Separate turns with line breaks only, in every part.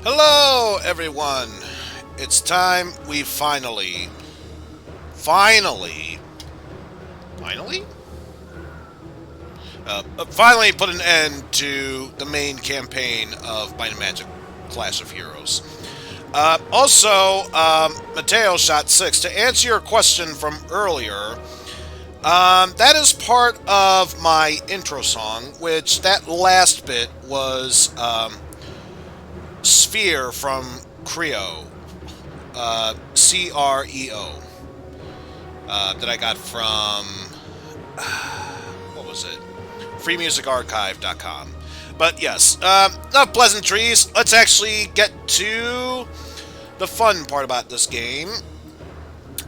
Hello, everyone! It's time we finally put an end to the main campaign of Might and Magic Clash of Heroes. Mateo shot 6. To answer your question from earlier, that is part of my intro song, which that last bit was Sphere from Creo, Creo, that I got from, what was it? freemusicarchive.com. But yes, enough pleasantries. Let's actually get to the fun part about this game,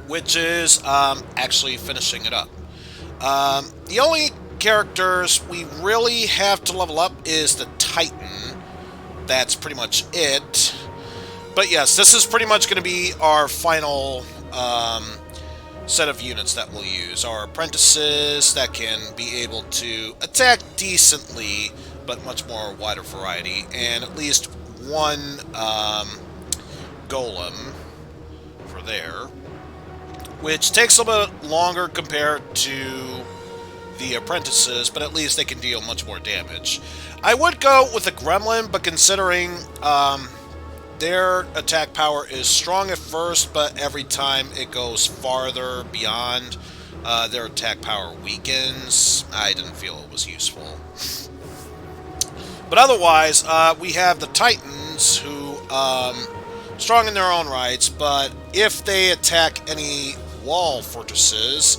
which is actually finishing it up. The only characters we really have to level up is the Titan. That's pretty much it. But yes, this is pretty much going to be our final set of units that we'll use. Our apprentices that can be able to attack decently, but much more wider variety, and at least one golem for there, which takes a little bit longer compared to the apprentices, but at least they can deal much more damage. I would go with a gremlin, but considering their attack power is strong at first, but every time it goes farther beyond, their attack power weakens. I didn't feel it was useful. But otherwise, we have the Titans, who, strong in their own rights, but if they attack any wall fortresses,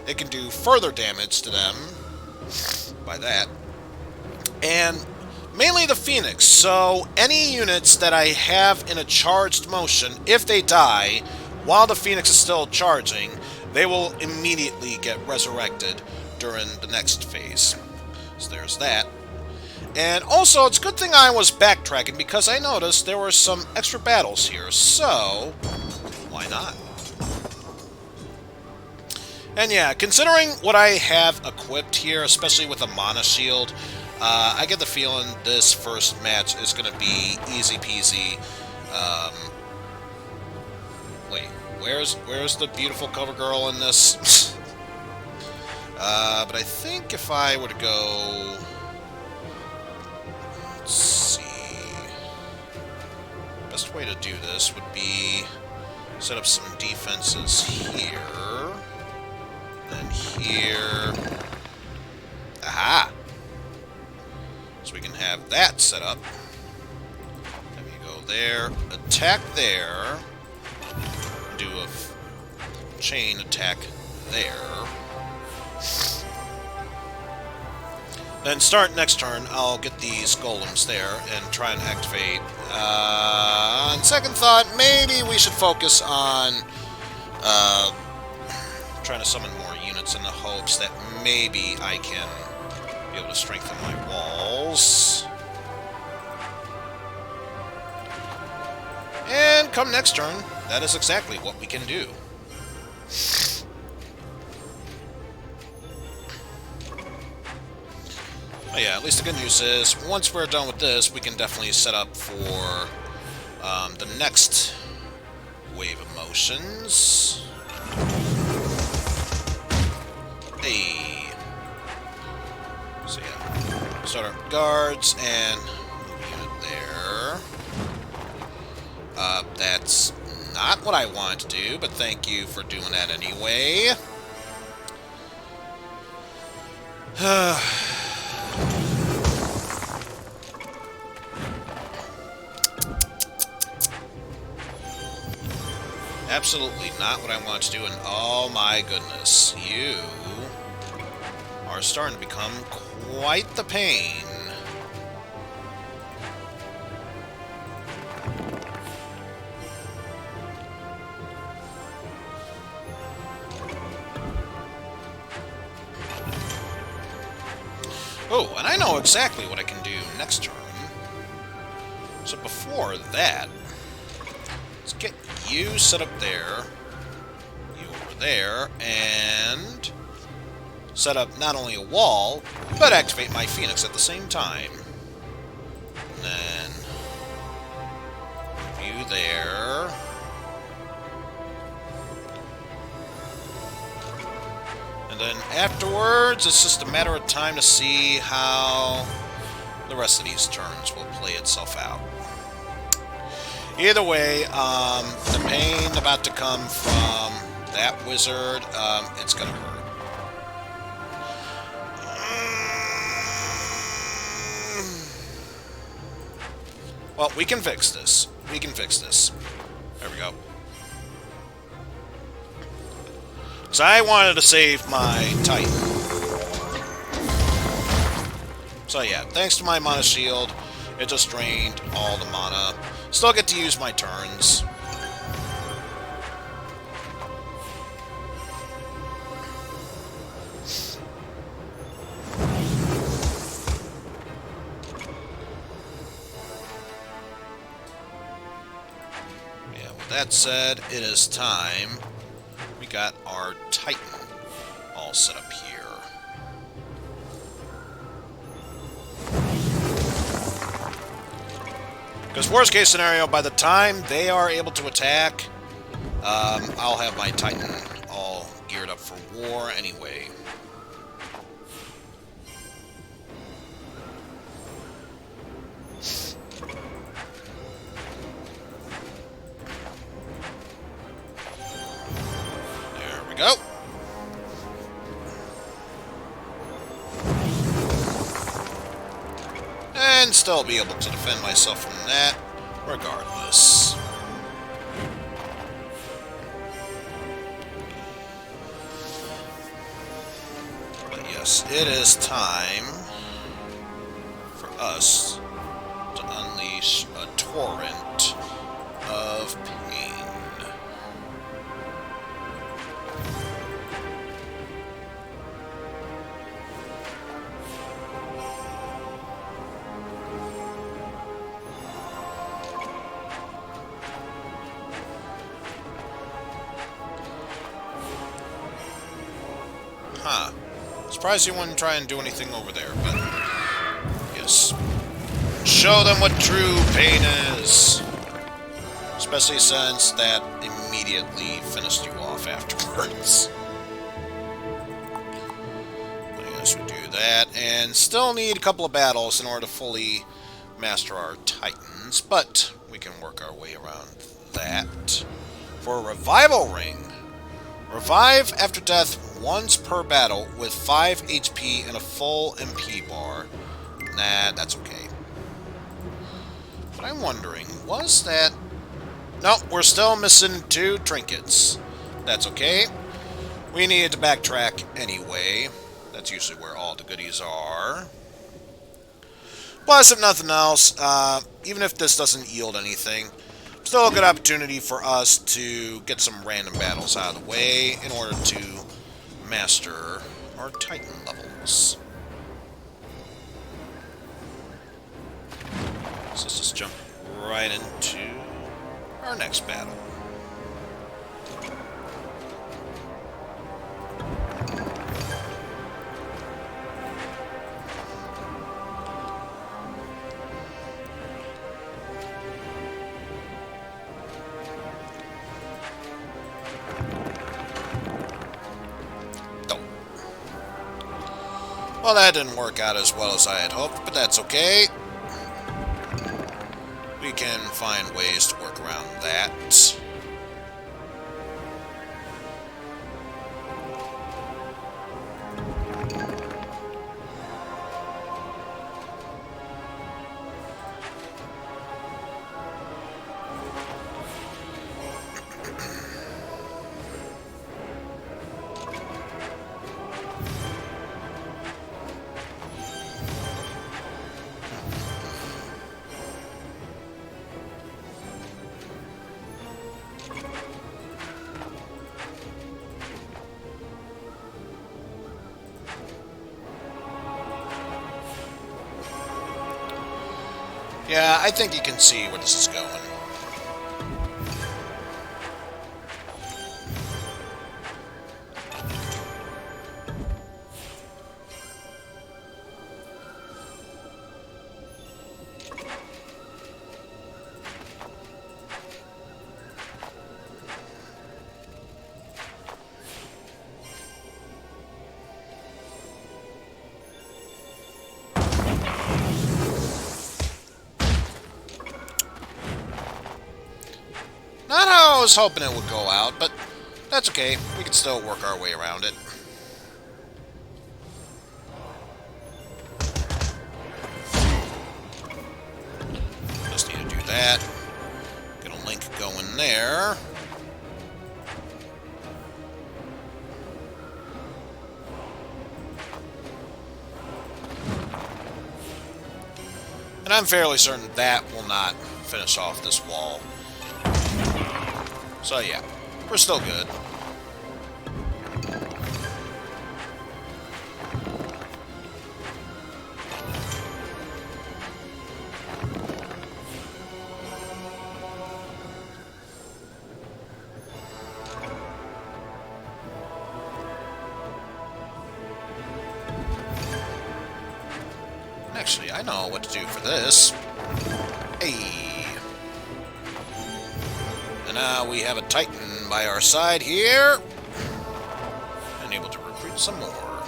it can do further damage to them by that. And mainly the Phoenix, so any units that I have in a charged motion, if they die while the Phoenix is still charging, they will immediately get resurrected during the next phase. So there's that. And also, it's a good thing I was backtracking, because I noticed there were some extra battles here, so why not? And yeah, considering what I have equipped here, especially with a mana shield, I get the feeling this first match is going to be easy peasy. Wait, where's the beautiful cover girl in this? But I think if I were to go, let's see, best way to do this would be set up some defenses here, then here. Aha! So we can have that set up. Then you go there, attack there, do a chain attack there. Then start next turn, I'll get these golems there and try and activate. On second thought, maybe we should focus on trying to summon more units in the hopes that maybe I can be able to strengthen my walls. And come next turn, that is exactly what we can do. Oh yeah, at least the good news is, once we're done with this, we can definitely set up for the next wave of motions. Hey. So yeah, start our guards and move a unit there. That's not what I wanted to do, but thank you for doing that anyway. Absolutely not what I want to do, and oh my goodness, you are starting to become quite the pain. Oh, and I know exactly what I can do next turn. So before that, let's get you set up there, you over there, and set up not only a wall, but activate my Phoenix at the same time. And then you there. And then afterwards, it's just a matter of time to see how the rest of these turns will play itself out. Either way, the pain about to come from that wizard, it's gonna hurt. Well, we can fix this. We can fix this. There we go. Because I wanted to save my Titan. So yeah, thanks to my mana shield, it just drained all the mana. Still get to use my turns. Yeah, with that said, it is time. We got our Titan all set up here. Because worst case scenario, by the time they are able to attack, I'll have my Titan all geared up for war anyway. There we go. And still be able to defend myself from that, regardless. But yes, it is time for us to unleash a torrent of pain. Huh. Surprised you wouldn't try and do anything over there, but yes. Show them what true pain is! Especially since that immediately finished you off afterwards. But yes, we do that, and still need a couple of battles in order to fully master our Titans, but we can work our way around that. For a revival ring, revive after death once per battle with 5 HP and a full MP bar. Nah, that's okay. But I'm wondering, was that... No, we're still missing 2 trinkets. That's okay. We needed to backtrack anyway. That's usually where all the goodies are. Plus, if nothing else, even if this doesn't yield anything, still a good opportunity for us to get some random battles out of the way in order to master our Titan levels. So let's just jump right into our next battle. Well, that didn't work out as well as I had hoped, but that's okay. We can find ways to work around that. Yeah, I think you can see where this is going. was hoping it would go out, but that's okay. We can still work our way around it. Just need to do that. Get a link going there. And I'm fairly certain that will not finish off this wall. So yeah, we're still good. Actually, I know what to do for this. Hey. And now we have a Titan by our side here. And able to recruit some more.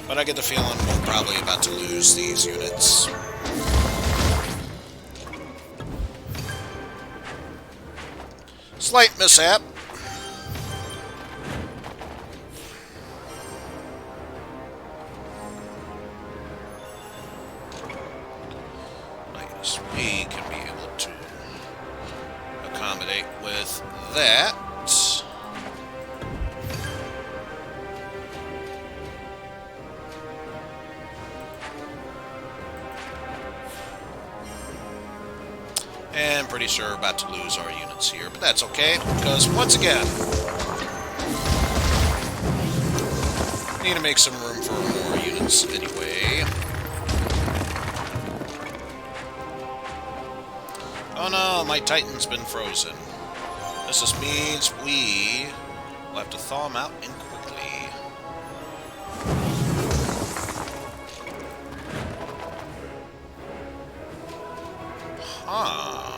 But I get the feeling we're probably about to lose these units. Slight mishap. We can be able to accommodate with that. And pretty sure we're about to lose our units here, but that's okay, because once again, we need to make some room for more units anyway. Oh no, my Titan's been frozen. This just means we will have to thaw him out and quickly. Huh.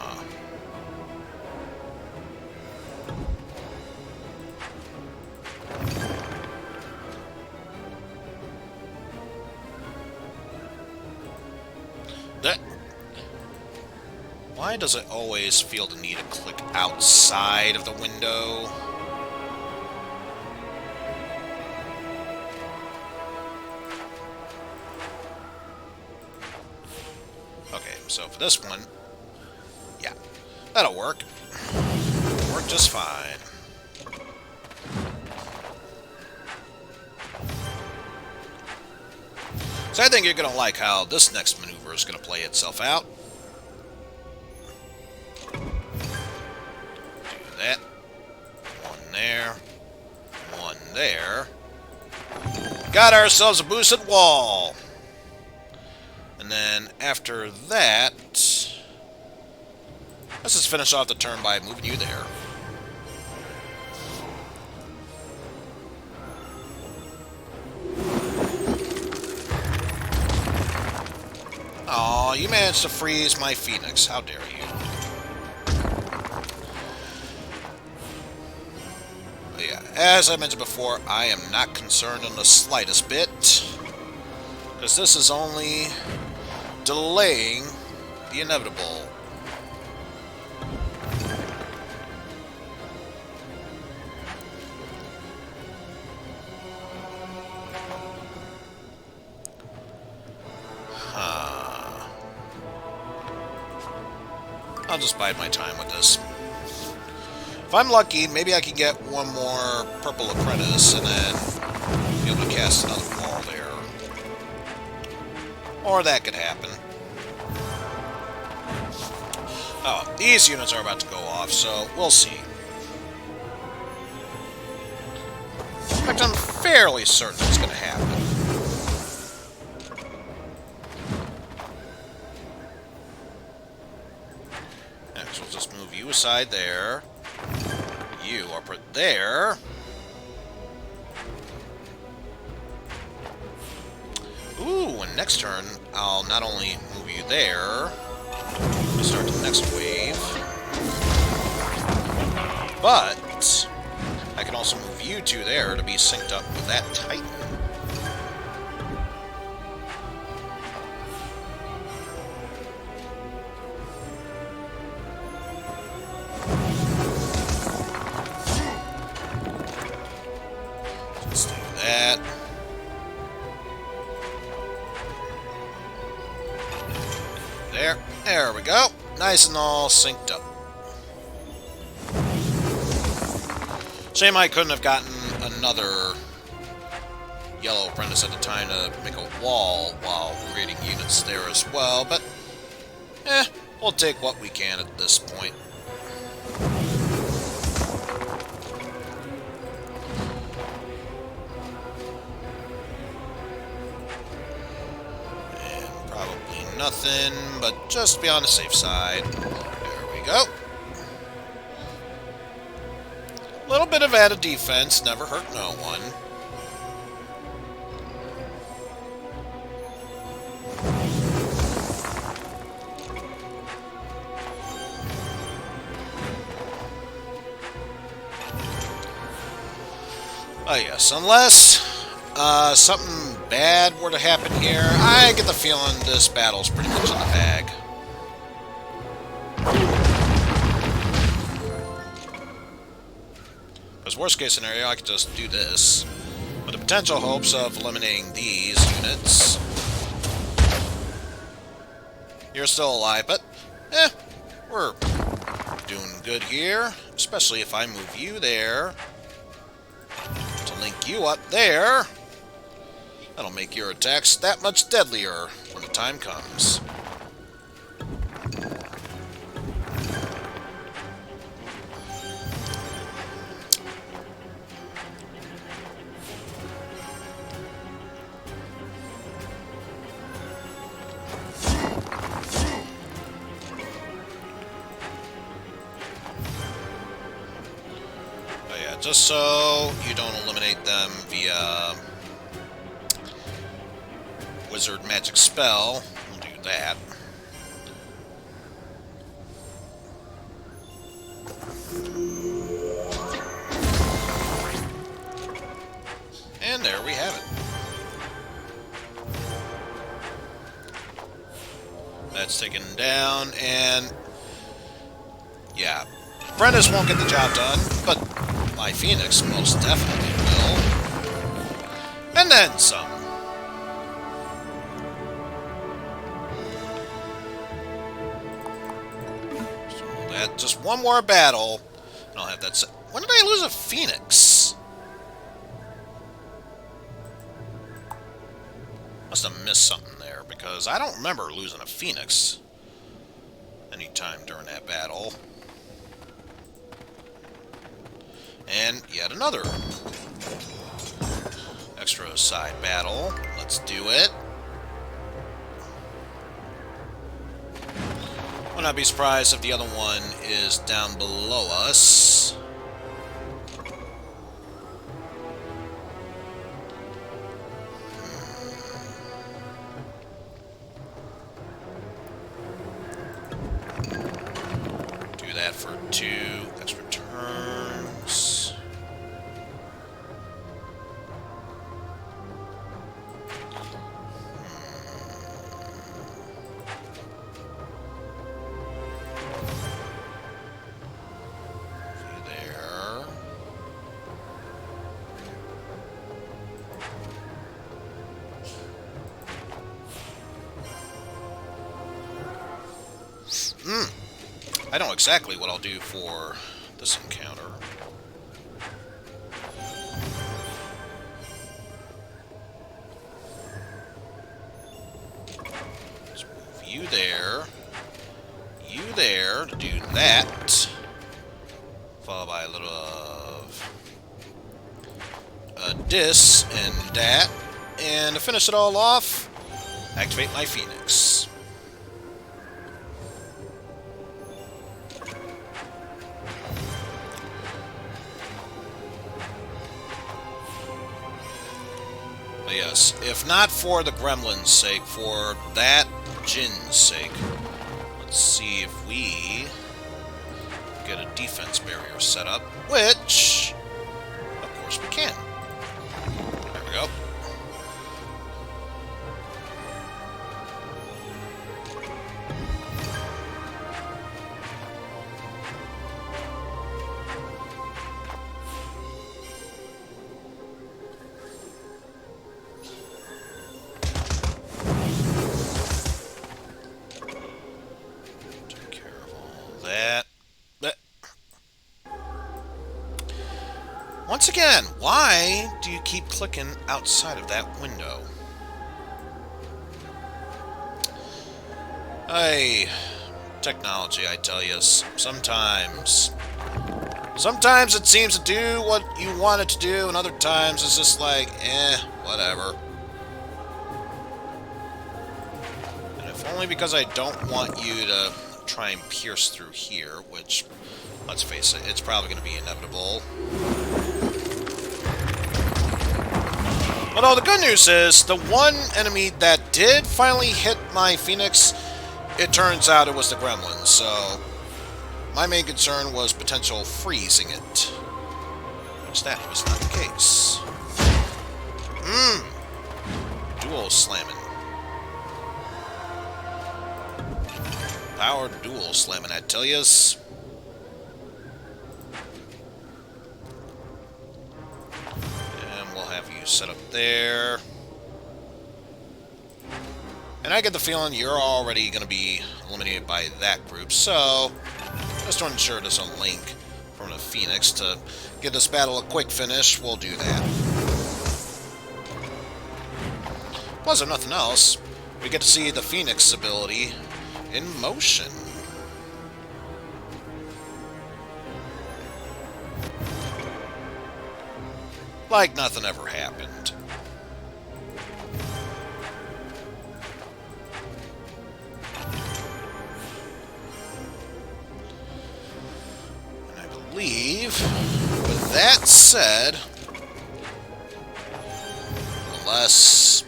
That... Why does it always feel the need to click outside of the window? Okay, so for this one, yeah, that'll work. Work just fine. So I think you're going to like how this next maneuver is going to play itself out. That. One there. One there. Got ourselves a boosted wall. And then after that, let's just finish off the turn by moving you there. Aw, you managed to freeze my Phoenix. How dare you. Yeah, as I mentioned before, I am not concerned in the slightest bit, because this is only delaying the inevitable. I'll just bide my time with this. If I'm lucky, maybe I can get one more purple apprentice and then be able to cast another ball there. Or that could happen. Oh, these units are about to go off, so we'll see. In fact, I'm fairly certain it's going to happen. Next, we'll just move you aside there. You are put there. Ooh, and next turn, I'll not only move you there, start the next wave, but I can also move you two there to be synced up with that Titan. there. There we go. Nice and all synced up. Shame I couldn't have gotten another yellow apprentice at the time to make a wall while creating units there as well, but we'll take what we can at this point. And probably nothing, but just be on the safe side. There we go. A little bit of added defense, never hurt no one. Oh yes, unless something bad were to happen here, I get the feeling this battle's pretty much in the bag. Because worst case scenario, I could just do this. With the potential hopes of eliminating these units. You're still alive, but we're doing good here. Especially if I move you there. To link you up there. That'll make your attacks that much deadlier when the time comes. Just so you don't eliminate them via wizard magic spell, we'll do that. And there we have it. That's taken down, and yeah, Apprentice won't get the job done, but my Phoenix most definitely will. And then some. So that just one more battle, and I'll have that set. When did I lose a Phoenix? Must have missed something there, because I don't remember losing a Phoenix anytime during that battle. And yet another extra side battle. Let's do it. Would not be surprised if the other one is down below us. Do that for 2 extra turns. I know exactly what I'll do for this encounter. Let's move you there to do that. Followed by a little of this and that. And to finish it all off, activate my Phoenix. Yes, if not for the gremlin's sake, for that Jin's sake, let's see if we get a defense barrier set up, which, of course, we can. There we go. Once again, why do you keep clicking outside of that window? Hey, technology, I tell you, sometimes it seems to do what you want it to do, and other times it's just like, whatever. And if only because I don't want you to try and pierce through here, which, let's face it, it's probably going to be inevitable. Although the good news is, the one enemy that did finally hit my Phoenix, it turns out it was the gremlin, so my main concern was potential freezing it, which that was not the case. Dual slamming. Power dual slamming, I tell yous. And we'll have you set up there. And I get the feeling you're already going to be eliminated by that group, so just to ensure there's a link from the Phoenix to give this battle a quick finish, we'll do that. Plus, if nothing else, we get to see the Phoenix ability in motion. Like nothing ever happened. With that said, unless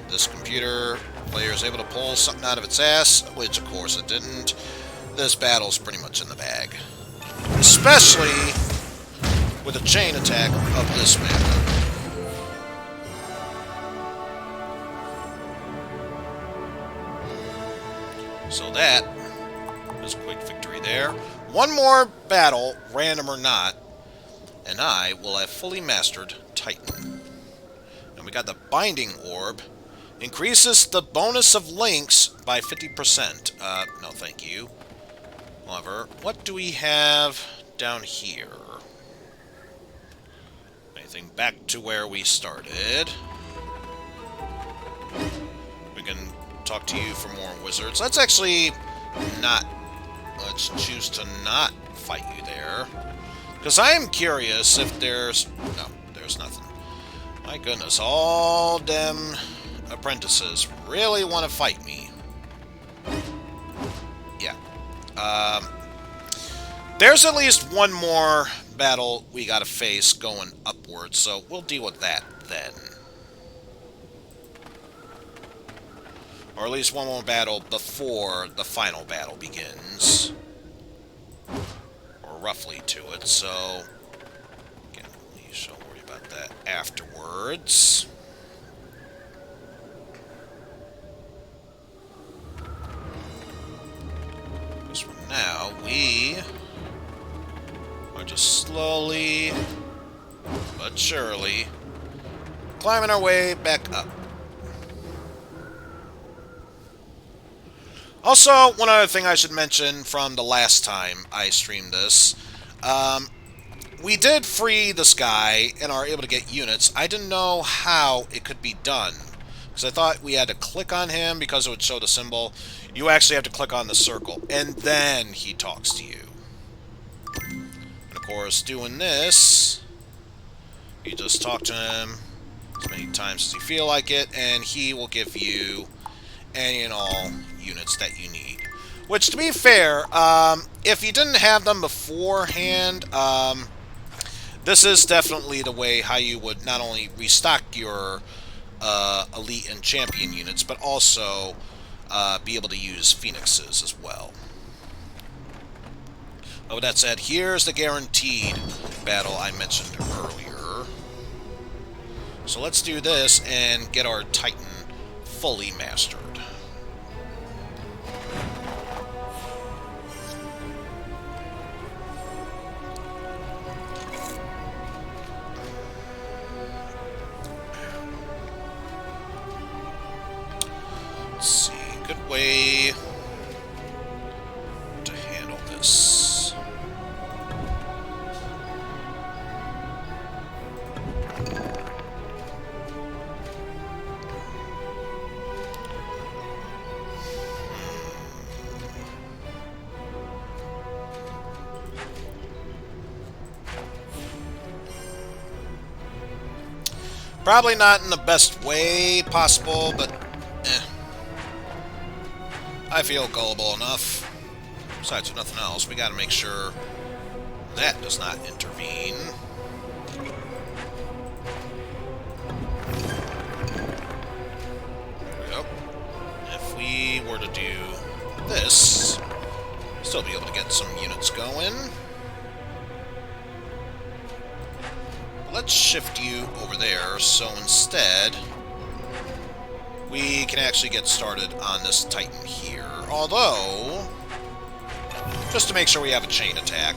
this computer player is able to pull something out of its ass, which of course it didn't, this battle's pretty much in the bag. Especially with a chain attack of this map. So that is a quick victory there. One more battle, random or not, and I will have fully mastered Titan. And we got the Binding Orb. Increases the bonus of links by 50%. No thank you. However, what do we have down here? Anything back to where we started. We can talk to you for more wizards. Let's actually not... Let's choose to not fight you there. Because I am curious if there's... No, there's nothing. My goodness, all them apprentices really want to fight me. Yeah. There's at least one more battle we gotta face going upwards, so we'll deal with that then. Or at least one more battle before the final battle begins. Or roughly to it, so... Again, we shall worry about that afterwards. Because for now, we are just slowly, but surely, climbing our way back up. Also, one other thing I should mention from the last time I streamed this, we did free this guy and are able to get units. I didn't know how it could be done, because I thought we had to click on him because it would show the symbol. You actually have to click on the circle, and then he talks to you. And of course, doing this, you just talk to him as many times as you feel like it, and he will give you any and all units that you need. Which, to be fair, if you didn't have them beforehand, this is definitely the way how you would not only restock your elite and champion units, but also be able to use phoenixes as well. But with that said, here's the guaranteed battle I mentioned earlier. So let's do this and get our Titan fully mastered. Let's see, good way to handle this. Probably not in the best way possible, but I feel gullible enough. Besides, if nothing else, we gotta make sure that does not intervene. There we go. If we were to do this, still be able to get some units going. Let's shift you over there, so instead we can actually get started on this Titan here. Although, just to make sure we have a chain attack.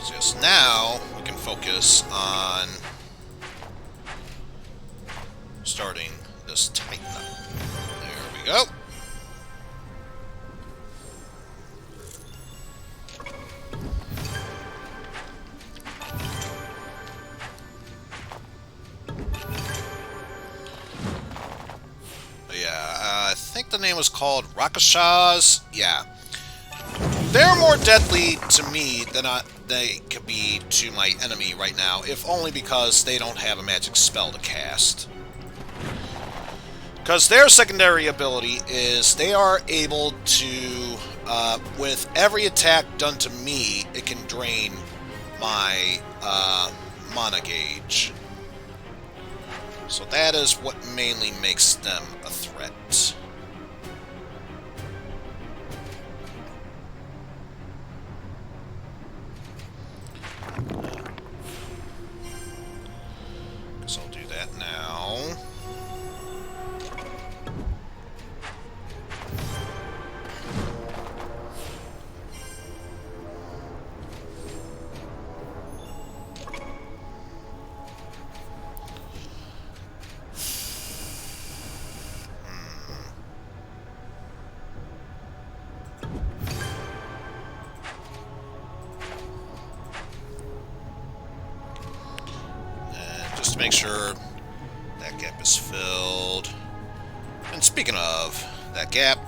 So yes, now we can focus on starting this Titan up. There we go. I think the name was called Rakshas. Yeah. They're more deadly to me than they could be to my enemy right now, if only because they don't have a magic spell to cast. Because their secondary ability is they are able to, with every attack done to me, it can drain my mana gauge. So that is what mainly makes them a threat. Guess I'll do that now. Make sure that gap is filled. And speaking of that gap,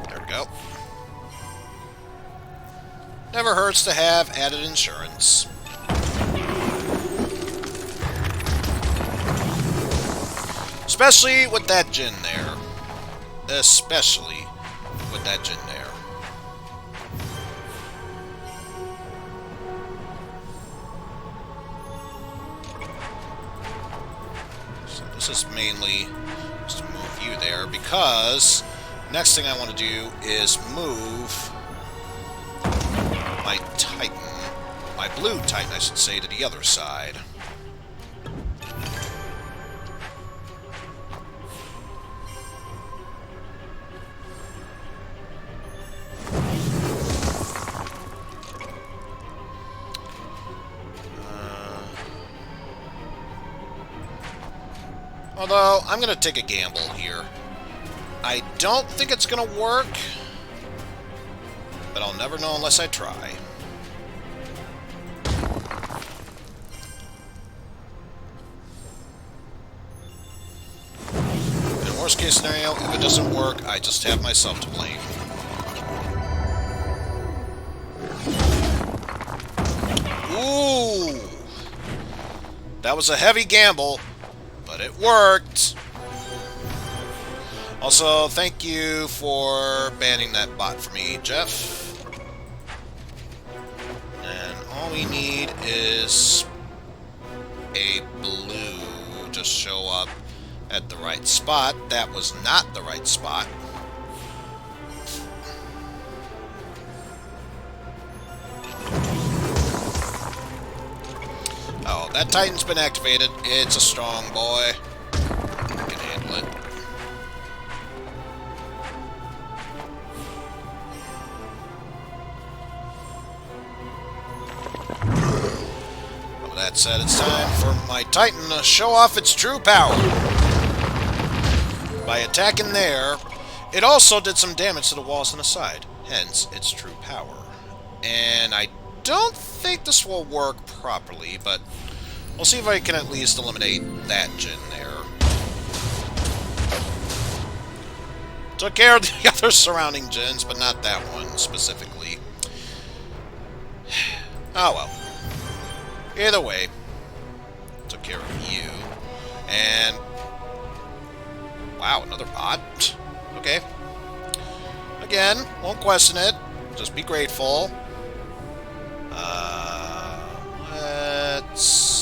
there we go. Never hurts to have added insurance. Especially with that Jinn there. Especially with that Jinn there. This is mainly just to move you there, because next thing I want to do is move my Titan, my blue Titan, I should say, to the other side. Although, I'm going to take a gamble here. I don't think it's going to work, but I'll never know unless I try. In a worst case scenario, if it doesn't work, I just have myself to blame. Ooh! That was a heavy gamble. But it worked! Also, thank you for banning that bot for me, Jeff. And all we need is a blue to show up at the right spot. That was not the right spot. Oh, that Titan's been activated. It's a strong boy. I can handle it. With that said, it's time for my Titan to show off its true power. By attacking there, it also did some damage to the walls on the side. Hence, its true power. And I don't think this will work properly, but we'll see if I can at least eliminate that Jinn there. Took care of the other surrounding gens, but not that one specifically. Oh well. Either way, took care of you. And... wow, another bot? Okay. Again, won't question it. Just be grateful. Let's...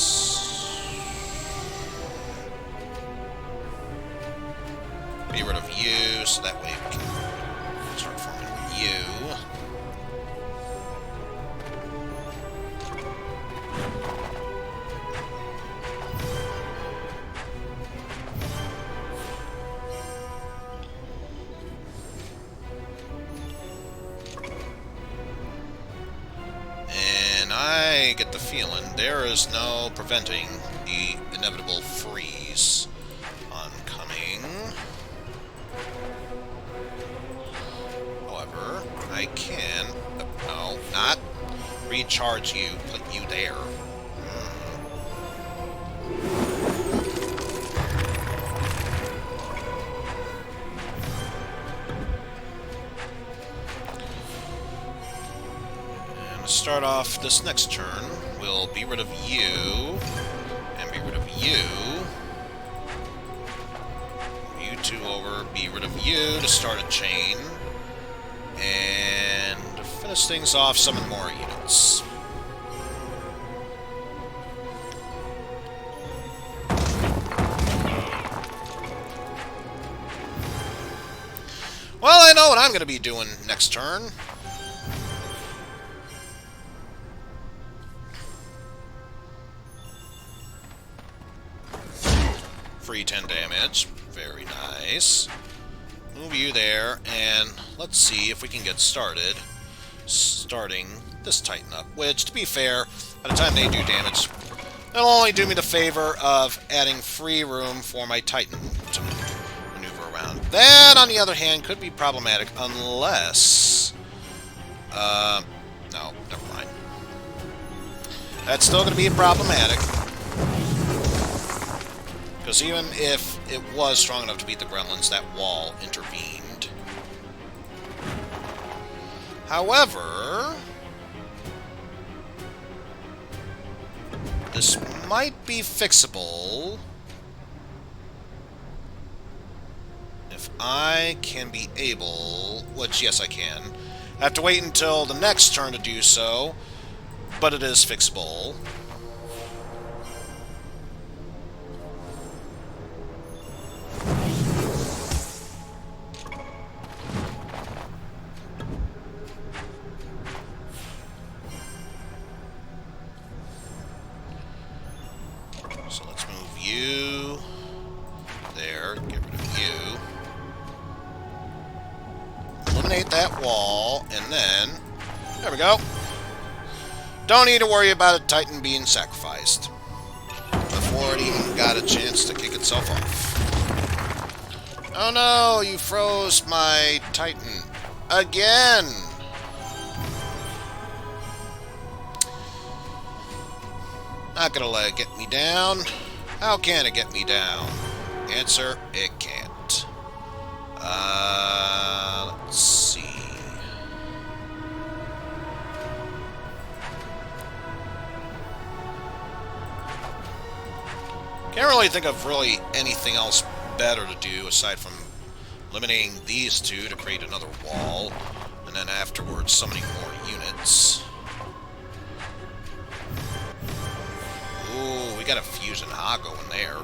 be rid of you, so that way we can start forming with you. And I get the feeling there is no preventing the inevitable freeze oncoming. However, I can... no, not recharge you, put you there. And to start off this next turn, we'll be rid of you, and be rid of you. You two over, be rid of you to start a chain. And to finish things off, summon more units. Well, I know what I'm going to be doing next turn. Free 10 damage. Very nice. Move you there, and let's see if we can get started. Starting this Titan up, which, to be fair, by the time they do damage, it'll only do me the favor of adding free room for my Titan to maneuver around. That, on the other hand, could be problematic unless... no, never mind. That's still going to be problematic. Because even if it was strong enough to beat the gremlins, that wall intervened. However, this might be fixable if I can be able, which yes I can. I have to wait until the next turn to do so, but it is fixable. So let's move you there, get rid of you. Eliminate that wall, and then, there we go. Don't need to worry about a Titan being sacrificed before it even got a chance to kick itself off. Oh no, you froze my Titan again! Not gonna let it get me down. How can it get me down? Answer, it can't. Let's see. Can't really think of really anything else better to do aside from eliminating these two to create another wall, and then afterwards summoning more units. Ooh, we got a fusion Ha going there.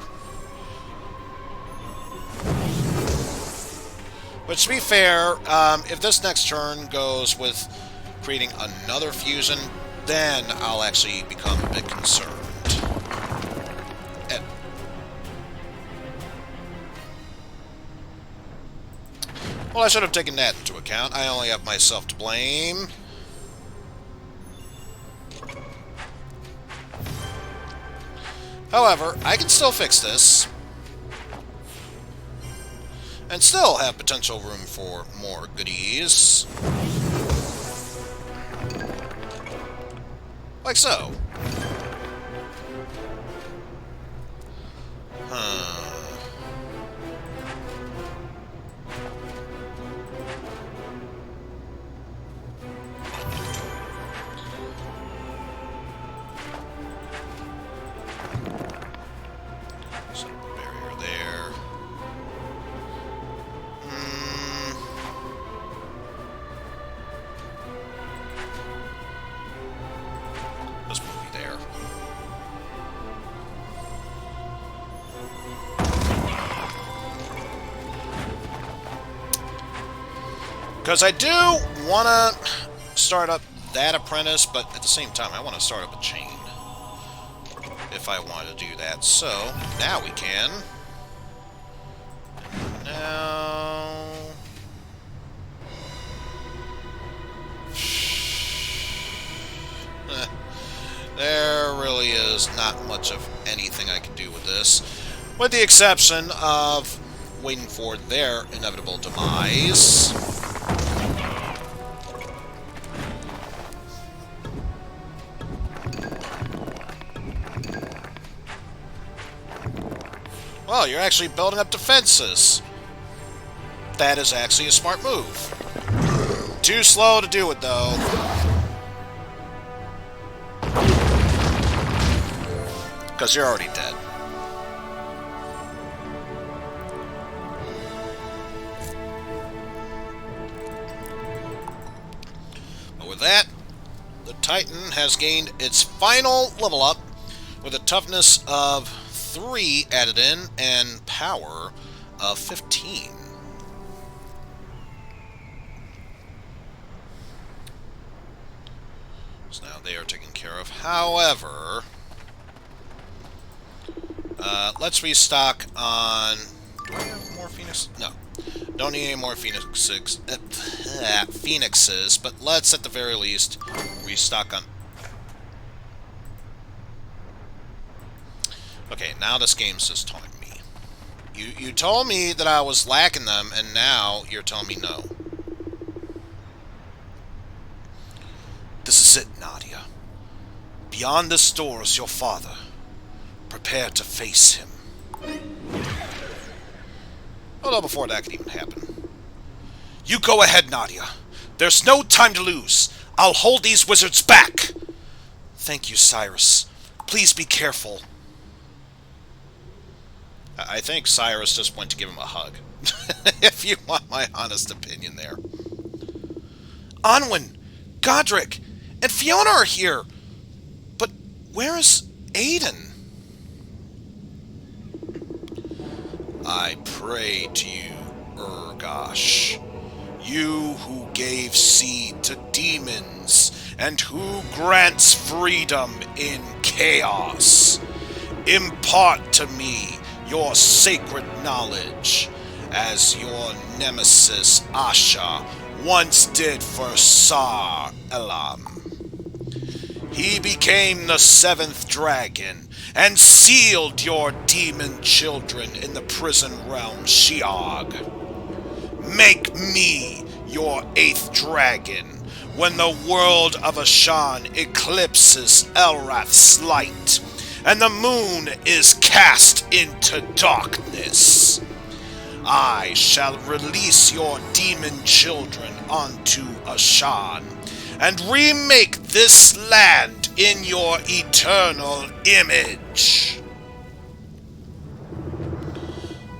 But to be fair, if this next turn goes with creating another fusion, then I'll actually become a bit concerned. Well, I should have taken that into account. I only have myself to blame. However, I can still fix this. And still have potential room for more goodies. Like so. Because I do want to start up that apprentice, but at the same time, I want to start up a chain. If I want to do that. So, now we can. Now... There really is not much of anything I can do with this. With the exception of waiting for their inevitable demise. Well, you're actually building up defenses. That is actually a smart move. Too slow to do it, though. Because you're already dead. But with that, the Titan has gained its final level up with a toughness of 3 added in and power of 15. So now they are taken care of. However, let's restock on... Do I have more Phoenix? No. Don't need any more Phoenixes, but let's at the very least restock on... Okay, now this game's just taunting me. You told me that I was lacking them, and now you're telling me no. This is it, Nadia. Beyond this door is your father. Prepare to face him. Although before that could even happen. You go ahead, Nadia. There's no time to lose. I'll hold these wizards back. Thank you, Cyrus. Please be careful. I think Cyrus just went to give him a hug. If you want my honest opinion there. Anwen, Godric, and Fiona are here. But where is Aiden? I pray to you, Urgosh, you who gave seed to demons, and who grants freedom in chaos. Impart to me your sacred knowledge, as your nemesis Asha once did for Sar Elam. He became the 7th dragon, and sealed your demon children in the prison realm Shiog. Make me your 8th dragon, when the world of Ashan eclipses Elrath's light, and the moon is cast into darkness. I shall release your demon children onto Ashan, and remake this land in your eternal image.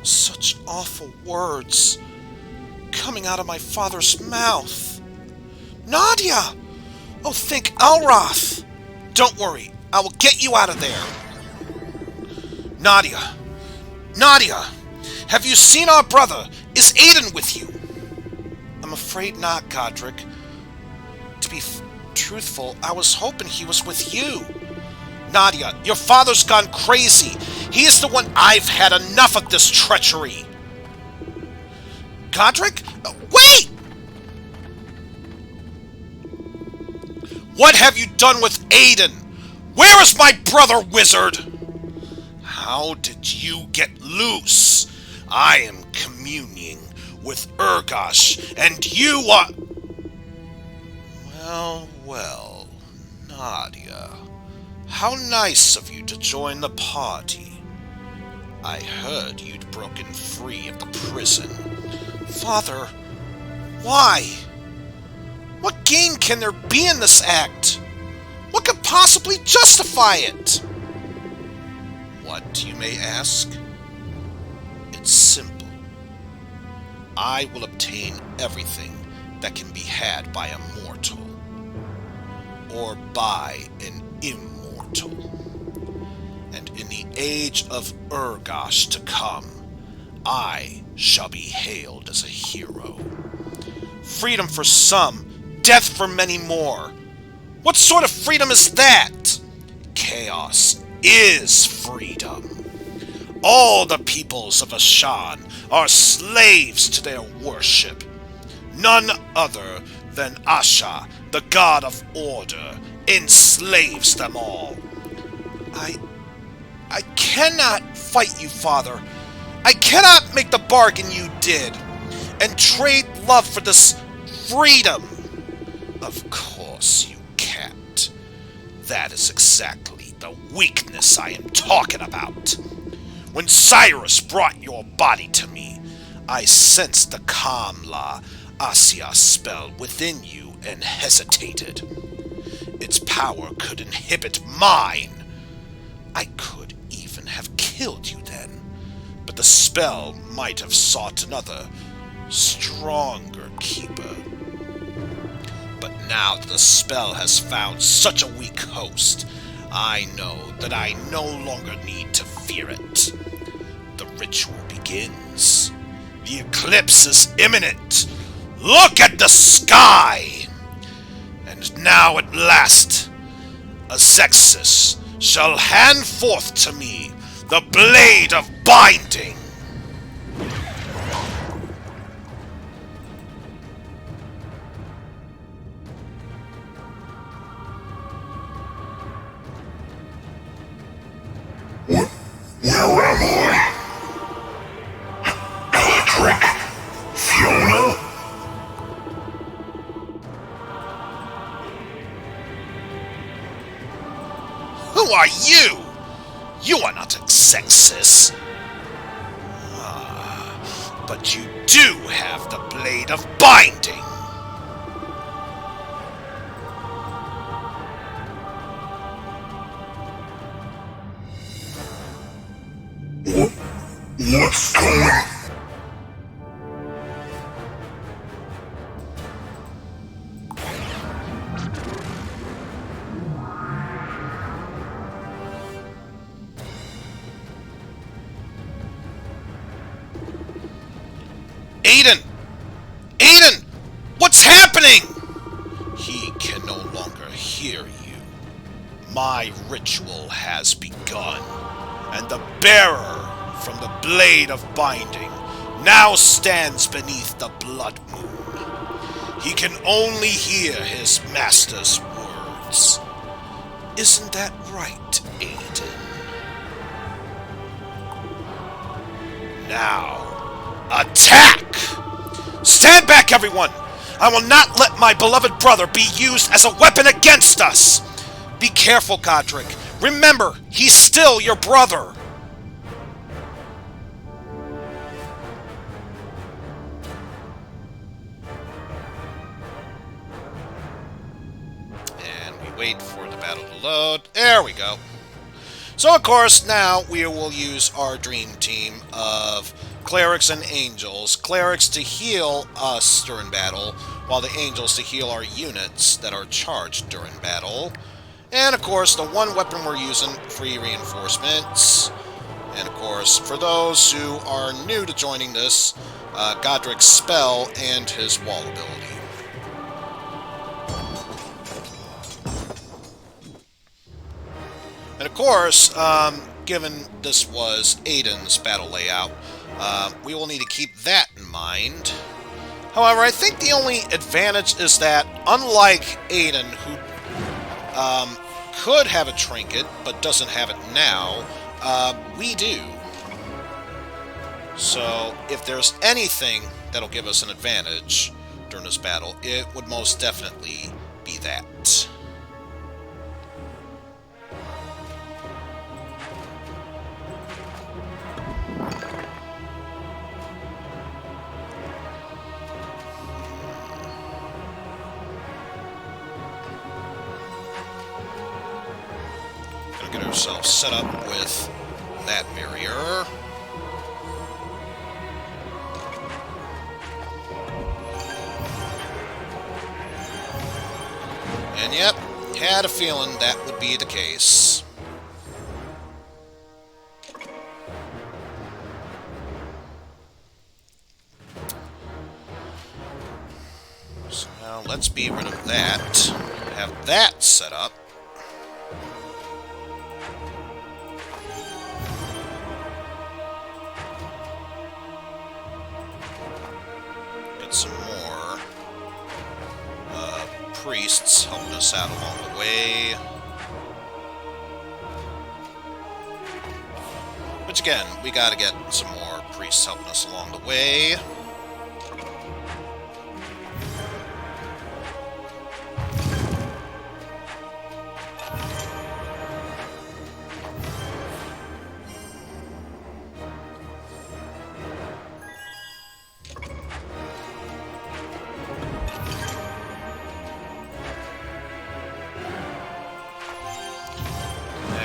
Such awful words coming out of my father's mouth. Nadia! Oh, think Elrath! Don't worry, I will get you out of there. Nadia! Nadia! Have you seen our brother? Is Aiden with you? I'm afraid not, Godric. To be truthful, I was hoping he was with you. Nadia, your father's gone crazy. He is the one. I've had enough of this treachery. Godric? Wait! What have you done with Aiden? Where is my brother, wizard? How did you get loose? I am communing with Urgosh, and you are... Well, well, Nadia. How nice of you to join the party. I heard you'd broken free of the prison. Father, why? What gain can there be in this act? What could possibly justify it? What, you may ask? It's simple. I will obtain everything that can be had by a mortal, or by an immortal. And in the age of Urgosh to come, I shall be hailed as a hero. Freedom for some, death for many more. What sort of freedom is that? Chaos is freedom. All the peoples of Ashan are slaves to their worship. None other than Asha, the god of order, enslaves them all. I cannot fight you, Father. I cannot make the bargain you did, and trade love for this freedom. Of course you can't. That is exactly the weakness I am talking about. When Cyrus brought your body to me, I sensed the Kamla Asya spell within you and hesitated. Its power could inhibit mine. I could even have killed you then, but the spell might have sought another, stronger keeper. But now that the spell has found such a weak host, I know that I no longer need to fear it. The ritual begins. The eclipse is imminent. Look at the sky! And now at last, Azexis shall hand forth to me the blade of binding.
Where am I? Patrick? Fiona?
Who are you? You are not Azexis. But you do have the blade of binding.
What's going on?
Aiden! Aiden! What's happening? He can no longer hear you. My ritual has begun, and the bearer from the blade of binding now stands beneath the blood moon. He can only hear his master's words. Isn't that right, Aiden? Now, attack! Stand back, everyone! I will not let my beloved brother be used as a weapon against us! Be careful, Godric. Remember, he's still your brother. And we wait for the battle to load. There we go. So, of course, now we will use our dream team of clerics and angels. Clerics to heal us during battle, while the angels to heal our units that are charged during battle. And, of course, the one weapon we're using, free reinforcements. And, of course, for those who are new to joining this, Godric's spell and his wall ability. And, of course, given this was Aiden's battle layout, we will need to keep that in mind. However, I think the only advantage is that, unlike Aiden, who could have a trinket, but doesn't have it now, we do. So, if there's anything that'll give us an advantage during this battle, it would most definitely be that. Get ourselves set up with that barrier. And yep, had a feeling that would be the case. Now, let's be rid of that. Have that set up. Get some more priests helping us out along the way. Which again, we gotta get some more priests helping us along the way.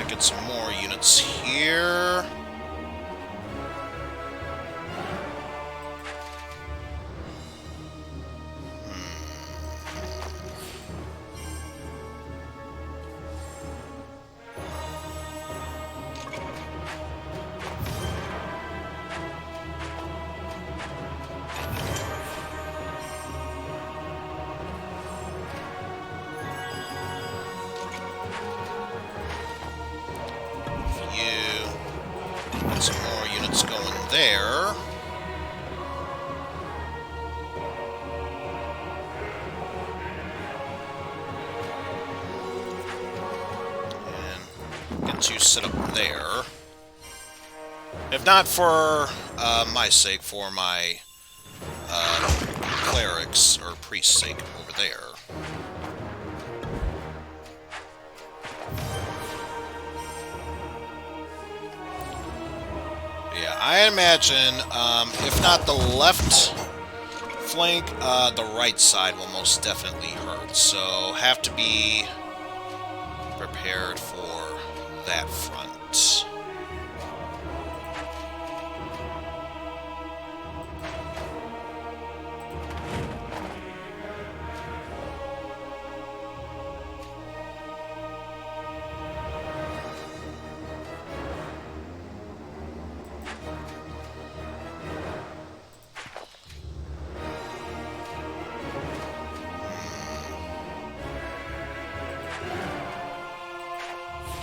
Get some more units here. Some more units going there. And get you set up there. If not for my sake, for my clerics or priest's sake over there. I imagine, if not the left flank, the right side will most definitely hurt. So, have to be prepared for that front.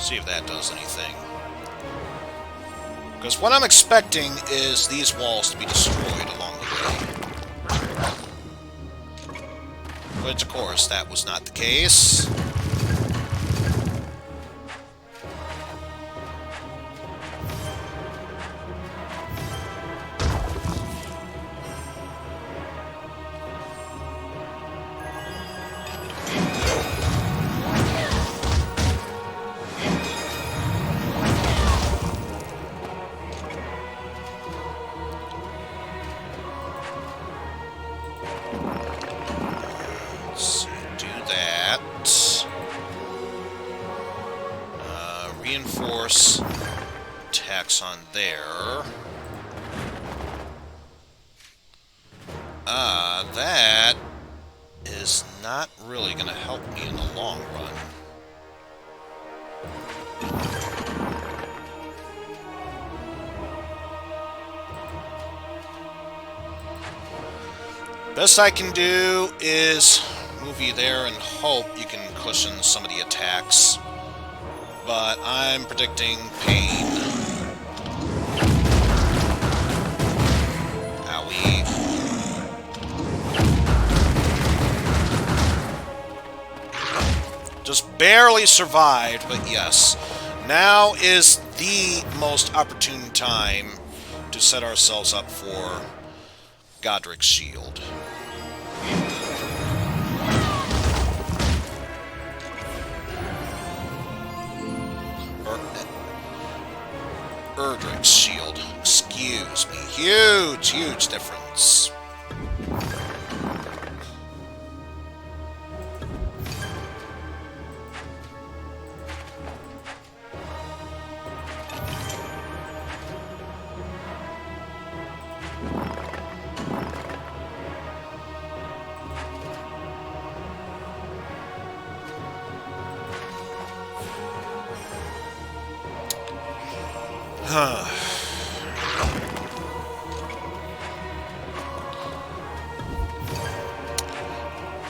See if that does anything. Because what I'm expecting is these walls to be destroyed along the way. Which, of course, that was not the case. Reinforce attacks on there. That is not really going to help me in the long run. Best I can do is move you there and hope you can cushion some of the attacks. But I'm predicting pain. Owie. Just barely survived, but yes. Now is the most opportune time to set ourselves up for Godric's shield. Erdrick's shield. Excuse me. Huge, huge difference.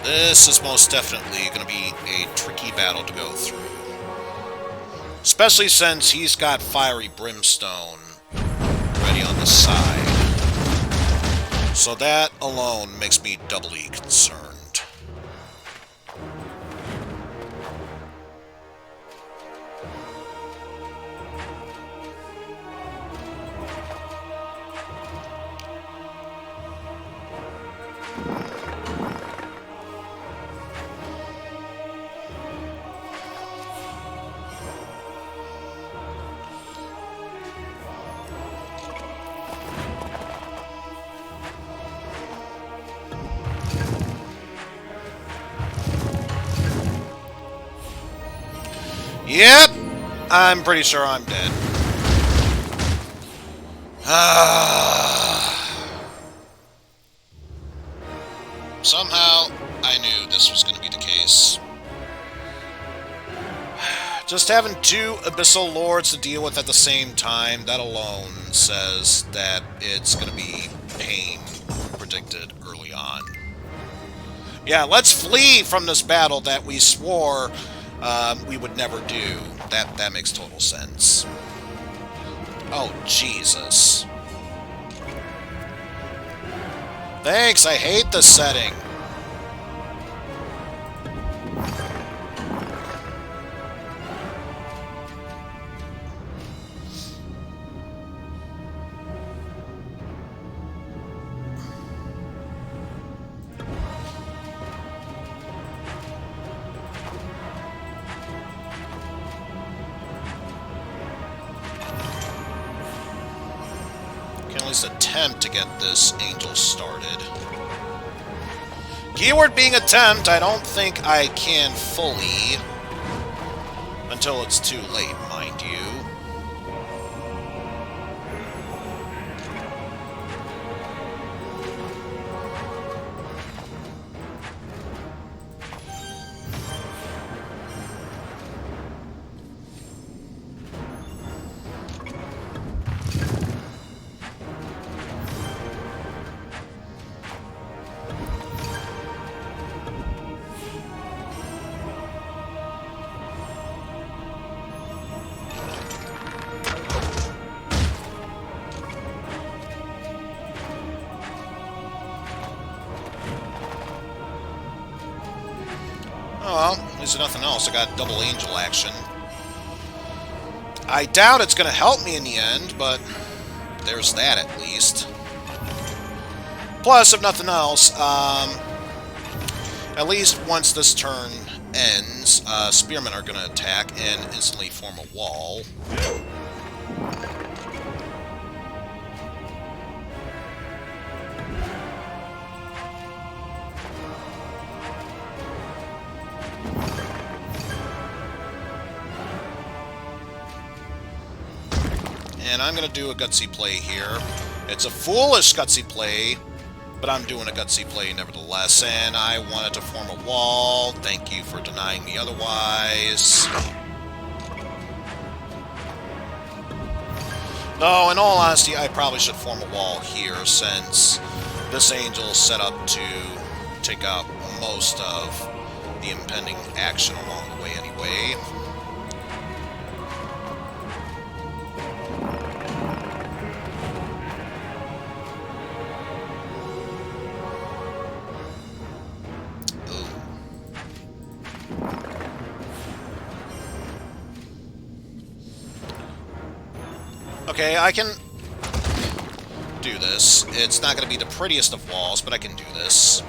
This is most definitely going to be a tricky battle to go through. Especially since he's got Fiery Brimstone ready on the side. So that alone makes me doubly concerned. Yep, I'm pretty sure I'm dead. Somehow, I knew this was going to be the case. Just having two Abyssal Lords to deal with at the same time, that alone says that it's going to be pain predicted early on. Yeah, let's flee from this battle that we swore we would never do. That makes total sense. Oh, Jesus. Thanks, I hate this setting. Attempt to get this angel started. Keyword being attempt, I don't think I can fully until it's too late, mind you. Oh, well, there's nothing else. I got double angel action. I doubt it's going to help me in the end, but there's that at least. Plus, if nothing else, at least once this turn ends, spearmen are going to attack and instantly form a wall. And I'm going to do a gutsy play here. It's a foolish gutsy play, but I'm doing a gutsy play nevertheless. And I wanted to form a wall. Thank you for denying me otherwise. No, in all honesty, I probably should form a wall here, since this angel is set up to take out most of the impending action along the way anyway. Okay, I can do this. It's not going to be the prettiest of walls, but I can do this.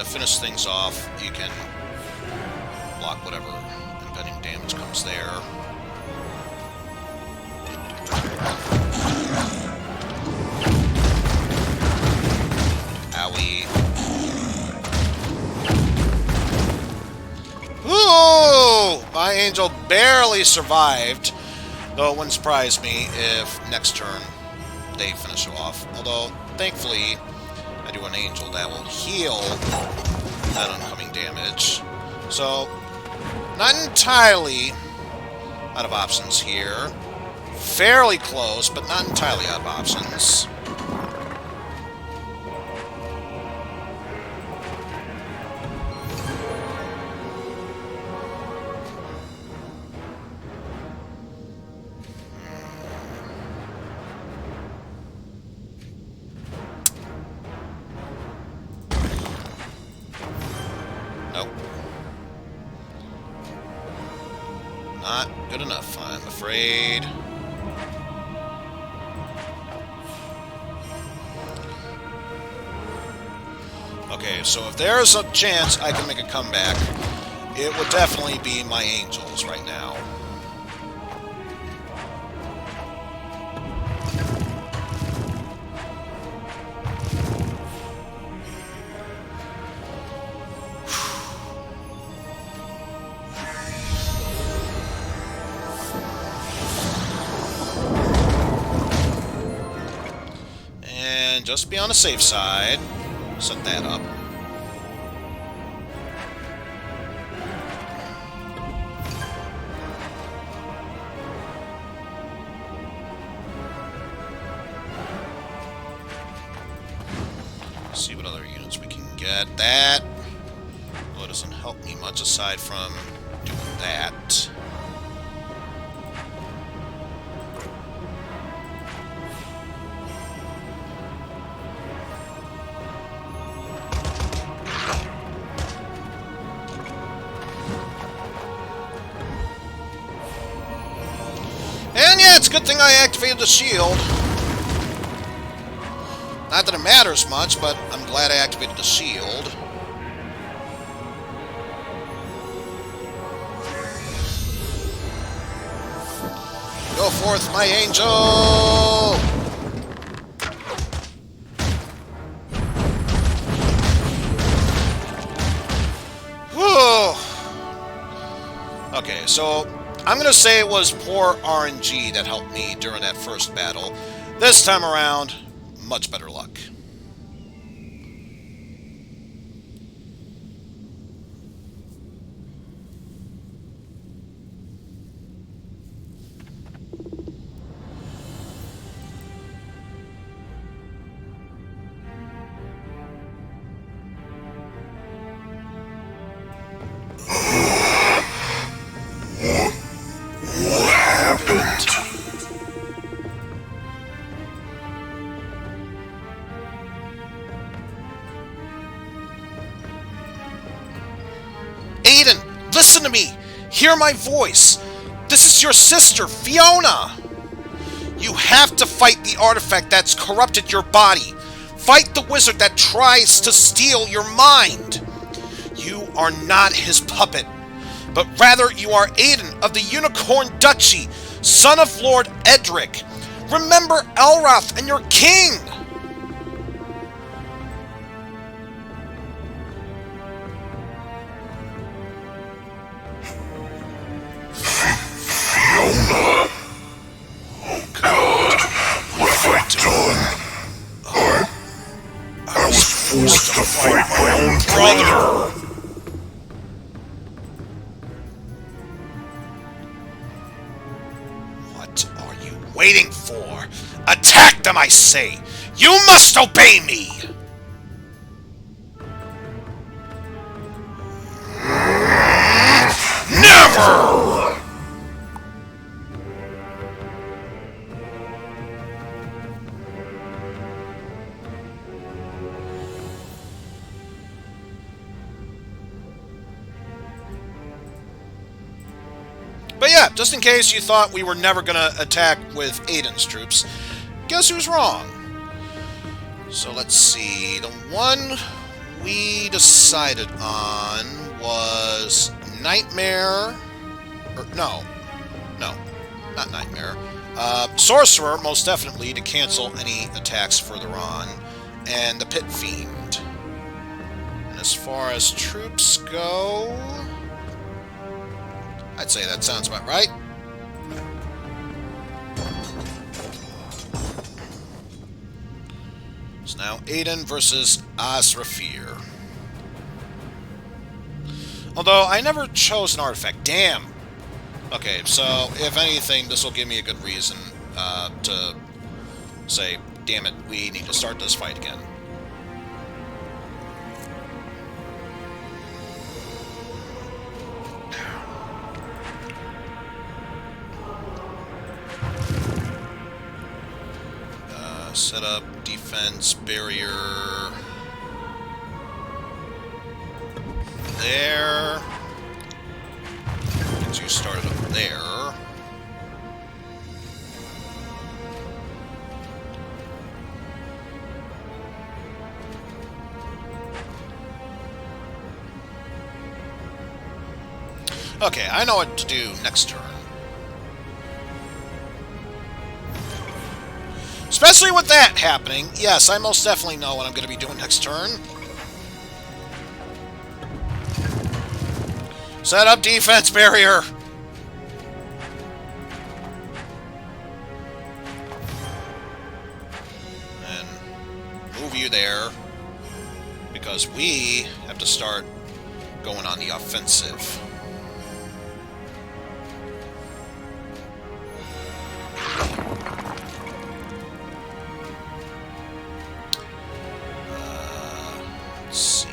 Finish things off, you can block whatever impending damage which comes there. Owie. Ooh! My angel barely survived, though it wouldn't surprise me if next turn they finish it off. Although, thankfully, I do an angel that will heal that oncoming damage. So, not entirely out of options here. Fairly close, but not entirely out of options. Nope. Not good enough, I'm afraid. Okay, so if there's a chance I can make a comeback, it would definitely be my angels right now. And just to be on the safe side, set that up. See what other units we can get. That, well, it doesn't help me much aside from doing that. And yeah, it's a good thing I activated the shield. Not that it matters much, but I'm glad I activated the shield. Go forth, my angel! Whew! Okay, so I'm going to say it was poor RNG that helped me during that first battle. This time around, much better luck.
What happened?
Aiden, listen to me! Hear my voice! This is your sister, Fiona! You have to fight the artifact that's corrupted your body. Fight the wizard that tries to steal your mind. You are not his puppet, but rather you are Aiden of the Unicorn Duchy, son of Lord Edric. Remember Elroth and your king!
Fiona? Oh God, what have I done? I was forced to fight my own brother!
What are you waiting for? Attack them, I say! You must obey me! Never! But yeah, just in case you thought we were never going to attack with Aiden's troops, guess who's wrong? So let's see. The one we decided on was Nightmare no, not Nightmare. Sorcerer, most definitely, to cancel any attacks further on. And the Pit Fiend. And as far as troops go, I'd say that sounds about right. So now Eizen versus Azrafir. Although I never chose an artifact. Damn! Okay, so if anything, this will give me a good reason to say, damn it, we need to start this fight again. Set up defense barrier there. Get you started up there. Okay, I know what to do next turn. Especially with that happening, yes, I most definitely know what I'm going to be doing next turn. Set up defense barrier! And move you there, because we have to start going on the offensive. Let's see.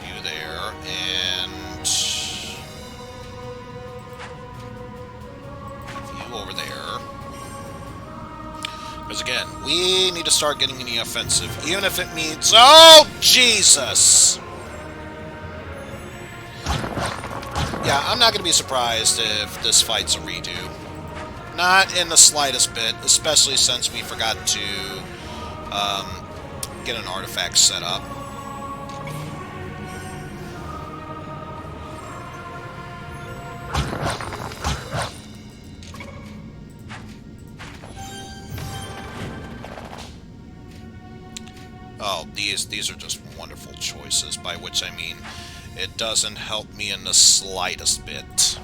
You there, and you over there. Because again, we need to start getting in the offensive, even if it means... Oh, Jesus! Yeah, I'm not going to be surprised if this fight's a redo. Not in the slightest bit, especially since we forgot to get an artifact set up. Oh, these are just wonderful choices, by which I mean it doesn't help me in the slightest bit.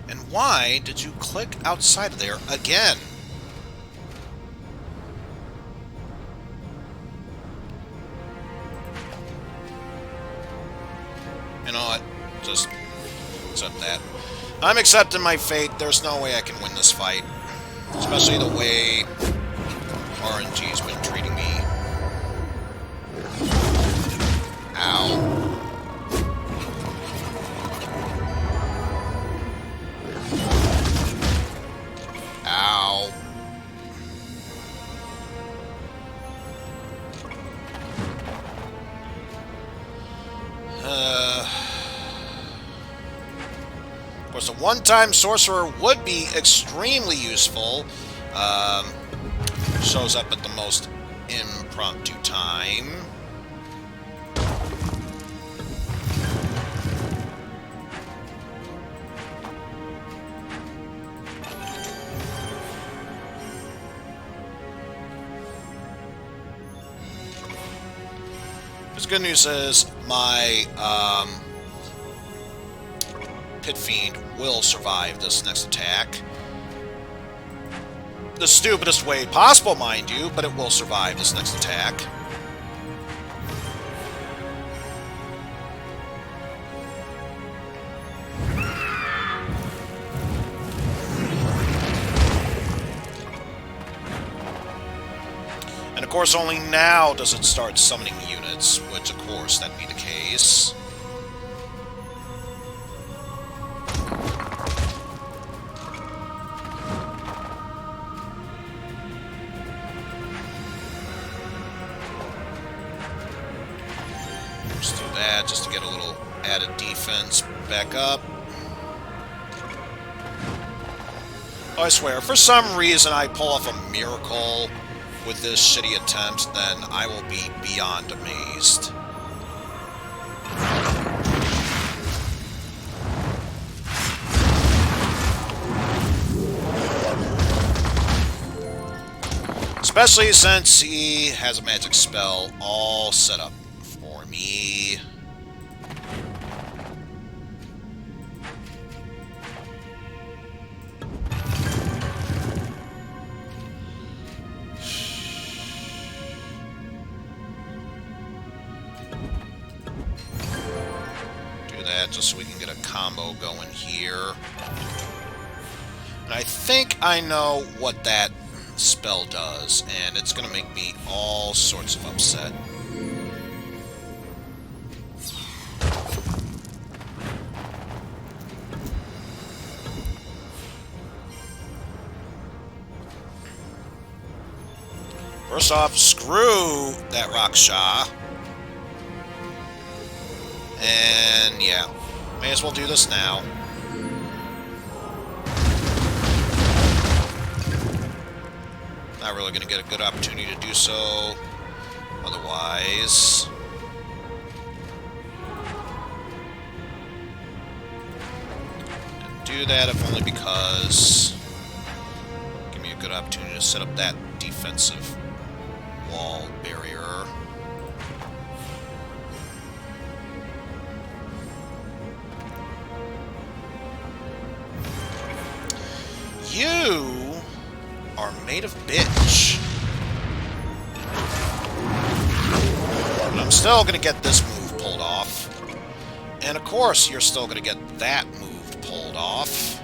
And why did you click outside of there again? You know what? Just accept that. I'm accepting my fate. There's no way I can win this fight. Especially the way RNG's been treating me. Ow. Ow. Of course, a one-time sorcerer would be extremely useful. Shows up at the most impromptu time. The good news is my Pit Fiend will survive this next attack. The stupidest way possible, mind you, but it will survive this next attack. course, only now does it start summoning units, which, of course, that'd be the case. Just do that, just to get a little added defense back up. Oh, I swear, if for some reason I pull off a miracle with this shitty attempt, then I will be beyond amazed. Especially since he has a magic spell all set up for me. Just so we can get a combo going here. And I think I know what that spell does, and it's going to make me all sorts of upset. First off, screw that Raksha. And yeah, may as well do this now. Not really going to get a good opportunity to do so otherwise. Didn't do that if only because give me a good opportunity to set up that defensive wall barrier. You are made of bitch. But I'm still going to get this move pulled off. And of course, you're still going to get that move pulled off.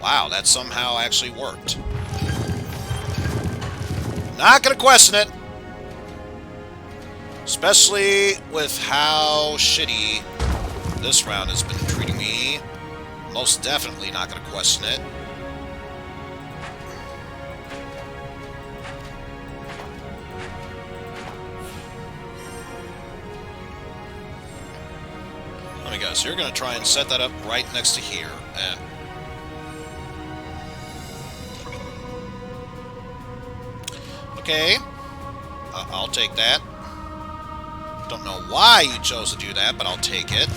Wow, that somehow actually worked. Not going to question it. Especially with how shitty this round has been treating me. Most definitely not going to question it. Let me guess, you're going to try and set that up right next to here. And okay. I'll take that. Don't know why you chose to do that, but I'll take it.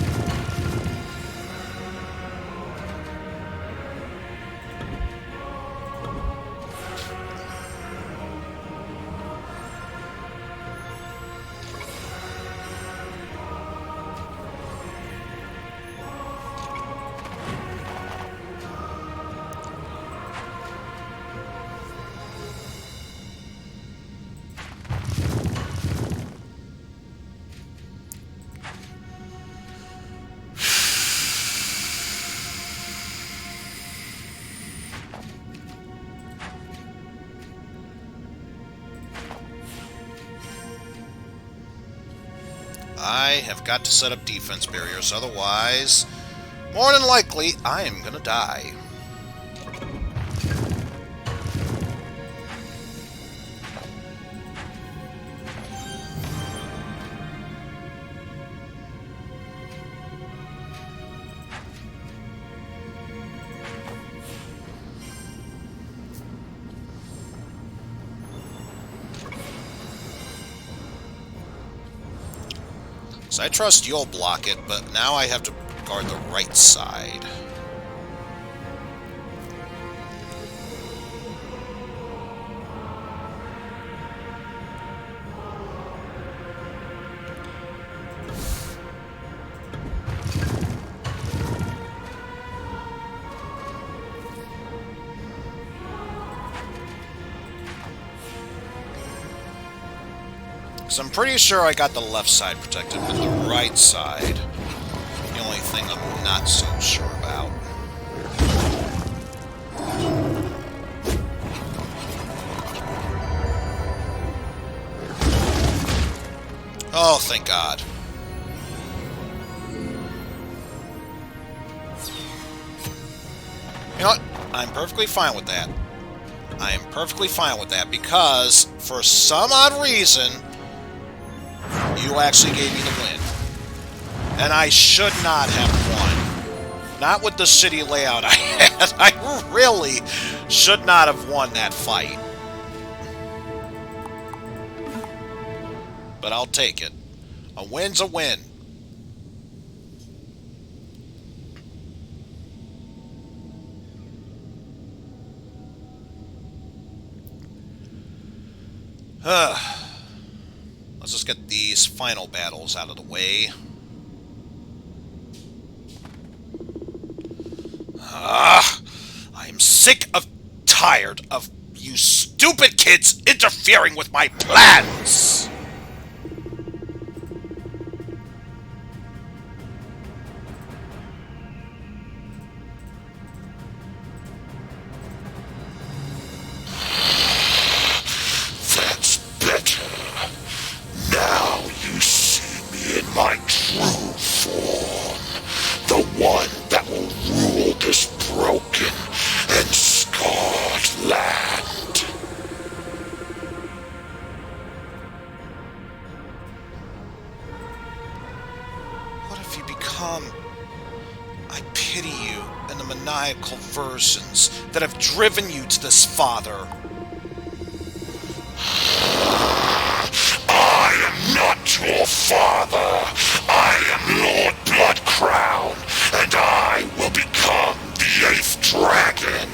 I have got to set up defense barriers, otherwise, more than likely, I am gonna die. So I trust you'll block it, but now I have to guard the right side. So I'm pretty sure I got the left side protected, but the right side, the only thing I'm not so sure about. Oh, thank God. You know what? I'm perfectly fine with that. I am perfectly fine with that because, for some odd reason, you actually gave me the win. And I should not have won. Not with the shitty layout I had. I really should not have won that fight. But I'll take it. A win's a win. Let's just get these final battles out of the way. I'm sick of tired of you stupid kids interfering with my plans!
That's better. Now you see me in my true form. The one that will rule this broken and scarred land.
What have you become? I pity you and the maniacal versions that have driven you to this father.
I am not your father. I am Lord Bloodcrown, and I will become the 8th dragon.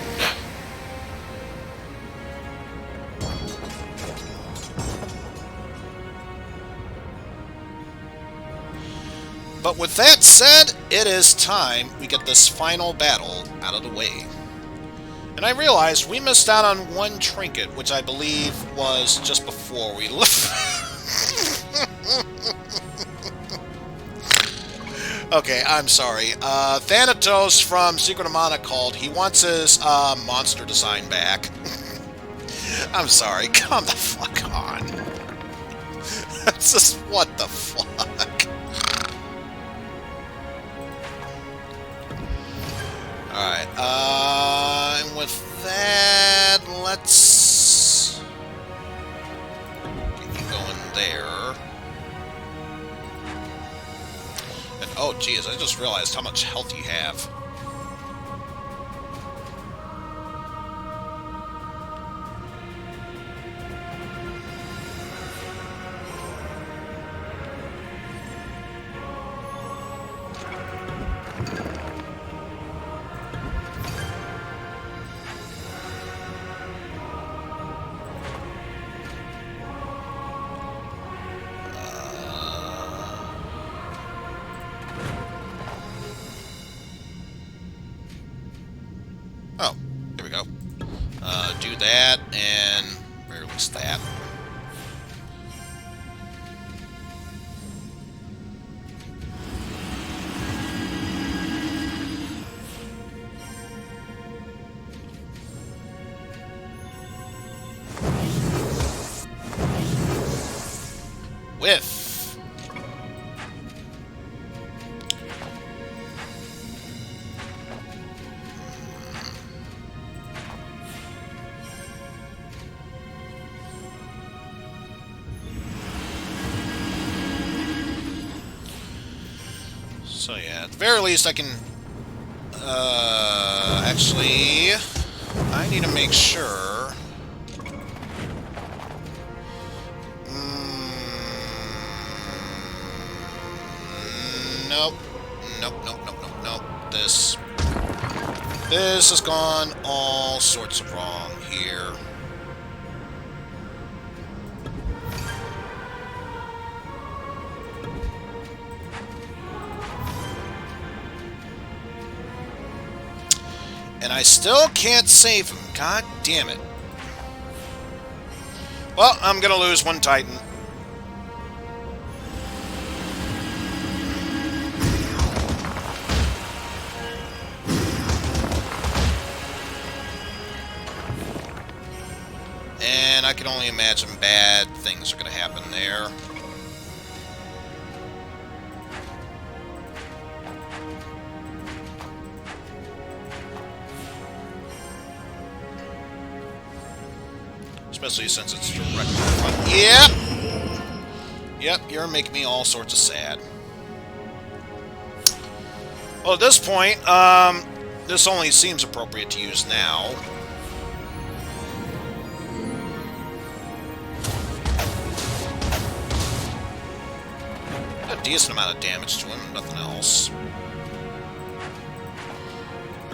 But with that said, it is time we get this final battle out of the way. And I realized we missed out on one trinket, which I believe was just before we left. Okay, I'm sorry. Thanatos from Secret of Mana called. He wants his monster design back. I'm sorry. Come the fuck on. That's just what the fuck. Alright, and with that, let's get you going there. And, oh, geez, I just realized how much health you have. Oh, here we go. Do that, and where was that? Whiff. So yeah, at the very least I can, actually, I need to make sure. Nope. Nope, nope, nope, nope, nope. This has gone all sorts of wrong here. And I still can't save him. God damn it. Well, I'm gonna lose one Titan. And I can only imagine bad things are gonna happen there. Especially since it's directly in front. Yep! Yep, you're making me all sorts of sad. Well, at this point, this only seems appropriate to use now. A decent amount of damage to him, nothing else.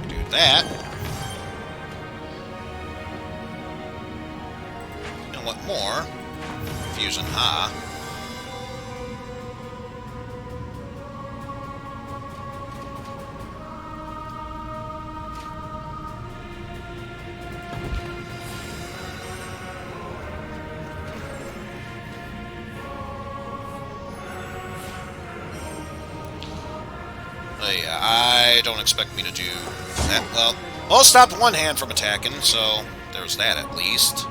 Do that. And what more? Fusion, yeah, I don't expect me to do that. Well, I'll stop one hand from attacking, so there's that at least.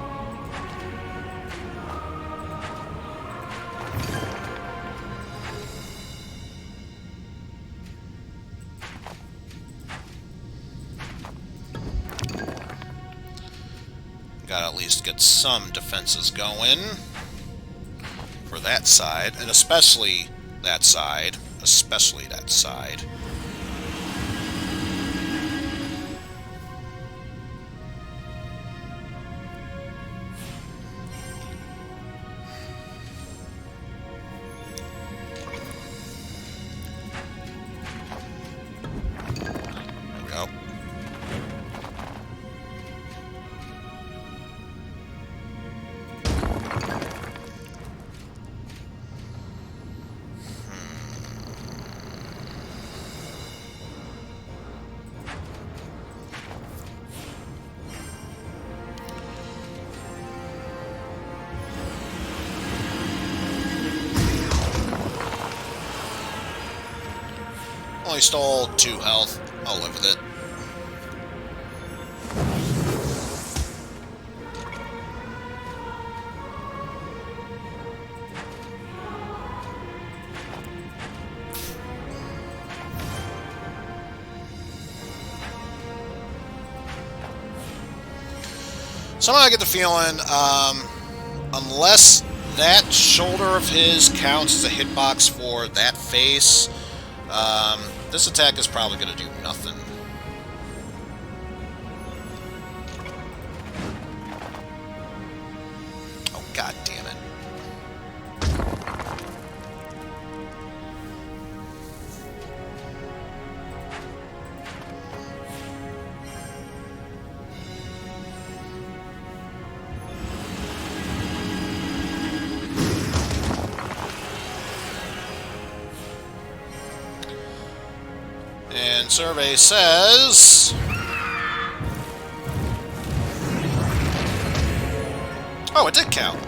Gotta at least get some defenses going for that side, and especially that side. Especially that side. There we go. Only stole 2 health. I'll live with it. Somehow I get the feeling, unless that shoulder of his counts as a hitbox for that face, this attack is probably going to do nothing. Oh, god damn it. And survey says... Oh, it did count.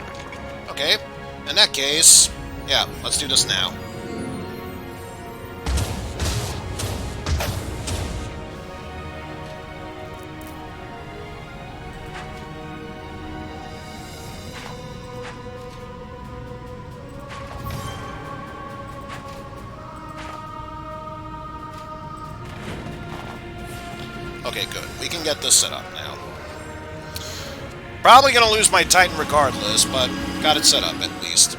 Okay. In that case, yeah, let's do this now. Okay, good. We can get this set up now. Probably gonna lose my Titan regardless, but got it set up at least.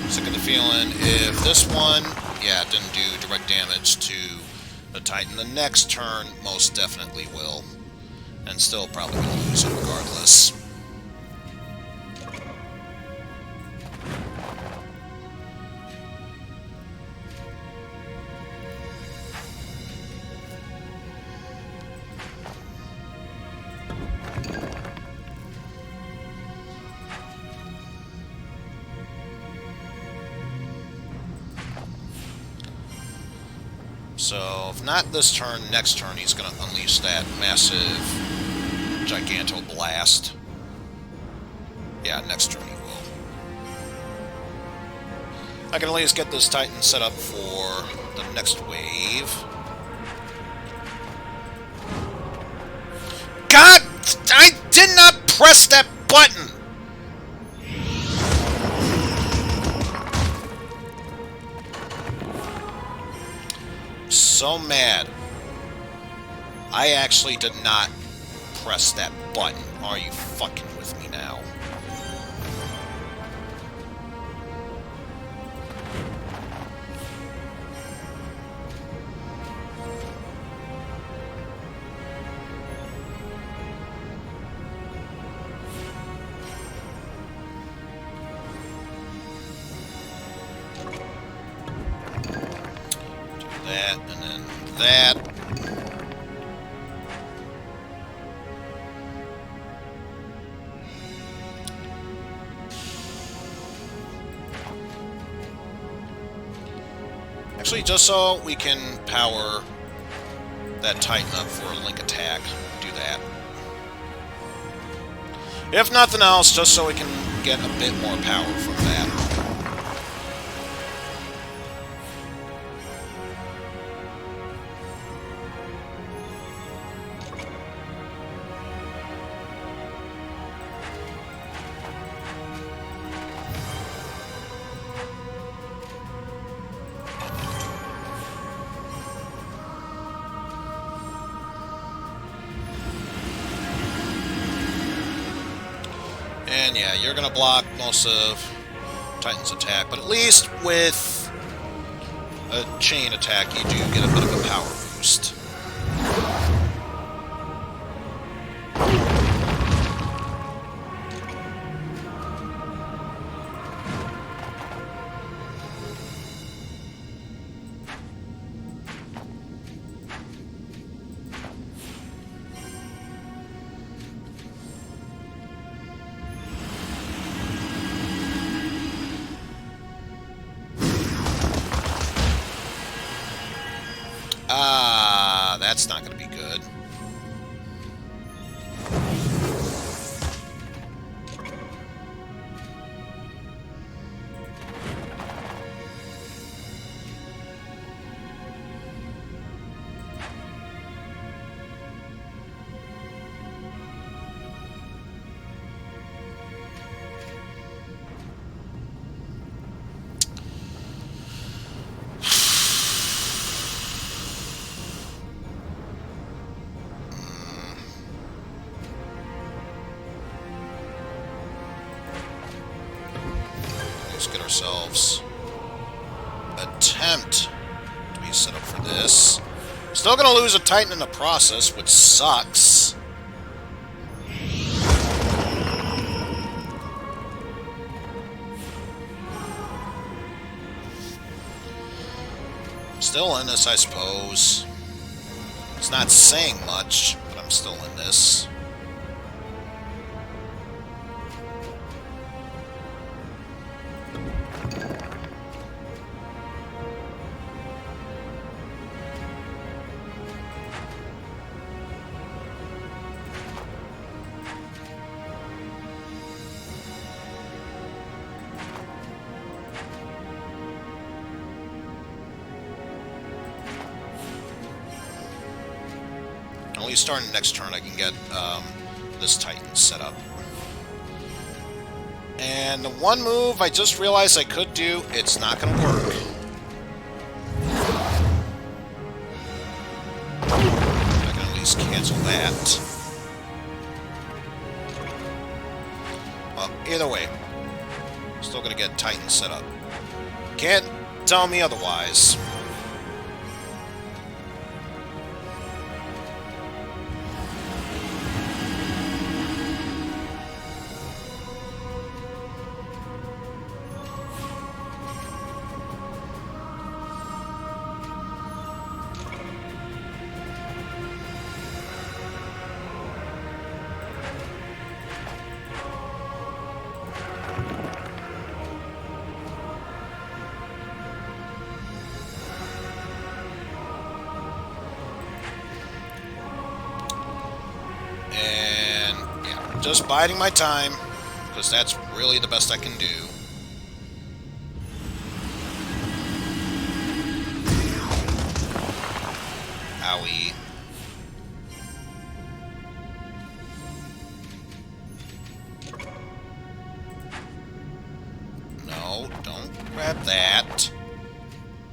Sick of the feeling if this one, yeah, didn't do direct damage to the Titan, the next turn most definitely will. And still probably going to lose it regardless. So, if not this turn, next turn he's going to unleash that massive Giganto Blast. Yeah, next turn he will. I can at least get this Titan set up for the next wave. God! I did not press that button! So mad. I actually did not press that button. Are you fucking with me now? Do that, and then that. Actually, just so we can power that Titan up for a link attack, do that. If nothing else, just so we can get a bit more power from that. And yeah, you're gonna block most of Titan's attack, but at least with a chain attack, you do get a bit of a power boost. That's not going to be good. Let's get ourselves attempt to be set up for this. Still gonna lose a Titan in the process, which sucks. Still in this, I suppose. It's not saying much, but I'm still in this. At least starting next turn, I can get this Titan set up. And the one move I just realized I could do, it's not going to work. I can at least cancel that. Well, either way, still going to get Titan set up. Can't tell me otherwise. Just biding my time, because that's really the best I can do. don't grab that.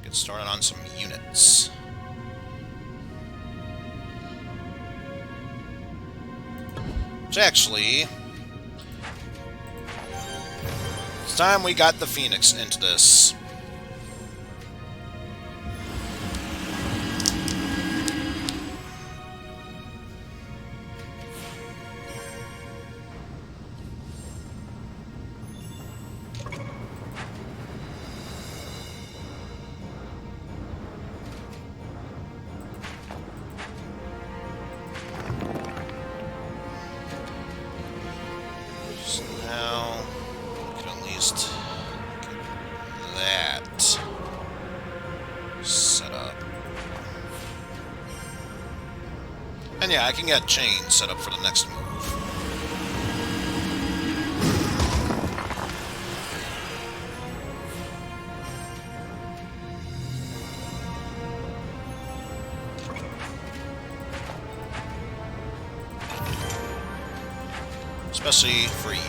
Get started on some units. Which actually... it's time we got the Phoenix into this. Now, we can at least get that set up. And yeah, I can get chain set up for the next move. Especially for you.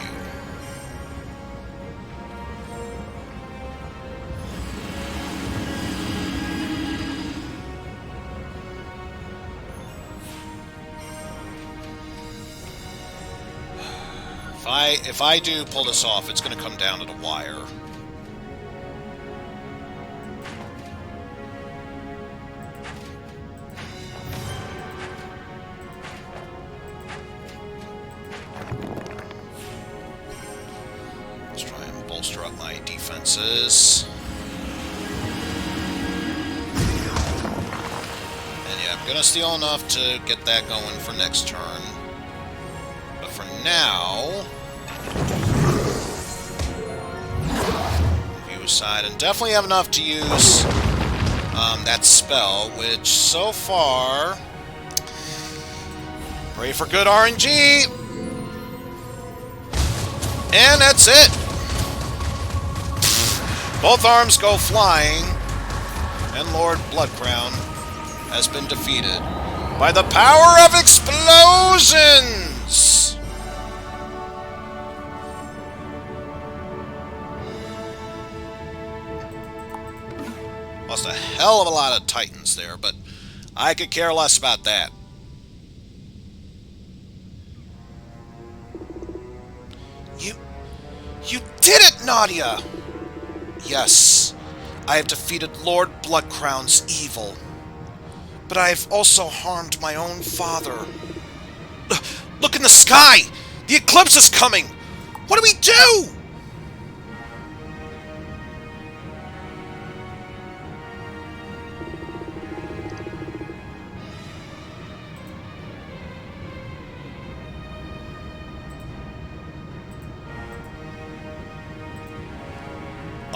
If I do pull this off, it's going to come down to the wire. Let's try and bolster up my defenses. And yeah, I'm going to steal enough to get that going for next turn. But for now... view aside, and definitely have enough to use that spell, which so far... pray for good RNG! And that's it! Both arms go flying, and Lord Bloodcrown has been defeated by the power of explosions! Lost a hell of a lot of Titans there, but I could care less about that. You did it, Nadia! Yes, I have defeated Lord Bloodcrown's evil. But I have also harmed my own father. Look in the sky! The eclipse is coming! What do we do?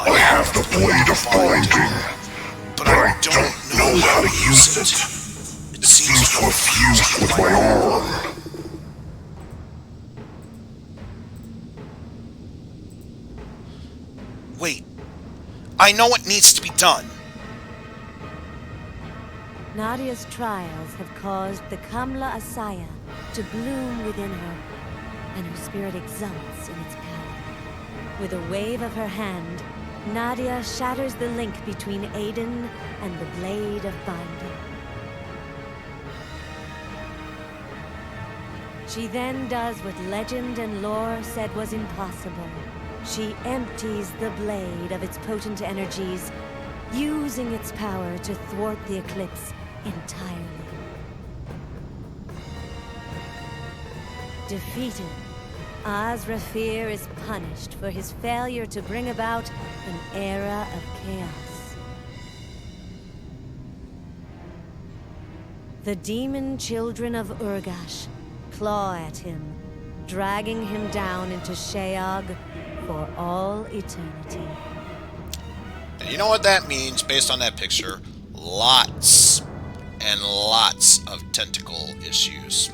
I have the blade of binding, but I don't know how to use it. It seems to have fused with my arm.
Wait. I know what needs to be done.
Nadia's trials have caused the Kamla Asaya to bloom within her, and her spirit exults in its power. With a wave of her hand, Nadia shatters the link between Eizen and the Blade of Binding. She then does what legend and lore said was impossible. She empties the blade of its potent energies, using its power to thwart the eclipse entirely. Defeated, Azrafir is punished for his failure to bring about an era of chaos. The demon children of Urgash claw at him, dragging him down into Sheog for all eternity.
And you know what that means, based on that picture? Lots and lots of tentacle issues.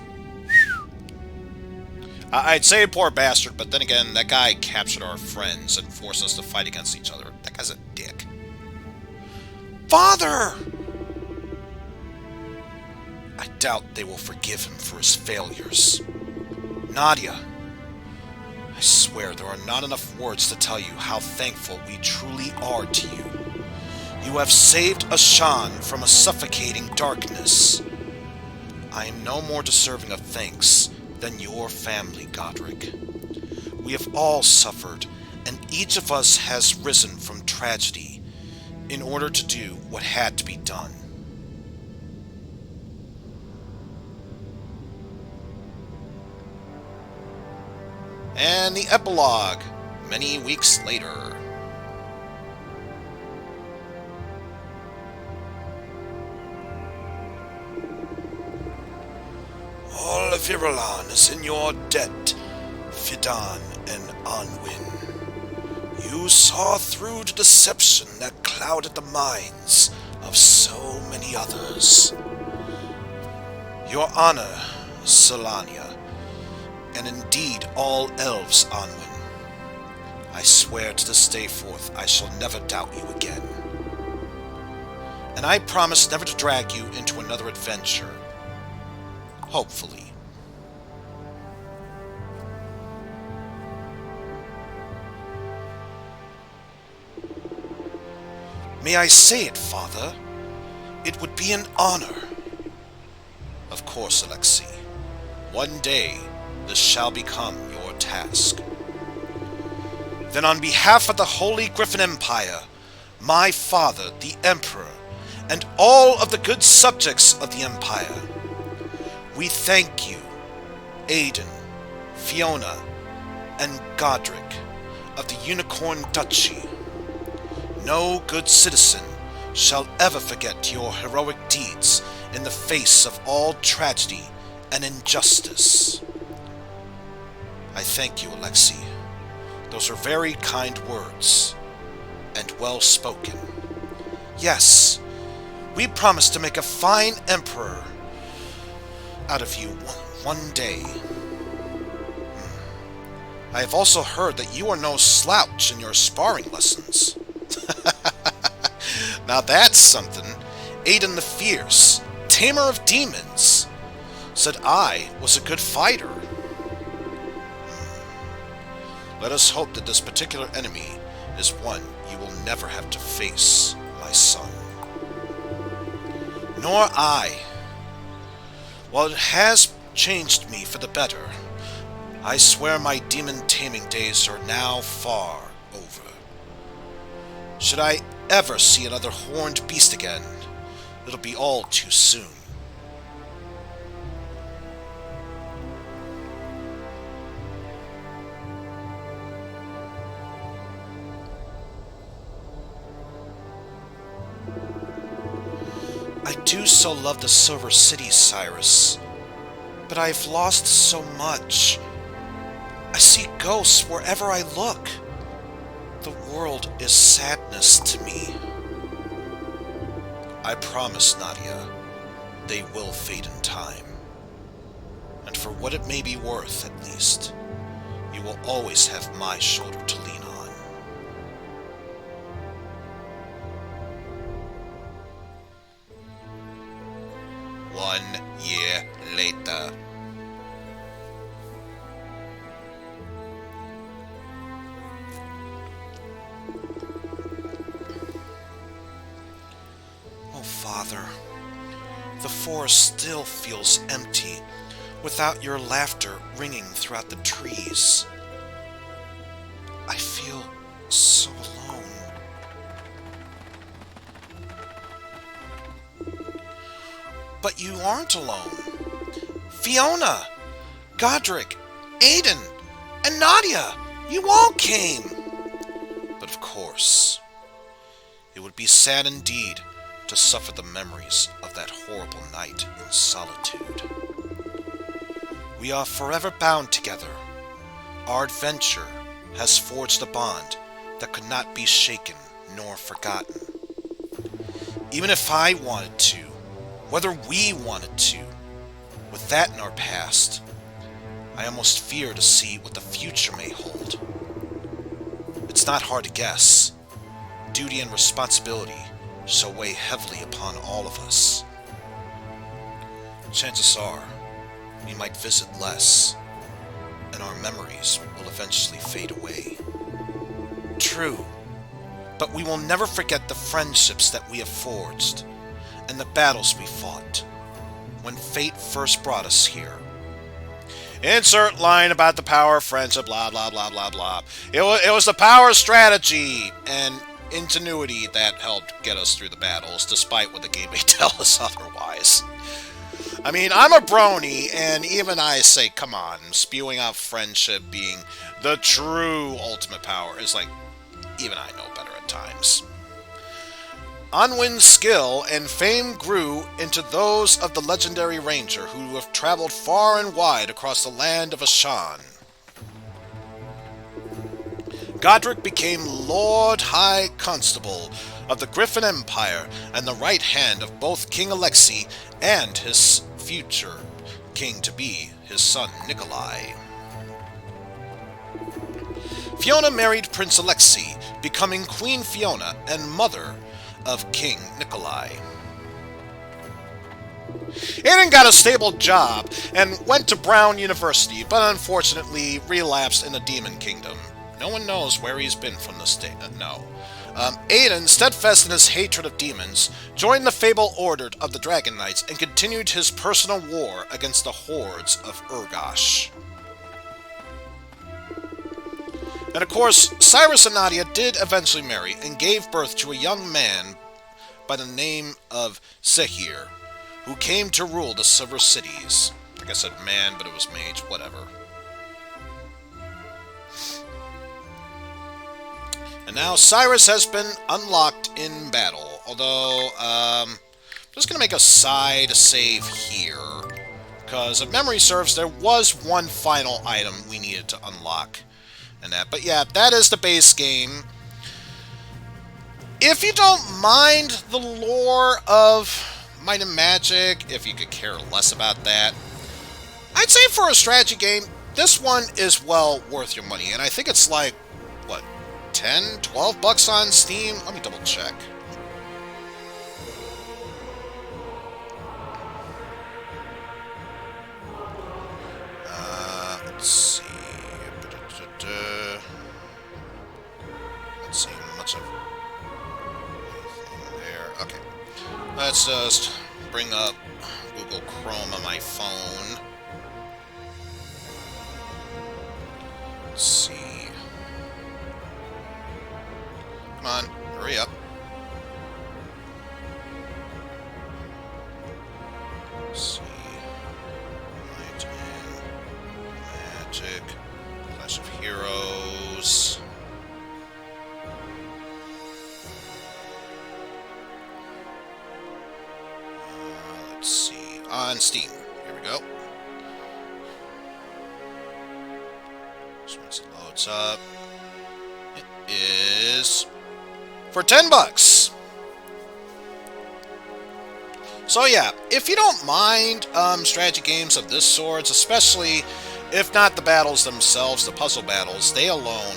I'd say poor bastard, but then again, that guy captured our friends and forced us to fight against each other. That guy's a dick. Father! I doubt they will forgive him for his failures. Nadia, I swear there are not enough words to tell you how thankful we truly are to you. You have saved Ashan from a suffocating darkness. I am no more deserving of thanks than your family, Godric. We have all suffered, and each of us has risen from tragedy in order to do what had to be done. And the epilogue, many weeks later. All of Irulan is in your debt, Fidan and Anwin. You saw through the deception that clouded the minds of so many others. Your honor, Solania, and indeed all elves, Anwin. I swear to this day forth I shall never doubt you again. And I promise never to drag you into another adventure. Hopefully. May I say it, Father? It would be an honor. Of course, Alexei. One day, this shall become your task. Then on behalf of the Holy Griffin Empire, my father, the Emperor, and all of the good subjects of the Empire, we thank you, Aiden, Fiona, and Godric of the Unicorn Duchy. No good citizen shall ever forget your heroic deeds in the face of all tragedy and injustice. I thank you, Alexei. Those are very kind words, and well spoken. Yes, we promise to make a fine emperor out of you one day. I have also heard that you are no slouch in your sparring lessons. Now that's something. Aiden the Fierce, tamer of demons, said I was a good fighter. Let us hope that this particular enemy is one you will never have to face, my son. Nor I. While it has changed me for the better, I swear my demon-taming days are now far over. Should I ever see another horned beast again, it'll be all too soon. I do so love the Silver City, Cyrus, but I've lost so much. I see ghosts wherever I look. The world is sadness to me. I promise, Nadia, they will fade in time. And for what it may be worth, at least, you will always have my shoulder to lean on. One year later. Father, the forest still feels empty, without your laughter ringing throughout the trees. I feel so alone. But you aren't alone. Fiona, Godric, Aiden, and Nadia, you all came. But of course, it would be sad indeed to suffer the memories of that horrible night in solitude. We are forever bound together. Our adventure has forged a bond that could not be shaken nor forgotten. Even if I wanted to, whether we wanted to, with that in our past, I almost fear to see what the future may hold. It's not hard to guess. Duty and responsibility shall weigh heavily upon all of us. Chances are, we might visit less and our memories will eventually fade away. True, but we will never forget the friendships that we have forged, and the battles we fought, when fate first brought us here. Insert line about the power of friendship, blah, blah, blah, blah, blah. It was the power of strategy and ingenuity that helped get us through the battles, despite what the game may tell us otherwise. I mean, I'm a brony, and even I say, come on, spewing out friendship being the true ultimate power is like, even I know better at times. Anwin's skill and fame grew into those of the legendary ranger who have traveled far and wide across the land of Ashan. Godric became Lord High Constable of the Griffin Empire and the right hand of both King Alexei and his future king-to-be, his son Nikolai. Fiona married Prince Alexei, becoming Queen Fiona and mother of King Nikolai. Aiden got a stable job and went to Brown University, but unfortunately relapsed in the Demon Kingdom. No one knows where he's been from this day. Aiden, steadfast in his hatred of demons, joined the Fable Order of the Dragon Knights and continued his personal war against the hordes of Urgosh. And of course, Cyrus and Nadia did eventually marry and gave birth to a young man by the name of Zahir, who came to rule the Silver Cities. Like I said man, but it was mage, whatever. And now Cyrus has been unlocked in battle, although, I'm just going to make a side save here, because if memory serves, there was one final item we needed to unlock. And that. But yeah, that is the base game. If you don't mind the lore of Might and Magic, if you could care less about that, I'd say for a strategy game, this one is well worth your money. And I think it's like, what, 10, 12 bucks on Steam? Let me double check. Let's see. Not seeing much of anything there. Okay. Let's just bring up Google Chrome on my phone. Let's see. Come on, hurry up. Let's see. Might and Magic. Clash of Heroes. Let's see. On Steam. Here we go. So once it loads up, it is for 10 bucks. So yeah, if you don't mind strategy games of this sort, especially if not the battles themselves, the puzzle battles, they alone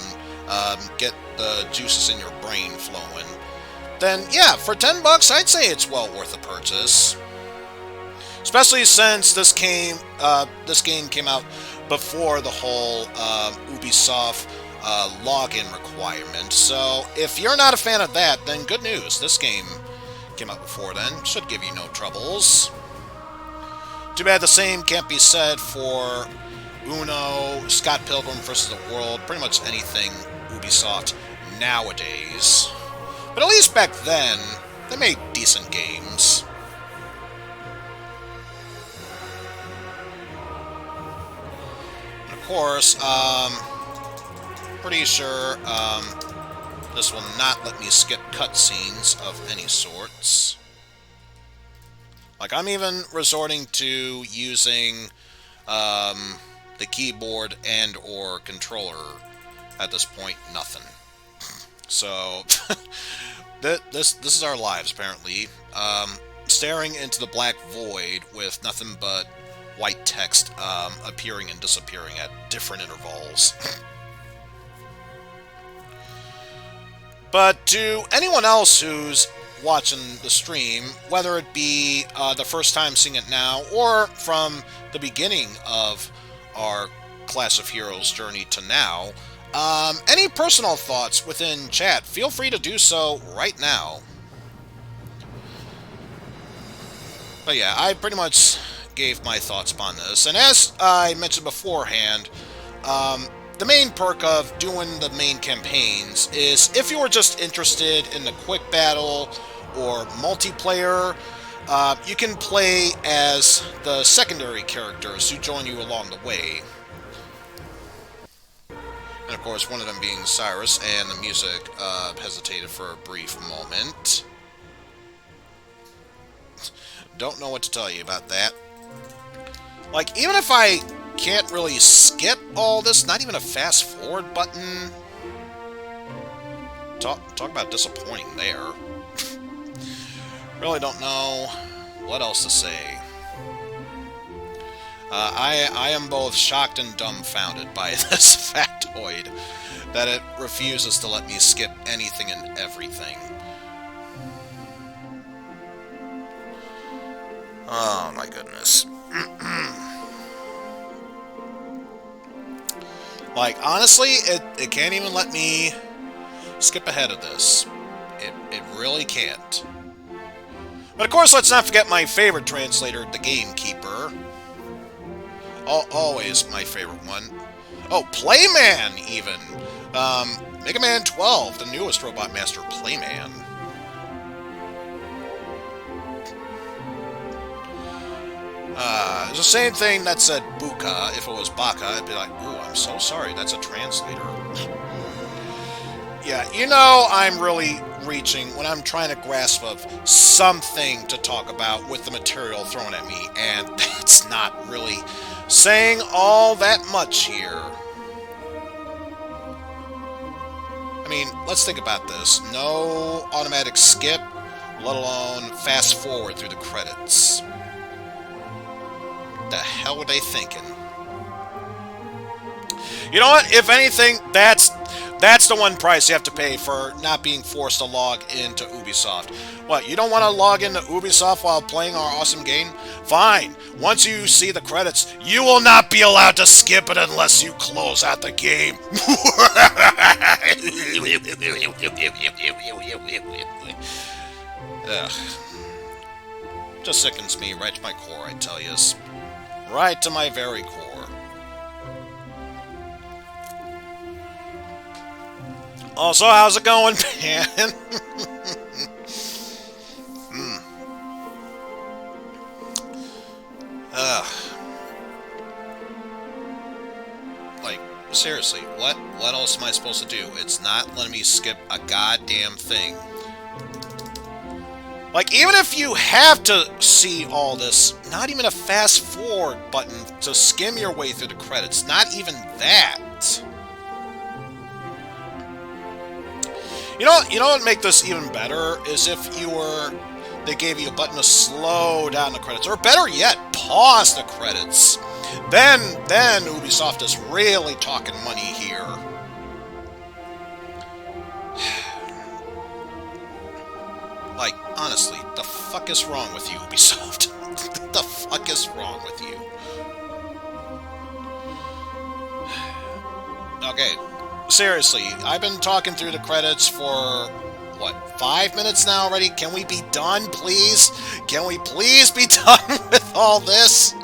get the juices in your brain flowing, then yeah, for 10 bucks, I'd say it's well worth a purchase. Especially since this game came out before the whole Ubisoft login requirement. So if you're not a fan of that, then good news. This game came out before then. Should give you no troubles. Too bad the same can't be said for Uno, Scott Pilgrim vs. the World, pretty much anything Ubisoft nowadays. But at least back then, they made decent games. And of course, pretty sure this will not let me skip cutscenes of any sorts. Like, I'm even resorting to using the keyboard and or controller. At this point, nothing. So, this is our lives, apparently. Staring into the black void with nothing but white text appearing and disappearing at different intervals. But to anyone else who's watching the stream, whether it be the first time seeing it now, or from the beginning of our Class of Heroes journey to now. Any personal thoughts within chat, feel free to do so right now. But yeah, I pretty much gave my thoughts upon this. And as I mentioned beforehand, the main perk of doing the main campaigns is if you were just interested in the quick battle or multiplayer, you can play as the secondary characters who join you along the way. And of course, one of them being Cyrus, and the music hesitated for a brief moment. Don't know what to tell you about that. Like, even if I can't really skip all this, not even a fast forward button. Talk about disappointing there. Really don't know what else to say. I am both shocked and dumbfounded by this factoid that it refuses to let me skip anything and everything. Oh my goodness. Like, honestly, it can't even let me skip ahead of this. It really can't. But of course, let's not forget my favorite translator, the Gamekeeper. Always my favorite one. Oh, Playman, even. Mega Man 12, the newest Robot Master Playman. It's the same thing that said Buka. If it was Baka, I'd be like, ooh, I'm so sorry, that's a translator. Yeah, you know I'm really reaching when I'm trying to grasp of something to talk about with the material thrown at me, and that's not really saying all that much here. I mean, let's think about this. No automatic skip, let alone fast forward through the credits. The hell were they thinking? You know what? If anything, that's the one price you have to pay for not being forced to log into Ubisoft. What, you don't want to log into Ubisoft while playing our awesome game? Fine. Once you see the credits, you will not be allowed to skip it unless you close out the game. Ugh. Just sickens me right to my core, I tell yous. Right to my very core. Also, how's it going, man? Like, seriously, what else am I supposed to do? It's not letting me skip a goddamn thing. Like, even if you have to see all this, not even a fast forward button to skim your way through the credits, not even that. You know what would make this even better is if they gave you a button to slow down the credits, or better yet, pause the credits. Then Ubisoft is really talking money here. Like, honestly, the fuck is wrong with you, Ubisoft? The fuck is wrong with you? Okay, seriously, I've been talking through the credits for, what, 5 minutes now already? Can we be done, please? Can we please be done with all this?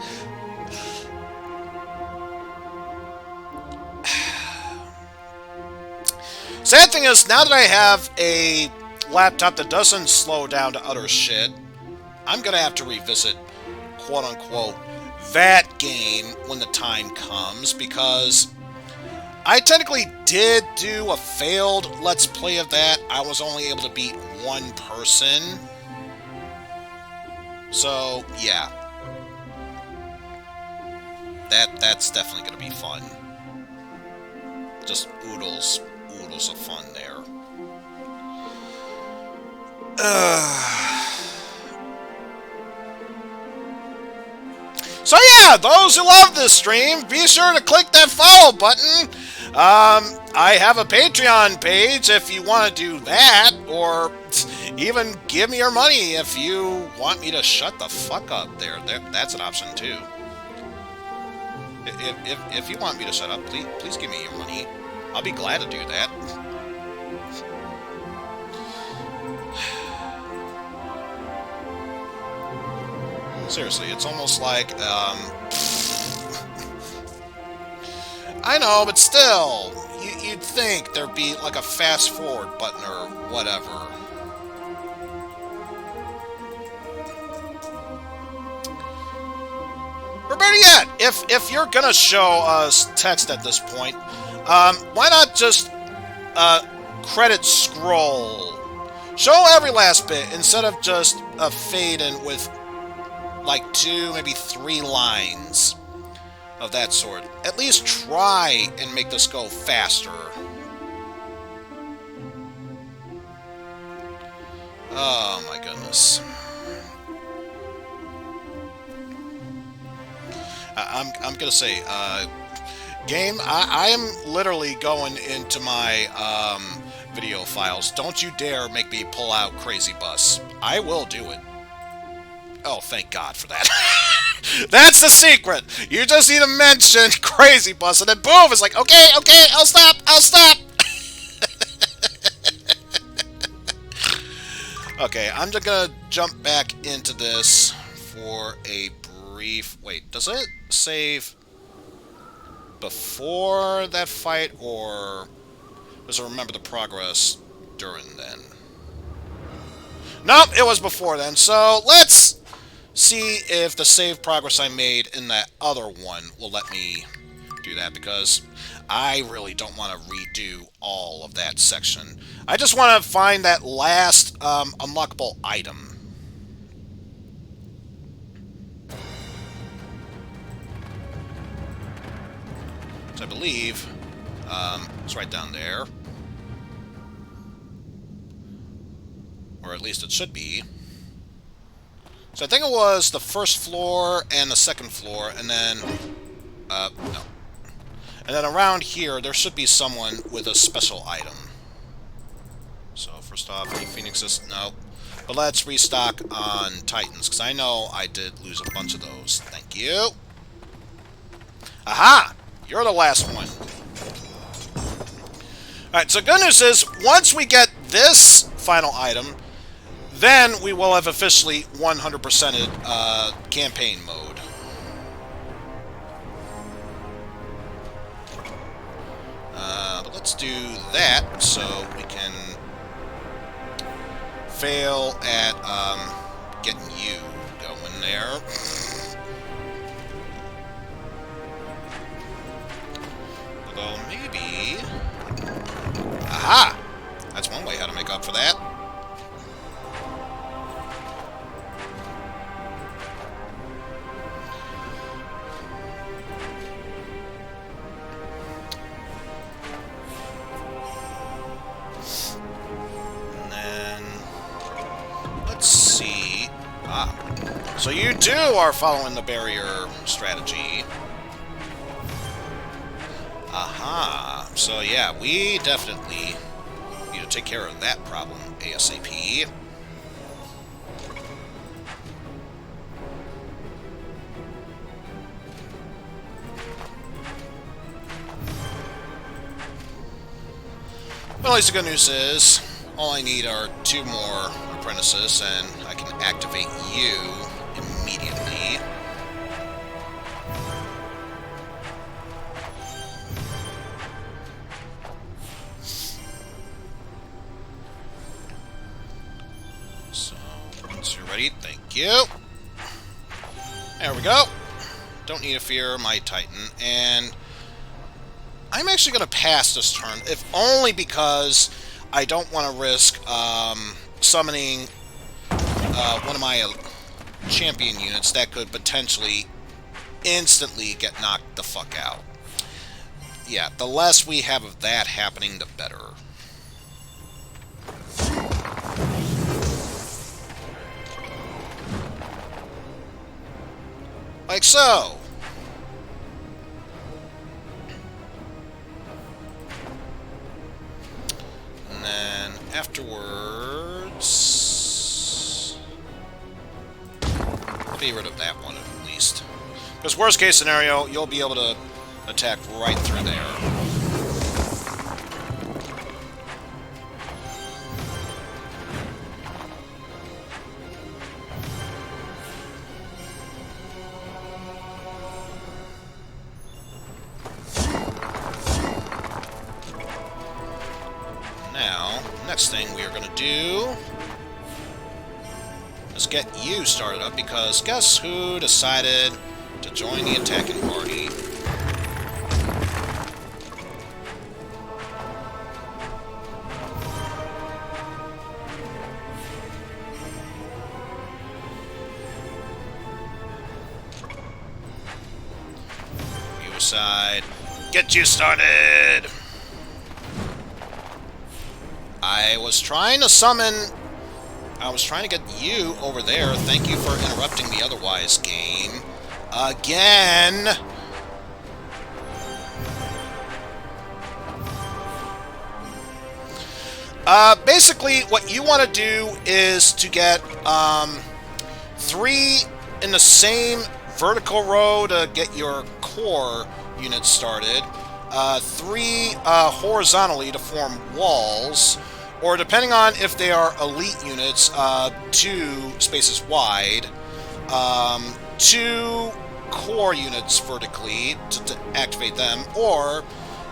Sad thing is, now that I have a laptop that doesn't slow down to utter shit, I'm gonna have to revisit, quote-unquote, that game when the time comes, because I technically did do a failed Let's Play of that. I was only able to beat one person. So, yeah. That's definitely gonna be fun. Just oodles of fun there. So yeah, those who love this stream, be sure to click that follow button. I have a Patreon page if you want to do that, or even give me your money if you want me to shut the fuck up there. That's an option too. If you want me to set up, please give me your money. I'll be glad to do that. Seriously, it's almost like, I know, but still, you'd think there'd be like a fast forward button or whatever. Or better yet, if you're gonna show us text at this point, why not just credit scroll? Show every last bit instead of just a fade in with like 2, maybe 3 lines of that sort. At least try and make this go faster. Oh my goodness. I'm gonna say, game, I am literally going into my video files. Don't you dare make me pull out Crazy Bus. I will do it. Oh, thank God for that. That's the secret. You just need to mention Crazy Bus, and then boom, it's like, okay, I'll stop. Okay, I'm just gonna jump back into this for a brief... Wait, does it save before that fight, or does it remember the progress during then? Nope, it was before then, so let's see if the save progress I made in that other one will let me do that, because I really don't want to redo all of that section. I just want to find that last unlockable item. So I believe it's right down there. Or at least it should be. So I think it was the first floor and the second floor, and then... no. And then around here, there should be someone with a special item. So first off, any Phoenixes? No. But let's restock on Titans, because I know I did lose a bunch of those. Thank you. Aha! You're the last one. Alright, so good news is, once we get this final item, then we will have officially 100%ed campaign mode. But let's do that so we can fail at getting you going there. Although maybe... Aha! That's one way how to make up for that. So you too are following the barrier strategy. Aha. So yeah, we definitely need to take care of that problem ASAP. Well, at least the good news is, all I need are 2 more apprentices, and I can activate you immediately. So, once you're ready, thank you. There we go. Don't need to fear my Titan, and I'm actually going to pass this turn, if only because I don't want to risk summoning one of my champion units that could potentially instantly get knocked the fuck out. Yeah, the less we have of that happening, the better. Like so. And then afterwards... be rid of that one at least. Because worst case scenario, you'll be able to attack right through there. Now, next thing we are going to do is get you started up, because guess who decided to join the attacking party? You aside. Get you started! I was trying to get you over there. Thank you for interrupting the otherwise game. Again! Basically, what you want to do is to get 3 in the same vertical row to get your core units started, 3 horizontally to form walls, or depending on if they are elite units, 2 spaces wide, 2 core units vertically to activate them, or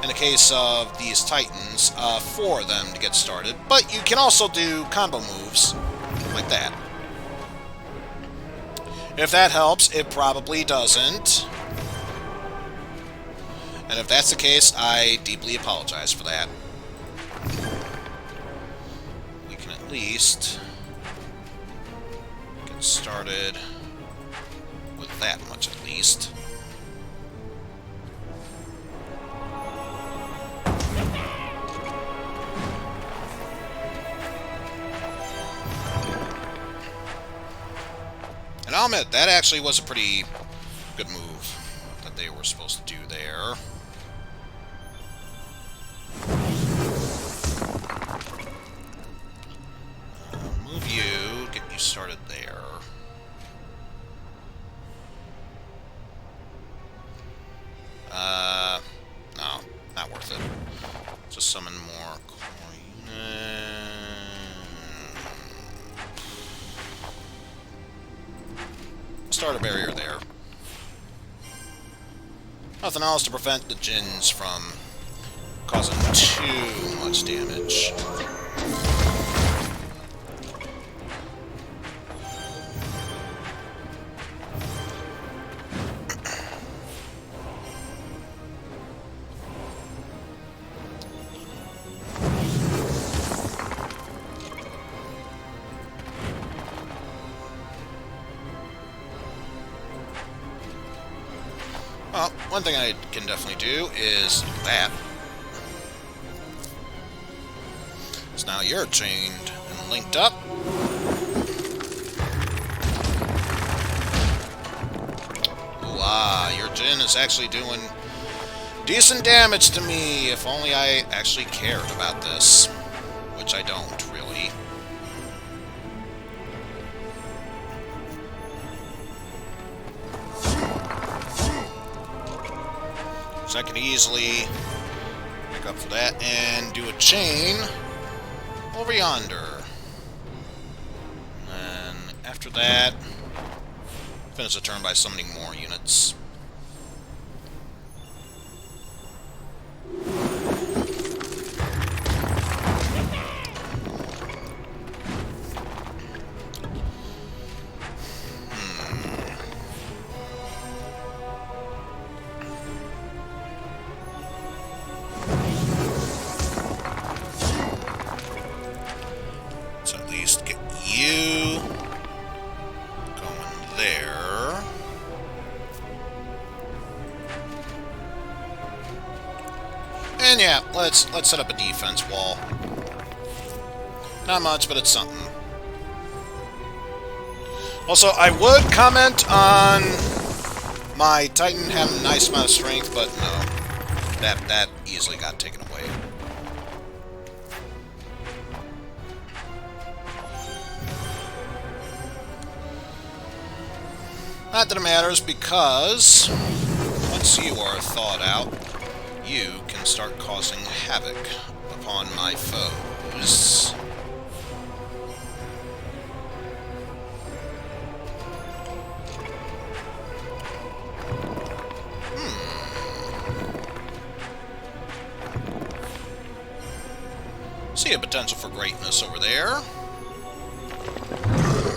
in the case of these Titans, 4 of them to get started. But you can also do combo moves like that. If that helps, it probably doesn't. And if that's the case, I deeply apologize for that. We can at least get started with that much at least. And I'll admit, that actually was a pretty good move that they were supposed to do there. Move you, get you started there. No, not worth it. Just summon more core start a barrier there. Nothing else to prevent the Djinns from causing too much damage. Well, one thing I can definitely do is that. So now you're chained and linked up. Ooh, your Djinn is actually doing decent damage to me, if only I actually cared about this. Which I don't, really. So I can easily pick up for that and do a chain over yonder. And after that, finish the turn by summoning more units. And yeah, let's set up a defense wall. Not much, but it's something. Also, I would comment on my Titan having a nice amount of strength, but no. That easily got taken away. Not that it matters, because once you are thawed out, you can start causing havoc upon my foes. See a potential for greatness over there.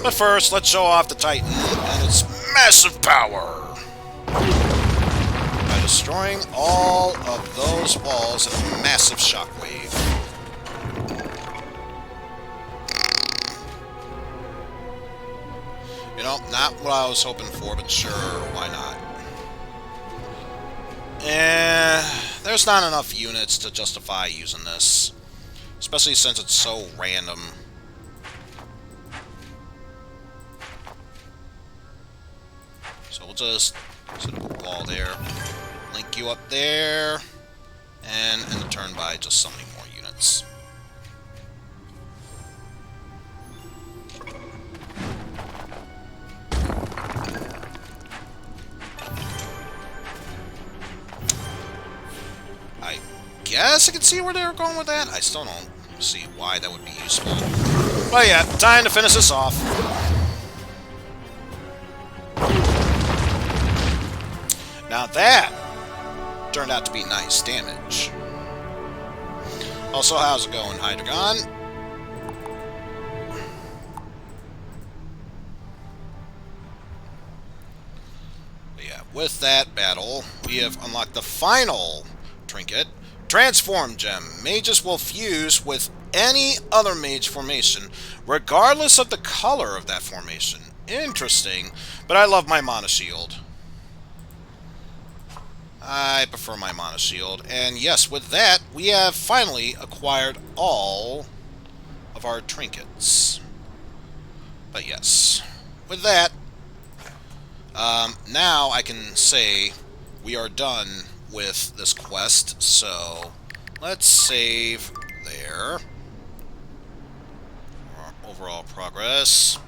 But first, let's show off the Titan and its massive power by destroying all of those walls in a massive shockwave. You know, not what I was hoping for, but sure, why not? There's not enough units to justify using this, especially since it's so random. So we'll just set up a wall there, link you up there, and end the turn by just summoning more units. I guess I can see where they were going with that. I still don't see why that would be useful. But yeah, time to finish this off. Now that turned out to be nice damage. Also, how's it going, Hydreigon? But yeah, with that battle, we have unlocked the final trinket, Transform Gem. Mages will fuse with any other mage formation, regardless of the color of that formation. Interesting, but I love my Mana Shield. I prefer my Mana Shield. And yes, with that, we have finally acquired all of our trinkets. But yes, with that, now I can say we are done with this quest. So let's save there. Overall progress.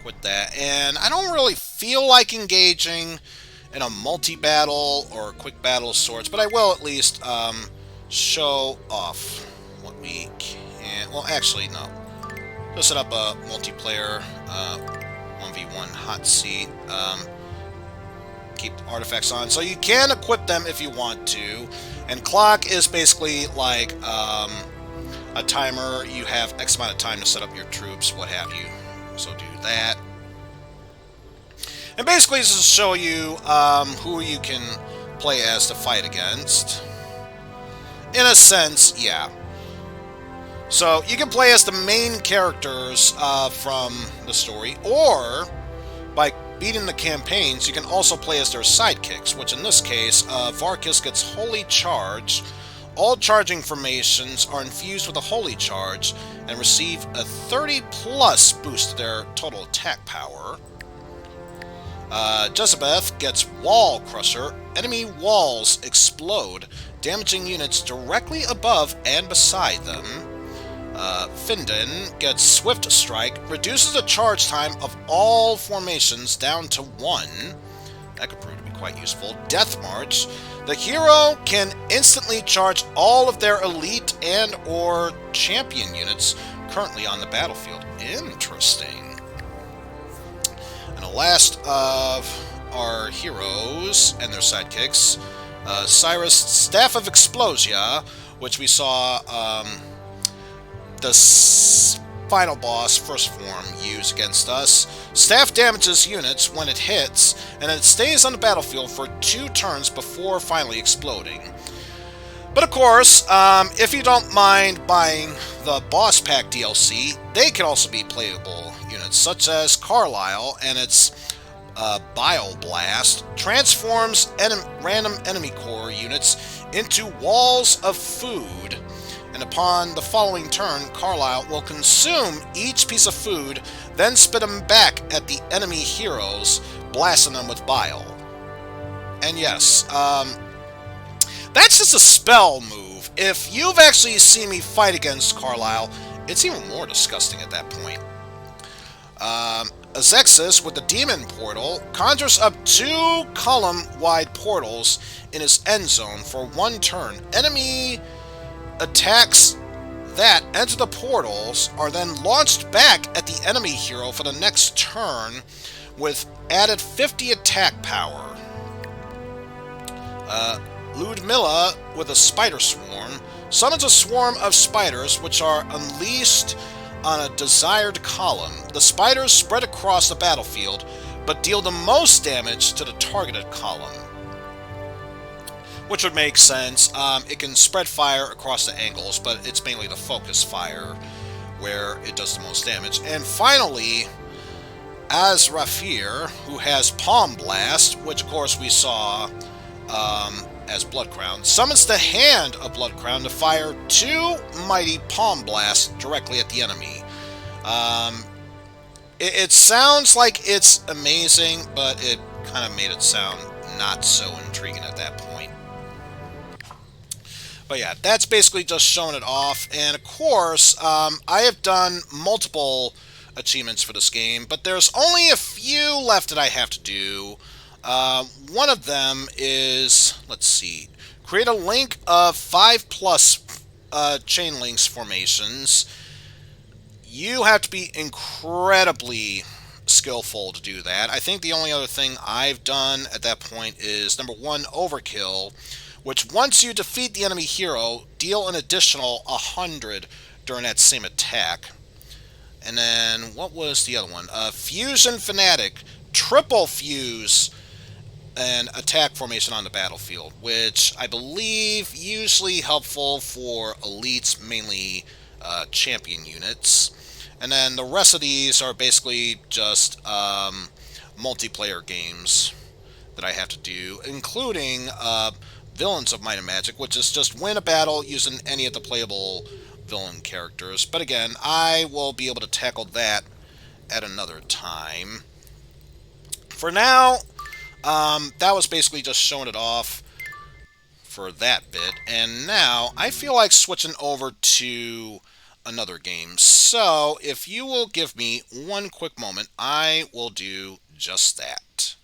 Quit that. And I don't really feel like engaging in a multi-battle or quick battle of sorts, but I will at least show off what we can. Well, actually, no. Just set up a multiplayer 1v1 hot seat. Keep artifacts on, so you can equip them if you want to. And clock is basically like a timer. You have X amount of time to set up your troops, what have you. So do that. And basically, this is to show you who you can play as to fight against. In a sense, yeah. So, you can play as the main characters from the story, or by beating the campaigns, you can also play as their sidekicks, which in this case, Varkas gets Holy Charge. All charging formations are infused with a Holy Charge and receive a 30+ boost to their total attack power. Jezebeth gets Wall Crusher. Enemy walls explode, damaging units directly above and beside them. Findon gets Swift Strike, reduces the charge time of all formations down to 1. That could prove to be quite useful. Death March. The hero can instantly charge all of their elite and or champion units currently on the battlefield. Interesting. And the last of our heroes and their sidekicks, Cyrus Staff of Explosia, which we saw the final boss, First Form, use against us. Staff damages units when it hits, and it stays on the battlefield for 2 turns before finally exploding. But of course, if you don't mind buying the Boss Pack DLC, they can also be playable units, such as Carlisle and its Bile Blast transforms random enemy core units into walls of food. And upon the following turn, Carlisle will consume each piece of food, then spit them back at the enemy heroes, blasting them with bile. And yes, that's just a spell move. If you've actually seen me fight against Carlisle, it's even more disgusting at that point. Azexis, with the Demon Portal, conjures up 2 column-wide portals in his end zone for 1 turn. Enemy attacks that enter the portals are then launched back at the enemy hero for the next turn with added 50 attack power. Ludmilla, with a Spider Swarm, summons a swarm of spiders which are unleashed on a desired column. The spiders spread across the battlefield, but deal the most damage to the targeted column. Which would make sense. It can spread fire across the angles, but it's mainly the focus fire where it does the most damage. And finally, Azrafir, who has Palm Blast, which of course we saw as Bloodcrown, summons the hand of Bloodcrown to fire 2 mighty Palm Blasts directly at the enemy. It sounds like it's amazing, but it kind of made it sound not so intriguing at that point. But yeah, that's basically just showing it off. And of course, I have done multiple achievements for this game, but there's only a few left that I have to do. One of them is, let's see, create a link of 5+ chain links formations. You have to be incredibly skillful to do that. I think the only other thing I've done at that point is number 1, Overkill, which once you defeat the enemy hero, deal an additional 100 during that same attack. And then, what was the other one? Fusion Fanatic, triple fuse an attack formation on the battlefield, which I believe usually helpful for elites, mainly champion units. And then the rest of these are basically just multiplayer games that I have to do, including Villains of Might and Magic, which is just win a battle using any of the playable villain characters. But again, I will be able to tackle that at another time. For now, that was basically just showing it off for that bit. And now, I feel like switching over to another game. So, if you will give me one quick moment, I will do just that.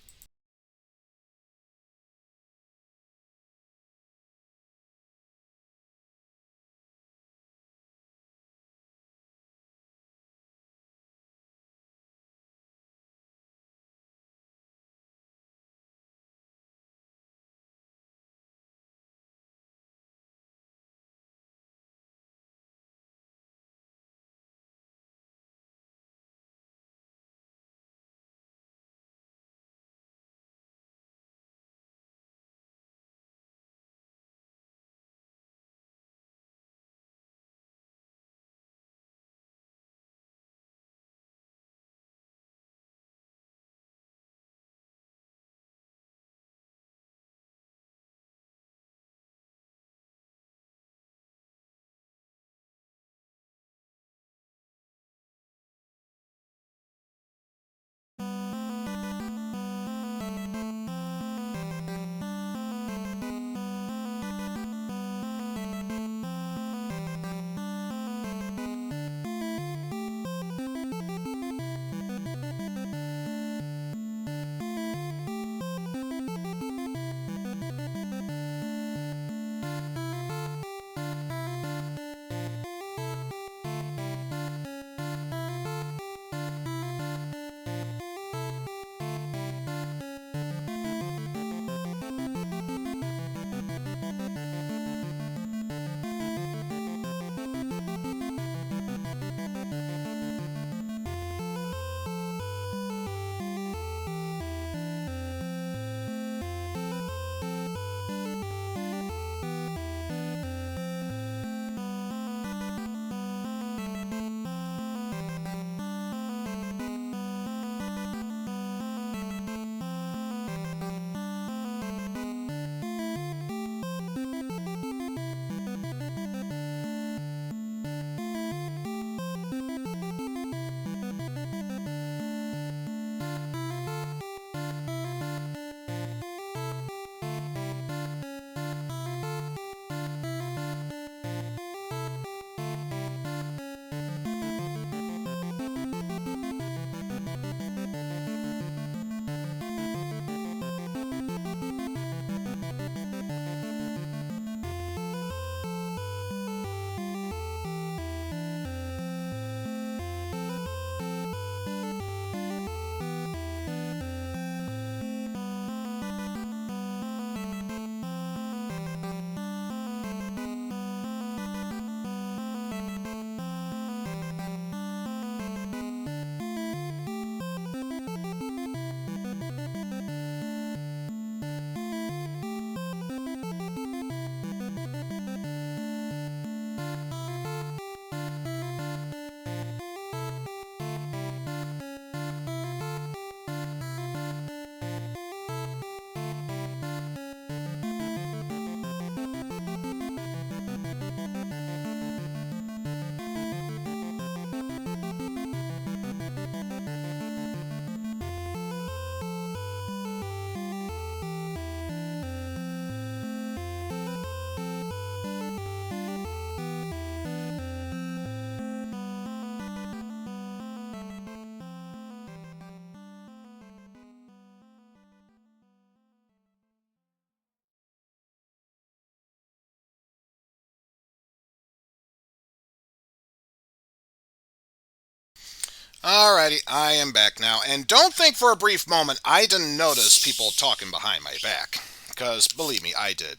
Alrighty, I am back now. And don't think for a brief moment I didn't notice people talking behind my back. Because, believe me, I did.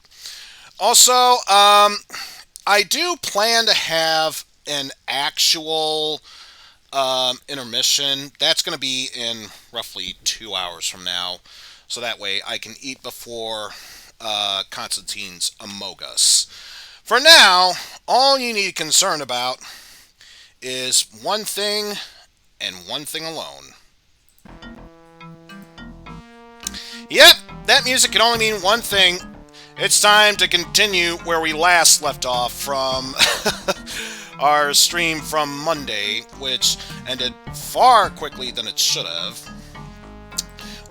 Also, I do plan to have an actual intermission. That's going to be in roughly 2 hours from now. So that way I can eat before Constantine's Amogus. For now, all you need to be concerned about is one thing and one thing alone. Yep, that music can only mean one thing. It's time to continue where we last left off from our stream from Monday, which ended far quickly than it should have.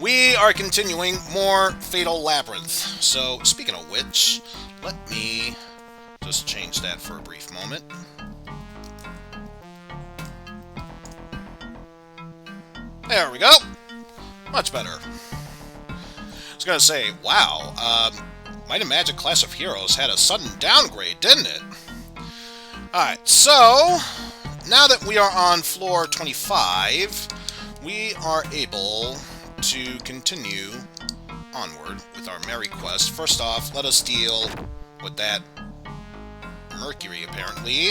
We are continuing more Fatal Labyrinth. So, speaking of which, let me just change that for a brief moment. There we go. Much better. I was going to say, wow, Might and Magic Class of Heroes had a sudden downgrade, didn't it? Alright, so now that we are on floor 25, we are able to continue onward with our merry quest. First off, let us deal with that Mercury, apparently.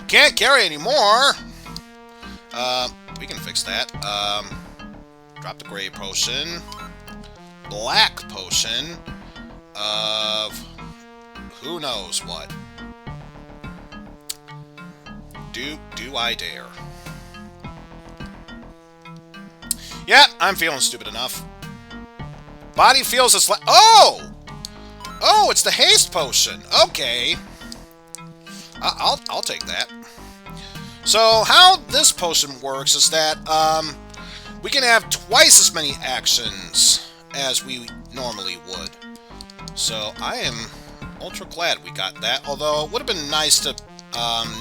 Can't carry anymore! We can fix that. Drop the gray potion. Black potion of who knows what. Do I dare? Yeah, I'm feeling stupid enough. Body feels a oh! Oh, it's the haste potion. Okay. I'll take that. So, how this potion works is that, we can have twice as many actions as we normally would. So, I am ultra glad we got that, although it would have been nice to,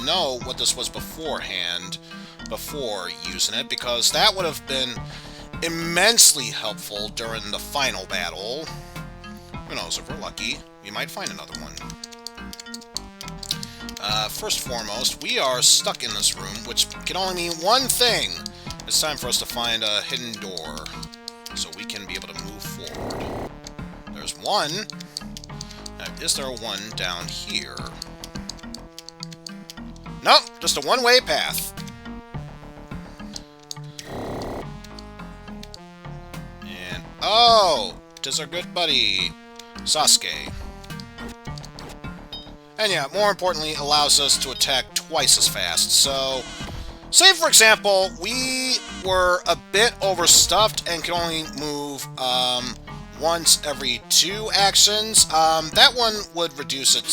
know what this was beforehand, before using it, because that would have been immensely helpful during the final battle. Who knows, if we're lucky, we might find another one. First and foremost, we are stuck in this room, which can only mean one thing. It's time for us to find a hidden door, so we can be able to move forward. There's one. Now, is there one down here? Nope, just a one-way path. And, oh, 'tis our good buddy, Sasuke. And yeah, more importantly, allows us to attack twice as fast. So, say for example, we were a bit overstuffed and can only move once every 2 actions. That one would reduce it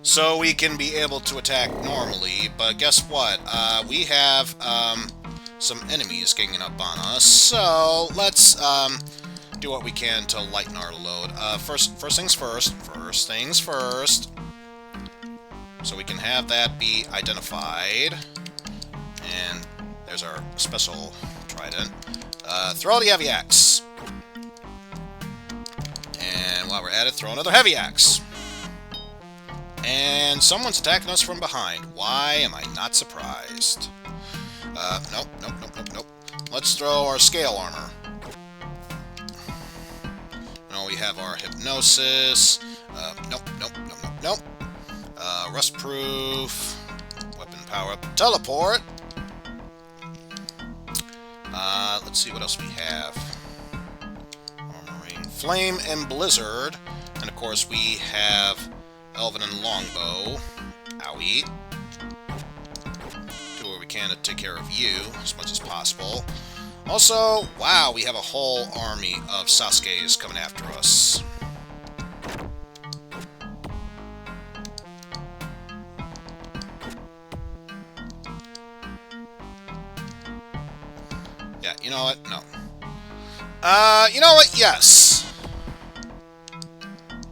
so we can be able to attack normally. But guess what? We have some enemies ganging up on us. So let's do what we can to lighten our load. First things first. First things first. So we can have that be identified. And there's our special trident. Throw the heavy axe. And while we're at it, throw another heavy axe. And someone's attacking us from behind. Why am I not surprised? Nope. Let's throw our scale armor. Now we have our hypnosis. Nope. Rust proof. Weapon power up. Teleport. Let's see what else we have. Armoring. Flame and Blizzard. And of course we have Elven and Longbow. Owie. Do what we can to take care of you as much as possible. Also, wow, we have a whole army of Sasuke's coming after us. Yeah, you know what? No. You know what? Yes.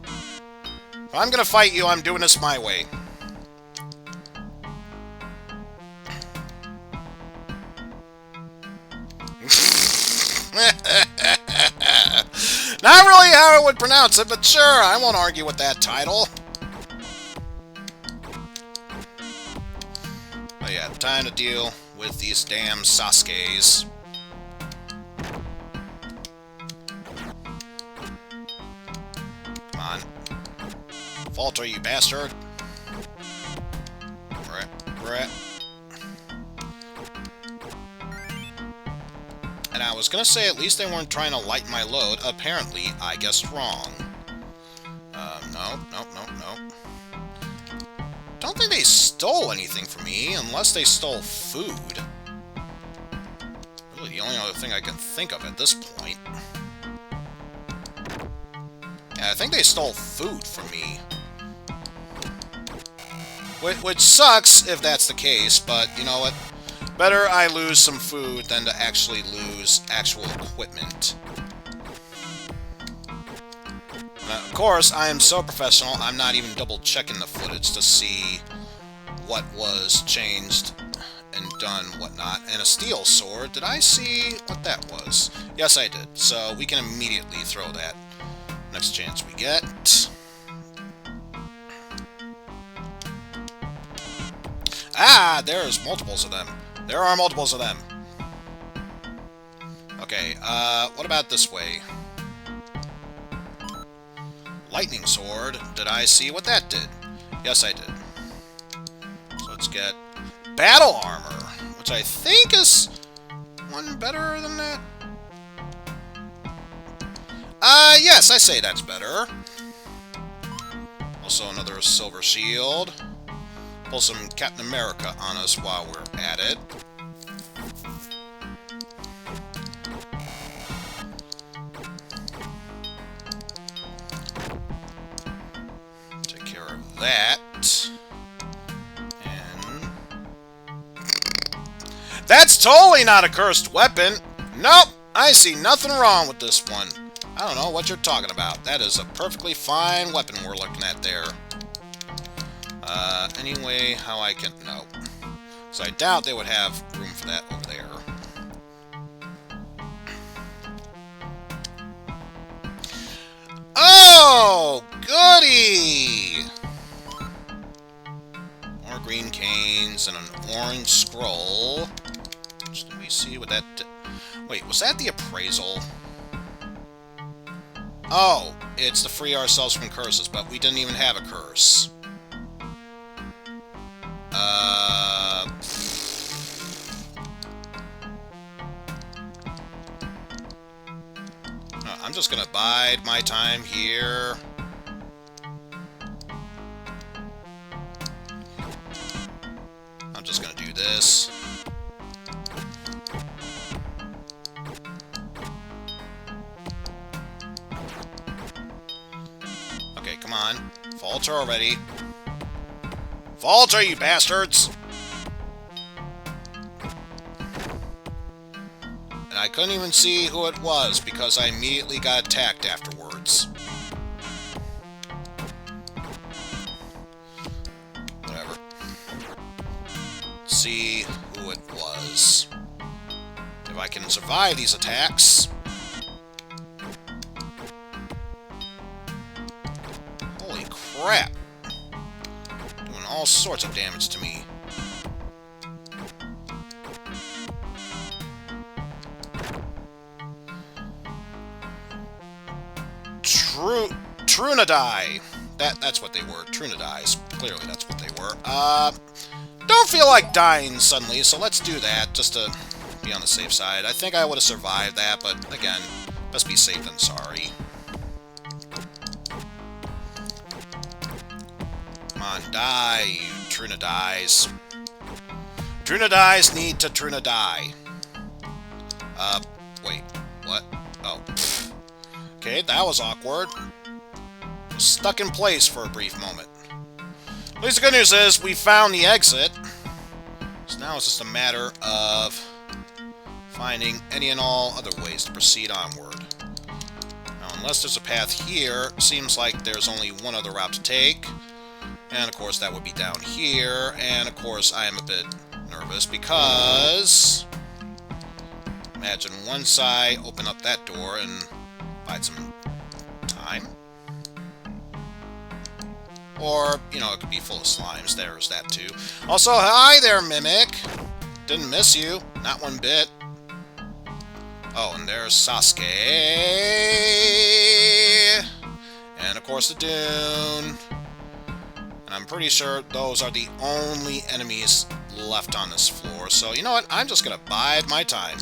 If I'm gonna fight you, I'm doing this my way. Not really how I would pronounce it, but sure, I won't argue with that title. yeah, time to deal with these damn Sasuke's. Come on. Falter, you bastard. Right. And I was gonna say at least they weren't trying to lighten my load. Apparently, I guessed wrong. No. Don't think they stole anything from me, unless they stole food. Really, the only other thing I can think of at this point. Yeah, I think they stole food from me. Which sucks if that's the case, but you know what? Better I lose some food than to actually lose actual equipment. Of course, I am so professional, I'm not even double-checking the footage to see what was changed and done, whatnot. And a steel sword, did I see what that was? Yes, I did. So we can immediately throw that next chance we get. Ah, there's multiples of them. There are multiples of them. Okay, what about this way? Lightning sword. Did I see what that did? Yes, I did. So let's get battle armor, which I think is one better than that. Yes, I say that's better. Also another silver shield. Pull some Captain America on us while we're at it. Take care of that. And that's totally not a cursed weapon. Nope, I see nothing wrong with this one. I don't know what you're talking about. That is a perfectly fine weapon we're looking at there. Anyway, how I can... No. So I doubt they would have room for that over there. Oh! Goody! More green canes and an orange scroll. Did we see what that... Wait, was that the appraisal? Oh, it's to free ourselves from curses, but we didn't even have a curse. I'm just gonna bide my time here. I'm just gonna do this. Okay, come on. Falter already. Falter, you bastards! And I couldn't even see who it was because I immediately got attacked afterwards. Whatever. Let's see who it was. If I can survive these attacks. Holy crap! Doing all sorts of damage to me. Trunadai. That's what they were. Trunadais. Clearly that's what they were. Don't feel like dying suddenly, so let's do that, just to be on the safe side. I think I would have survived that, but again, best be safe than sorry. Come on, die, you Trunadais. Trunadais need to Trunadai. Wait, what? Oh. Okay, that was awkward. Stuck in place for a brief moment. At least the good news is we found the exit. So now it's just a matter of finding any and all other ways to proceed onward. Now, unless there's a path here, it seems like there's only one other route to take. And of course that would be down here. And of course I am a bit nervous because... Imagine once I open up that door and find some time. Or, you know, it could be full of slimes. There's that too. Also, hi there, Mimic! Didn't miss you. Not one bit. Oh, and there's Sasuke. And of course the Dune. And I'm pretty sure those are the only enemies left on this floor. So, you know what? I'm just gonna bide my time.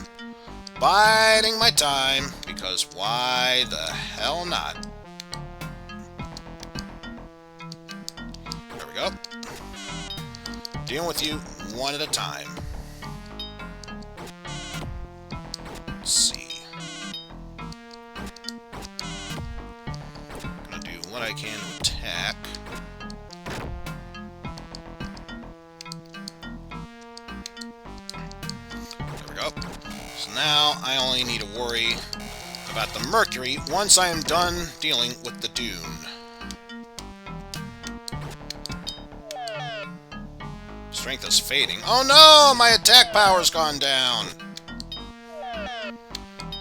Biding my time, because why the hell not? There we go. Dealing with you one at a time. Let's see. Gonna do what I can to attack. There we go. So now I only need to worry about the Mercury once I am done dealing with the Dune. Strength is fading. Oh no! My attack power's gone down!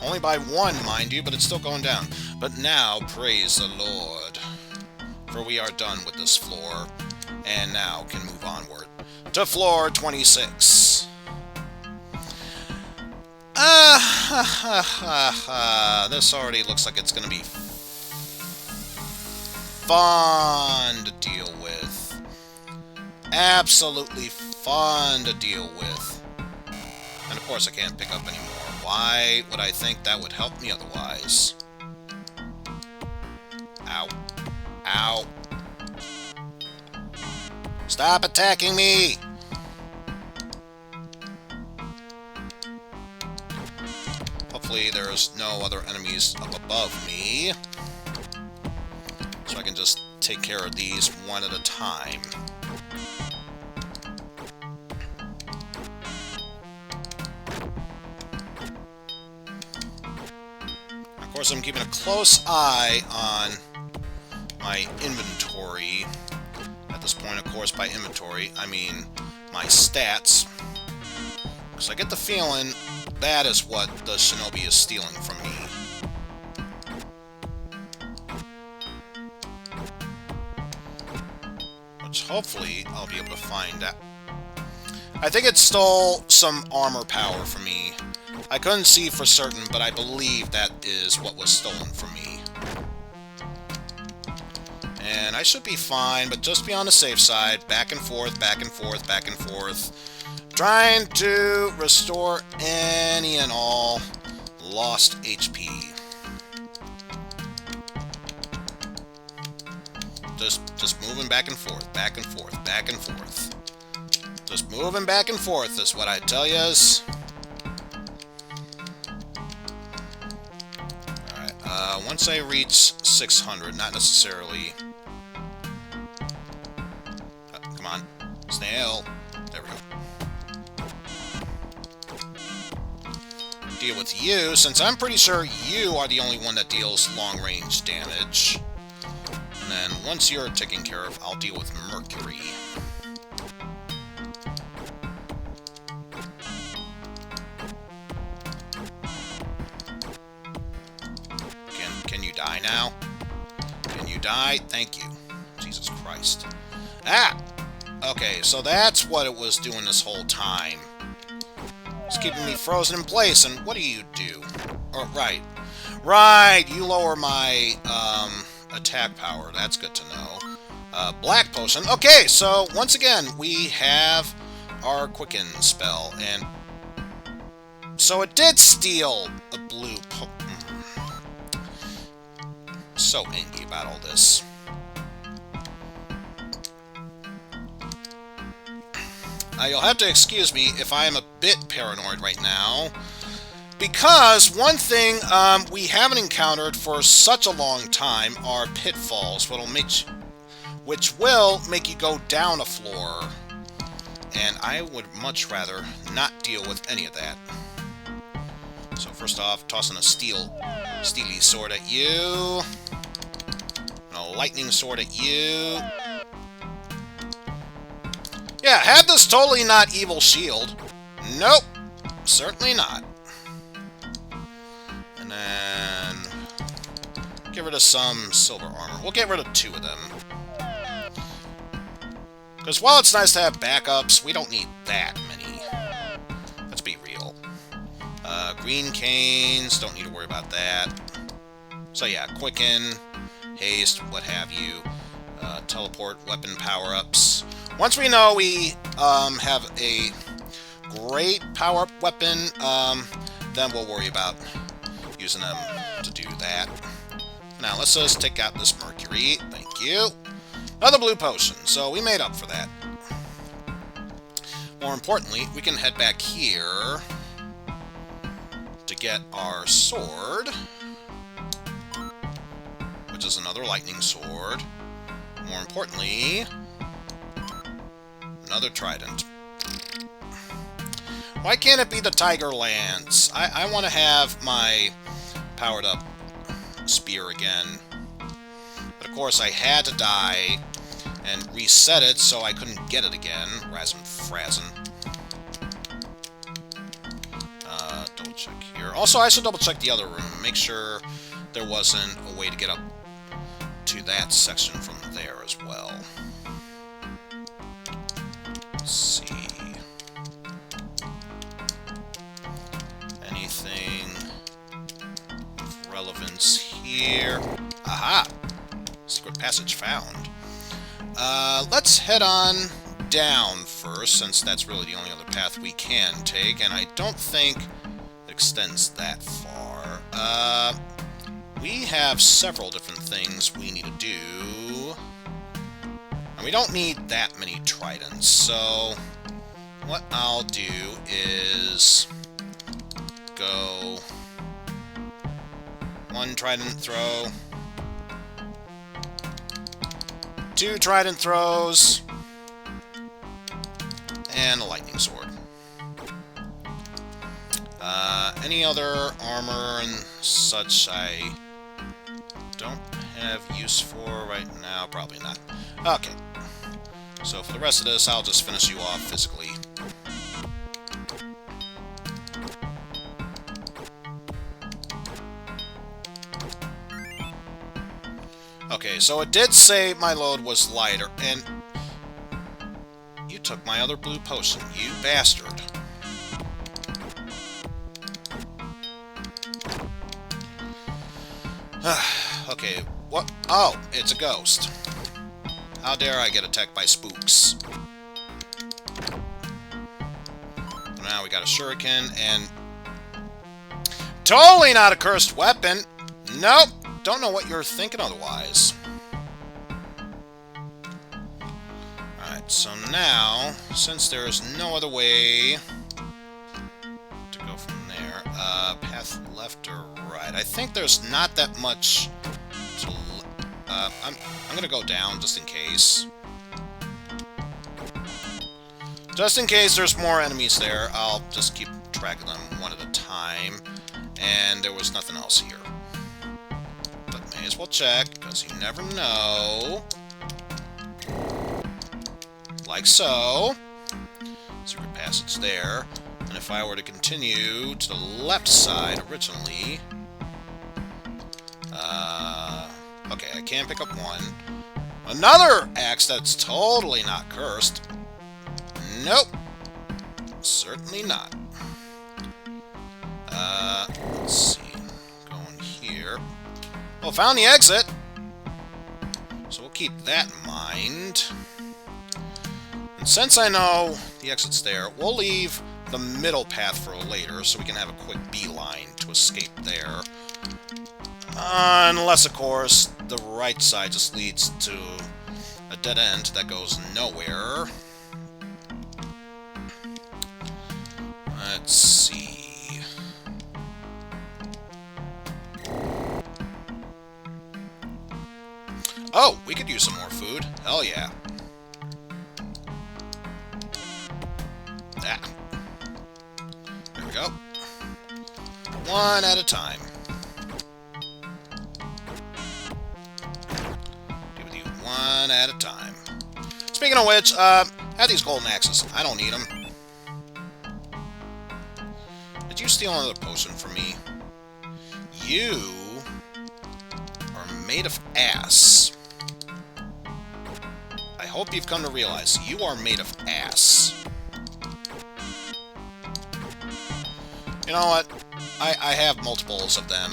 Only by 1, mind you, but it's still going down. But now, praise the Lord. For we are done with this floor, and now can move onward to floor 26. This already looks like it's going to be fun to deal with. Absolutely fun to deal with. And of course I can't pick up anymore. Why would I think that would help me otherwise? Ow. Ow. Stop attacking me! Hopefully there's no other enemies up above me. So I can just take care of these one at a time. Of course, I'm keeping a close eye on my inventory. At this point, of course, by inventory, I mean my stats. Because I get the feeling that is what the shinobi is stealing from me. Which hopefully I'll be able to find out. I think it stole some armor power from me. I couldn't see for certain, but I believe that is what was stolen from me. And I should be fine, but just be on the safe side. Back and forth, back and forth, back and forth. Trying to restore any and all lost HP. Just moving back and forth, back and forth, back and forth. Just moving back and forth is what I tell yous. Alright, once I reach 600, not necessarily... come on, snail. There we go. Deal with you, since I'm pretty sure you are the only one that deals long-range damage. And then, once you're taken care of, I'll deal with Mercury. Can you die now? Can you die? Thank you. Jesus Christ. Ah! Okay, so that's what it was doing this whole time. It's keeping me frozen in place, and what do you do? Oh, right. Right, you lower my, attack power. That's good to know. Black potion. Okay, so, once again, we have our quicken spell, and... so it did steal a blue So angry about all this. You'll have to excuse me if I am a bit paranoid right now, because one thing we haven't encountered for such a long time are pitfalls, which will make you go down a floor, and I would much rather not deal with any of that. So first off, tossing a steely sword at you, and a lightning sword at you. Yeah, have this totally not evil shield. Nope, certainly not. And then get rid of some silver armor. We'll get rid of 2 of them. Because while it's nice to have backups, we don't need that many. Let's be real. Green canes, don't need to worry about that. So yeah, quicken, haste, what have you. Teleport, weapon power-ups. Once we know we have a great power-up weapon, then we'll worry about using them to do that. Now, let's just take out this mercury. Thank you. Another blue potion, so we made up for that. More importantly, we can head back here to get our sword, which is another lightning sword. More importantly, another trident. Why can't it be the Tiger Lance? I want to have my powered up spear again. But of course I had to die and reset it so I couldn't get it again. Razin Frazin. Double check here. Also, I should double check the other room. Make sure there wasn't a way to get up to that section from there as well. Let's see. Anything of relevance here? Aha! Secret passage found. Let's head on down first, since that's really the only other path we can take, and I don't think it extends that far. We have several different things we need to do. And we don't need that many tridents, so what I'll do is go 1 trident throw, 2 trident throws, and a lightning sword. Any other armor and such I don't have use for right now? Probably not. Okay. So for the rest of this, I'll just finish you off physically. Okay, so it did say my load was lighter, and you took my other blue potion, you bastard. Okay, what? Oh, it's a ghost. How dare I get attacked by spooks? Now we got a shuriken, and totally not a cursed weapon. Nope, don't know what you're thinking otherwise. Alright, so now, since there is no other way to go from there, path left or right? I think there's not that much to... I'm gonna go down just in case. Just in case there's more enemies there, I'll just keep track of them one at a time. And there was nothing else here. But may as well check, because you never know. Like so. Secret passage there. And if I were to continue to the left side originally... okay, I can pick up one. Another axe that's totally not cursed. Nope. Certainly not. Let's see. Going here. Well, found the exit. So we'll keep that in mind. And since I know the exit's there, we'll leave the middle path for later so we can have a quick beeline to escape there. Unless, of course, the right side just leads to a dead end that goes nowhere. Let's see. Oh, we could use some more food. Hell yeah. Ah. There we go. One at a time. Do with you one at a time. Speaking of which, have these golden axes. I don't need them. Did you steal another potion from me? You are made of ass. I hope you've come to realize you are made of ass. You know what? I have multiples of them.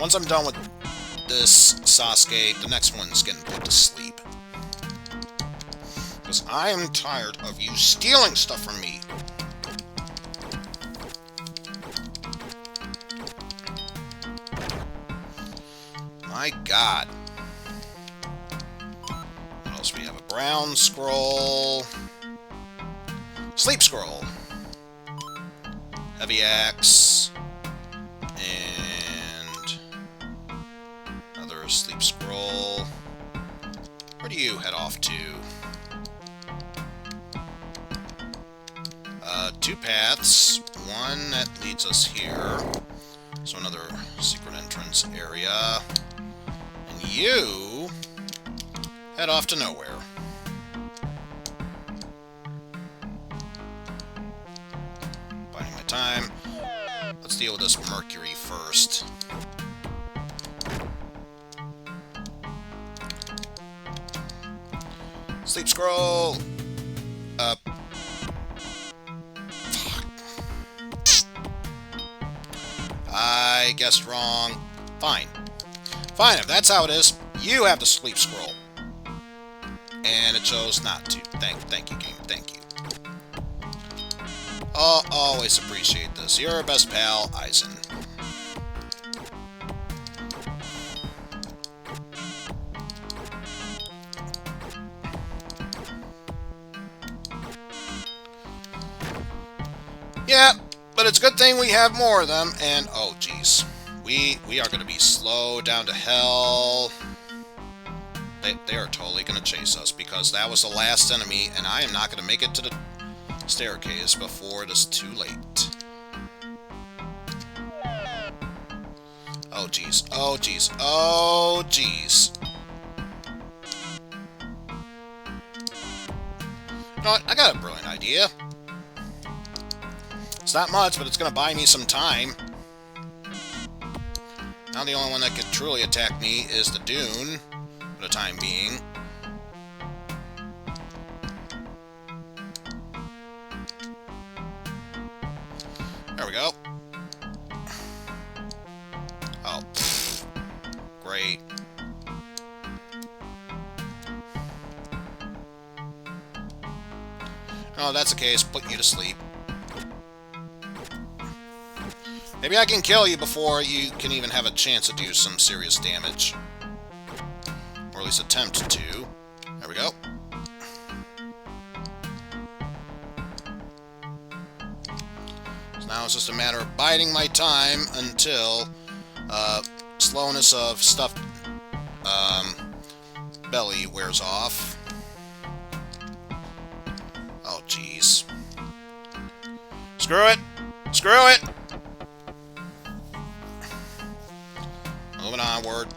Once I'm done with this Sasuke, the next one's getting put to sleep. Because I am tired of you stealing stuff from me. My God. What else we have? A brown scroll. Sleep scroll. Heavy axe. And another sleep scroll. Where do you head off to? Two paths. One that leads us here. So another secret entrance area. And you head off to nowhere. Biding my time. Let's deal with this Mercury first. Sleep scroll! I guessed wrong. Fine. Fine, if that's how it is, you have the sleep scroll. And it chose not to. Thank you, game. Thank you. Oh, always appreciate this. You're our best pal, Eizen. Yeah, but it's a good thing we have more of them, and oh jeez. We are going to be slow down to hell. They are totally going to chase us, because that was the last enemy, and I am not going to make it to the staircase before it is too late. Oh jeez, oh jeez, oh jeez. You know what, I got a brilliant idea. It's not much, but it's going to buy me some time. Now the only one that could truly attack me is the Dune, for the time being. There we go. Oh, pfft. Great. Oh, that's the case. Put you to sleep. Maybe I can kill you before you can even have a chance to do some serious damage. Or at least attempt to. There we go. So now it's just a matter of biding my time until slowness of stuffed belly wears off. Oh, jeez. Screw it! Screw it! Moving onward.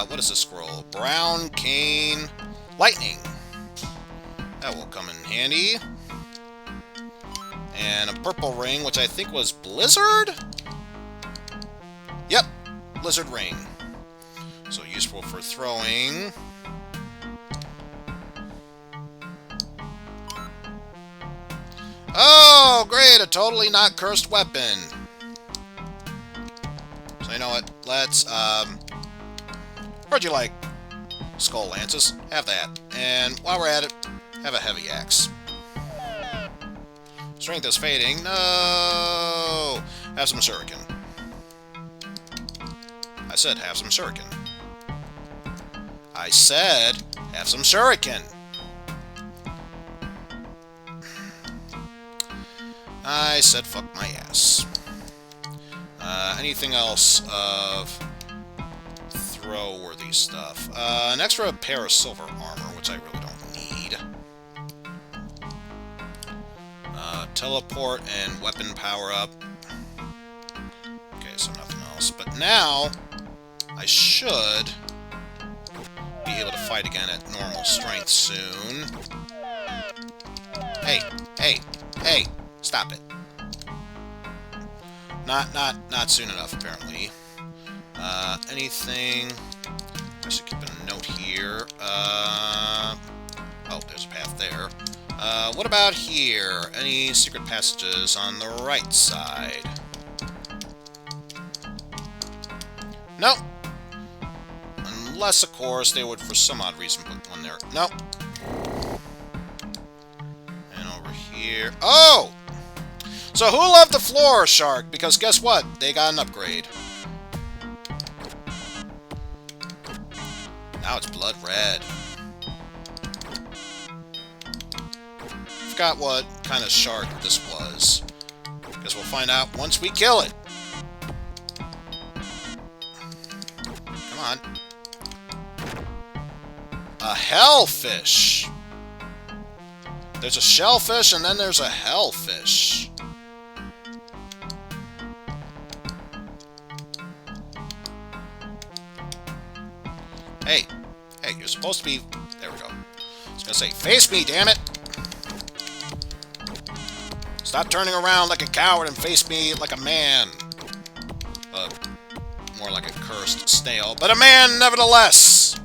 What is this scroll? Brown cane lightning. That will come in handy. And a purple ring, which I think was Blizzard? Yep, Blizzard ring. So useful for throwing. Oh, great! A totally not cursed weapon. So you know what? Let's, where'd you like? Skull lances. Have that. And while we're at it, have a heavy axe. Strength is fading. No! Have some shuriken. I said have some shuriken. I said have some shuriken. I said fuck my ass. Anything else of throw-worthy stuff? An extra pair of silver armor, which I really don't need. Teleport and weapon power-up. Okay, so nothing else. But now, I should be able to fight again at normal strength soon. Hey, hey, hey! Stop it. Not soon enough, apparently. Anything I should keep a note here. Oh, there's a path there. What about here? Any secret passages on the right side? Nope. Unless, of course, they would, for some odd reason, put one there. Nope. And over here... Oh! So who loved the floor shark? Because guess what? They got an upgrade. Now it's blood red. Forgot what kind of shark this was. Guess we'll find out once we kill it. Come on. A hellfish. There's a shellfish and then there's a hellfish. Hey. Hey, you're supposed to be... There we go. I was gonna say, face me, damn it! Stop turning around like a coward and face me like a man. More like a cursed snail, but a man nevertheless!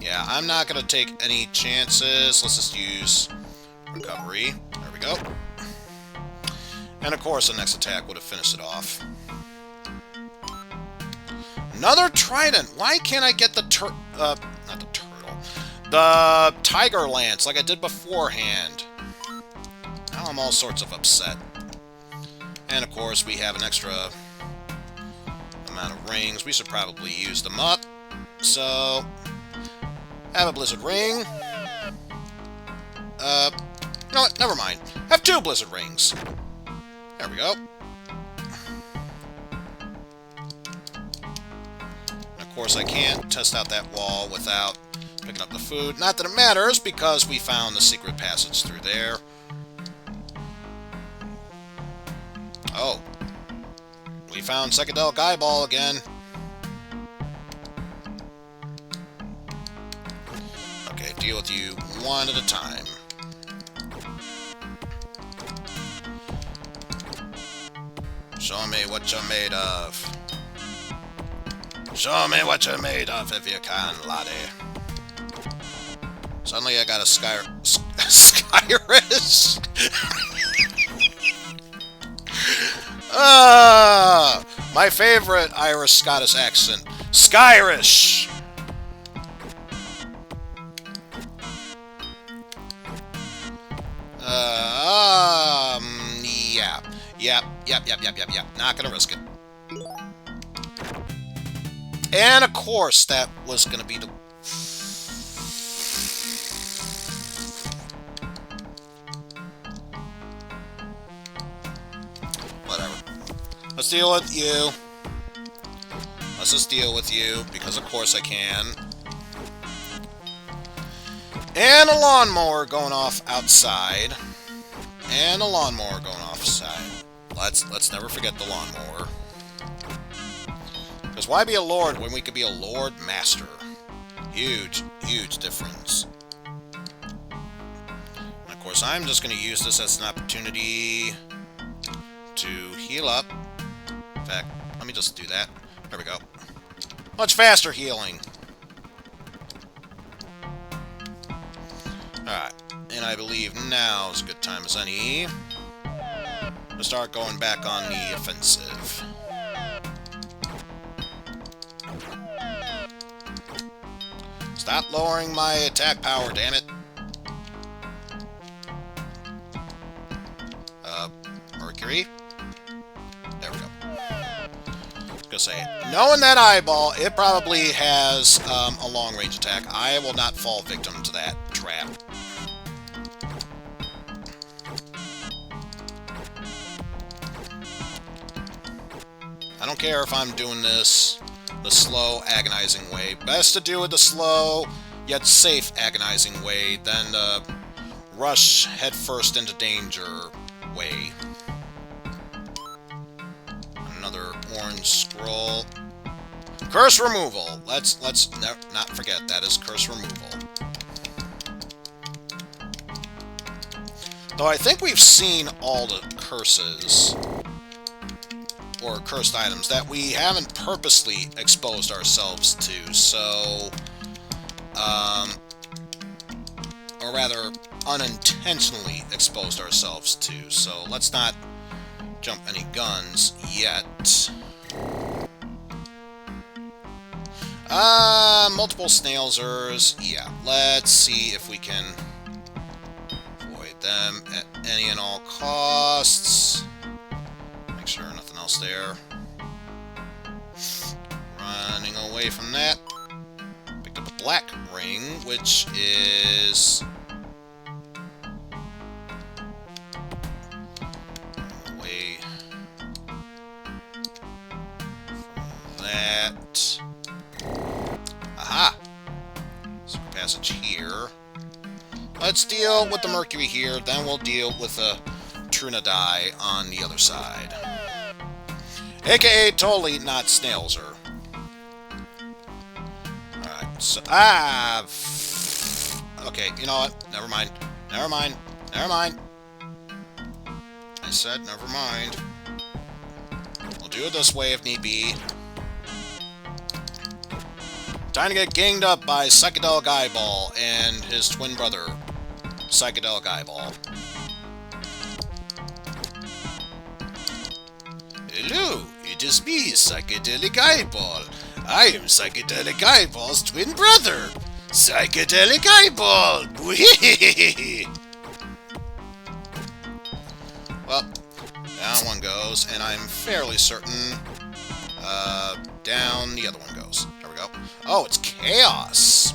Yeah, I'm not gonna take any chances. Let's just use recovery. There we go. And of course, the next attack would have finished it off. Another trident! Why can't I get the not the turtle. The tiger lance like I did beforehand. Now I'm all sorts of upset. And of course, we have an extra amount of rings. We should probably use them up. So... have a blizzard ring. You know what? Never mind. Have 2 blizzard rings. There we go. And of course, I can't test out that wall without picking up the food. Not that it matters, because we found the secret passage through there. Oh. We found Psychedelic Eyeball again. Okay, deal with you one at a time. Show me what you're made of. Show me what you're made of if you can, laddie. Suddenly I got a Skyrish. My favorite Irish-Scottish accent. Skyrish! Yeah. Yep. Not gonna risk it. And of course, that was gonna be the... Whatever. Let's deal with you. Let's just deal with you, because of course I can. And a lawnmower going off outside. And a lawnmower going off outside. Let's never forget the lawnmower. Because why be a lord when we could be a lord master? Huge difference. And of course, I'm just going to use this as an opportunity to heal up. In fact, let me just do that. There we go. Much faster healing. Alright. And I believe now is a good time as any to start going back on the offensive. Stop lowering my attack power, damn it. Mercury? There we go. I was gonna say, knowing that eyeball, it probably has a long-range attack. I will not fall victim to that trap. I don't care if I'm doing this the slow, agonizing way. Best to do it the slow, yet safe, agonizing way than the rush headfirst into danger way. Another orange scroll. Curse removal. Let's not forget that is curse removal. Though I think we've seen all the curses, or cursed items, that we haven't purposely exposed ourselves to, so... or rather, unintentionally exposed ourselves to, so let's not jump any guns yet. Multiple snailsers. Yeah, let's see if we can avoid them at any and all costs. Make sure nothing else there. Running away from that. Picked up a black ring, which is... away from that. Aha! Secret passage here. Let's deal with the mercury here, then we'll deal with the Trunadai on the other side. AKA totally not snailser. Alright, so... okay, you know what? Never mind. Never mind. Never mind. I said never mind. We'll do it this way if need be. Time to get ganged up by Psychedelic Eyeball and his twin brother, Psychedelic Eyeball. Hello, it is me, Psychedelic Eyeball. I am Psychedelic Eyeball's twin brother, Psychedelic Eyeball. Well, down one goes, and I'm fairly certain down the other one goes. There we go. Oh, it's chaos.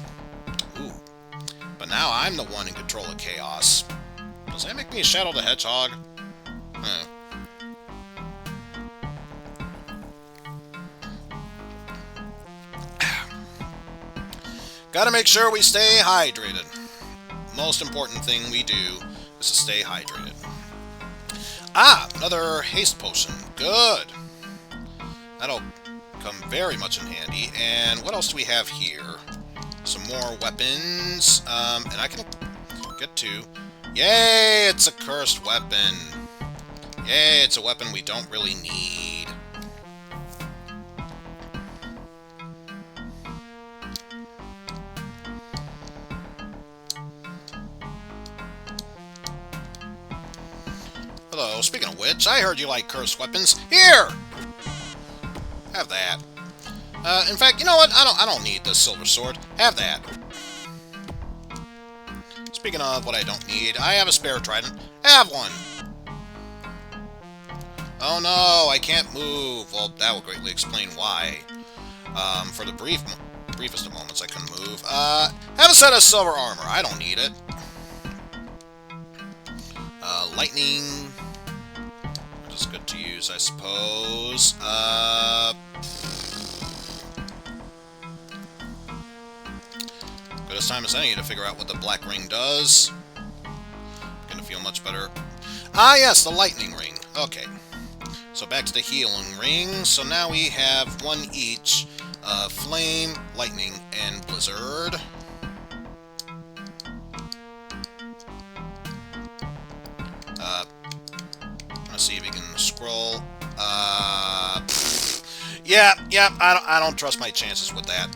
Ooh. But now I'm the one in control of chaos. Does that make me a Shadow the Hedgehog? Gotta make sure we stay hydrated. Most important thing we do is to stay hydrated. Ah, another haste potion. Good. That'll come very much in handy. And what else do we have here? Some more weapons. And I can get to... Yay, it's a cursed weapon. Yay, it's a weapon we don't really need. Hello, speaking of which, I heard you like cursed weapons. Here! Have that. In fact, you know what? I don't need the silver sword. Have that. Speaking of what I don't need, I have a spare trident. Have one! Oh no, I can't move. Well, that will greatly explain why. For the briefest of moments, I couldn't move. Have a set of silver armor. I don't need it. Lightning... is good to use, I suppose. Good as time as any to figure out what the black ring does. Gonna feel much better. Ah, yes, the lightning ring. Okay. So back to the healing ring. So now we have one each. Flame, lightning, and blizzard. Let's see if we can scroll. Yeah, I don't trust my chances with that.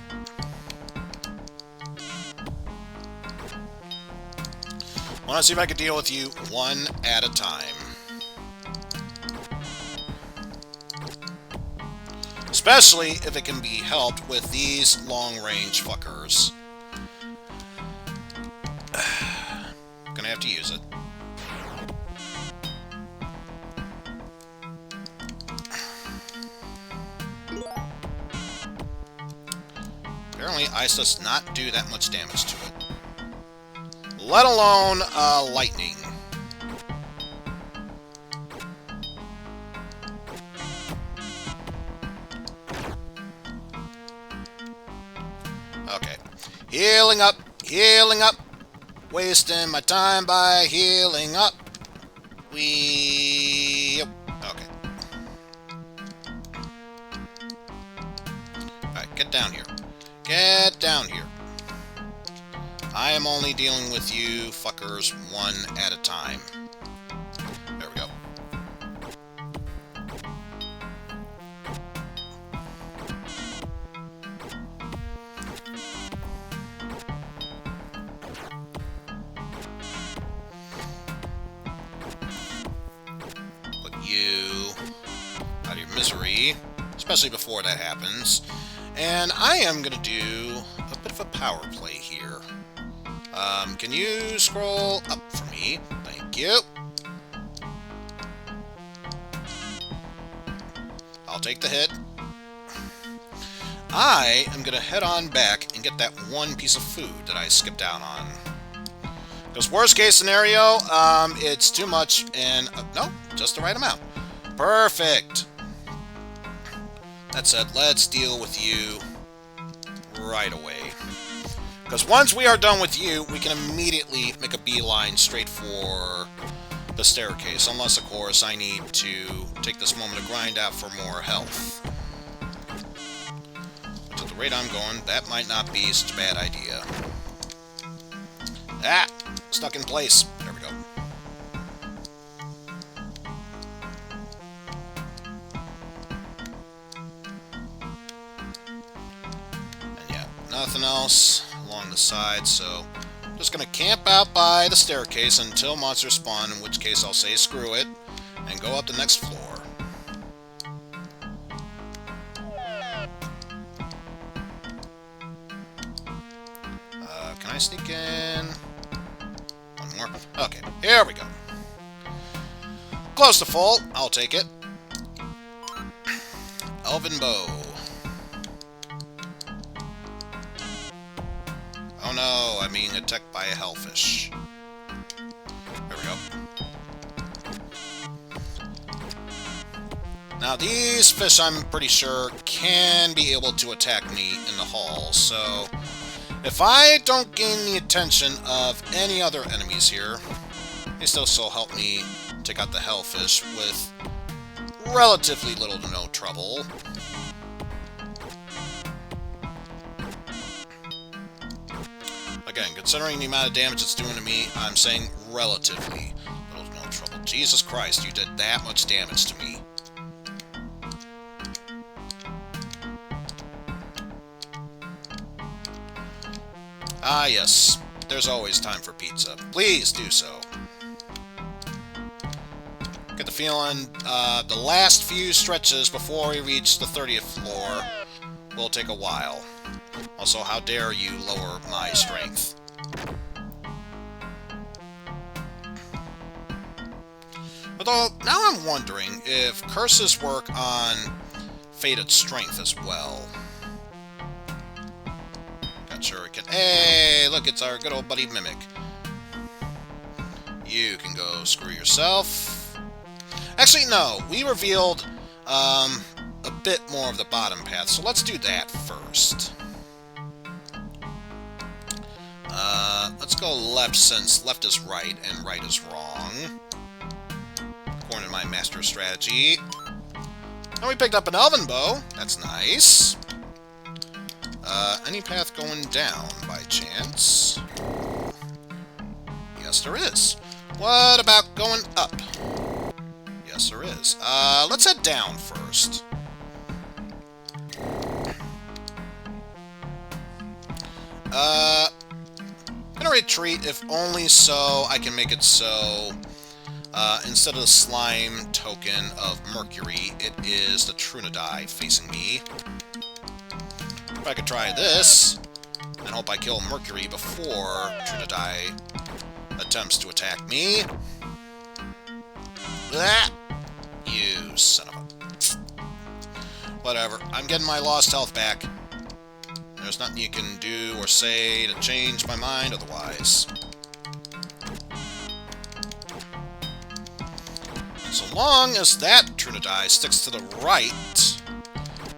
Want to see if I can deal with you one at a time. Especially if it can be helped with these long-range fuckers. Gonna have to use it. Apparently, ice does not do that much damage to it. Let alone, lightning. Okay. Healing up, healing up. Wasting my time by healing up. Okay. Alright, get down here. Get down here. I am only dealing with you fuckers one at a time. especially before that happens. And I am going to do a bit of a power play here. Can you scroll up for me? Thank you. I'll take the hit. I am going to head on back and get that one piece of food that I skipped out on. Because worst case scenario, it's too much and... no, just the right amount. Perfect. That said, let's deal with you right away. Because once we are done with you, we can immediately make a beeline straight for the staircase. Unless, of course, I need to take this moment to grind out for more health. But at the rate I'm going, that might not be such a bad idea. Ah! Stuck in place. There we go. And yeah, nothing else along the side, so I'm just gonna camp out by the staircase until monsters spawn, in which case I'll say screw it, and go up the next floor. Can I sneak in? One more. Okay, here we go. Close to full. I'll take it. Elven bow. Oh no, I'm being attacked by a hellfish. There we go. Now these fish, I'm pretty sure, can be able to attack me in the hall, so if I don't gain the attention of any other enemies here, they still help me take out the hellfish with relatively little to no trouble. Again, considering the amount of damage it's doing to me, I'm saying relatively little to no trouble. Jesus Christ, you did that much damage to me. Ah, yes. There's always time for pizza. Please do so. Get the feeling the last few stretches before we reach the 30th floor will take a while. Also, how dare you lower my strength. Although, now I'm wondering if curses work on fated strength as well. Sure it can. Hey, look, it's our good old buddy Mimic. You can go screw yourself. Actually, no. We revealed a bit more of the bottom path, so let's do that first. Let's go left, since left is right and right is wrong, according to my master strategy. And we picked up an elven bow. That's nice. Any path going down, by chance? Yes, there is. What about going up? Yes, there is. Let's head down first. Gonna retreat, if only so I can make it so, instead of the slime token of Mercury, it is the Trunadai facing me. I could try this, and hope I kill Mercury before Trunadai attempts to attack me. Ah! You son of a... Whatever, I'm getting my lost health back. There's nothing you can do or say to change my mind otherwise. And so long as that Trunadai sticks to the right,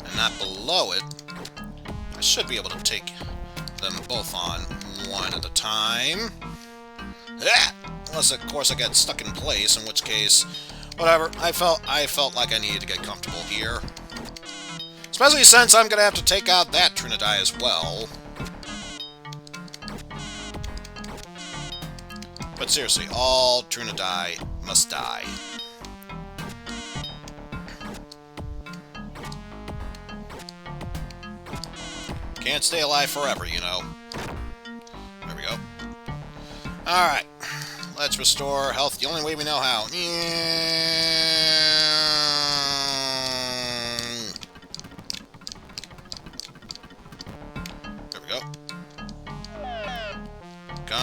and not below it, I should be able to take them both on one at a time. Ah! Unless, of course, I get stuck in place, in which case, whatever. I felt like I needed to get comfortable here. Especially since I'm going to have to take out that Trunadai as well. But seriously, all Trunadai must die. Can't stay alive forever, you know. There we go. Alright. Let's restore health the only way we know how.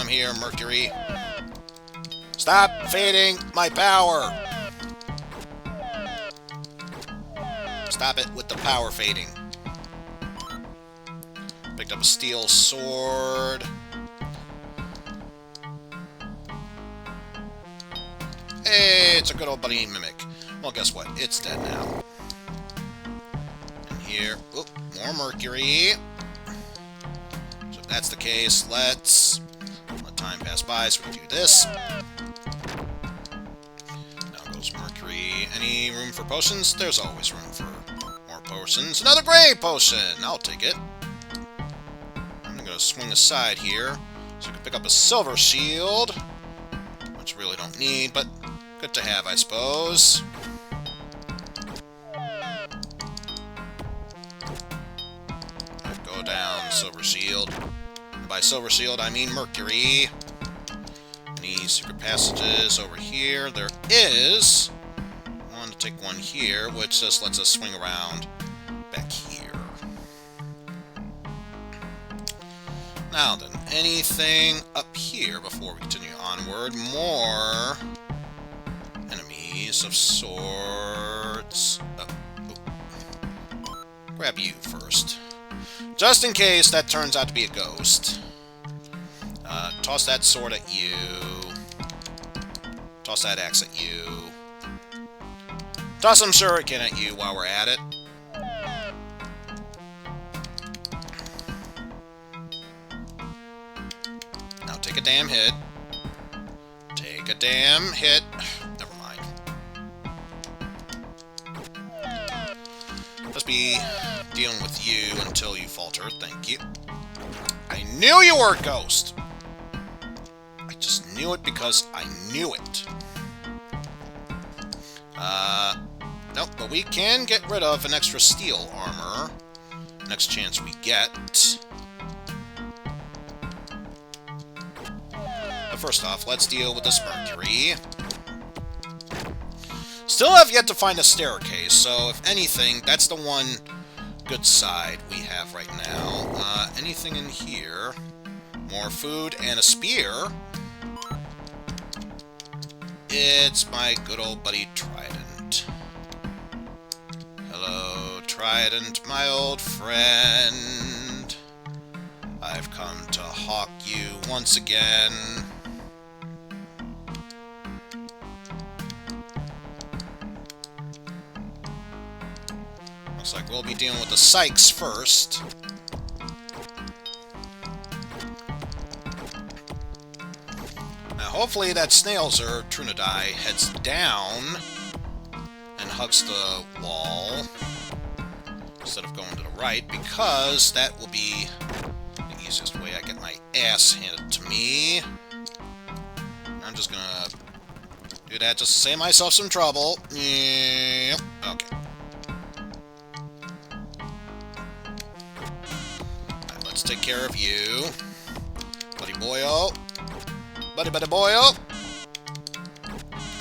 Come here, Mercury. Stop fading my power! Stop it with the power fading. Picked up a steel sword. Hey, it's a good old buddy Mimic. Well, guess what? It's dead now. And here... Oop, more Mercury. So if that's the case, let's let time pass by so we can do this. Now goes Mercury. Any room for potions? There's always room for more potions. Another gray potion! I'll take it. I'm gonna swing aside here so we can pick up a silver shield, which we really don't need, but good to have, I suppose. Go down, silver shield. And by silver shield, I mean Mercury. Any secret passages over here? There is. I want to take one here, which just lets us swing around back here. Now then, anything up here before we continue onward? More enemies of sorts. Grab you first. Just in case that turns out to be a ghost. Toss that sword at you. Toss that axe at you. Toss some shuriken at you while we're at it. Now take a damn hit. Take a damn hit. Never mind. Just be dealing with you until you falter. Thank you. I knew you were a ghost! I just knew it because I knew it. Nope, but we can get rid of an extra steel armor next chance we get. But first off, let's deal with this Mercury. Still have yet to find a staircase, so if anything, that's the one good side we have right now. Anything in here? More food and a spear. It's my good old buddy Trident. Hello, Trident, my old friend. I've come to hawk you once again. Looks like we'll be dealing with the Sykes first. Now, hopefully that Snailzer Trunadai heads down and hugs the wall instead of going to the right, because that will be the easiest way I get my ass handed to me. I'm just gonna do that just to save myself some trouble. Yep. Okay. Let's take care of you. Buddy boyo. Buddy boyo.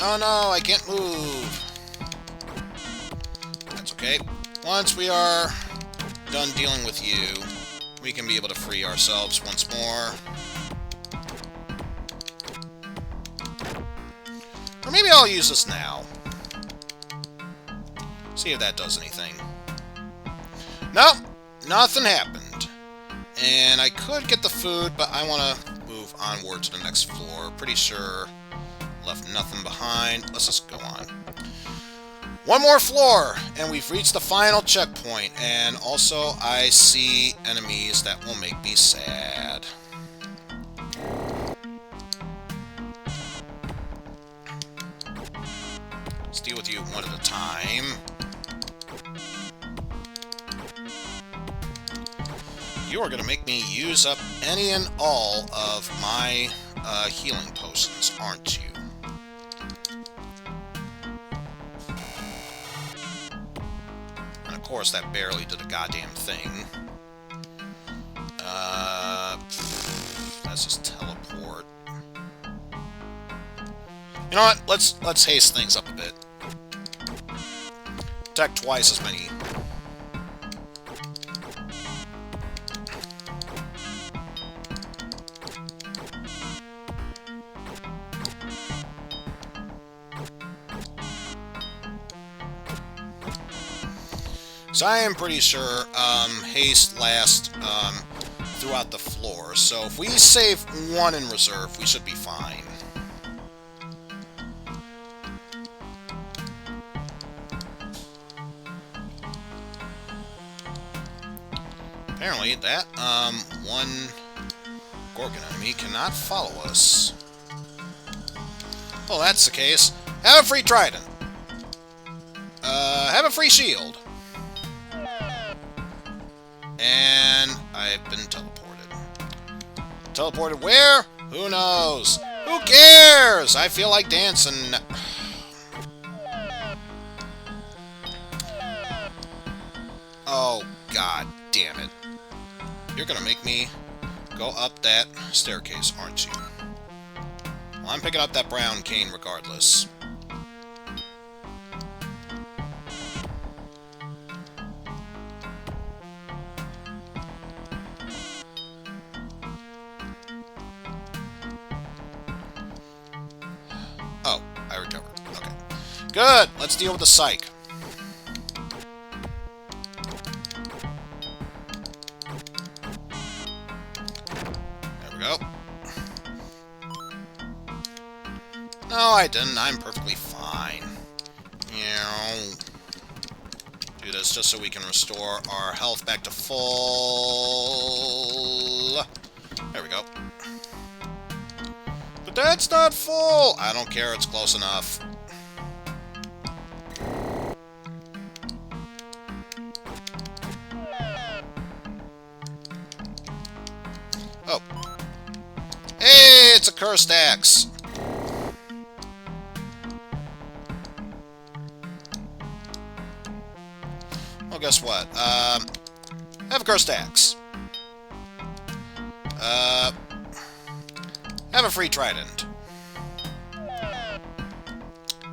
Oh no, I can't move. That's okay. Once we are done dealing with you, we can be able to free ourselves once more. Or maybe I'll use this now. See if that does anything. Nope, nothing happened. And I could get the food, but I want to move onward to the next floor. Pretty sure left nothing behind. Let's just go on. One more floor, and we've reached the final checkpoint. And also, I see enemies that will make me sad. Let's deal with you one at a time. You are going to make me use up any and all of my healing potions, aren't you? And of course, that barely did a goddamn thing. That's just teleport. You know what? Let's haste things up a bit. Attack twice as many. So I am pretty sure haste lasts throughout the floor. So if we save one in reserve, we should be fine. Apparently that one Gorgon enemy cannot follow us. Well, that's the case. Have a free trident. Have a free shield. And I've been teleported. Teleported where? Who knows? Who cares? I feel like dancing. Oh, god damn it. You're gonna make me go up that staircase, aren't you? Well, I'm picking up that brown cane regardless. Oh, I recovered. Okay. Good! Let's deal with the psych. There we go. No, I didn't. I'm perfectly fine. Do this just so we can restore our health back to full. There we go. But that's not full! I don't care, it's close enough. Oh. Hey, it's a cursed axe! Well, guess what? Have a cursed axe. Have a free trident.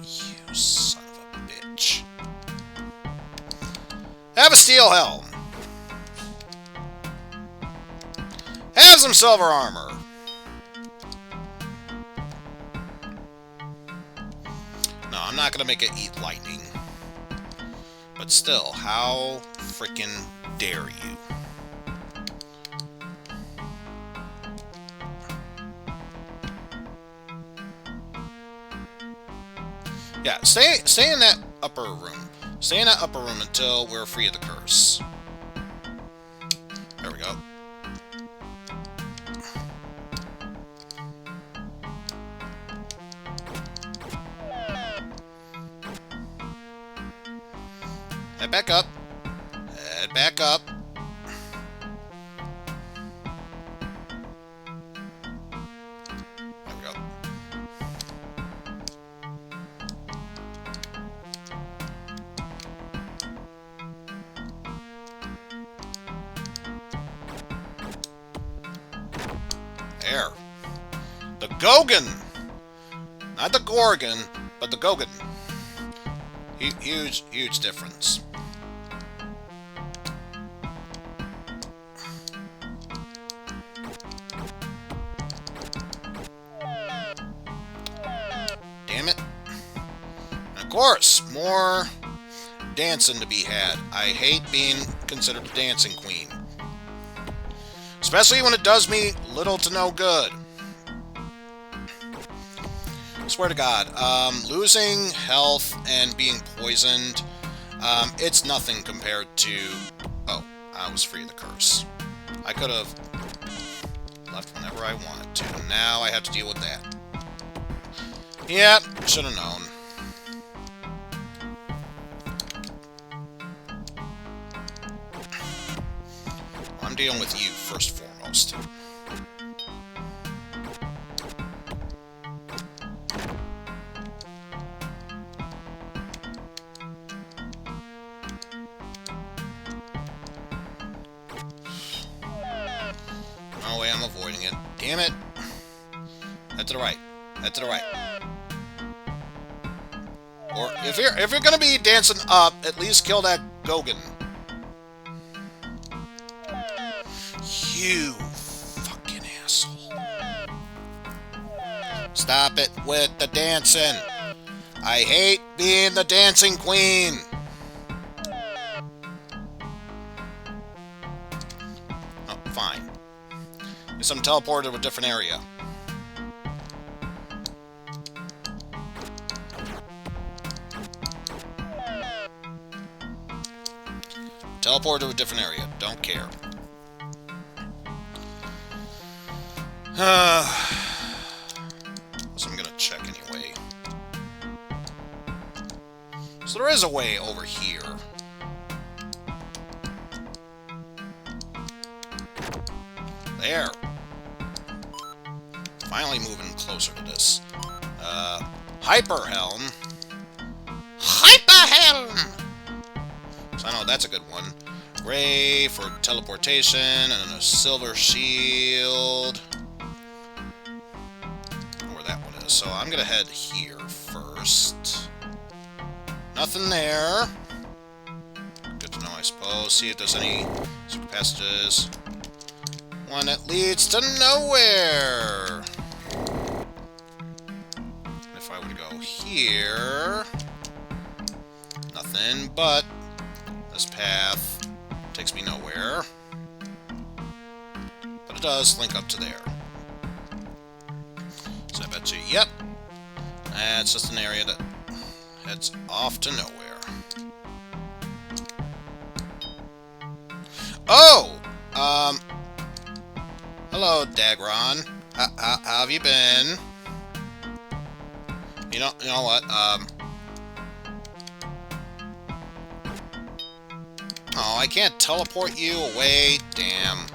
You son of a bitch. Have a steel helm. Have some silver armor. No, I'm not gonna make it eat lightning. But still, how frickin' dare you? Yeah, stay in that upper room. Stay in that upper room until we're free of the curse. There we go. Head back up. Head back up. There we go. There. The Gogan! Not the Gorgon, but the Gogan. Huge, huge difference. Damn it. And of course, more dancing to be had. I hate being considered a dancing queen. Especially when it does me little to no good. Swear to God, losing health and being poisoned, it's nothing compared to... Oh, I was free of the curse. I could have left whenever I wanted to. Now I have to deal with that. Yep, should have known. I'm dealing with you first and foremost. No way I'm avoiding it. Damn it. Head to the right. Head to the right. Or if you're gonna be dancing up, at least kill that Gogan. You fucking asshole. Stop it with the dancing. I hate being the dancing queen. Guess I'm teleported to a different area. Teleport to a different area. Don't care. So I'm gonna check anyway. So there is a way over here. There. Finally moving closer to this. Hyper Helm. Hyper Helm! So I know that's a good one. Gray for teleportation, and then a silver shield. Where that one is. So I'm gonna head here first. Nothing there. Good to know, I suppose. See if there's any secret passages. One that leads to nowhere. If I were to go here, nothing but this path takes me nowhere. But it does link up to there. So I bet you, yep. That's just an area that heads off to nowhere. Oh! Hello, Dagron. How have you been? You know what? Oh, I can't teleport you away. Damn.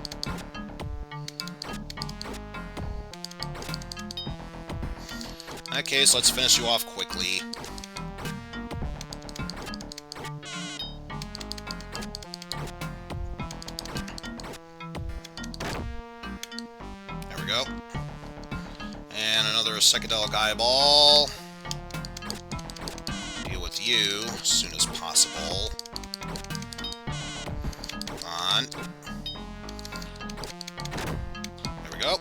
In that case, let's finish you off quickly. There we go. And another psychedelic eyeball. Deal with you as soon as possible. Come on. There we go.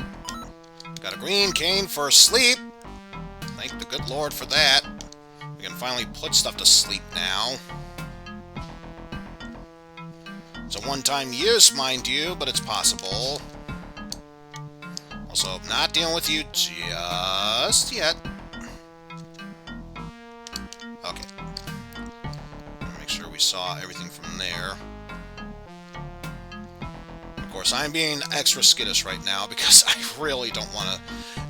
Got a green cane for sleep. Thank the good Lord for that. We can finally put stuff to sleep now. It's a one-time use, mind you, but it's possible. Also, not dealing with you just yet. Okay. Make sure we saw everything from there. Of course, I'm being extra skittish right now because I really don't want to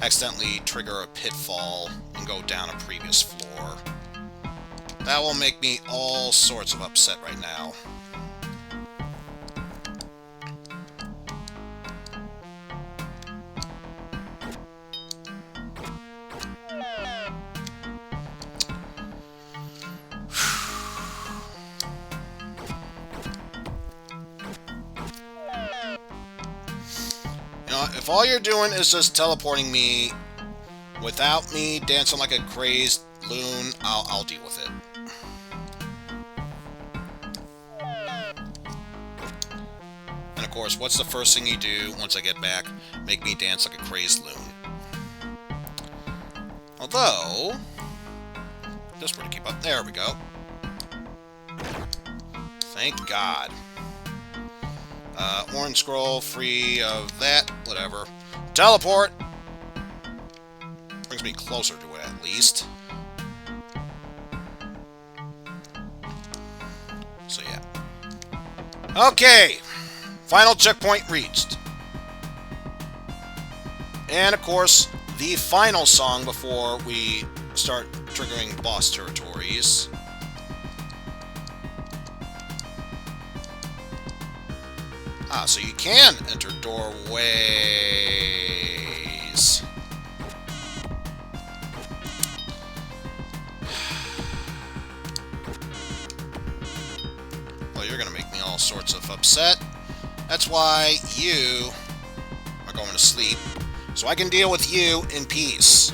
accidentally trigger a pitfall and go down a previous floor. That will make me all sorts of upset right now. If all you're doing is just teleporting me without me dancing like a crazed loon, I'll deal with it. And of course, what's the first thing you do once I get back? Make me dance like a crazed loon. Although, just were to keep up. There we go. Thank God. Orange scroll, free of that, whatever. Teleport! Brings me closer to it, at least. So, yeah. Okay! Final checkpoint reached. And, of course, the final song before we start triggering boss territories. Ah, so you can enter doorways. Well, you're gonna make me all sorts of upset. That's why you are going to sleep, so I can deal with you in peace.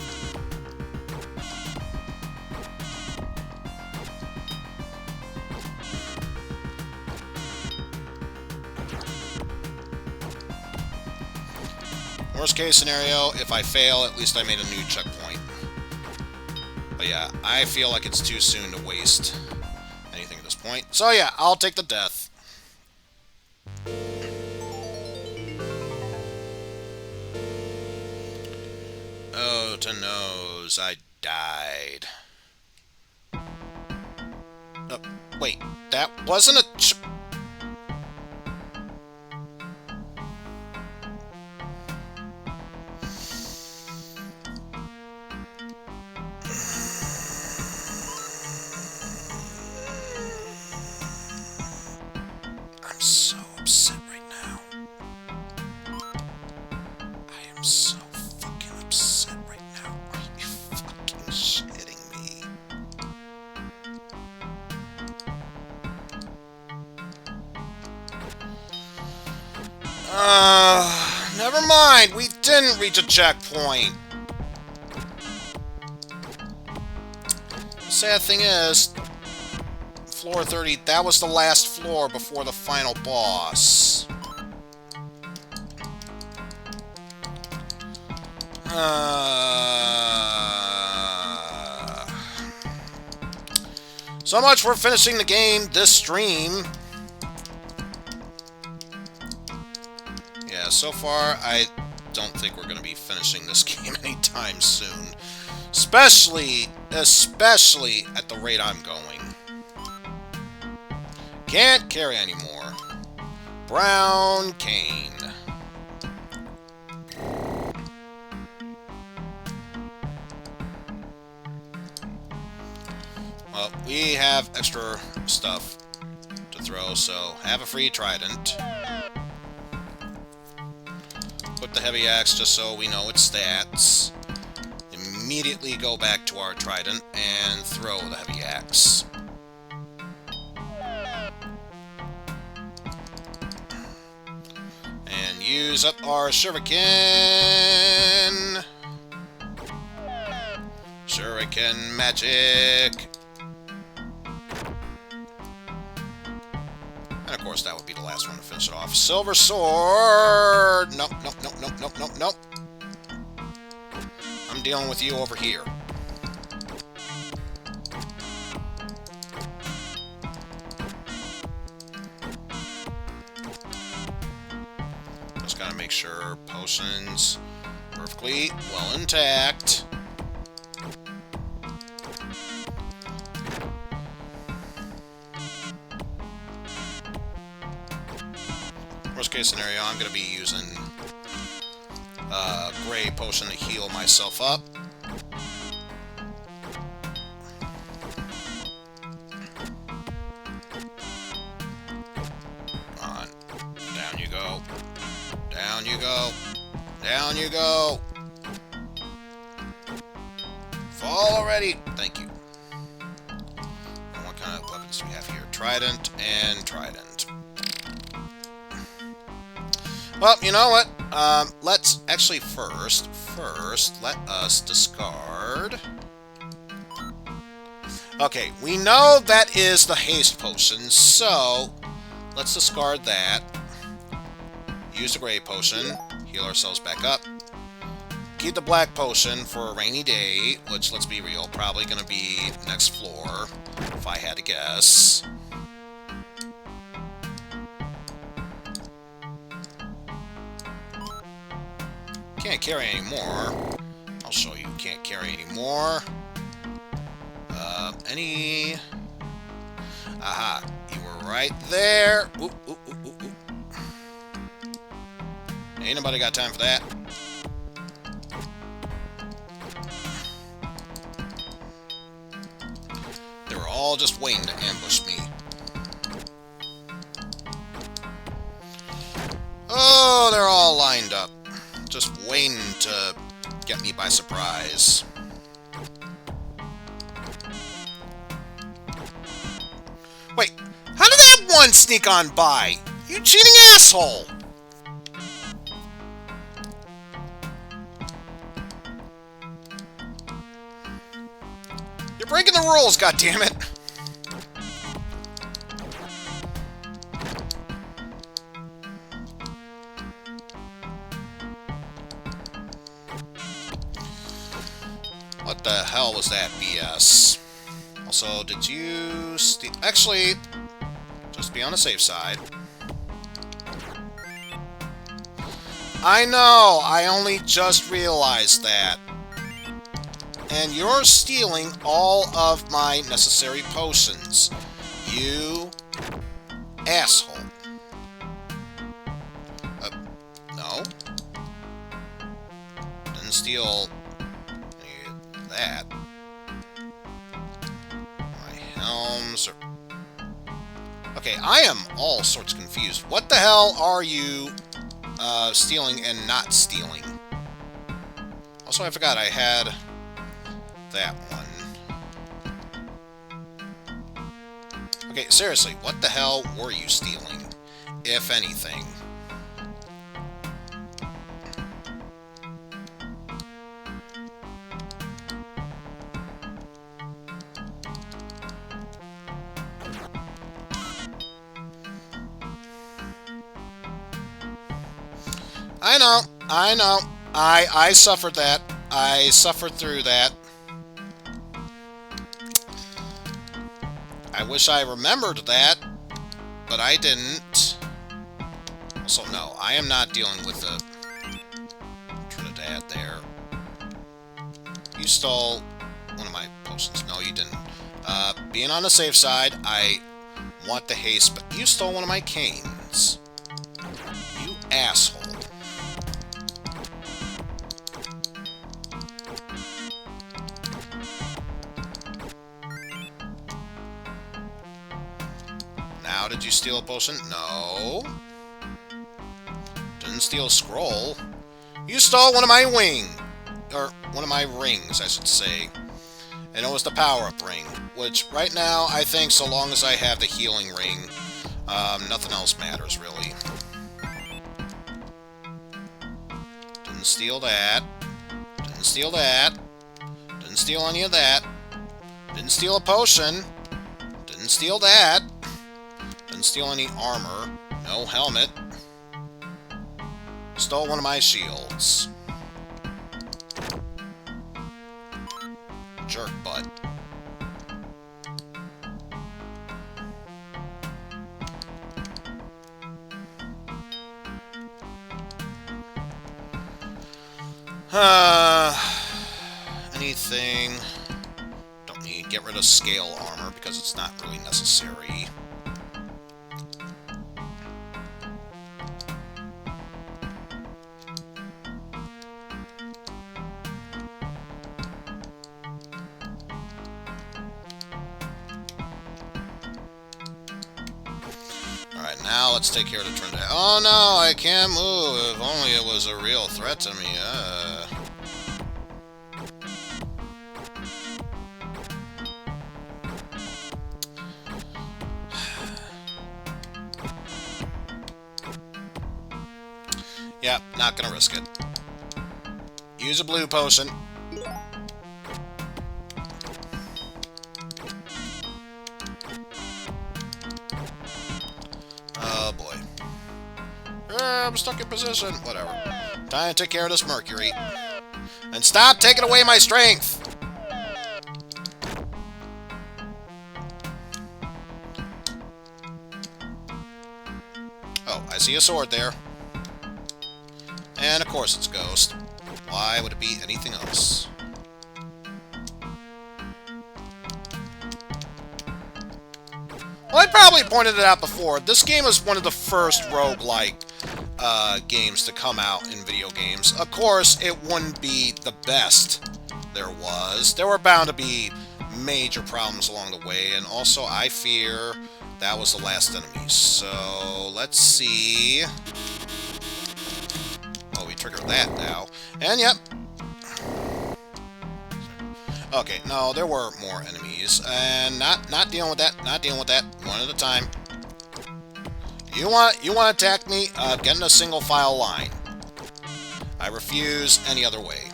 Worst case scenario, if I fail, at least I made a new checkpoint. But yeah, I feel like it's too soon to waste anything at this point. So yeah, I'll take the death. Skeleton knows I died. Wait, that wasn't a... I'm so upset right now. I am so fucking upset right now. Are you fucking shitting me? Never mind. We didn't reach a checkpoint. The sad thing is, floor 30, that was the last floor before the final boss. So much for finishing the game this stream. Yeah, so far, I don't think we're going to be finishing this game anytime soon. Especially at the rate I'm going. Can't carry anymore. Brown cane. Well, we have extra stuff to throw, so have a free trident. Put the heavy axe just so we know its stats. Immediately go back to our trident and throw the heavy axe. And use up our shuriken. Shuriken magic. And of course, that would be the last one to finish it off. Silver sword! Nope, nope, nope, nope, nope, nope, nope. I'm dealing with you over here. Just gotta make sure potions perfectly well intact. Worst case scenario, I'm going to be using gray potion to heal myself up. Come on. Down you go. Down you go. Down you go. Fall already. Thank you. And what kind of weapons do we have here? Trident and trident. Well, you know what? Let's actually first let us discard. Okay, we know that is the haste potion, so let's discard that. Use the gray potion, heal ourselves back up. Keep the black potion for a rainy day, which, let's be real, probably going to be next floor, if I had to guess. Can't carry anymore. I'll show you. Can't carry anymore. Any... Aha. You were right there. Ooh, ooh, ooh, ooh, ooh. Ain't nobody got time for that. They were all just waiting to ambush me. Oh, they're all lined up. Just waiting to get me by surprise. Wait, how did that one sneak on by? You cheating asshole! You're breaking the rules, goddammit! What the hell was that BS? Also, did you steal... Actually, just to be on the safe side. I know! I only just realized that. and you're stealing all of my necessary potions. You asshole. No. Didn't steal any of that. My helms are... Okay, I am all sorts confused. What the hell are you stealing and not stealing? Also, I forgot I had that one. Okay, seriously, what the hell were you stealing, if anything? I know. I suffered that. I suffered through that. I wish I remembered that, but I didn't. Also, no, I am not dealing with the Trinidad there. You stole one of my potions. No, you didn't. Being on the safe side, I want the haste, but you stole one of my canes. You asshole. Now, did you steal a potion? No. Didn't steal a scroll. You stole one of my or one of my rings, I should say. And it was the power-up ring, which right now, I think so long as I have the healing ring, nothing else matters, really. Didn't steal that. Didn't steal that. Didn't steal any of that. Didn't steal a potion. Didn't steal that. Didn't steal any armor. No helmet. Stole one of my shields. Jerk butt. Anything. Don't need. Get rid of scale armor because it's not really necessary. Alright, now let's take care of the Trinidad. Oh no, I can't move. If only it was a real threat to me. Yeah, not gonna risk it. Use a blue potion. Oh boy. I'm stuck in position. Whatever. Time to take care of this Mercury. And stop taking away my strength! Oh, I see a sword there. And of course it's Ghost. Why would it be anything else? Well, I probably pointed it out before. This game is one of the first roguelike games to come out in video games. Of course, it wouldn't be the best there was. There were bound to be major problems along the way, and also I fear that was the last enemy. So, let's see... Oh, we triggered that now. And yep. Okay, no, there were more enemies. And not dealing with that. Not dealing with that. One at a time. You want to attack me? Get in a single file line. I refuse any other way.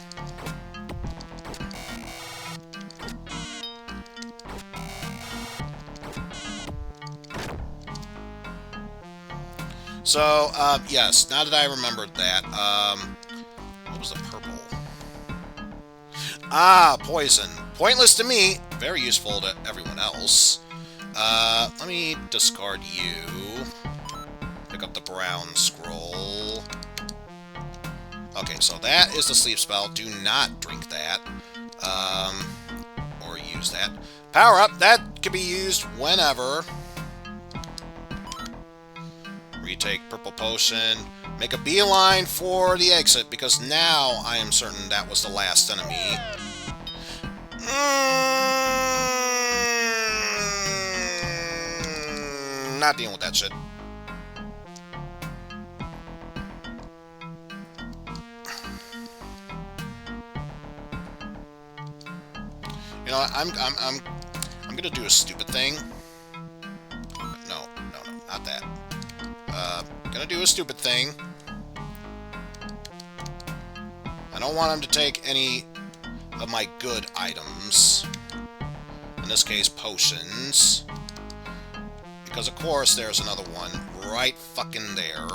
So, yes, now that I remembered that, what was the purple? Ah, poison. Pointless to me, very useful to everyone else. Let me discard you. Pick up the brown scroll. Okay, so that is the sleep spell. Do not drink that. Or use that. Power up, that can be used whenever. Retake purple potion. Make a beeline for the exit, because now I am certain that was the last enemy. Not dealing with that shit. You know, I'm gonna do a stupid thing. No, not that. Gonna do a stupid thing. I don't want him to take any of my good items. In this case, potions. Because of course there's another one right fucking there.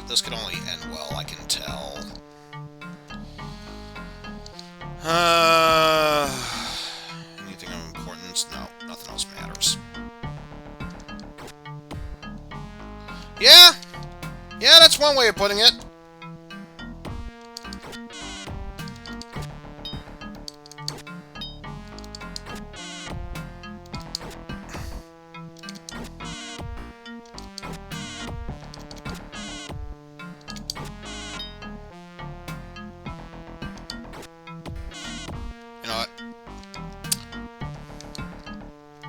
This could only end well, I can tell. Anything of importance? No, nothing else matters. Yeah, that's one way of putting it. You know what?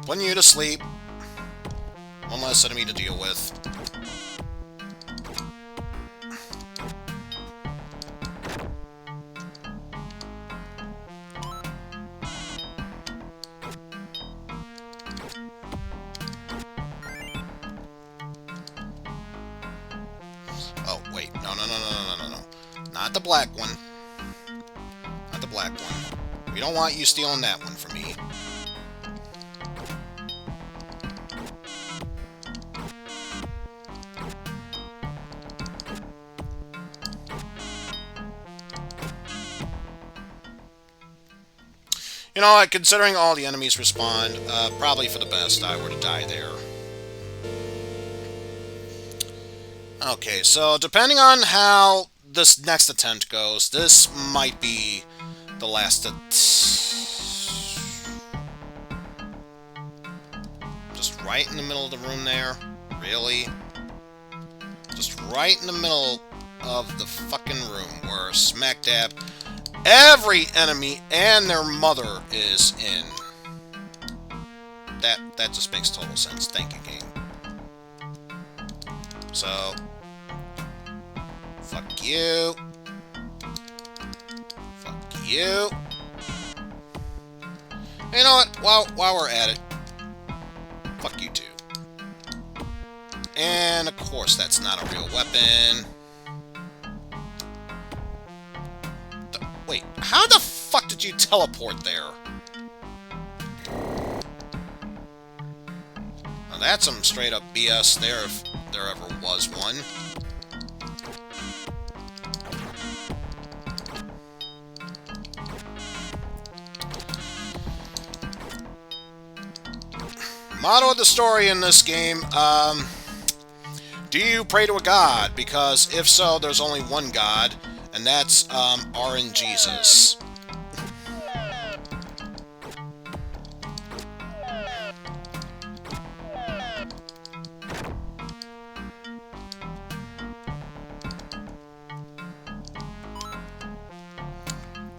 Putting you to sleep. One less enemy to deal with. Oh, wait. No. Not the black one. Not the black one. We don't want you stealing that one from me. You know what, considering all the enemies respawn, probably for the best I were to die there. Okay, so depending on how this next attempt goes, this might be the last just right in the middle of the room there? Really? Just right in the middle of the fucking room where smack dab every enemy and their mother is in. That just makes total sense. Thank you, game. So, fuck you. Fuck you. You know what? While we're at it, fuck you too. And of course, that's not a real weapon. Wait, how the fuck did you teleport there? Now that's some straight up BS there, if there ever was one. Motto of the story in this game, do you pray to a god? Because if so, there's only one god, and that's, RN Jesus.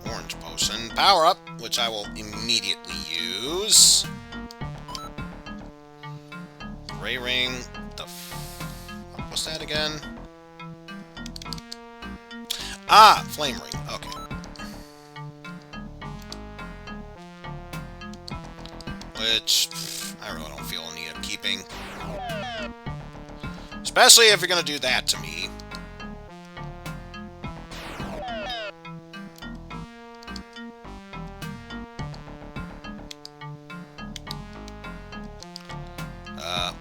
Orange potion. Power up, which I will immediately use. Ray ring. What's that again? Ah, flame ring. Okay. Which I really don't feel a need of keeping. Especially if you're gonna do that to me.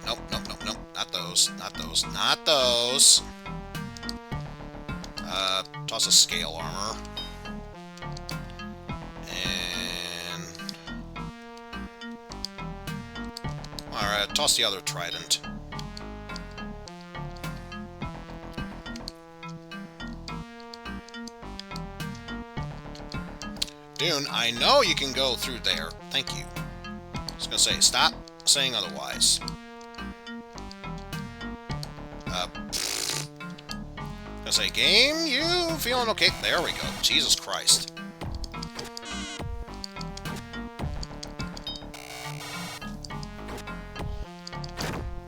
Nope. Not those. Toss a scale armor. And... Alright, toss the other trident. Dune, I know you can go through there. Thank you. I was gonna say, stop saying otherwise. Gonna say, game, you feeling okay? There we go. Jesus Christ.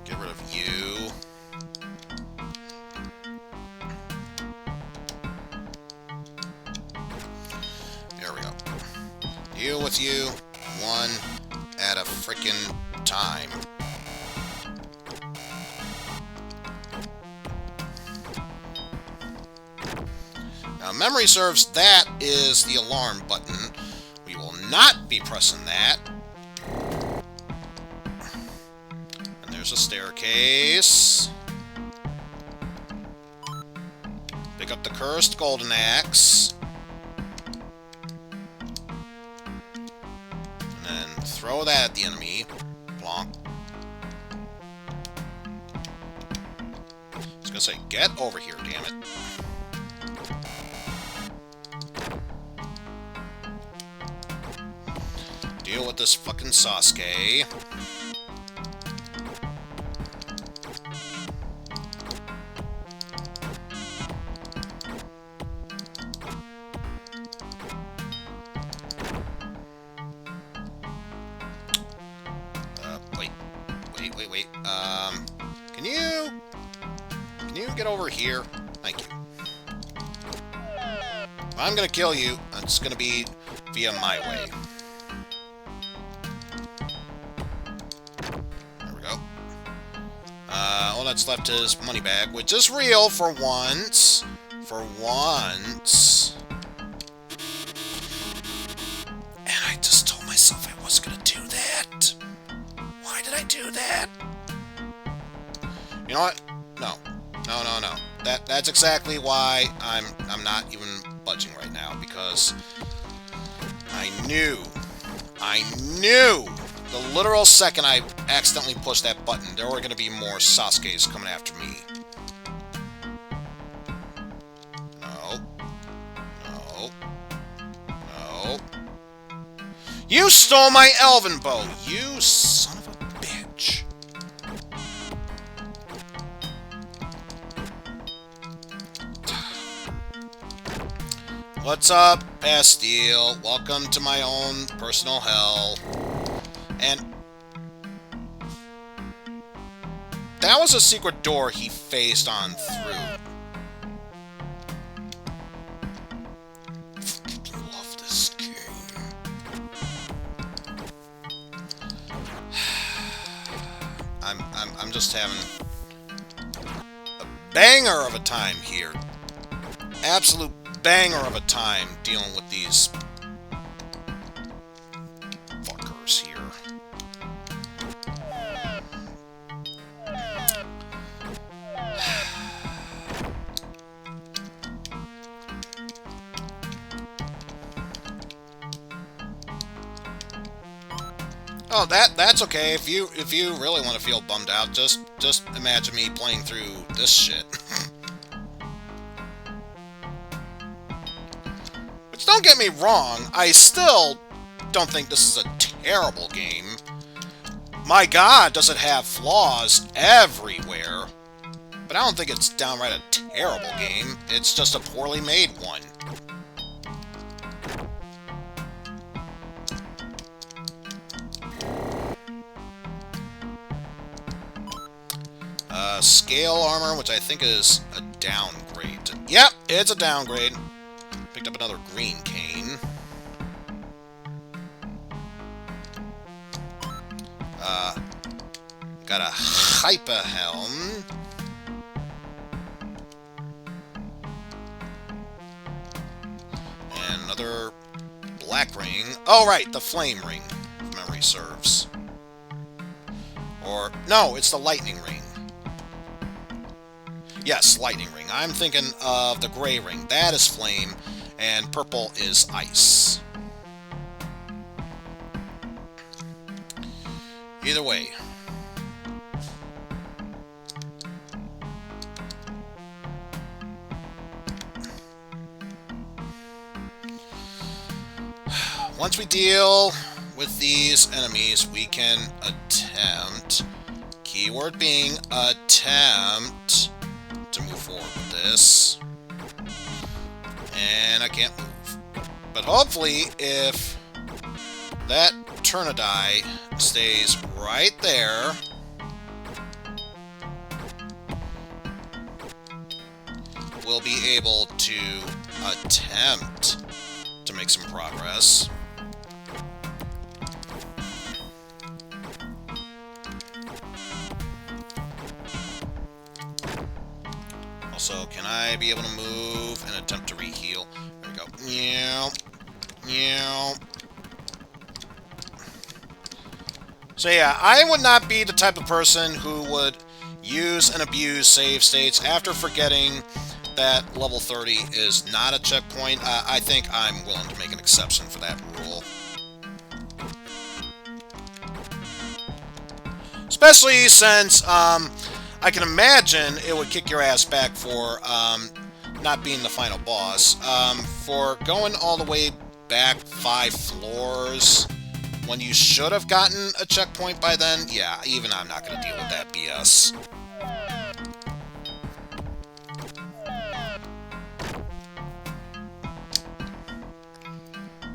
Get rid of you. There we go. Deal with you. One at a frickin' time. Now, memory serves, that is the alarm button. We will not be pressing that. And there's a staircase. Pick up the cursed golden axe. And then throw that at the enemy. Plonk. I was gonna say, get over here, damn it. Deal with this fucking Sasuke. Wait. Can you get over here? Thank you. If I'm gonna kill you, it's gonna be via my way. All that's left is money bag, which is real for once. For once. And I just told myself I wasn't gonna do that. Why did I do that? You know what? No. That's exactly why I'm not even budging right now, because I knew the literal second I accidentally pushed that button, there were going to be more Sasuke's coming after me. No. You stole my elven bow, you son of a bitch. What's up, Bastille? Welcome to my own personal hell. And that was a secret door he phased on through. I love this game. I'm just having a banger of a time here. Absolute banger of a time dealing with these fuckers here. Oh, that's okay. If you really want to feel bummed out, just imagine me playing through this shit. Which, don't get me wrong, I still don't think this is a terrible game. My god, does it have flaws everywhere. But I don't think it's downright a terrible game. It's just a poorly made one. Scale armor, which I think is a downgrade. Yep, it's a downgrade. Picked up another green cane. Got a hyper helm. And another black ring. Oh, right, the flame ring, if memory serves. Or, no, it's the lightning ring. Yes, lightning ring. I'm thinking of the gray ring. That is flame, and purple is ice. Either way. Once we deal with these enemies, we can attempt, keyword being attempt, to move forward with this. And I can't move. But hopefully, if that Turnidie stays right there, we'll be able to attempt to make some progress. Also, can I be able to move and attempt to re-heal? There we go. Meow. Meow. So yeah, I would not be the type of person who would use and abuse save states after forgetting that level 30 is not a checkpoint. I think I'm willing to make an exception for that rule. Especially since I can imagine it would kick your ass back for not being the final boss. For going all the way back 5 floors when you should have gotten a checkpoint by then, yeah, even I'm not going to deal with that BS.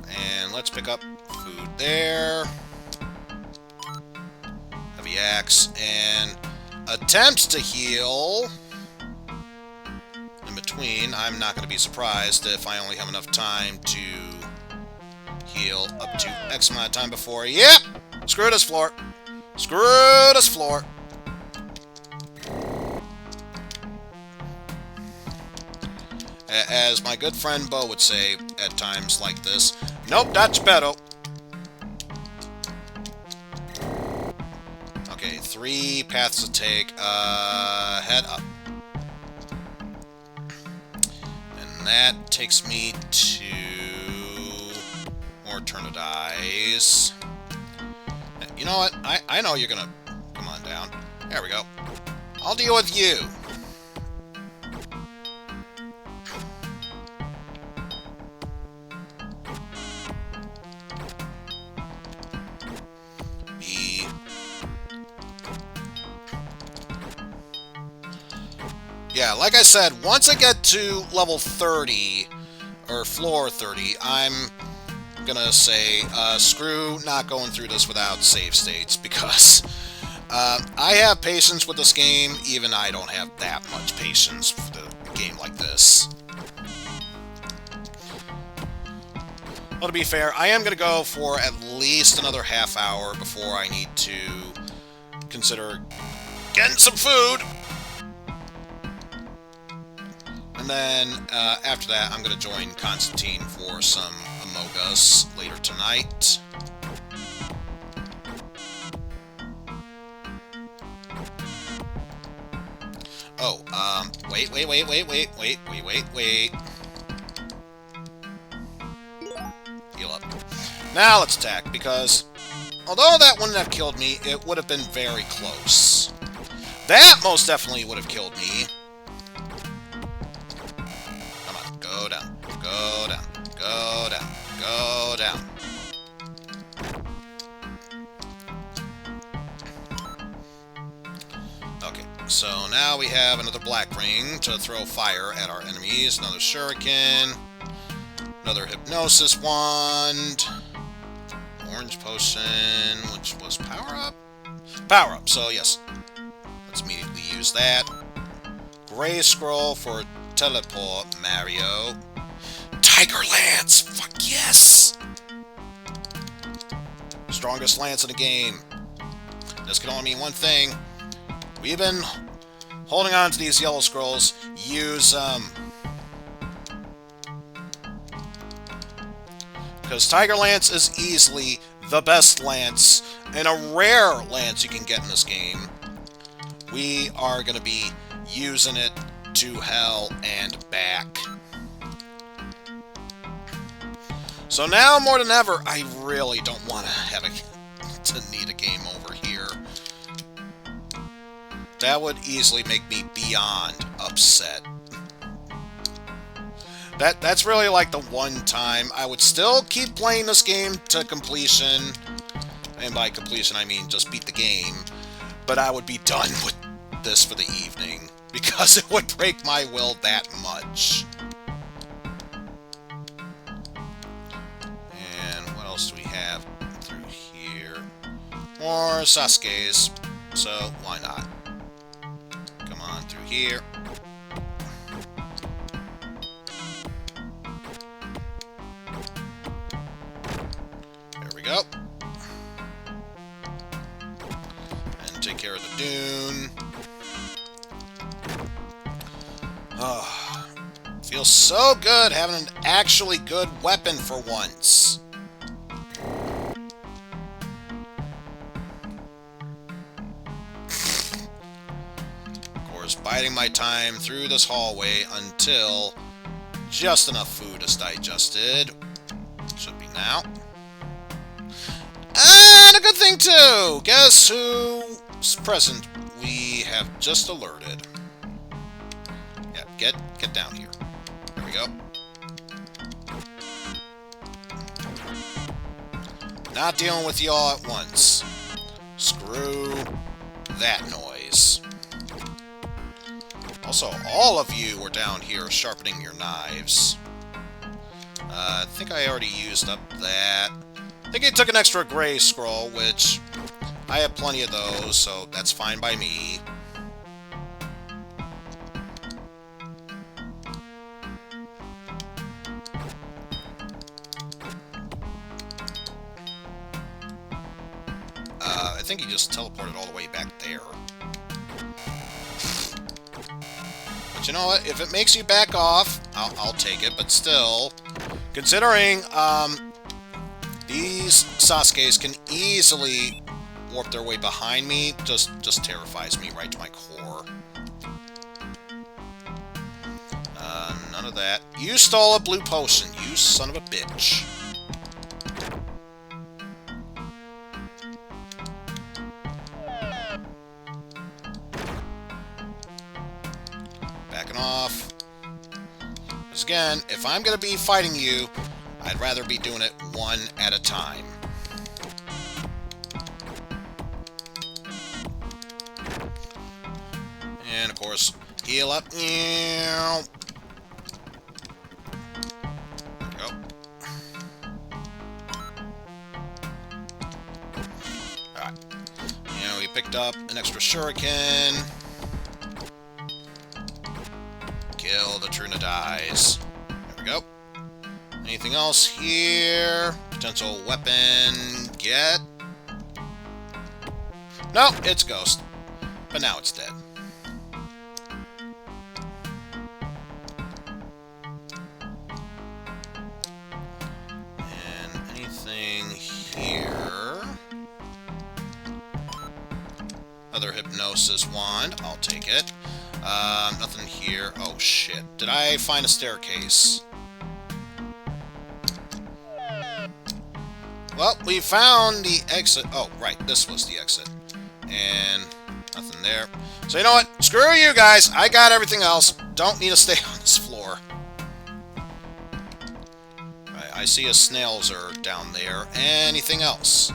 And let's pick up food there. Heavy axe, and attempts to heal. In between, I'm not going to be surprised if I only have enough time to heal up to X amount of time before. Yep! Screw this floor. Screw this floor. As my good friend Bo would say at times like this, nope, that's better. Okay, 3 paths to take. Head up. And that takes me to more Turnidies. You know what? I know you're gonna come on down. There we go. I'll deal with you. Yeah, like I said, once I get to level 30, or floor 30, I'm gonna say, screw not going through this without save states, because I have patience with this game, even I don't have that much patience for a game like this. Well, to be fair, I am gonna go for at least another half hour before I need to consider getting some food. And then, after that, I'm going to join Constantine for some Amogus later tonight. Oh, wait. Heal up. Now let's attack, because although that wouldn't have killed me, it would have been very close. That most definitely would have killed me. Go down, go down, go down, go down. Okay, so now we have another black ring to throw fire at our enemies, another shuriken, another hypnosis wand, orange potion, which was power up? Power up, so yes, let's immediately use that. Gray scroll for teleport, Mario. Tiger Lance! Fuck yes! Strongest lance in the game. This can only mean one thing. We've been holding on to these yellow scrolls. Use them. Because Tiger Lance is easily the best lance, and a rare lance you can get in this game. We are going to be using it to hell and back. So now, more than ever, I really don't want to need a game over here. That would easily make me beyond upset. That's really like the one time I would still keep playing this game to completion. And by completion, I mean just beat the game. But I would be done with this for the evening, because it would break my will that much. And what else do we have through here? More Sasuke's, so why not? Come on through here. There we go. And take care of the dune. Oh, feels so good having an actually good weapon for once. Of course, biding my time through this hallway until just enough food is digested. Should be now. And a good thing too! Guess who's present? We have just alerted. Yeah, get down here. There we go. Not dealing with you all at once. Screw that noise. Also, all of you were down here sharpening your knives. I think I already used up that. I think I took an extra gray scroll, which I have plenty of those, so that's fine by me. I think he just teleported all the way back there. But you know what? If it makes you back off, I'll take it. But still, considering these Sasuke's can easily warp their way behind me, just terrifies me right to my core. None of that. You stole a blue potion, you son of a bitch. Backing off. Because again, if I'm going to be fighting you, I'd rather be doing it one at a time. And of course, heal up. There we go. Alright. We picked up an extra shuriken. Kill the Trunadies. There we go. Anything else here? Potential weapon. Get. No, it's Ghost. But now it's dead. And anything here? Other hypnosis wand. I'll take it. Nothing here. Oh, shit. Did I find a staircase? Well, we found the exit. Oh, right. This was the exit. And nothing there. So, you know what? Screw you guys. I got everything else. Don't need to stay on this floor. Right, I see a snailzer down there. Anything else?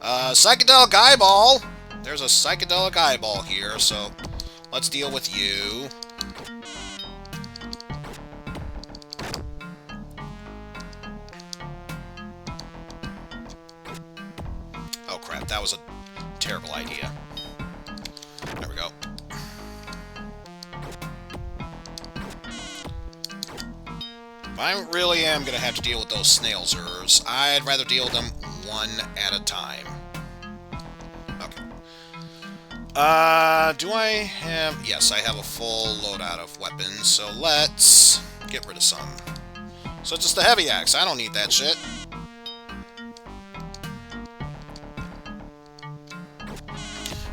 Psychedelic eyeball. There's a psychedelic eyeball here, so let's deal with you. Oh crap, that was a terrible idea. There we go. If I really am going to have to deal with those snailzers, I'd rather deal with them one at a time. Okay. Do I have... Yes, I have a full loadout of weapons, so let's get rid of some. So just the heavy axe, I don't need that shit.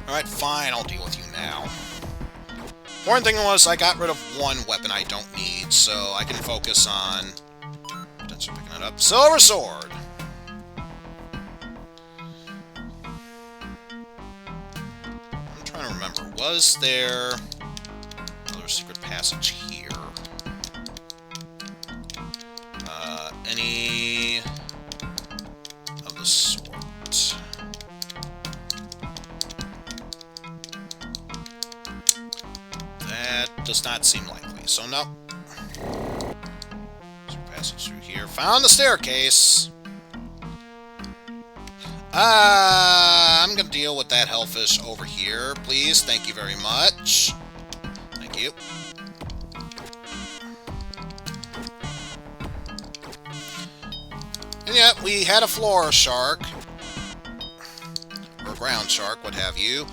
Alright, fine, I'll deal with you now. Important thing was I got rid of one weapon I don't need, so I can focus on potentially picking it up. Silver Sword! I'm trying to remember. Was there another secret passage here? Any of the sort? That does not seem likely, so no. Secret passage through here. Found the staircase! I'm gonna deal with that hellfish over here, please. Thank you very much. Thank you. And yet, we had a floor shark. Or ground shark, what have you.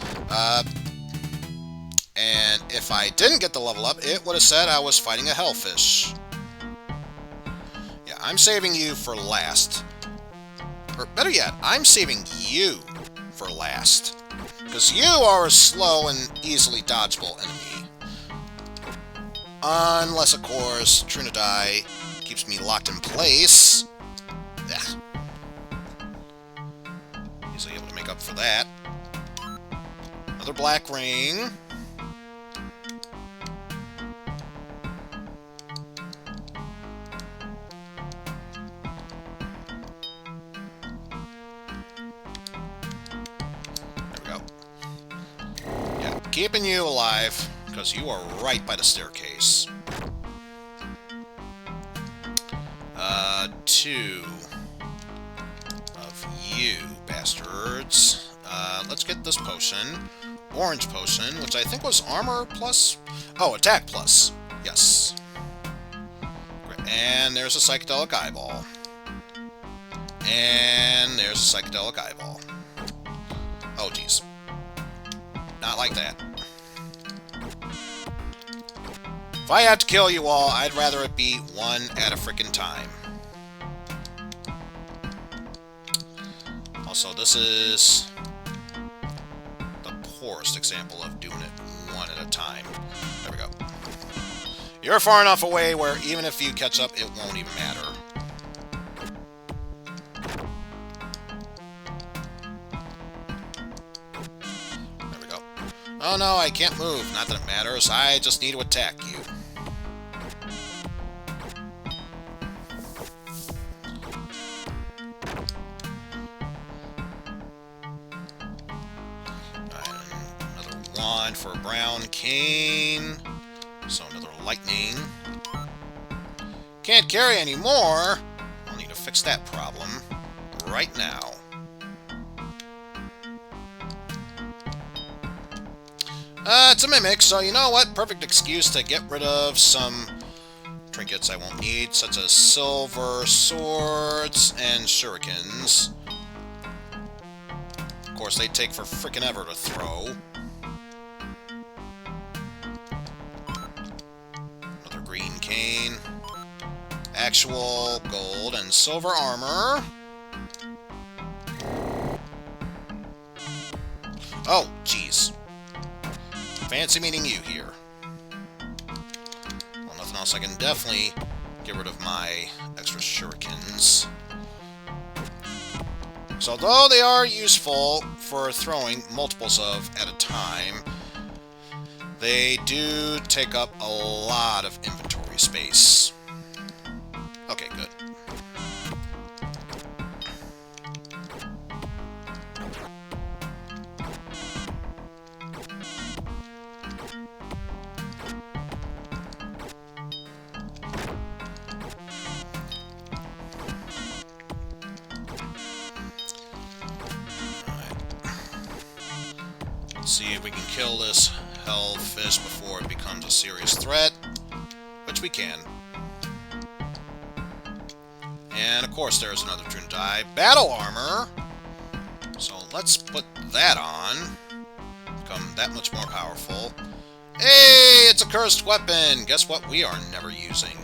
And if I didn't get the level up, it would have said I was fighting a hellfish. Yeah, I'm saving you for last. Or better yet, I'm saving you for last. Because you are a slow and easily dodgeable enemy. Unless, of course, Trinidad keeps me locked in place. Yeah. Easily able to make up for that. Another black ring. There we go. Yeah, keeping you alive, because you are right by the staircase. Two of you bastards. Let's get this potion. Orange potion, which I think was armor plus... Oh, attack plus. Yes. And there's a psychedelic eyeball. And there's a psychedelic eyeball. Oh, jeez. Not like that. If I had to kill you all, I'd rather it be one at a frickin' time. Also, this is the poorest example of doing it one at a time. There we go. You're far enough away where even if you catch up, it won't even matter. There we go. Oh no, I can't move. Not that it matters. I just need to attack you. For a brown cane. So another lightning. Can't carry anymore. I'll need to fix that problem right now. It's a mimic, so you know what? Perfect excuse to get rid of some trinkets I won't need, such as silver swords and shurikens. Of course, they take for frickin' ever to throw. Cane, actual gold and silver armor. Oh, jeez. Fancy meeting you here. Well, nothing else. I can definitely get rid of my extra shurikens. So, although they are useful for throwing multiples of at a time, they do take up a lot of inventory space. Okay, good. Alright. Let's see if we can kill this hellfish before it becomes a serious threat, which we can. And of course there's another Trinidad. Battle armor! So let's put that on. Become that much more powerful. Hey, it's a cursed weapon! Guess what we are never using?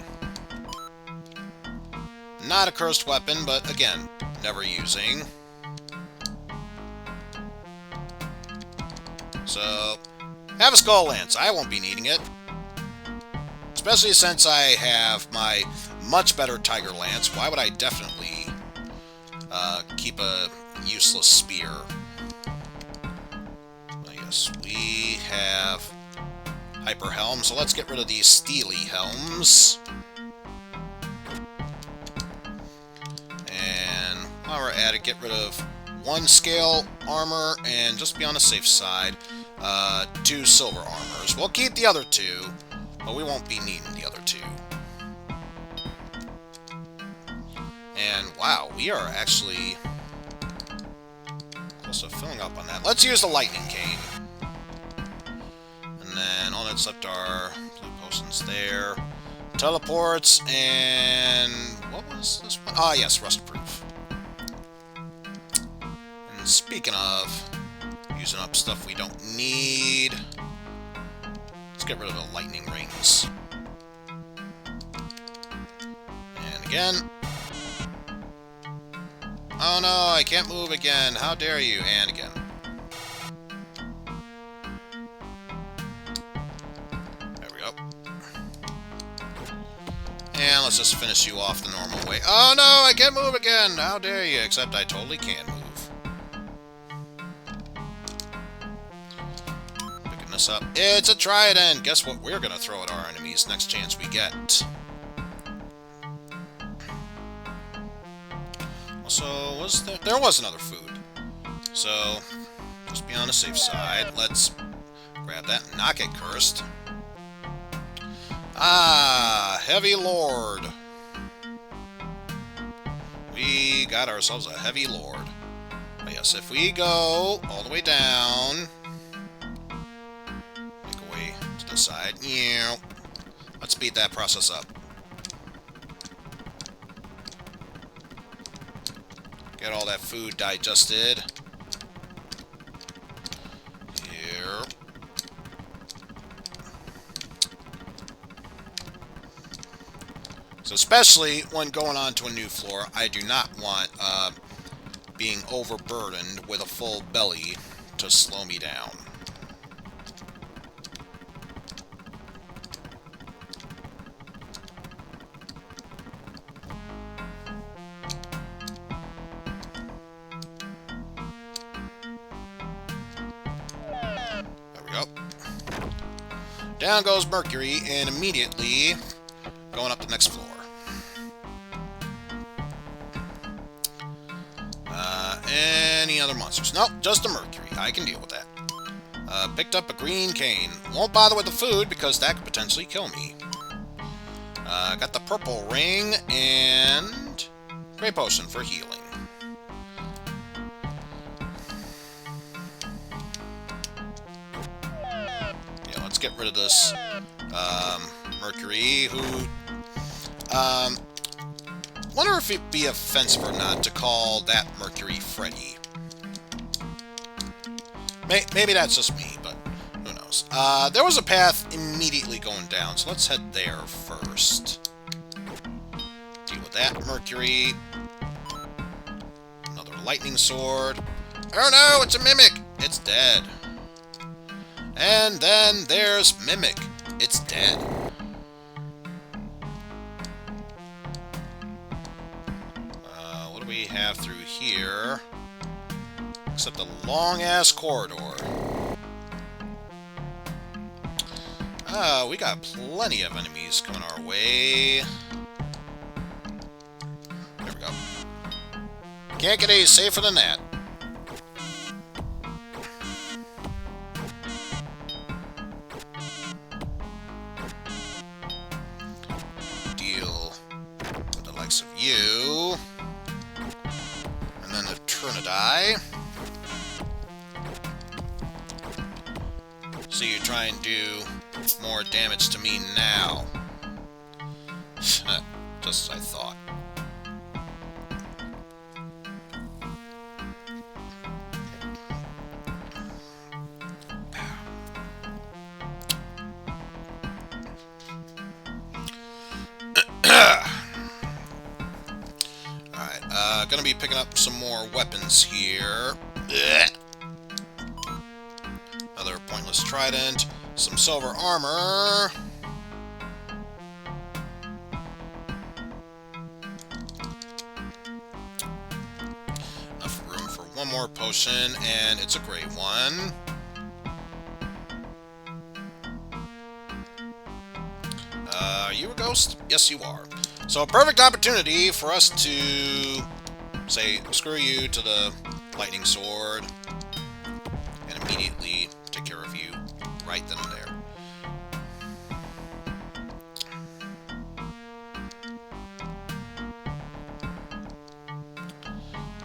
Not a cursed weapon, but again, never using. So, Have a skull lance. I won't be needing it. Especially since I have my much better tiger lance. Why would I definitely keep a useless spear? Yes, we have hyper helm, so let's get rid of these steely helms. And while we're at it, get rid of 1 scale armor and just be on the safe side, 2 silver armors. We'll keep the other 2, but we won't be needing the other 2. And wow, we are actually close to filling up on that. Let's use the lightning cane. And then all that's left are blue potions there, teleports, and what was this one? Ah, yes, rustproof. And speaking of using up stuff we don't need, let's get rid of the lightning rings. And again. Oh no, I can't move again. How dare you? And again. There we go. And let's just finish you off the normal way. Oh no, I can't move again! How dare you? Except I totally can move. Picking this up. It's a trident! Guess what we're gonna throw at our enemies next chance we get. Also, there was another food. So, just be on the safe side. Let's grab that and not get cursed. Ah, Heavy Lord. We got ourselves a Heavy Lord. But yes, if we go all the way down, make a way to the side. Yeah. Let's speed that process up. Get all that food digested. Here. So especially when going on to a new floor, I do not want being overburdened with a full belly to slow me down. Down goes Mercury, and immediately going up the next floor. Any other monsters? Nope, just a Mercury. I can deal with that. Picked up a green cane. Won't bother with the food because that could potentially kill me. Got the purple ring and gray potion for healing. Get rid of this Mercury, who wonder if it'd be offensive or not to call that Mercury Freddy. Maybe that's just me, but who knows. There was a path immediately going down, so let's head there first. Deal with that Mercury. Another lightning sword. Oh no, it's a mimic! It's dead. And then there's Mimic. It's dead. What do we have through here? Except a long-ass corridor. We got plenty of enemies coming our way. There we go. Can't get any safer than that. Of you, and then the Trinidad. So you try and do more damage to me now. Just as I thought. Gonna be picking up some more weapons here. Another pointless trident. Some silver armor. Enough room for one more potion, and it's a great one. Are you a ghost? Yes, you are. So a perfect opportunity for us to say, screw you to the lightning sword, and immediately take care of you right then and there.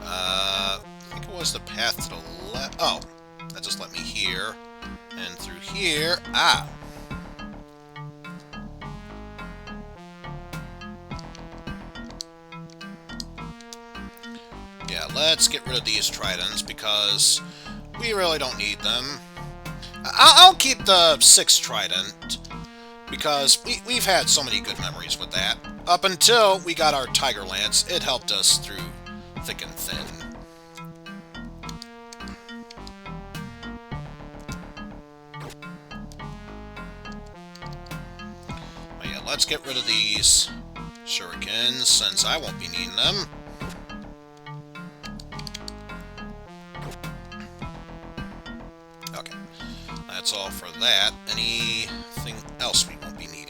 I think it was the path to the left. Oh, that just let me here. And through here. Ah! Yeah, let's get rid of these tridents because we really don't need them. I'll keep the 6th trident because we've had so many good memories with that. Up until we got our Tiger Lance, it helped us through thick and thin. But yeah, let's get rid of these shurikens since I won't be needing them. Okay, that's all for that. Anything else we won't be needing?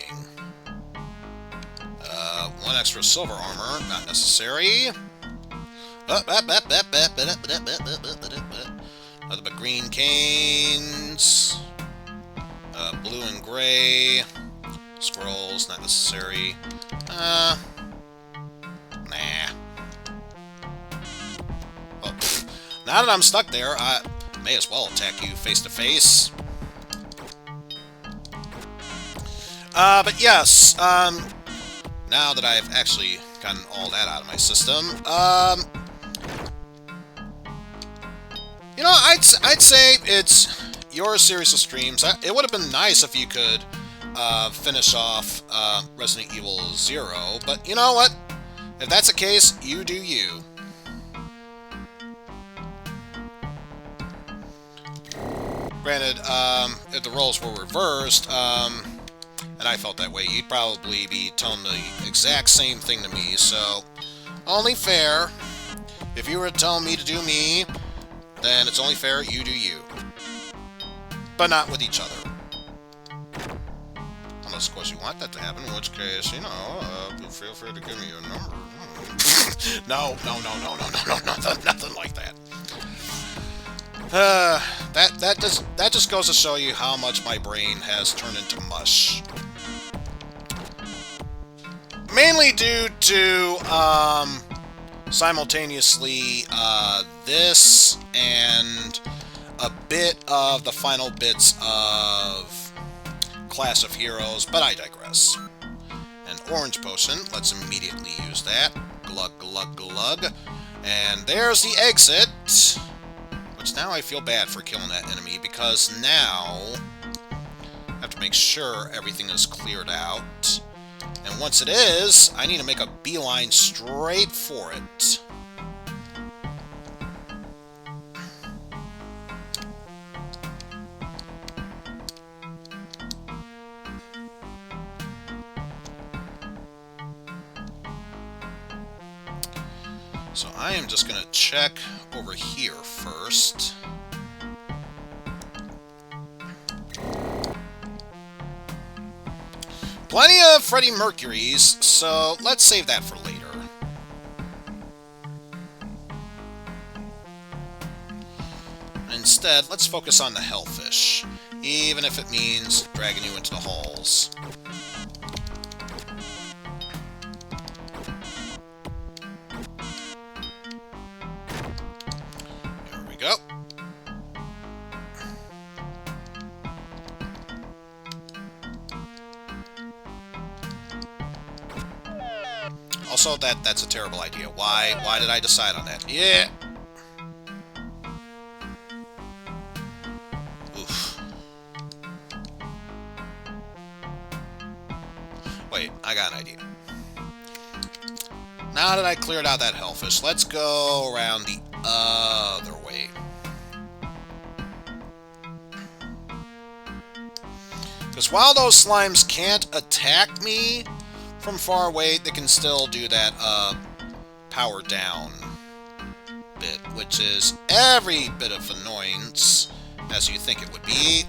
1 extra silver armor, not necessary. Nothing but green canes. Blue and gray. Scrolls, not necessary. Nah. Well, now that I'm stuck there, I may as well attack you face to face. But yes, now that I've actually gotten all that out of my system, you know, I'd say it's your series of streams. It would have been nice if you could finish off Resident Evil 0, but you know what? If that's the case, you do you. Granted, if the roles were reversed, and I felt that way, you'd probably be telling the exact same thing to me, so only fair. If you were telling me to do me, then it's only fair you do you. But not with each other. Unless, of course, you want that to happen, in which case, you know, feel free to give me your number. No, nothing like that. That just goes to show you how much my brain has turned into mush. Mainly due to simultaneously this and a bit of the final bits of Class of Heroes, but I digress. An orange potion, let's immediately use that. Glug, glug, glug. And there's the exit. Which now I feel bad for killing that enemy, because now I have to make sure everything is cleared out. And once it is, I need to make a beeline straight for it. So I am just going to check over here first. Plenty of Freddie Mercury's, so let's save that for later. Instead, let's focus on the Hellfish, even if it means dragging you into the halls. There we go. Also, that's a terrible idea. Why did I decide on that? Yeah. Oof. Wait, I got an idea. Now that I cleared out that Hellfish, let's go around the other way. is while those slimes can't attack me from far away, they can still do that power down bit, which is every bit of annoyance as you think it would be.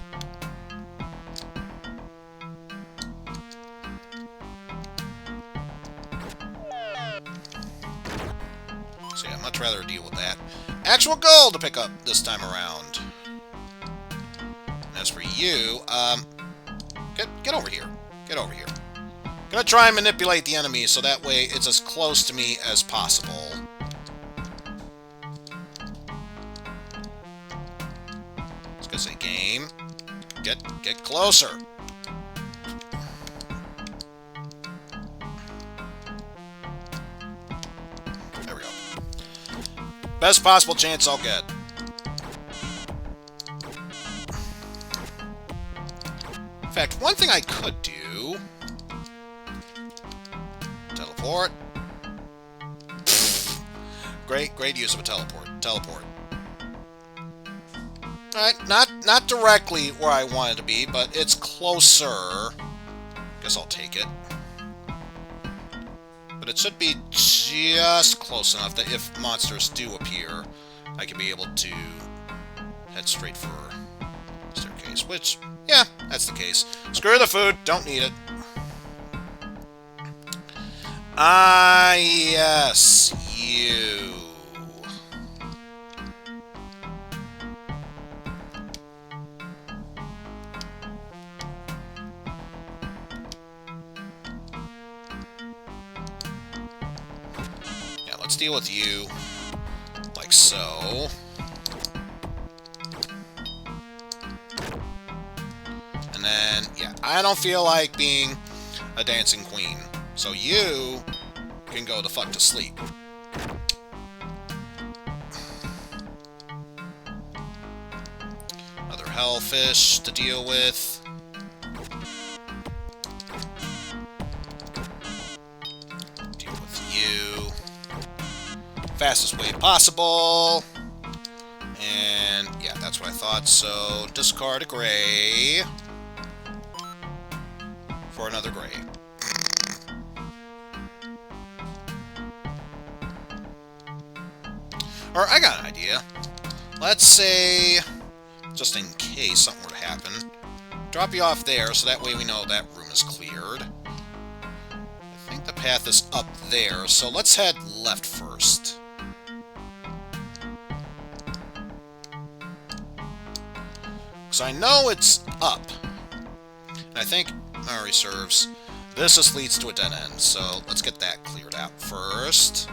So yeah, I'd much rather deal with that. Actual gold to pick up this time around. And as for you, get over here. Get over here. Gonna try and manipulate the enemy so that way it's as close to me as possible. I was gonna say, game, get closer. There we go. Best possible chance I'll get. In fact, one thing I could do... Teleport. Great use of a teleport. Teleport. Alright, not directly where I want it to be, but it's closer. Guess I'll take it. But it should be just close enough that if monsters do appear, I can be able to head straight for the staircase, which, yeah, that's the case. Screw the food, don't need it. Ah, yes, you. Yeah, let's deal with you like so. And then, yeah, I don't feel like being a dancing queen. So you can go the fuck to sleep. Another hellfish to deal with. Deal with you. Fastest way possible. And yeah, that's what I thought. So discard a gray for another gray. Or, I got an idea. Let's say, just in case something were to happen, drop you off there, so that way we know that room is cleared. I think the path is up there, so let's head left first. Because I know it's up. And I think, memory serves, this just leads to a dead end, so let's get that cleared out first.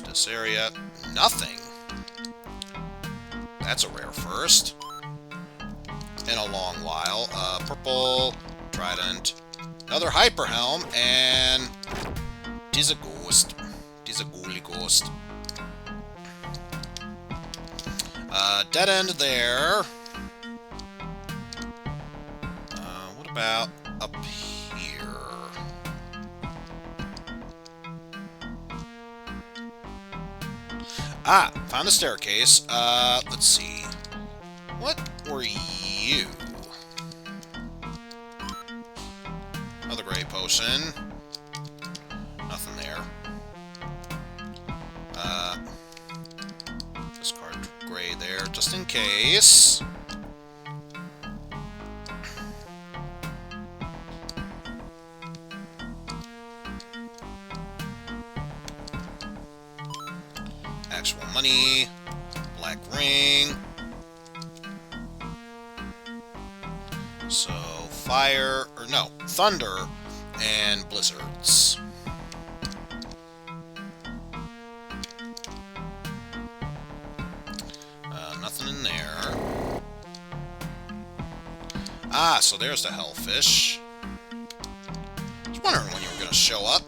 This area, nothing. That's a rare first. In a long while. Purple, trident, another hyper helm, and tis a ghost. Tis a ghouly ghost. Dead end there. What about up here? Ah, found the staircase. Let's see. What were you? Another gray potion. Nothing there. Discard gray there, just in case. Actual money, black ring. So, fire, or no, thunder and blizzards. Nothing in there. Ah, so there's the hellfish. I was wondering when you were going to show up.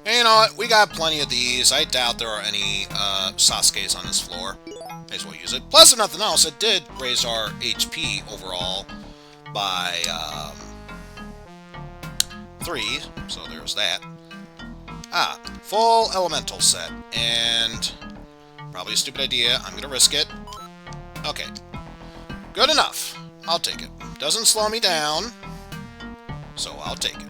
And you know what? We got plenty of these. I doubt there are any Sasuke's on this floor. May as well use it. Plus, if nothing else, it did raise our HP overall by 3. So there's that. Ah, full elemental set. And probably a stupid idea. I'm gonna risk it. Okay. Good enough. I'll take it. Doesn't slow me down, so I'll take it.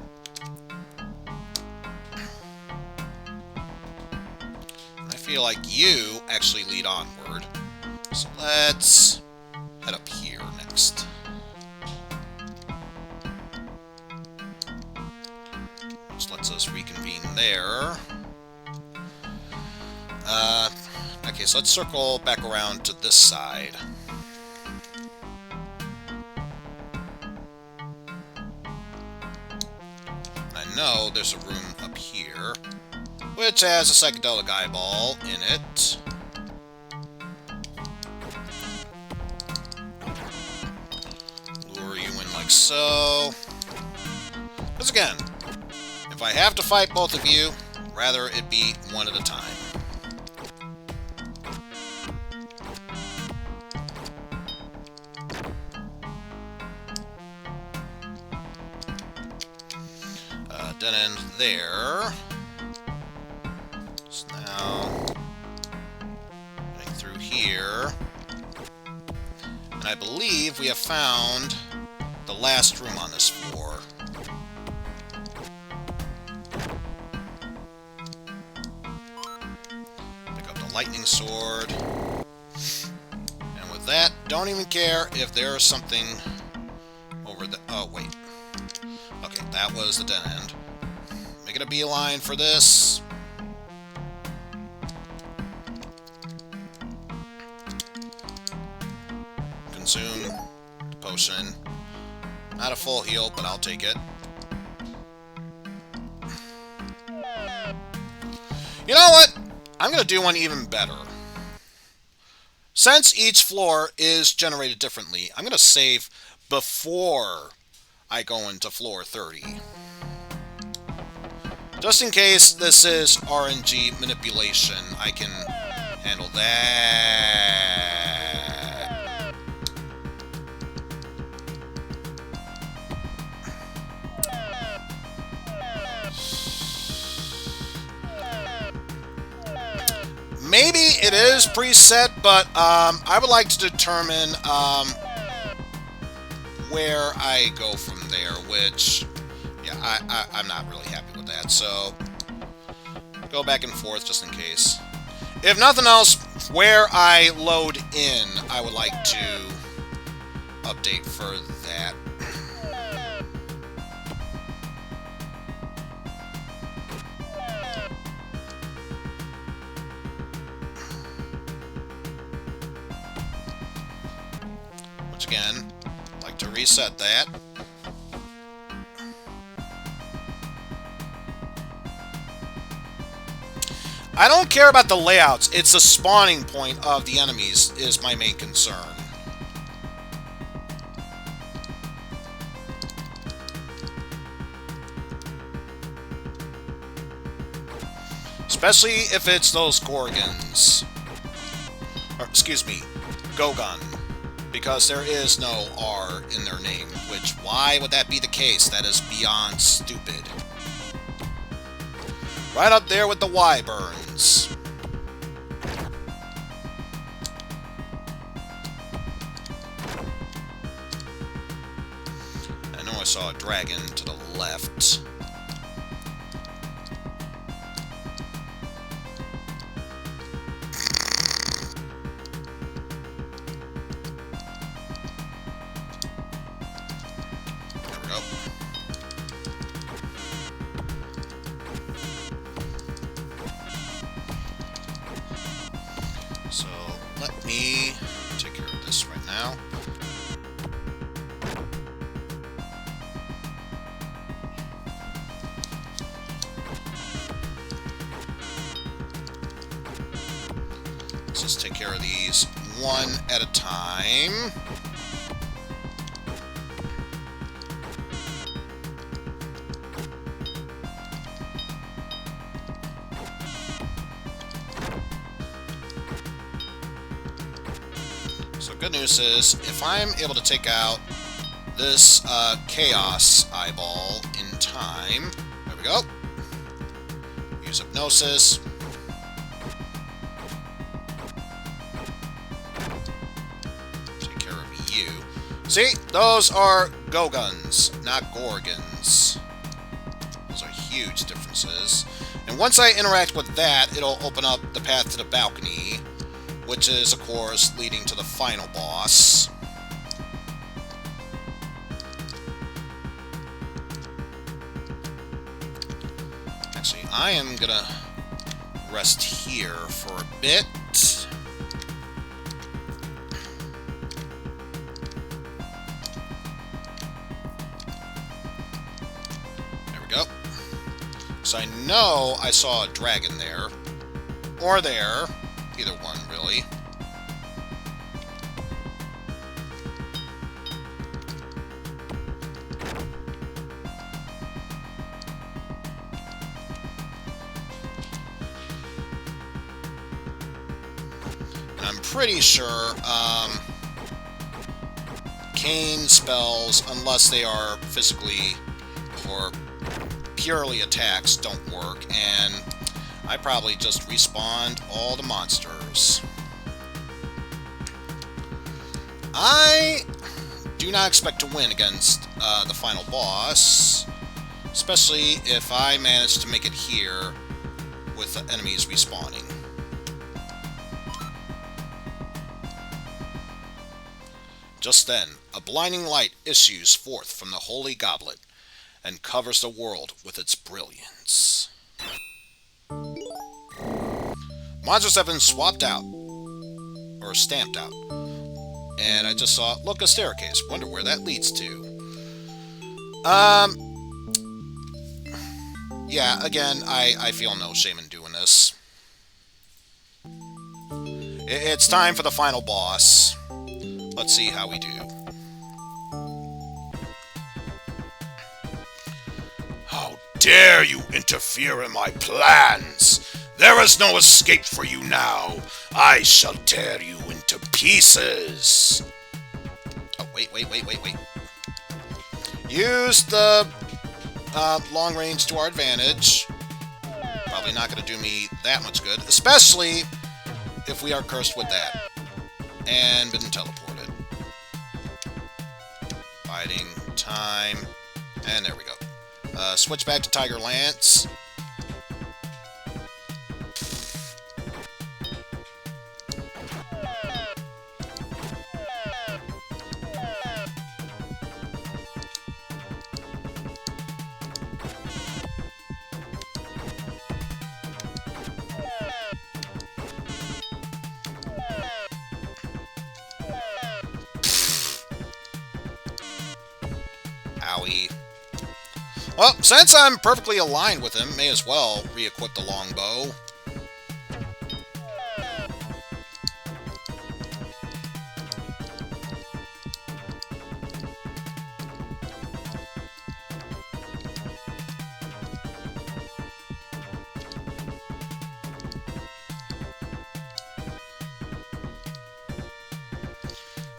I feel like you actually lead onward. So let's head up here next. Which lets us reconvene there. Okay, so let's circle back around to this side. I know there's a room up here, which has a psychedelic eyeball in it. Lure you in like so. Because again, if I have to fight both of you, rather it be one at a time. Dead end there. So now, getting through here. And I believe we have found the last room on this floor. Pick up the lightning sword. And with that, don't even care if there's something over the... Oh, wait. Okay, that was the dead end. Making a beeline for this. Consume potion. Not a full heal, but I'll take it. You know what? I'm going to do one even better. Since each floor is generated differently, I'm going to save before I go into floor 30. Just in case this is RNG manipulation, I can handle that. Maybe it is preset, but I would like to determine where I go from there, which... yeah, I'm not really happy with that, so go back and forth just in case. If nothing else, where I load in, I would like to update for that. Which again, I'd like to reset that. I don't care about the layouts, it's the spawning point of the enemies is my main concern. Especially if it's those Gorgons. Or, excuse me, Gogon. Because there is no R in their name, which, why would that be the case? That is beyond stupid. Right up there with the Wyverns. I know I saw a dragon to the left. There we go. So, let me take care of this right now. Let's just take care of these one at a time. So good news is, if I'm able to take out this chaos eyeball in time, there we go. Use Hypnosis. Take care of you. See? Those are Go-Guns, not Gorgons. Those are huge differences. And once I interact with that, it'll open up the path to the balcony, which is, of course, leading to the final boss. Actually, I am gonna rest here for a bit. There we go. So I know I saw a dragon there. Or there. Either one, really. And I'm pretty sure, Cane spells, unless they are physically or purely attacks, don't work, and I probably just respawned all the monsters. I do not expect to win against the final boss, especially if I manage to make it here with the enemies respawning. Just then, a blinding light issues forth from the holy goblet and covers the world with its brilliance. Monsters have been swapped out, or stamped out, and I just saw, look, a staircase. Wonder where that leads to. Yeah, again, I feel no shame in doing this. It's time for the final boss. Let's see how we do.
How dare you interfere in my plans? There is no escape for you now. I shall tear you into pieces.
Oh, wait. Use the long range to our advantage. Probably not going to do me that much good, especially if we are cursed with that. And been teleported. Biding time. And there we go. Switch back to Tiger Lance. Owie. Well, since I'm perfectly aligned with him, may as well re-equip the longbow.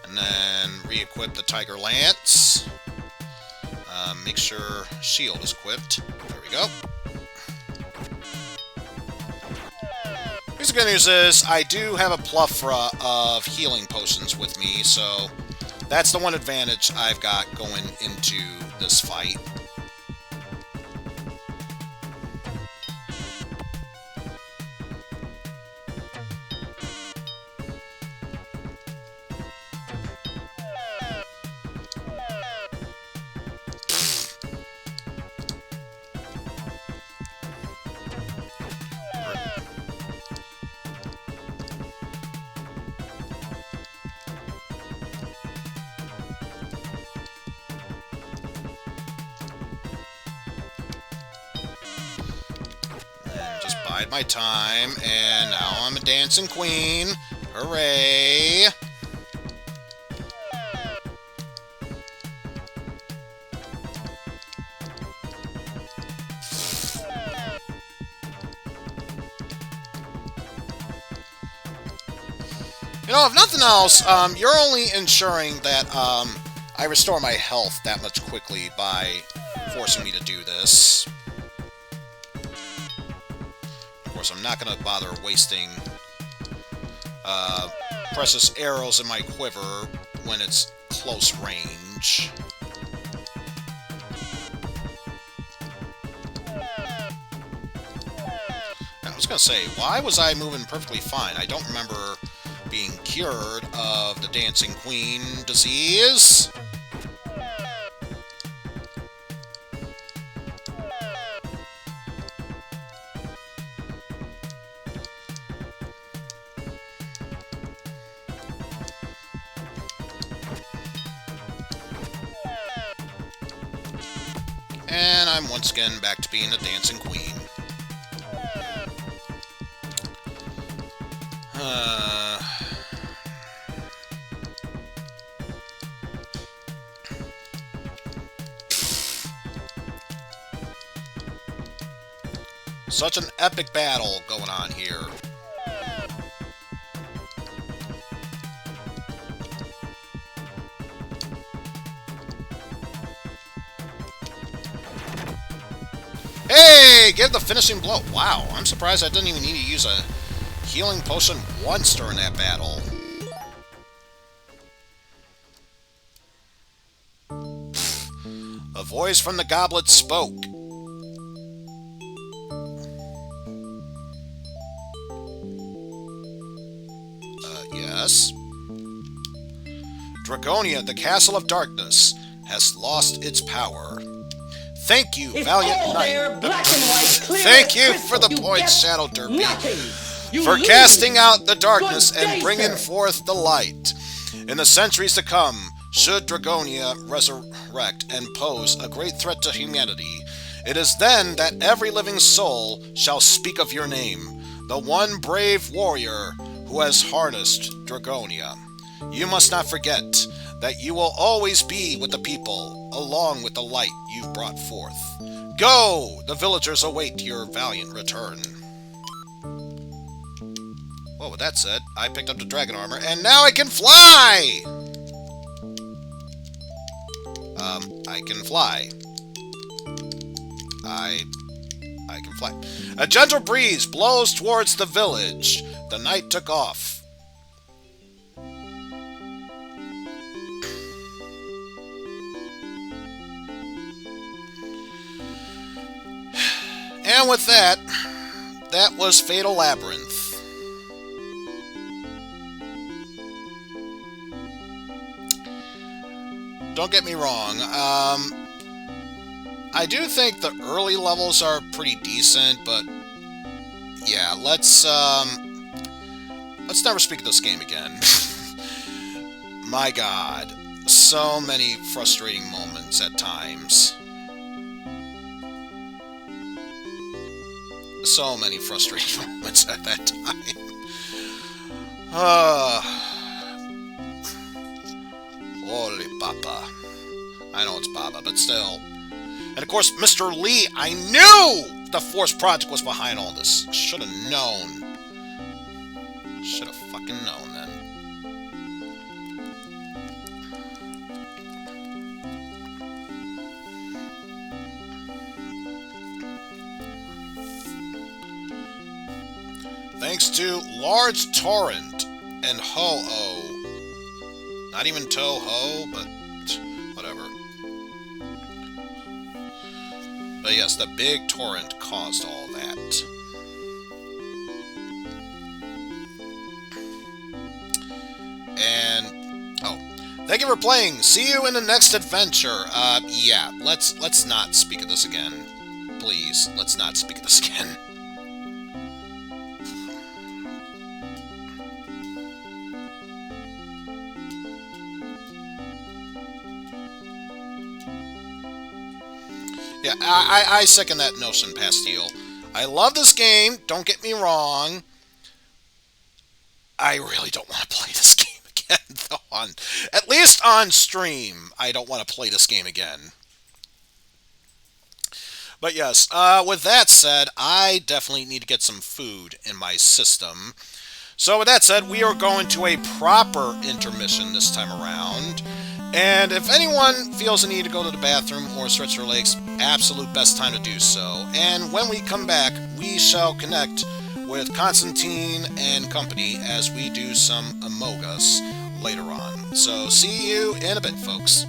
And then re-equip the Tiger Lance. Make sure shield is equipped. There we go. Here's the good news is, I do have a plethora of healing potions with me, so that's the one advantage I've got going into this fight. Bide my time, and now I'm a dancing queen. Hooray! You know, if nothing else, you're only ensuring that I restore my health that much quickly by forcing me to do this. course, I'm not going to bother wasting precious arrows in my quiver when it's close range. I was going to say, why was I moving perfectly fine? I don't remember being cured of the Dancing Queen disease. And I'm once again back to being a Dancing Queen. Such an epic battle going on here. Hey! Give the finishing blow. Wow, I'm surprised I didn't even need to use a healing potion once during that battle. A voice from the goblet spoke. Yes? Dragonia, the Castle of Darkness, has lost its power. Thank you, valiant knight. Thank you for the points, Shadow Derpy, for casting out the darkness and bringing forth the light. In the centuries to come, should Dragonia resurrect and pose a great threat to humanity, it is then that every living soul shall speak of your name, the one brave warrior who has harnessed Dragonia. You must not forget that you will always be with the people, along with the light you've brought forth. Go! The villagers await your valiant return. Well, with that said, I picked up the dragon armor, and now I can fly! I can fly. I can fly. A gentle breeze blows towards the village. The night took off. And with that, that was Fatal Labyrinth. Don't get me wrong, I do think the early levels are pretty decent, but yeah, let's never speak of this game again. My god, so many frustrating moments at times. So many frustrating moments at that time. Holy Papa. I know it's Baba, but still. And of course, Mr. Lee, I knew the Force Project was behind all this. Should have known. Should have fucking known then. Thanks to Large Torrent and Ho-Oh. Not even Toho, but whatever. But yes, the big torrent caused all that. And oh, thank you for playing. See you in the next adventure. Yeah, let's not speak of this again. Please, let's not speak of this again. Yeah, I second that notion, Pastille. I love this game, don't get me wrong. I really don't want to play this game again, though. At least on stream, I don't want to play this game again. But yes, with that said, I definitely need to get some food in my system. So with that said, we are going to a proper intermission this time around. And if anyone feels the need to go to the bathroom or stretch their legs, absolute best time to do so. And when we come back, we shall connect with Constantine and company as we do some Amogus later on. So see you in a bit, folks.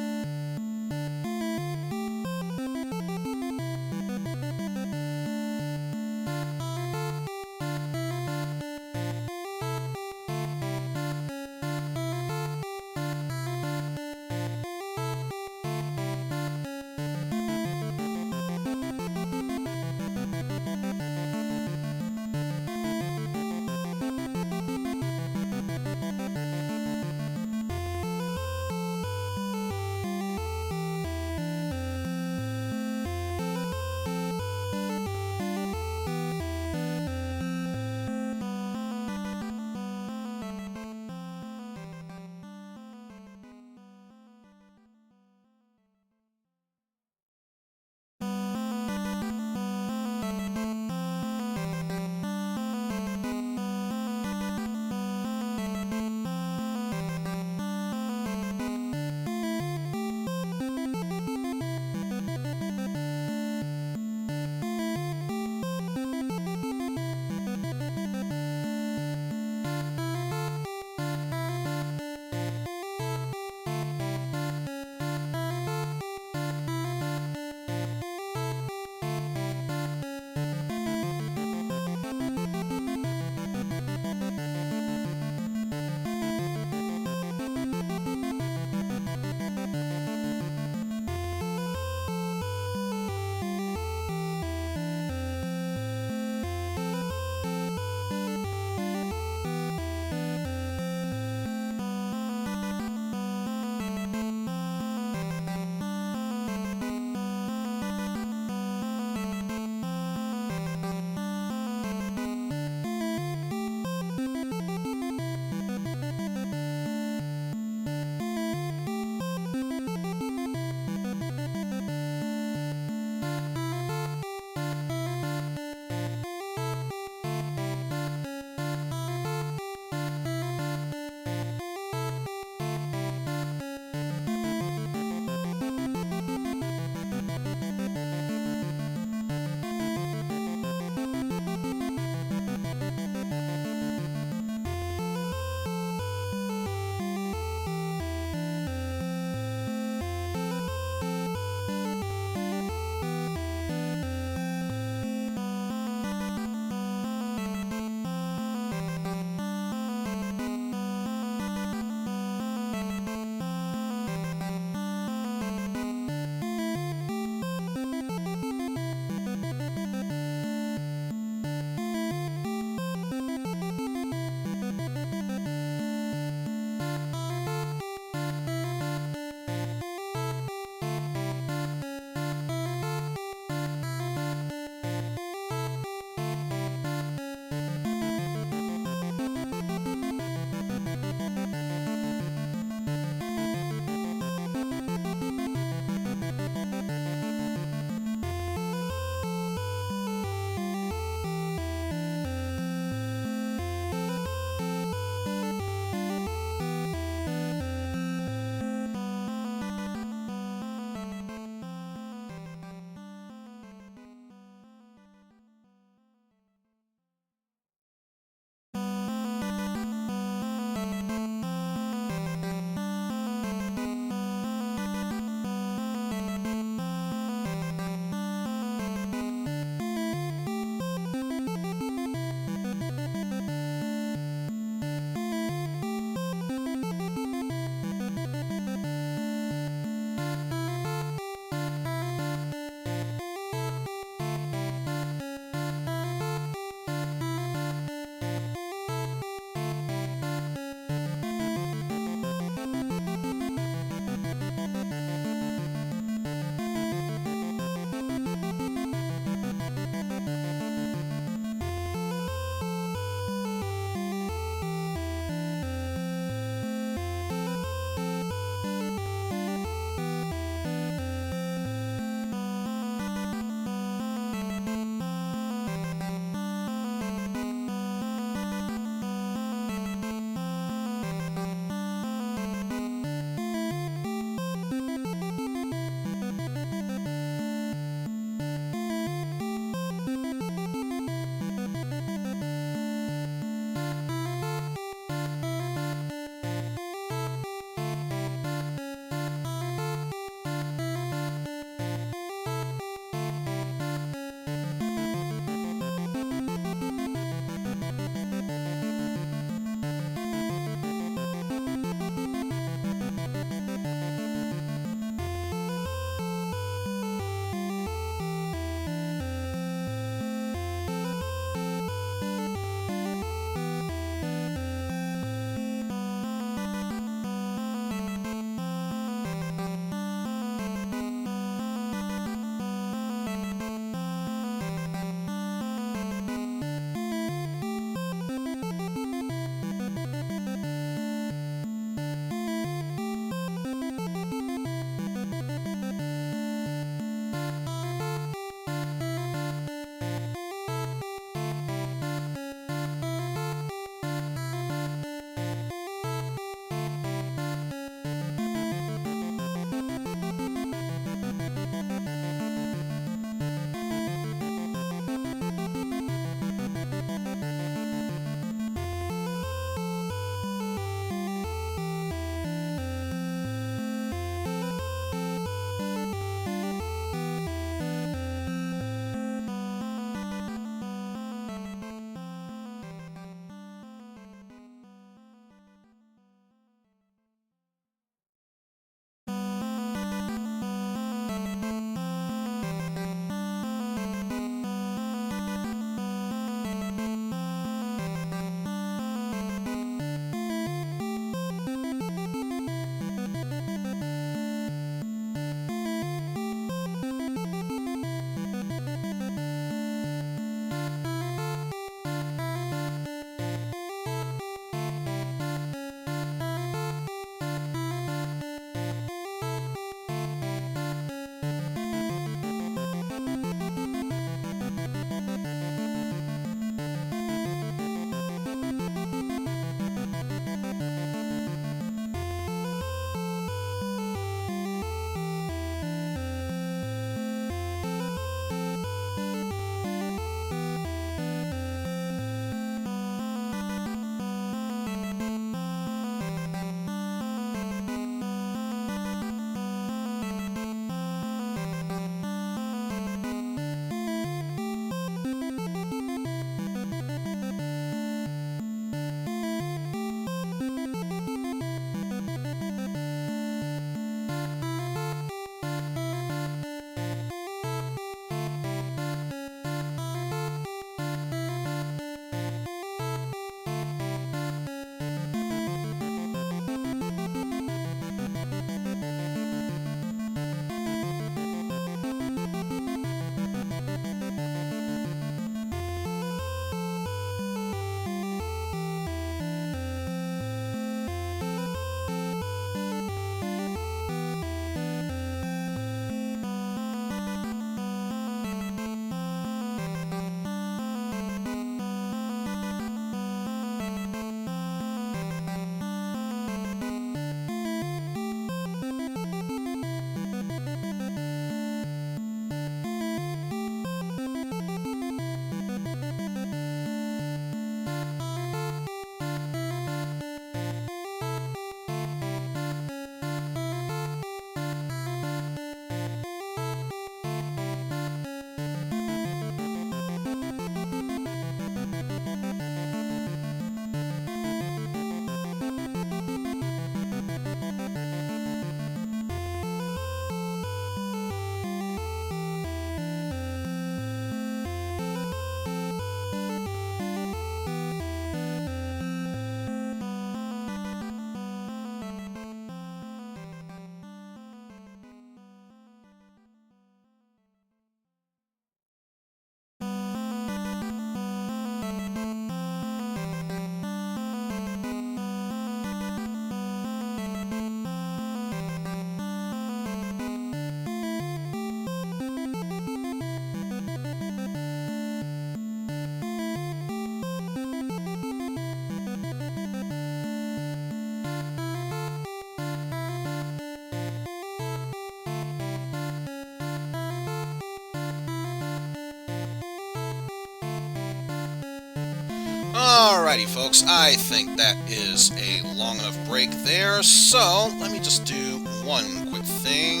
Alrighty, folks, I think that is a long enough break there, so let me just do one quick thing.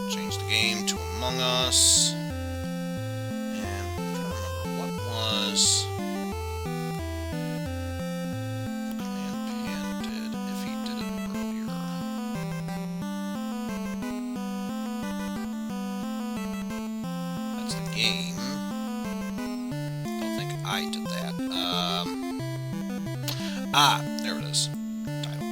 Change the game to Among Us. And I'm trying to remember what was Command Pan did, if he did it earlier. That's the game. Don't think I did that. There it is. Title.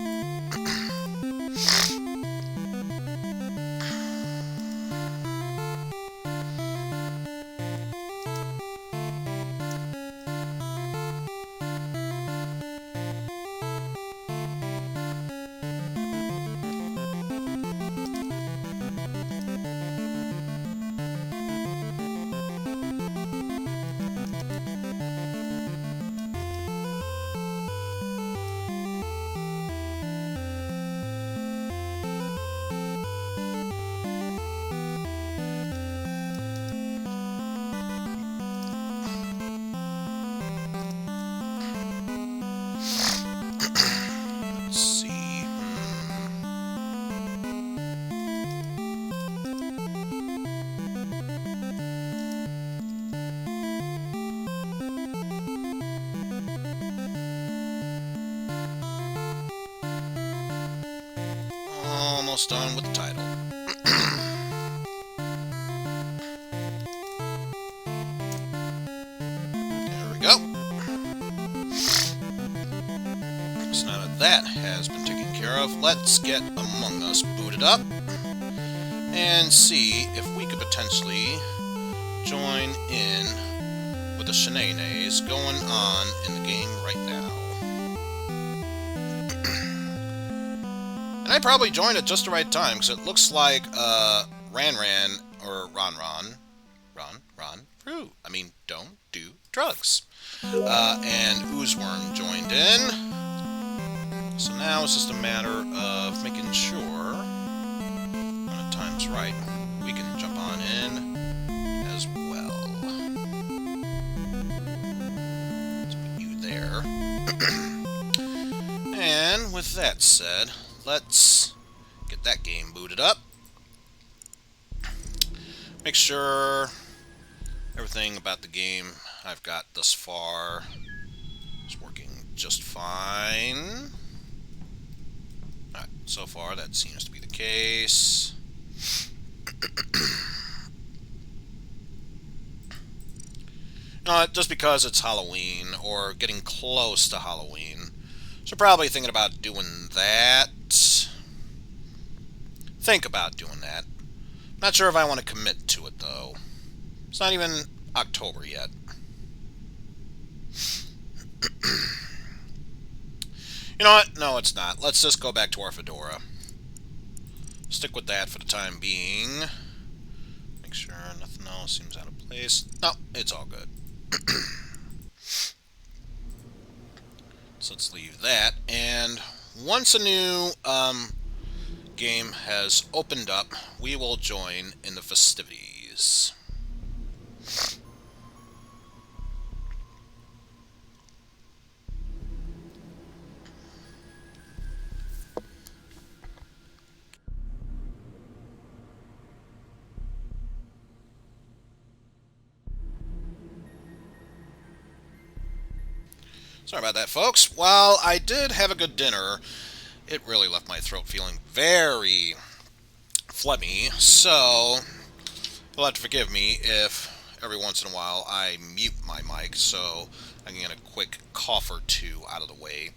Almost done with the title. There we go. So now that that has been taken care of, let's get Among Us booted up and see if we could potentially join in with the shenanigans going on in the game right now. And I probably joined at just the right time, because it looks like Ron, don't do drugs. And Oozeworm joined in. So now it's just a matter of making sure, when the time's right, we can jump on in as well. Let's put you there. And with that said, let's get that game booted up. Make sure everything about the game I've got thus far is working just fine. Alright, so far that seems to be the case. Just because it's Halloween, or getting close to Halloween. So probably thinking about doing that. Think about doing that. Not sure if I want to commit to it, though. It's not even October yet. You know what? No, it's not. Let's just go back to our fedora. Stick with that for the time being. Make sure nothing else seems out of place. No, it's all good. So let's leave that. And once a new game has opened up, we will join in the festivities. Sorry about that, folks. While I did have a good dinner, it really left my throat feeling very phlegmy, so you'll have to forgive me if every once in a while I mute my mic so I can get a quick cough or two out of the way.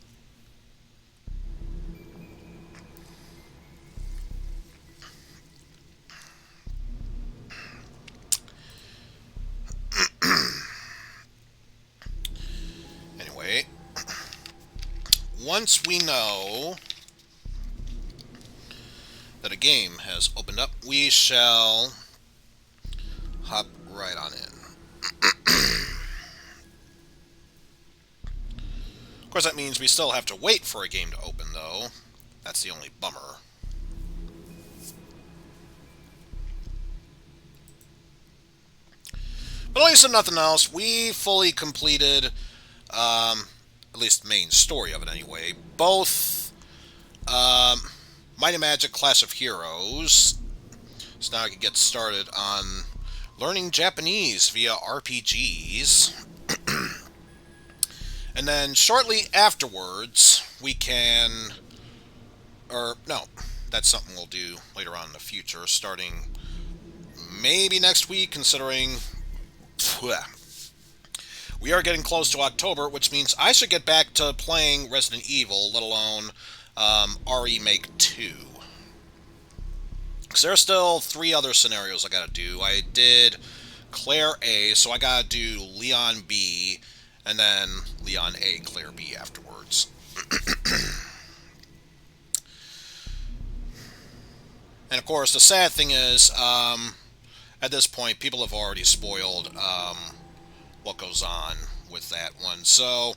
Anyway, once we know that a game has opened up, we shall hop right on in. Of course, that means we still have to wait for a game to open, though. That's the only bummer. But at least if nothing else, we fully completed, at least the main story of it anyway, both Might and Magic Clash of Heroes. So now I can get started on learning Japanese via RPGs. And then shortly afterwards, we can... Or, no, that's something we'll do later on in the future, starting maybe next week, considering... We are getting close to October, which means I should get back to playing Resident Evil, let alone Remake 2. Because there are still 3 other scenarios I gotta do. I did Claire A, so I gotta do Leon B, and then Leon A, Claire B afterwards. And of course, the sad thing is, at this point, people have already spoiled what goes on with that one. So,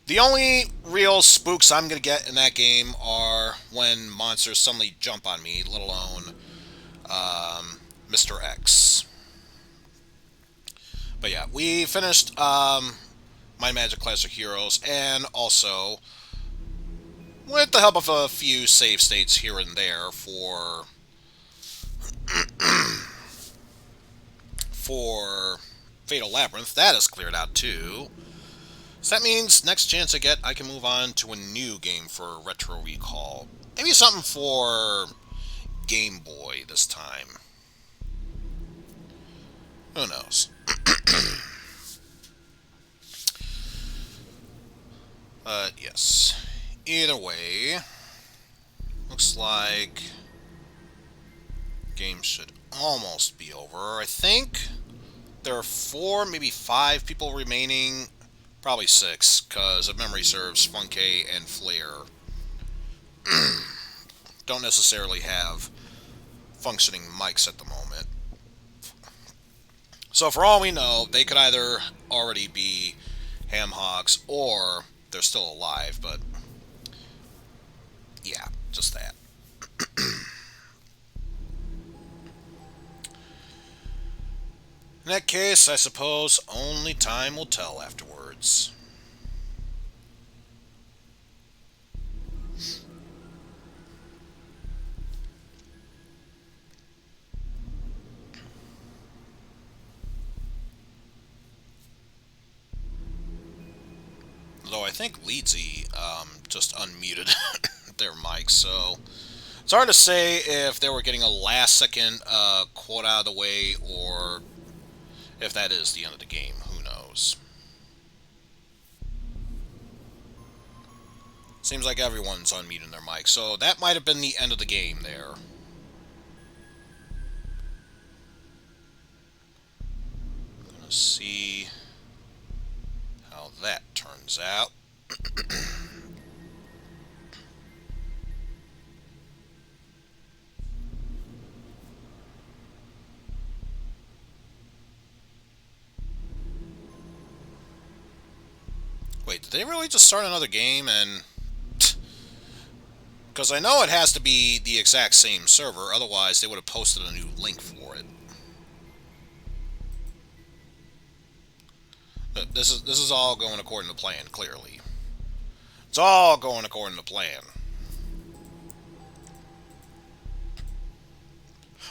the only real spooks I'm going to get in that game are when monsters suddenly jump on me, let alone Mr. X. But yeah, we finished My Magic Clash of Heroes, and also, with the help of a few save states here and there for for Fatal Labyrinth, that is cleared out too. So that means next chance I get, I can move on to a new game for Retro Recall. Maybe something for Game Boy this time. Who knows? But yes. Either way, looks like game should almost be over. I think there are 4, maybe 5 people remaining. Probably 6, because if memory serves, Funke and Flair don't necessarily have functioning mics at the moment. So for all we know, they could either already be ham hocks or they're still alive, but yeah, just that. In that case, I suppose only time will tell afterwards. Though I think Leedsy just unmuted their mic, so it's hard to say if they were getting a last-second quote out of the way, or if that is the end of the game. Who knows? Seems like everyone's unmuting their mic, so that might have been the end of the game there. Gonna see how that turns out. Wait, did they really just start another game? And because I know it has to be the exact same server, otherwise they would have posted a new link for it. But this is all going according to plan, clearly. It's all going according to plan.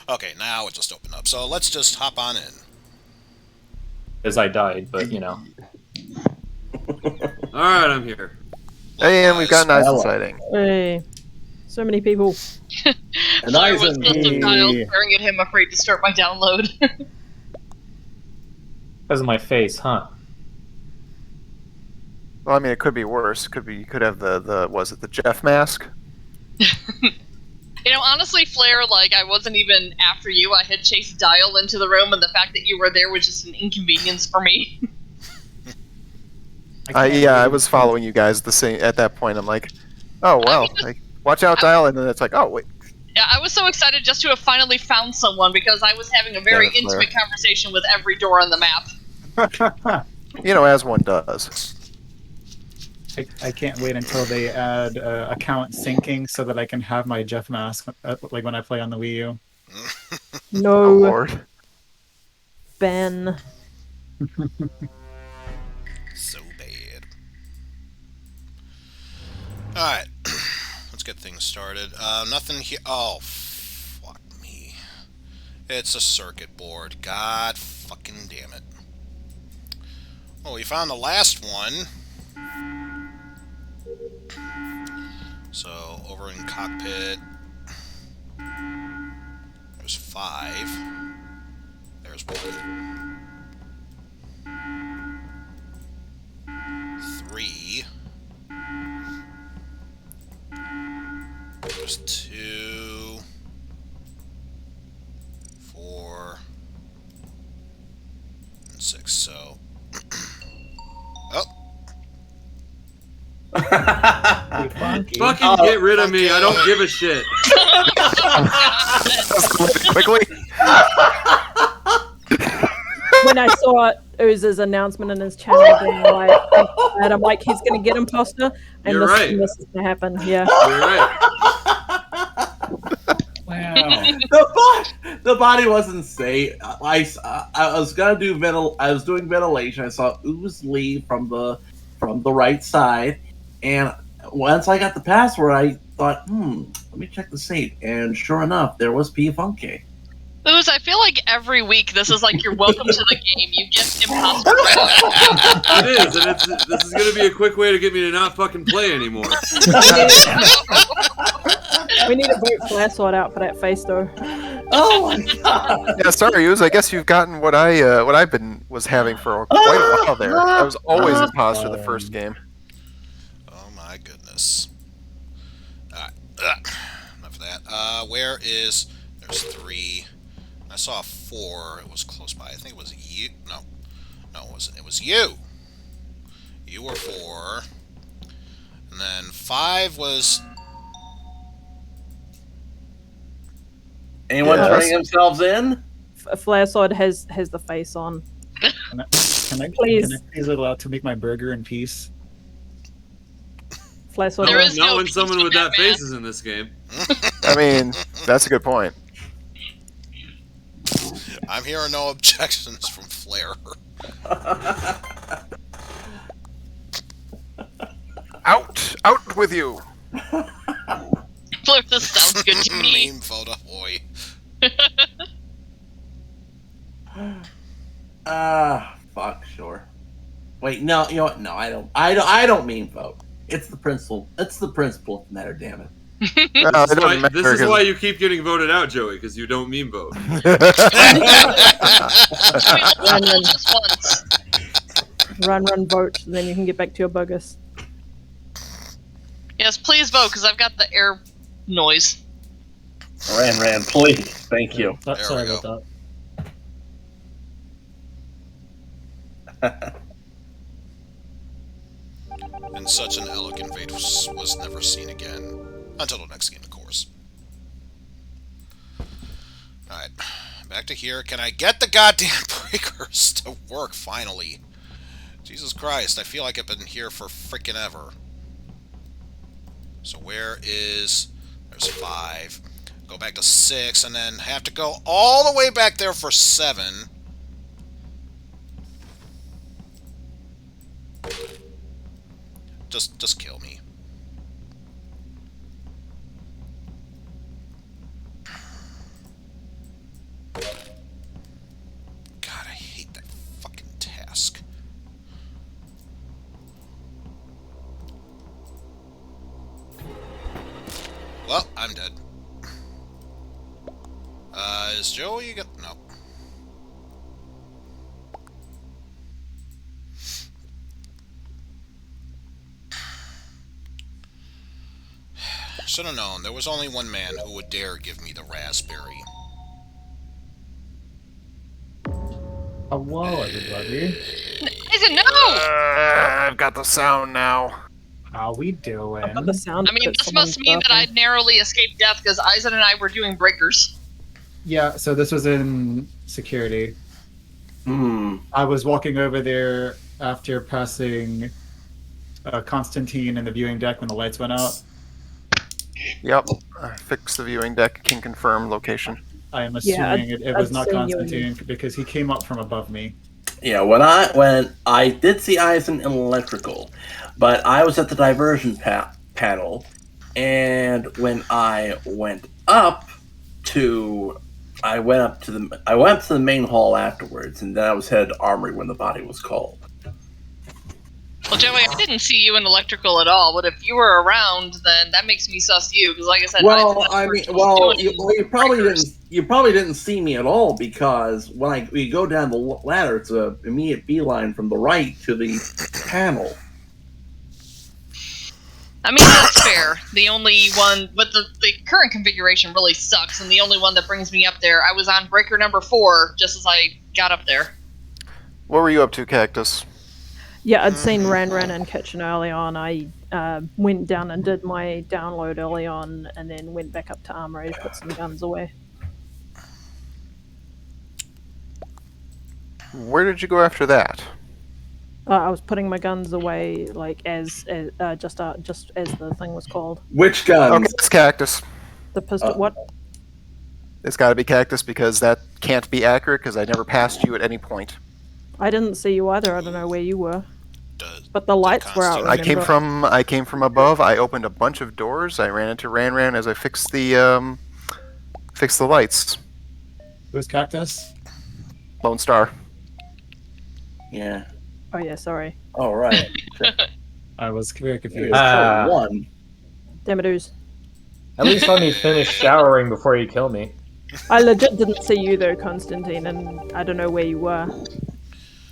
Okay, now it just opened up. So let's just hop on in.
As I died, but you know.
Alright, I'm here.
Hey, and we've got an Eizen
Hello.
sighting.
Hey, so many people.
And
Sorry, I was
Eizen,
just a dial staring at him, afraid to start my download.
because of my face, huh?
Well, I mean, it could be worse. Could be you could have the was it the Jeff mask?
You know, honestly, Flair, like, I wasn't even after you. I had chased Dial into the room, and the fact that you were there was just an inconvenience for me.
Yeah, I was following you guys the same at that point. I'm like, oh well, like, watch out, Dial, and then it's like, oh wait.
Yeah, I was so excited just to have finally found someone, because I was having a very
Yeah, Flair.
intimate conversation with every door on the map.
You know, as one does.
I can't wait until they add account syncing so that I can have my Jeff mask like when I play on the Wii U.
Oh
No,
Lord.
Ben.
So bad. Alright. Let's get things started. Nothing here. Oh, fuck me. It's a circuit board. God fucking damn it. Well, we found the last one. So, over in cockpit, there's 5. There's 1. 3. There's 2. 4. And 6. So, oh.
Fucking get rid of me. I don't give a shit.
Quickly.
When I saw Ooz's announcement in his channel, and I'm like, he's going to get Imposter, and
You're right.
this is going to happen. Yeah.
You're right.
Wow. The body wasn't safe. I was gonna do I was doing ventilation. I saw Ooze leave from the right side, and once I got the password, I thought, let me check the safe. And sure enough, there was P Funky.
Ooze, I feel like every week this is like your welcome to the game. You get Imposter.
It is, and this is gonna be a quick way to get me to not fucking play anymore.
We need to vote Flashlight out for that face, though.
Oh my god!
Yeah, sorry, Ooze. I guess you've gotten what I've was having for quite a while there. I was always Imposter the first game.
Oh my goodness. Alright. Enough of that. Where is... There's 3. I saw 4. It was close by. I think it was you. No. No, it wasn't. It was you. You were 4. And then 5 was...
Anyone turning themselves in?
Flashlight has the face on.
Can I
Please.
please allowed to make my burger in peace?
Flashlight.
There is
Not
no
when
peace
someone
in
with
that
that
man.
face is in this game.
I mean, that's a good point.
I'm hearing no objections from Flair.
Out with you.
Flair, this sounds good to me.
Meme photo, boy.
Fuck, sure. Wait, no, you know what? No, I don't mean vote. It's the principle. It's the principle of the matter. Damn it.
This is why you keep getting voted out, Joey, because you don't mean vote.
Just once.
Run, vote, and then you can get back to your bogus.
Yes, please vote, because I've got the air noise.
Ran, please. Thank you.
Sorry about that.
And such an elegant fate was never seen again. Until the next game, of course. Alright, back to here. Can I get the goddamn breakers to work, finally? Jesus Christ, I feel like I've been here for frickin' ever. So where is... There's 5. Go back to 6, and then have to go all the way back there for 7. Just kill me. God, I hate that fucking task. Well, I'm dead. Is Joey got... No. Should have known. There was only one man who would dare give me the raspberry.
Hello, everybody.
Eizen, no!
I've got the sound now.
How we doing?
I've got the sound.
I mean, this must mean that I narrowly escaped death because Eizen and I were doing breakers.
Yeah, so this was in security. I was walking over there after passing Constantine in the viewing deck when the lights went out.
Yep. I fixed the viewing deck. Can confirm location.
I am assuming it was
I'd
not
assume you
Constantine because he came up from above me.
Yeah, when I did see Eizen in electrical, but I was at the diversion panel, and when I went up to the main hall afterwards, and then I was headed to Armory when the body was called.
Well, Joey, I didn't see you in electrical at all, but if you were around, then that makes me sus you, because like I said...
You probably didn't see me at all, because when we go down the ladder, it's an immediate beeline from the right to the panel.
I mean, that's fair. The only one... But the current configuration really sucks, and the only one that brings me up there, I was on breaker number 4 just as I got up there.
What were you up to, Cactus?
Yeah, I'd seen Ran in kitchen early on. I went down and did my download early on, and then went back up to Armory to put some guns away.
Where did you go after that?
I was putting my guns away, like just as the thing was called.
Which guns?
Okay, it's Cactus.
The pistol. What?
It's got to be Cactus because that can't be accurate because I never passed you at any point.
I didn't see you either. I don't know where you were. But the lights were out.
I came from above. I opened a bunch of doors. I ran into Ran as I fixed the lights.
Who's Cactus?
Lone Star.
Yeah.
Oh yeah, sorry.
Oh right.
I was very confused.
One.
Damn it, Ooze.
At least let me finish showering before you kill me.
I legit didn't see you though, Constantine, and I don't know where you were.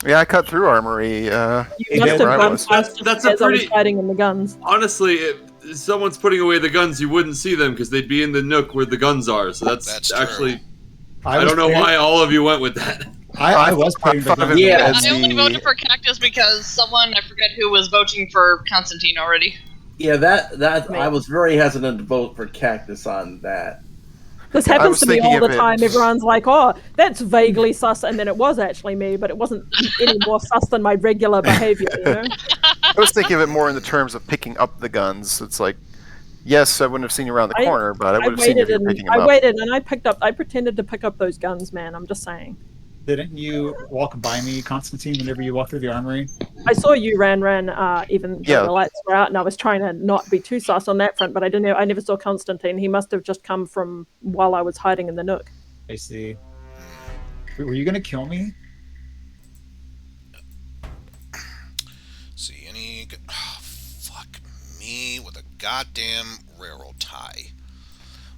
Yeah, I cut through Armory.
You must have gone past
that's
as
a
I was
pretty...
hiding in the guns.
Honestly, if someone's putting away the guns, you wouldn't see them because they'd be in the nook where the guns are. So that's actually... True. I don't know why all of you went with that.
I was putting the guns.
Yeah.
I only voted for Cactus because someone, I forget who, was voting for Constantine already.
Yeah, that I was very hesitant to vote for Cactus on that.
This happens to me all the time. Everyone's like, oh, that's vaguely sus, and then it was actually me, but it wasn't any more sus than my regular behavior, you know?
I was thinking of it more in the terms of picking up the guns. It's like, yes, I wouldn't have seen you around the corner, but I would have seen you picking them up.
I waited, and I pretended to pick up those guns, man. I'm just saying.
Didn't you walk by me, Constantine, whenever you walked through the armory?
I saw you ran, even though the lights were out, and I was trying to not be too sus on that front, but I never saw Constantine. He must have just come from while I was hiding in the nook.
I see. Were you gonna kill me?
See, fuck me with a goddamn railroad tie.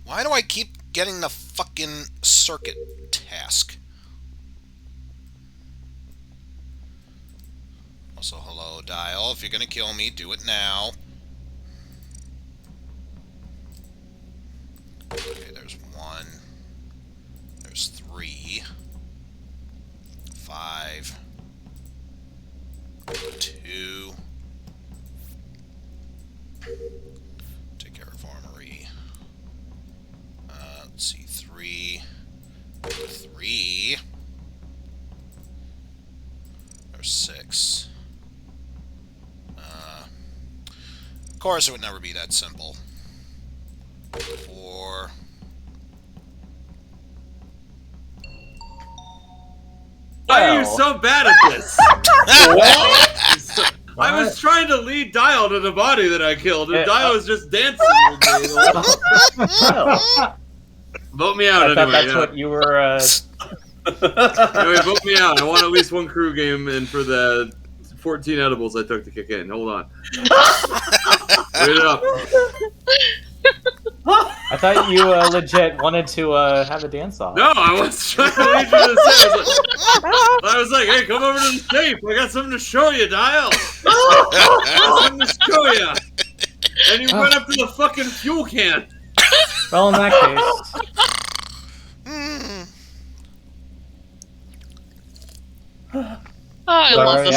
Why do I keep getting the fucking circuit task? Also, hello, Dial. If you're gonna kill me, do it now. Okay, there's 1. There's 3. 5. 2. Take care of Armory. Let's see, 3. 3. There's 6. Of course, it would never be that simple. 4.
Why are you so bad at this? I was trying to lead Dial to the body that I killed, and Dial was just dancing with me. Vote me out anyway.
That's what you were...
Anyway, vote me out. I want at least one crew game in for the 14 edibles I took to kick in. Hold on. Wait it up.
I thought you legit wanted to have a dance off.
No, I was trying to lead you to the safe. I was like, hey, come over to the safe. I got something to show you, Dial. I got something to show you. And you went up to the fucking fuel can.
Well, in that case...
I love this.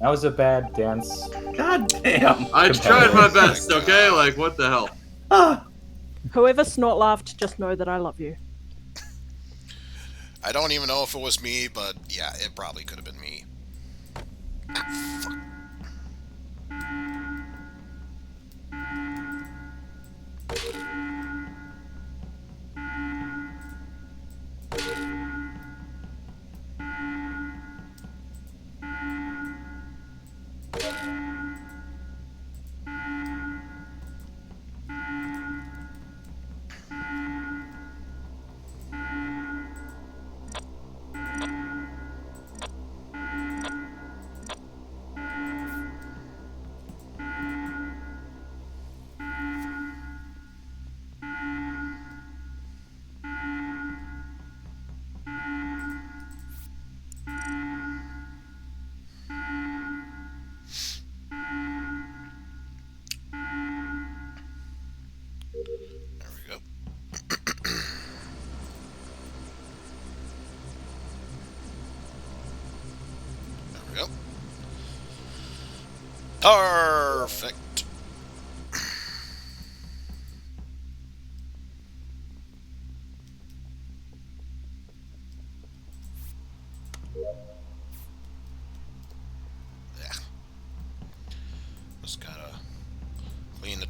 That was a bad dance.
God damn.
I tried my best, okay? Like, what the hell?
Whoever snort laughed, just know that I love you.
I don't even know if it was me, but yeah, it probably could have been me. Ah, fuck. Perfect. Yeah. Just gotta clean the.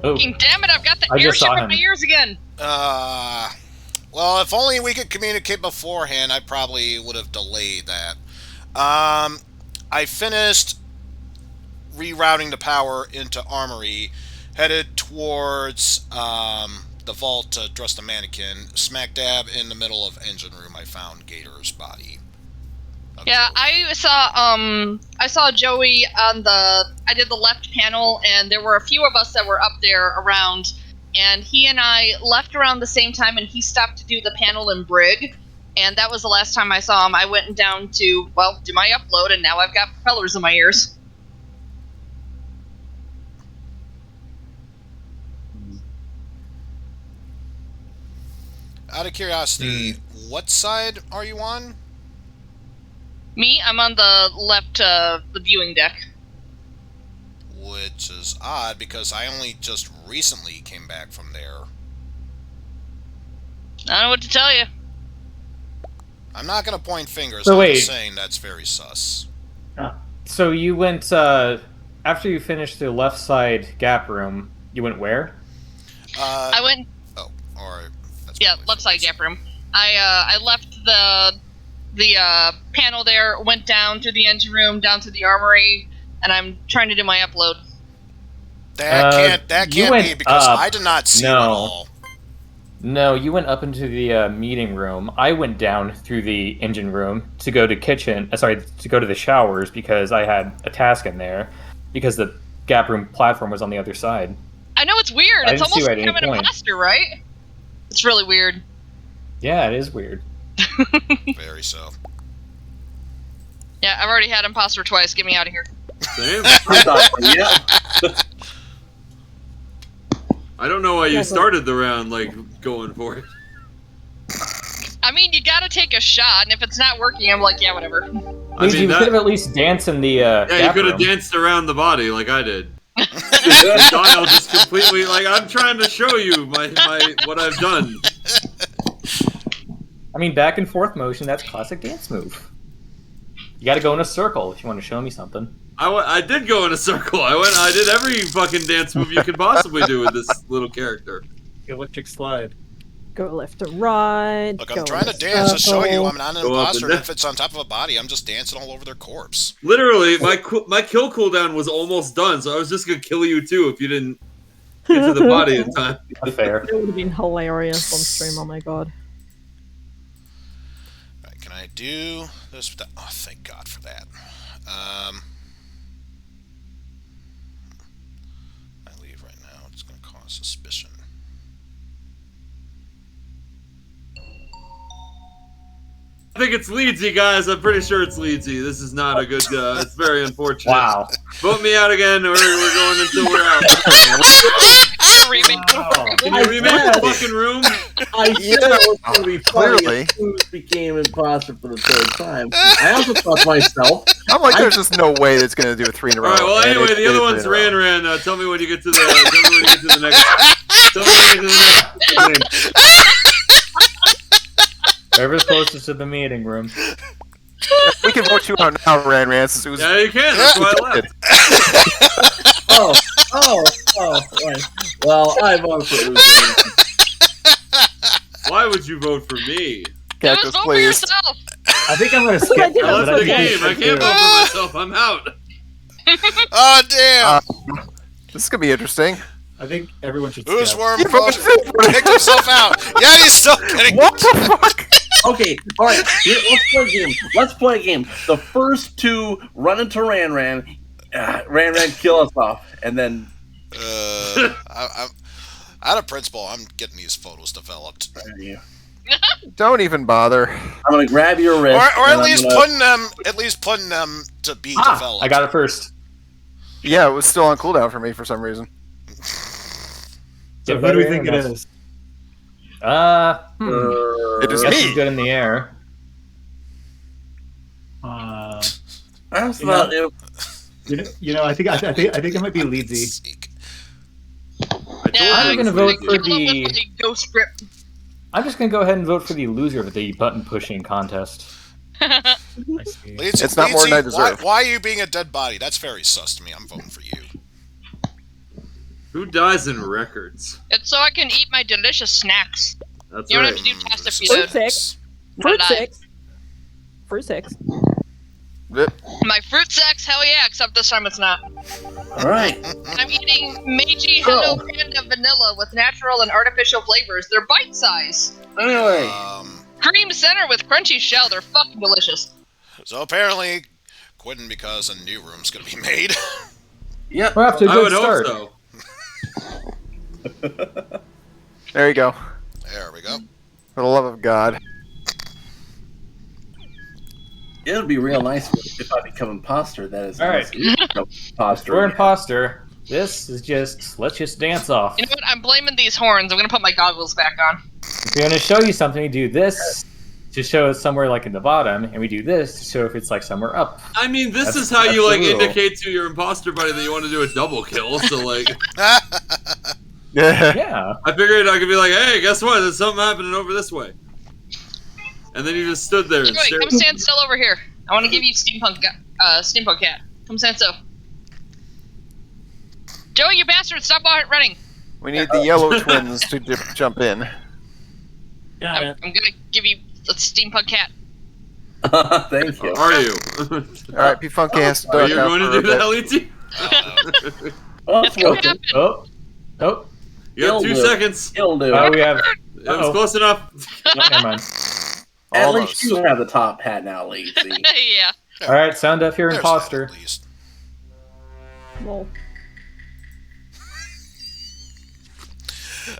Oh,
Fucking damn it! I've got the
I just
airship
saw
in
him.
my ears again.
Well, if only we could communicate beforehand, I probably would have delayed that. I finished rerouting the power into Armory, headed towards the vault to dress the mannequin. Smack dab in the middle of engine room, I found Gator's body.
Yeah, I saw Joey on I did the left panel, and there were a few of us that were up there around, and he and I left around the same time, and he stopped to do the panel in Brig, and that was the last time I saw him. I went down to, well, do my upload, and now I've got propellers in my ears.
Out of curiosity, what side are you on?
Me, I'm on the left, the viewing deck.
Which is odd, because I only just recently came back from there.
I don't know what to tell you.
I'm not going to point fingers,
So
I'm
wait.
just saying that's very sus.
So you went, after you finished the left side gap room, you went where?
I went,
Oh, alright.
yeah, left side gap room. I left the panel there, went down to the engine room, down to the armory, and I'm trying to do my upload.
That
you
can't
went
be, because
up.
I did not see it at all.
No, you went up into the meeting room. I went down through the engine room to go to to go to the showers because I had a task in there because the gap room platform was on the other side.
I know it's weird.
I
It's
didn't see
almost
you at
like
any
I'm an
point.
imposter, right? It's really weird.
Yeah, it is weird.
Very so.
Yeah, I've already had imposter twice. Get me out of here.
Same.
Yeah.
I don't know why you started the round like going for it.
I mean, you gotta take a shot, and if it's not working, I'm like, yeah, whatever.
I mean,
you could have at least danced in the
yeah, you
gap
could have
room.
danced around the body like I did. Dial just completely like I'm trying to show you my what I've done.
I mean, back and forth motion, that's classic dance move. You gotta go in a circle if you want to show me something.
I did go in a circle. I did every fucking dance move you could possibly do with this little character.
Electric slide.
Go left to right.
Look,
go
I'm trying
in
to
a
dance to show you
circle.
I'm not an
Go up
imposter,
and
and if it's on top of a body, I'm just dancing all over their corpse.
Literally, my kill cooldown was almost done, so I was just gonna kill you too if you didn't get to the body in time.
Fair.
It would have been hilarious on stream. Oh my god.
Alright, can I do this? Oh, thank God for that. I leave right now. It's going to cause suspicion.
I think it's Leedsy, guys. I'm pretty sure it's Leedsy. This is not a good. It's very unfortunate.
Wow.
Vote me out again, or we're going until we're out.
Remake.
Can you remake the fucking room?
I said it was going to be funny
Clearly.
as soon as became imposter for the third time. I also thought to myself,
I'm like, there's just no way that's going to do a 3 in a row.
All right. Well,
and
anyway,
it
the other
did
one's
3 in a row.
Ran. Tell me when you get to the. Tell me when you get to the next. Tell me when you get to the next.
Whoever's closest to the meeting room.
We can vote you out now, Ran.
Yeah, you can. That's why I left.
right. Well, I voted for Uzi.
Why would you vote for me?
Just
Cactus,
vote for
please.
yourself.
I think I'm gonna
That's what I
skip
did.
that,
I
but
left the
think we
game. I
should
can't
do
vote
it.
for myself. I'm out.
Oh, damn!
This is going to be interesting.
I think everyone should
Who's
skip.
worm
You voted for
picked himself out? Yeah, he's still getting.
What the fuck?
Okay, all right. Let's play a game. Let's play a game. The first two run into Ran, kill us off, and then.
I'm out of principle. I'm getting these photos developed,
Don't even bother.
I'm gonna grab your wrist,
or at
and
least
I'm gonna-
putting them to be
Ah,
developed.
I got it first.
Yeah, it was still on cooldown for me for some reason.
So who do we think it is?
It is
Guess
me.
he's good in the air.
That's about it.
I think it might be Leedsy.
I'm going to vote for the.
With my ghost grip.
I'm just going to go ahead and vote for the loser of the button pushing contest.
I see.
It's not more than I deserve.
Why are you being a dead body? That's very sus to me. I'm voting for you.
Who dies in records?
It's so I can eat my delicious snacks.
That's
You don't
right.
have to do tasks if you
Fruit
load.
six. Fruit six.
My fruit sex, hell yeah, except this time it's not.
Alright.
I'm eating Meiji Hello Panda Vanilla with natural and artificial flavors. They're bite size.
Anyway.
Cream center with crunchy shell. They're fucking delicious.
So apparently, quitting because a new room's gonna be made.
Yep.
We're off to a
I
good
would
start.
hope so.
There you go.
There we go.
For the love of God.
It would be real nice if I become imposter. That is.
All right.
Imposter.
We're imposter. This is just, let's just dance off.
You know what? I'm blaming these horns. I'm gonna put my goggles back on.
If we're going to show you something, we do this to show it somewhere like in the bottom, and we do this to show if it's like somewhere up.
I mean, this
That's-
is how you
that's
like
the rule.
indicate to your imposter buddy that you want to do a double kill. So like,
Yeah.
I figured I could be like, hey, guess what? There's something happening over this way. And then you just stood there and
Joey,
stared.
come stand still over here. I want to give you steampunk cat. Come stand still. Joey, you bastard! Stop running.
We need the yellow twins to jump in.
I'm gonna give you a steampunk cat.
Thank you.
Are you?
Alright, P-Funky has to
Are
duck
you
out
going
for
to
a
do
bit.
that, LET?
Oh,
It's gonna happen.
Oh.
You got 2 seconds.
It'll do.
Oh, we have.
It was close enough.
Oh, never mind.
At
Almost.
least you have the top hat now, Lazy.
Yeah.
All right, sound up here,
There's
imposter.
that at least.
Well,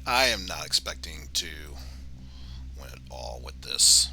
I am not expecting to win at all with this.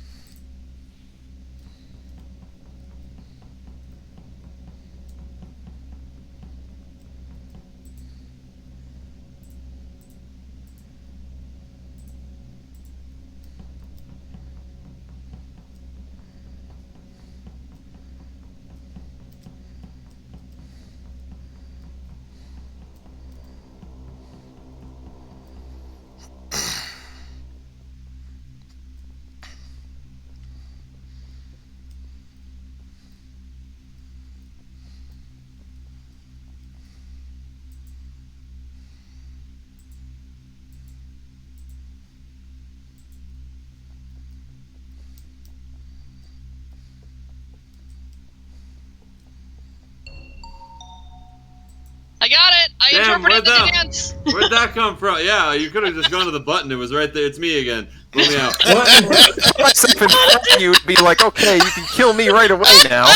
I got it. I
Damn,
interpreted the
where'd
dance.
Where'd that come from? Yeah, you could have just gone to the button. It was right there. It's me again. Put me out.
Myself in front of you would be like, okay, you can kill me right away now.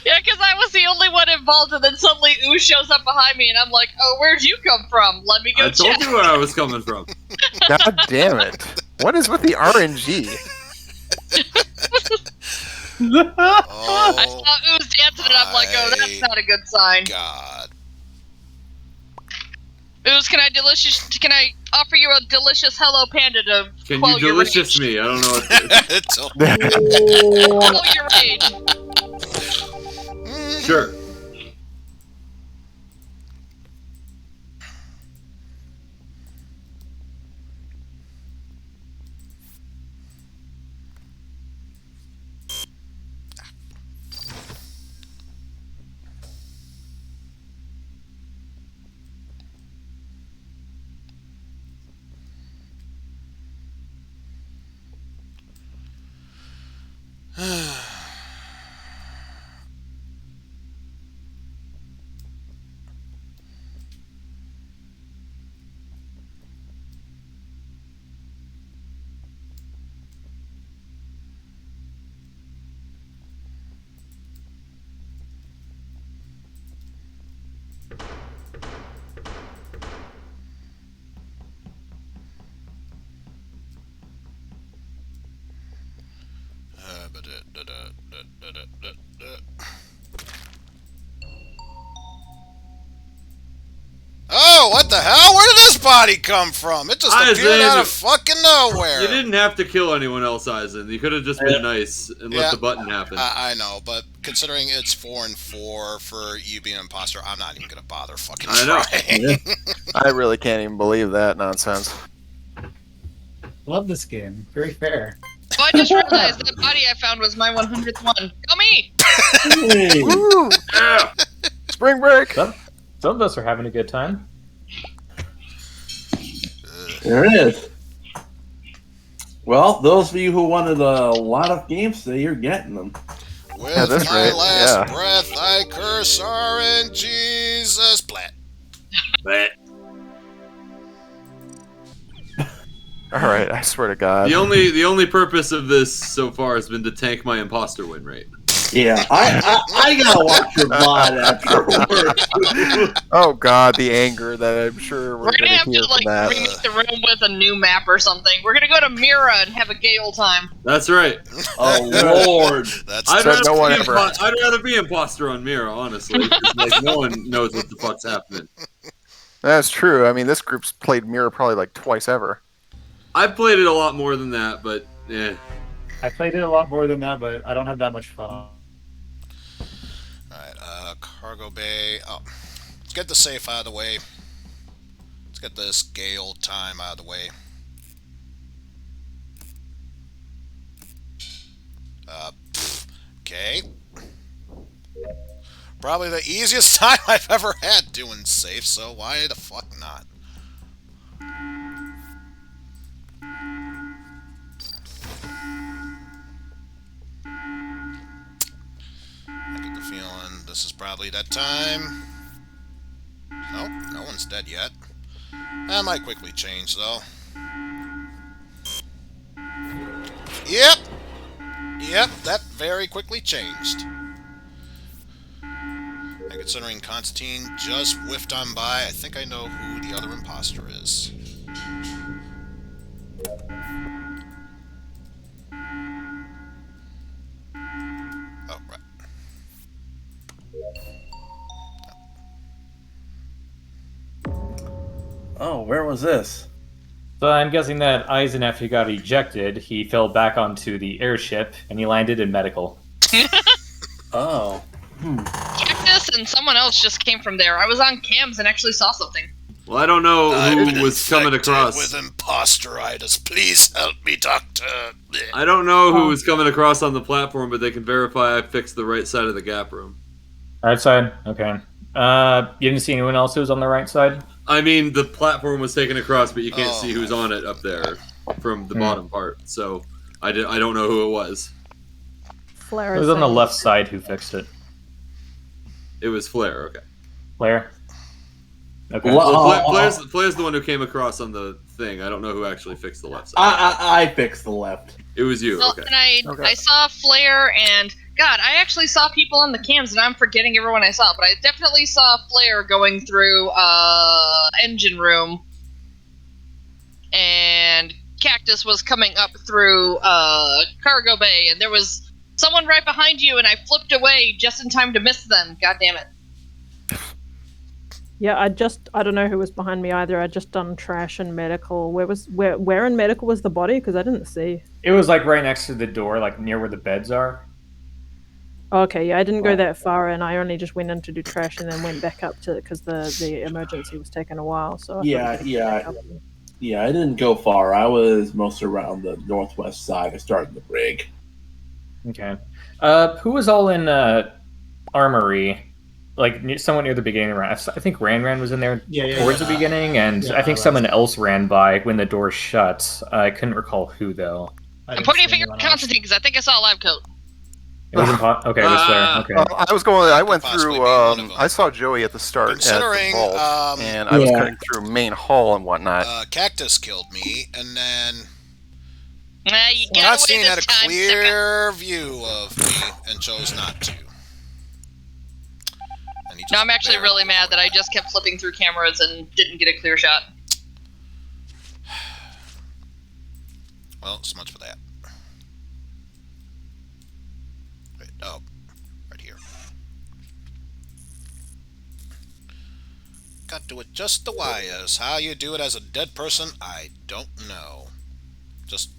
Yeah, because I was the only one involved, and then suddenly Ooze shows up behind me, and I'm like, oh, where'd you come from? Let me go
I told
check.
you where I was coming from.
God damn it. What is with the RNG?
I
Oh
saw Ooze dancing, and I'm like, oh, that's not a good sign.
God.
Ooze, can I offer you a delicious Hello Panda to
Can
quell
you
your
delicious
rage?
me? I don't know what
Quell your rage.
Sure.
Oh, what the hell? Where did this body come from? It just appeared out of fucking nowhere.
You didn't have to kill anyone else, Eizen. You could have just been nice and let the button happen.
I know, but considering it's 4 and 4 for you being an imposter, I'm not even gonna bother fucking trying.
I really can't even believe that nonsense.
Love this game. Very fair.
Oh, I just realized that body I found was my 100th one. Go me!
Woo!
Yeah.
Spring break.
Some of us are having a good time.
There it is. Well, those of you who wanted a lot of games today, you're getting them.
With
that's
my
right.
last breath, I curse RNGesus. Blat.
But
All right, I swear to God.
the only purpose of this so far has been to tank my imposter win rate.
Yeah, I gotta watch your VOD afterwards.
Oh God, the anger that I'm sure we're
We're gonna have
hear
to
from that.
remake the room with a new map or something. We're gonna go to Mira and have a gay old time.
That's right.
Oh Lord.
I'd
I'd
rather be imposter on Mira, honestly. 'Cause, like, no one knows what the fuck's happening.
That's true. I mean, this group's played Mirror probably like twice ever.
I've played it a lot more than that, but yeah.
I played it a lot more than that, but I don't have that much fun.
Alright, cargo bay. Oh, let's get the safe out of the way. Let's get this gay old time out of the way. Okay. Probably the easiest time I've ever had doing safe, so why the fuck not? I get the feeling this is probably that time. Nope, no one's dead yet. That might quickly change, though. Yep! Yep, that very quickly changed. And considering Constantine just whiffed on by, I think I know who the other imposter is. Oh, right.
Oh, where was this?
So I'm guessing that Eizen, after he got ejected, he fell back onto the airship and he landed in medical.
Oh.
Cactus and someone else just came from there. I was on cams and actually saw something.
Well, I don't know who was coming across.
with imposteritis. Please help me, Doctor.
I don't know who was coming across on the platform, but they can verify I fixed the right side of the gap room.
Right side? Okay. You didn't see anyone else who was on the right side?
I mean, the platform was taken across, but you can't see who's on it up there from the bottom part. So I don't know who it was.
Flare
It was on the left side who fixed it.
It was Flare, okay.
Flare? Okay.
Well, Flare's the one who came across on the thing. I don't know who actually fixed the left side.
I fixed the left.
It was you,
Well,
okay.
and I saw Flare and... God, I actually saw people on the cams, and I'm forgetting everyone I saw, but I definitely saw Flare going through engine room, and Cactus was coming up through cargo bay, and there was someone right behind you, and I flipped away just in time to miss them. God damn it.
Yeah, I don't know who was behind me either. I just done trash and medical. Where in medical was the body? Because I didn't see.
It was like right next to the door, like near where the beds are.
Okay, yeah, I didn't go that far, and I only just went in to do trash and then went back up to because the emergency was taking a while. So I
I didn't go far. I was mostly around the northwest side. I started the brig.
Okay. Who was all in Armory? Like somewhat near the beginning. I think Ran was in there towards the beginning, and I think someone else ran by when the door shut. I couldn't recall who though.
I'm pointing a finger at Constantine because I think I saw a lab coat.
It was okay, it was Flare. Okay.
I went through. I saw Joey at the start at the vault, and I was cutting through main hall and whatnot.
Cactus killed me, and then
You got
Constantine had a clear view of me and chose not to. And he just
No, I'm actually really mad that I just kept flipping through cameras and didn't get a clear shot.
Well, so much for that. Wait, oh, right here. got to do it just the way is. How you do it as a dead person, I don't know. Just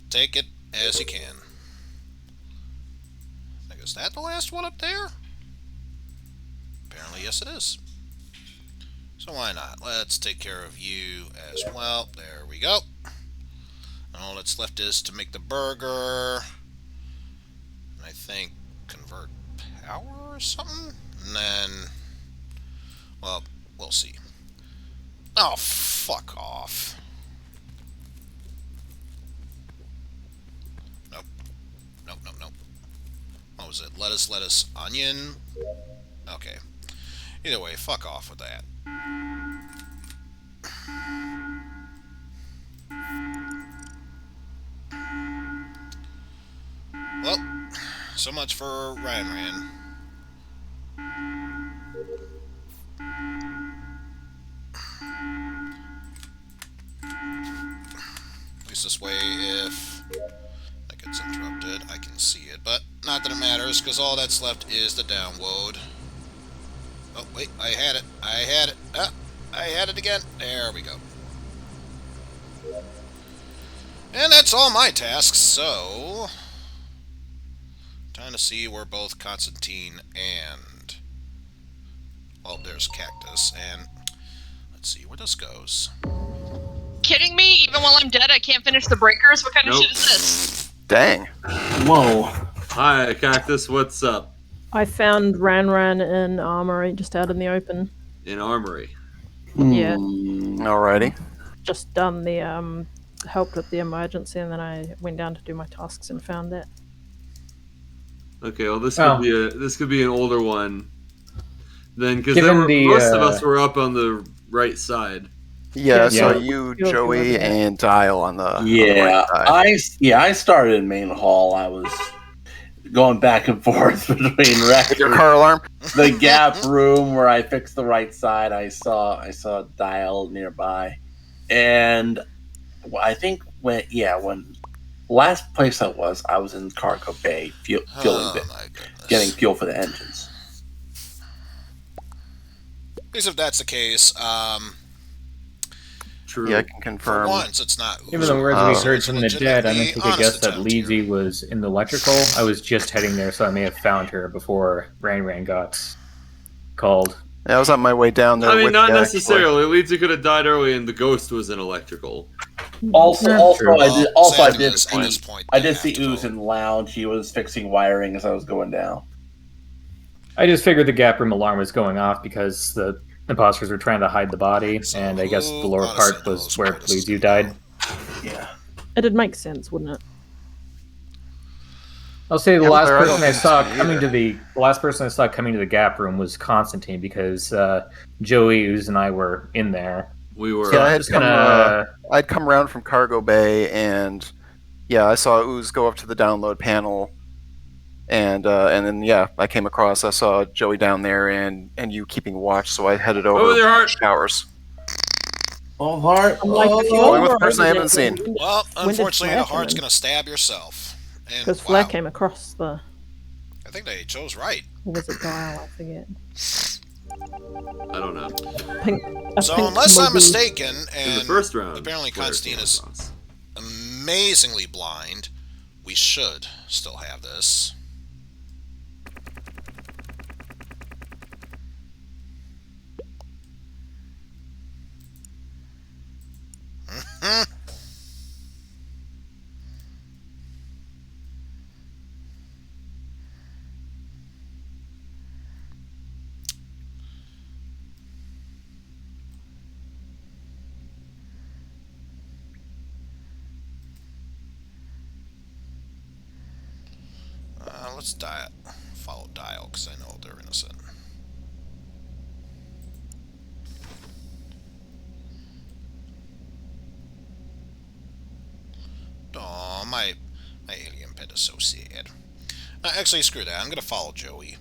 take it as you can. Is that the last one up there? Apparently, yes it is. So why not? Let's take care of you as well. There we go. All that's left is to make the burger. And I think convert power or something? And then, well, we'll see. Oh, fuck off. Nope. Nope, nope, nope. What was it? Lettuce, onion? Okay. Either way, fuck off with that. Well, so much for Ran. At least this way, if that gets interrupted, I can see it. But not that it matters, because all that's left is the download. Oh, wait, I had it. Ah, I had it again. There we go. And that's all my tasks, so... Trying to see where both Constantine and... Well, there's Cactus, and... Let's see where this goes.
Kidding me? Even while I'm dead, I can't finish the breakers? What kind of shit is this?
Dang.
Whoa.
Hi, Cactus. What's up?
I found Ran in Armory, just out in the open.
In Armory.
Yeah.
Alrighty.
Just done the help with the emergency, and then I went down to do my tasks and found it.
Okay, well this could be an older one. Then because
Given
most of us were up on the right side.
Yeah, I saw
Yeah.
you, Joey, and Dial on the
Yeah,
right side.
I started in main hall. I was going back and forth between
Your car alarm?
the gap room where I fixed the right side. I saw Dial nearby, and I think when last place I was in cargo bay, getting fuel for the engines.
Because if that's the case,
True.
Yeah, I can confirm.
for once, it's not...
Given the words we heard
It's
from
a
the dead, I
legitimately
think we could
honest
guess that
attempt here.
Leezy was in the electrical. I was just heading there, so I may have found her before Ran got called.
Yeah, I was on my way down there.
I mean,
with
not
Jack,
necessarily. Leedsy could have died early, and the ghost was in electrical.
Also, I did
At this point,
I
they
did
have
see
to
Ooze
vote.
in lounge. He was fixing wiring as I was going down.
I just figured the gap room alarm was going off because the imposters were trying to hide the body,
So
and I guess the
who
lower
honestly
part was
knows
where
where this is
Leezy
gonna
died.
Yeah.
It'd make sense, wouldn't it?
I'll say the
Yeah,
last
but I
person
don't
I saw
see
coming
either.
to the gap room was Constantine because Joey, Ooze, and I were in there.
We were.
Yeah,
So
I
I'm
had
just
come,
gonna.
I'd come around from cargo bay, and yeah, I saw Ooze go up to the download panel, and then I came across. I saw Joey down there, and you keeping watch, so I headed over
Over there,
to
Hart.
showers.
Oh, Heart.
I'm like, if you're
Going with the
worried
person I haven't
that-
seen.
Well,
when did
unfortunately,
Flair
the heart's
come in?
going to stab yourself. And
Because Flair
wow,
came across the...
I think they chose right.
Or was it Dial? I forget.
I don't know.
So unless I'm
movie.
mistaken,
In the
and
first round,
apparently
Flair
Constantine
came
is
across.
amazingly blind, we should still have this. Let's follow Dial, because I know they're innocent. Aw, my alien pet is so sad. Actually, screw that. I'm going to follow Joey.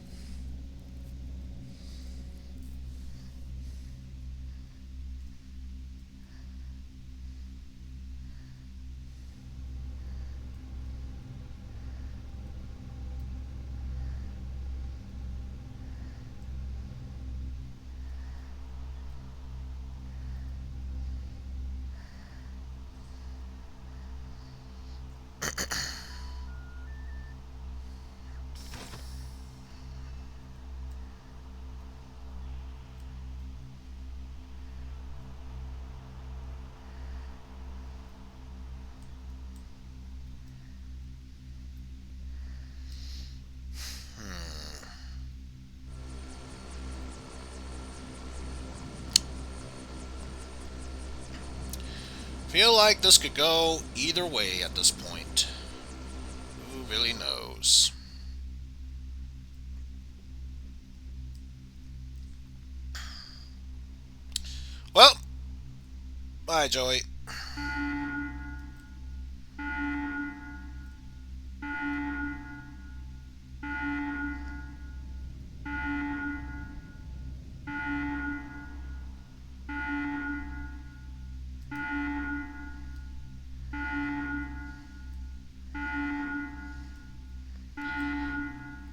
feel like this could go either way at this point. Who really knows? Well, bye, Joey.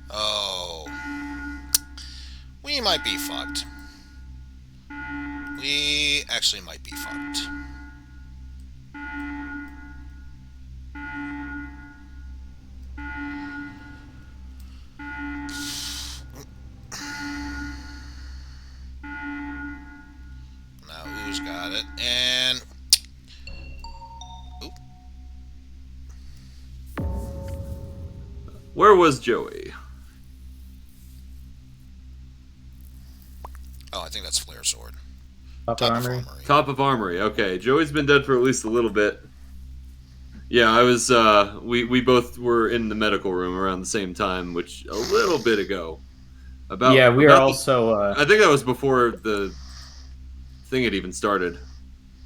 Oh. We might be fucked. We actually might be fucked. Now who's got it? And oop.
Where was Joey?
Oh, I think that's Flare Sword.
Top of armory.
Top of armory. Okay, Joey's been dead for at least a little bit. Yeah, I was. We both were in the medical room around the same time, which a little bit ago.
Yeah, we are also.
I think that was before the thing had even started.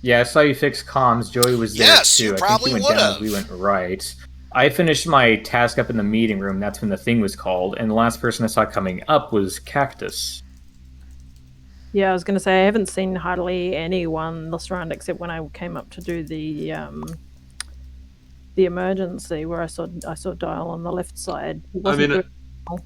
Yeah, I saw you fix comms. Joey was there
Yes,
too.
you
I
probably
think he went down as
would've.
we went right. I finished my task up in the meeting room. That's when the thing was called, and the last person I saw coming up was Cactus.
Yeah, I was going to say I haven't seen hardly anyone this round except when I came up to do the emergency where I saw Dial on the left side. He
I
wasn't
mean,
doing-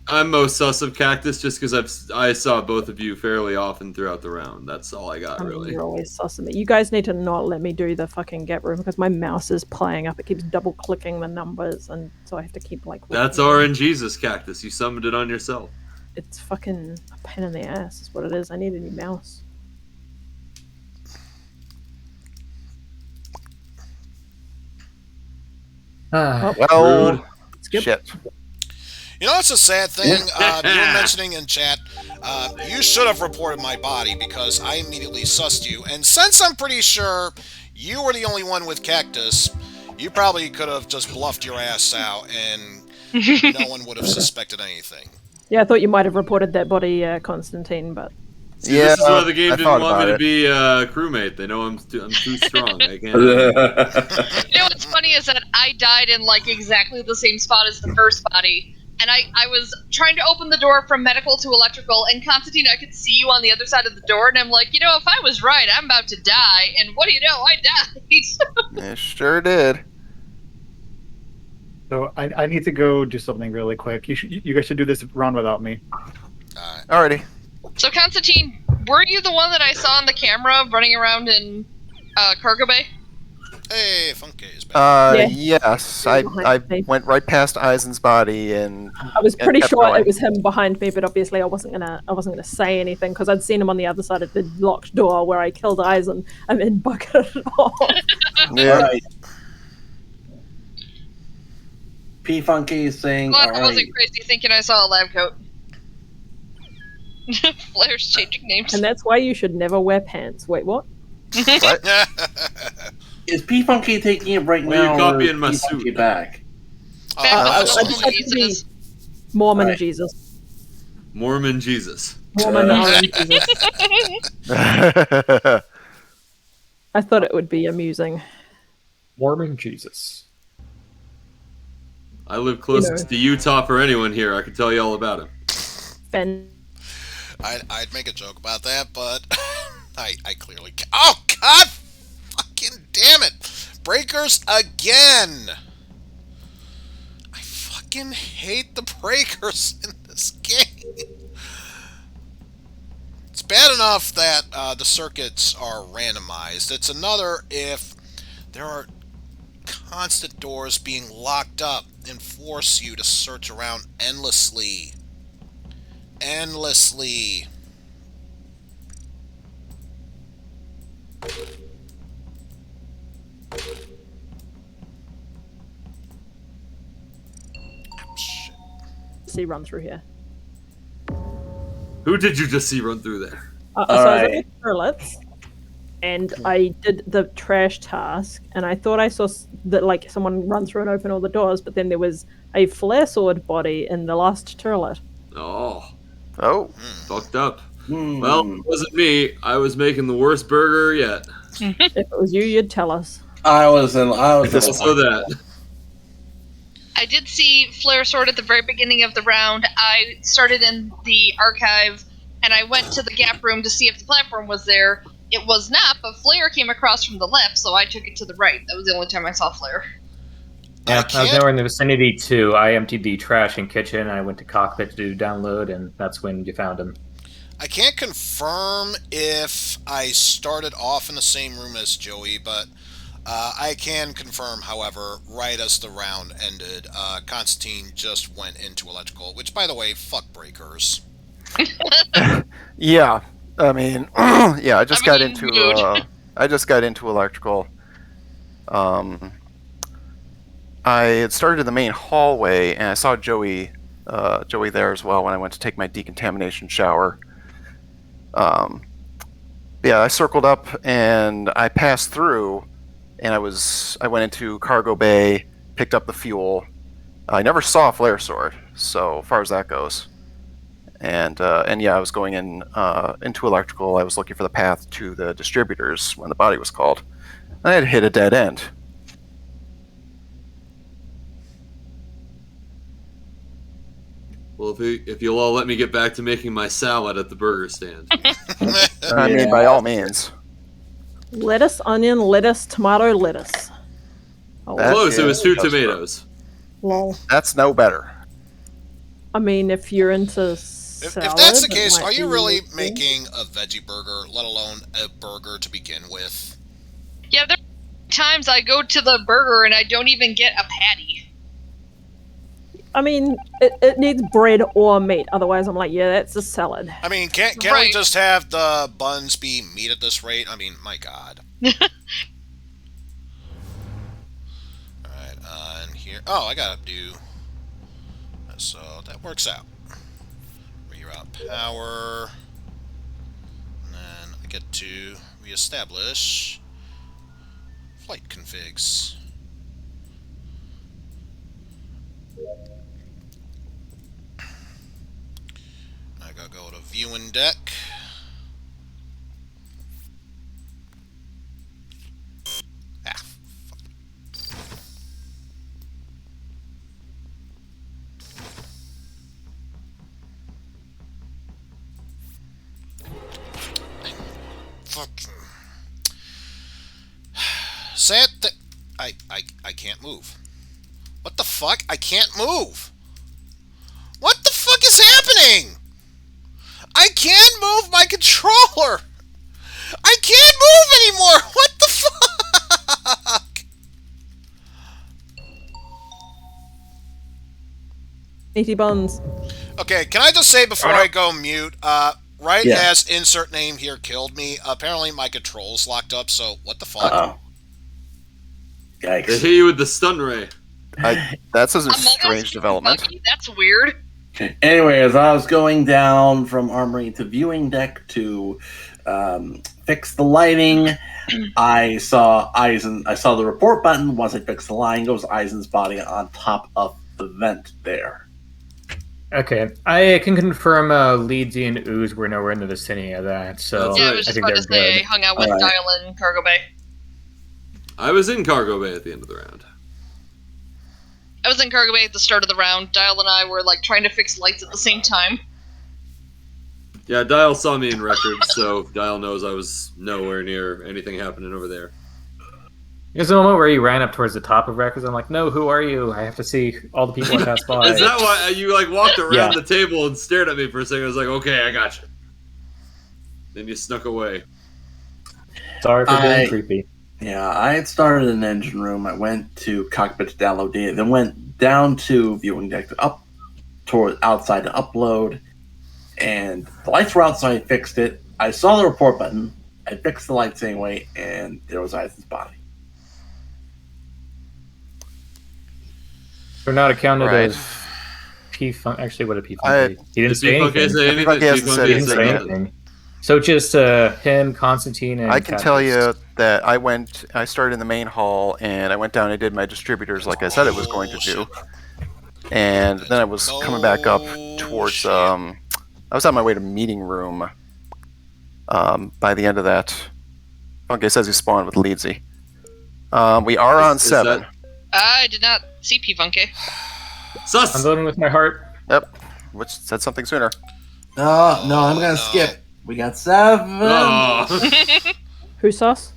I'm most sus of Cactus just because I saw both of you fairly often throughout the round. That's all I got,
I mean,
really.
you're always sus of me. You guys need to not let me do the fucking gap room because my mouse is playing up. It keeps double clicking the numbers, and so I have to keep like.
That's RNGesus, Cactus. You summoned it on yourself.
It's fucking a pain in the ass. Is what it is. I need a new mouse.
Ah,
Well,
Skip.
shit.
You know, it's a sad thing. You were mentioning in chat, you should have reported my body because I immediately sussed you. And since I'm pretty sure you were the only one with Cactus, you probably could have just bluffed your ass out and no one would have suspected anything.
Yeah, I thought you might have reported that body, Constantine, but
See,
Yeah,
this is why the game
I
didn't
thought
want me
about
to
it.
be crewmate. They know I'm too strong. I can't.
You know what's funny is that I died in like exactly the same spot as the first body, and I was trying to open the door from medical to electrical, and Constantine, I could see you on the other side of the door, and I'm like, you know, if I was right, I'm about to die, and what do you know, I died.
It sure did.
So I need to go do something really quick. You guys should do this round without me.
Alrighty.
So Constantine, were you the one that I saw on the camera running around in Cargo Bay?
Hey, Funky is back.
Yeah.
Yes. I went right past Eizen's body and
I was pretty
kept
sure
going.
it was him behind me. But obviously, I wasn't gonna say anything because I'd seen him on the other side of the locked door where I killed Eisen and then bucketed it off.
Yeah.
Alright. P Funky is saying,
Glad I
alright.
wasn't crazy thinking I saw a lab coat. Flair's changing names.
And that's why you should never wear pants. Wait, what?
What?
Is P Funky taking it right
Why are you
now?
copying
or
my
is P Funky
suit?
back?
I
just had to be Mormon
Right.
Jesus.
Mormon Jesus.
Mormon orange Jesus. I thought it would be amusing.
Mormon Jesus.
I live closest to Utah for anyone here. I can tell you all about him.
Ben.
I'd make a joke about that, but I clearly can't. Oh, God fucking damn it! Breakers again! I fucking hate the breakers in this game. It's bad enough that the circuits are randomized. It's another if there are constant doors being locked up and force you to search around endlessly. Endlessly. Shit.
See run through here.
Who did you just see run through there?
So I was
Alright.
at toilets, and I did the trash task, and I thought I saw that like someone run through and open all the doors, but then there was a flare sword body in the last turret.
Oh,
Fucked up.
Well, it wasn't me. I was making the worst burger yet.
If it was you, you'd tell us.
I was
Also that.
I did see Flare Sword at the very beginning of the round. I started in the archive, and I went to the gap room to see if the platform was there. It was not, but Flare came across from the left, so I took it to the right. That was the only time I saw Flare.
Yeah, I was nowhere in the vicinity too. I emptied the trash and kitchen. I went to cockpit to do download, and that's when you found him.
I can't confirm if I started off in the same room as Joey, but I can confirm, however, right as the round ended, Constantine just went into electrical, which, by the way, fuck breakers.
Yeah, I mean, yeah, I just got into electrical. I had started in the main hallway, and I saw Joey there as well when I went to take my decontamination shower. Yeah, I circled up and I passed through, and I went into cargo bay, picked up the fuel. I never saw a flare sword, so far as that goes. And yeah, I was going into electrical. I was looking for the path to the distributors when the body was called. I had hit a dead end.
Well, if you'll all let me get back to making my salad at the burger stand.
I mean, by all means.
Lettuce, onion, lettuce, tomato, lettuce. Oh,
Close, it was 2 tomatoes.
Lol.
That's no better.
I mean, if you're into salad,
If that's the case,
it
are
might
you
be
really
useful.
making a veggie burger, let alone a burger to begin with?
Yeah, there are times I go to the burger and I don't even get a patty.
I mean, it needs bread or meat. Otherwise, I'm like, yeah, that's a salad.
I mean, can't we
Right.
just have the buns be meat at this rate? I mean, my God. Alright, and here... Oh, I gotta do... So, that works out. Reroute power... And then I get to reestablish... flight configs. I gotta go to viewing deck. Ah, fuck. Fucking. Sad that I can't move. What the fuck? I can't move. What the fuck is happening? I can't move my controller. I can't move anymore. What the fuck?
Meaty buns.
Okay, can I just say before I go mute, right
Yeah.
as insert name here killed me, apparently my control's locked up, so what the fuck?
Uh-oh.
They
Yikes.
hit you with the stun ray.
That's a
I'm almost
strange development.
buggy. That's weird.
Anyway, as I was going down from armory to viewing deck to fix the lighting, I saw Eizen. I saw the report button. Once I fixed the lighting, it was Eizen's body on top of the vent there.
Okay, I can confirm Leedsy and Ooze were nowhere in the vicinity of that, so
That's
Yeah, I
right.
was
I
just
think
about
they're
to say I
good.
hung out with
Alright.
Dial in Cargo Bay.
I was in cargo bay at the end of the round.
I was in Cargo Bay at the start of the round. Dial and I were like trying to fix lights at the same time.
Yeah, Dial saw me in records, so Dial knows I was nowhere near anything happening over there.
There's a moment where you ran up towards the top of records. I'm like, no, who are you? I have to see all the people I passed by.
Is that why you like walked around
Yeah.
the table and stared at me for a second? I was like, okay, I got you. Then you snuck away.
Sorry for being creepy.
Yeah, I had started in the engine room. I went to cockpit to download data, then went down to viewing deck to up toward outside to upload, and the lights were outside. I fixed it. I saw the report button. I fixed the lights anyway, and there was Eisen's body.
They're not accounted
Right.
as P-Funk. Actually, what did P-Funk
I-
be? He didn't
Did
say
P-Funk
anything.
say anything?
P-Funk hasn't
P-Funk
said
He didn't
hasn't
say
anything yet.
anything. So just him, Constantine, and
I can
Cactus.
tell you that I started in the main hall, and I went down and did my distributors like I said it was going to do. And then I was coming back up towards, I was on my way to meeting room by the end of that. Okay, says he spawned with Leedsy. We are on 7.
I did not see P-Funky.
Sus!
I'm voting with my heart.
Yep. Which said something sooner.
No, I'm gonna skip. We got 7.
Oh.
Who's sus?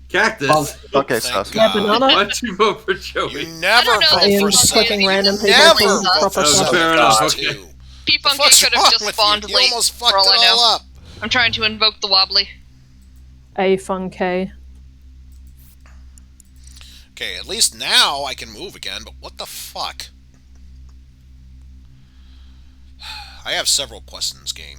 Cactus.
Okay,
Thank
sus.
God.
Banana?
Why'd you vote for Joey?
You never
I don't know
vote
that
Ian
for
just
P-Funky
clicking
Sunny.
random
You
people
never
to
vote
proper
for
sus.
Fair
Sunny.
enough,
God,
okay.
too.
P-Funky
What's
could have
wrong
just
with
spawned
you? You
late,
almost
for
fucked
all
it
I know.
all up.
I'm trying to invoke the wobbly.
A fun K.
Okay, at least now I can move again, but what the fuck? I have several quests in this game.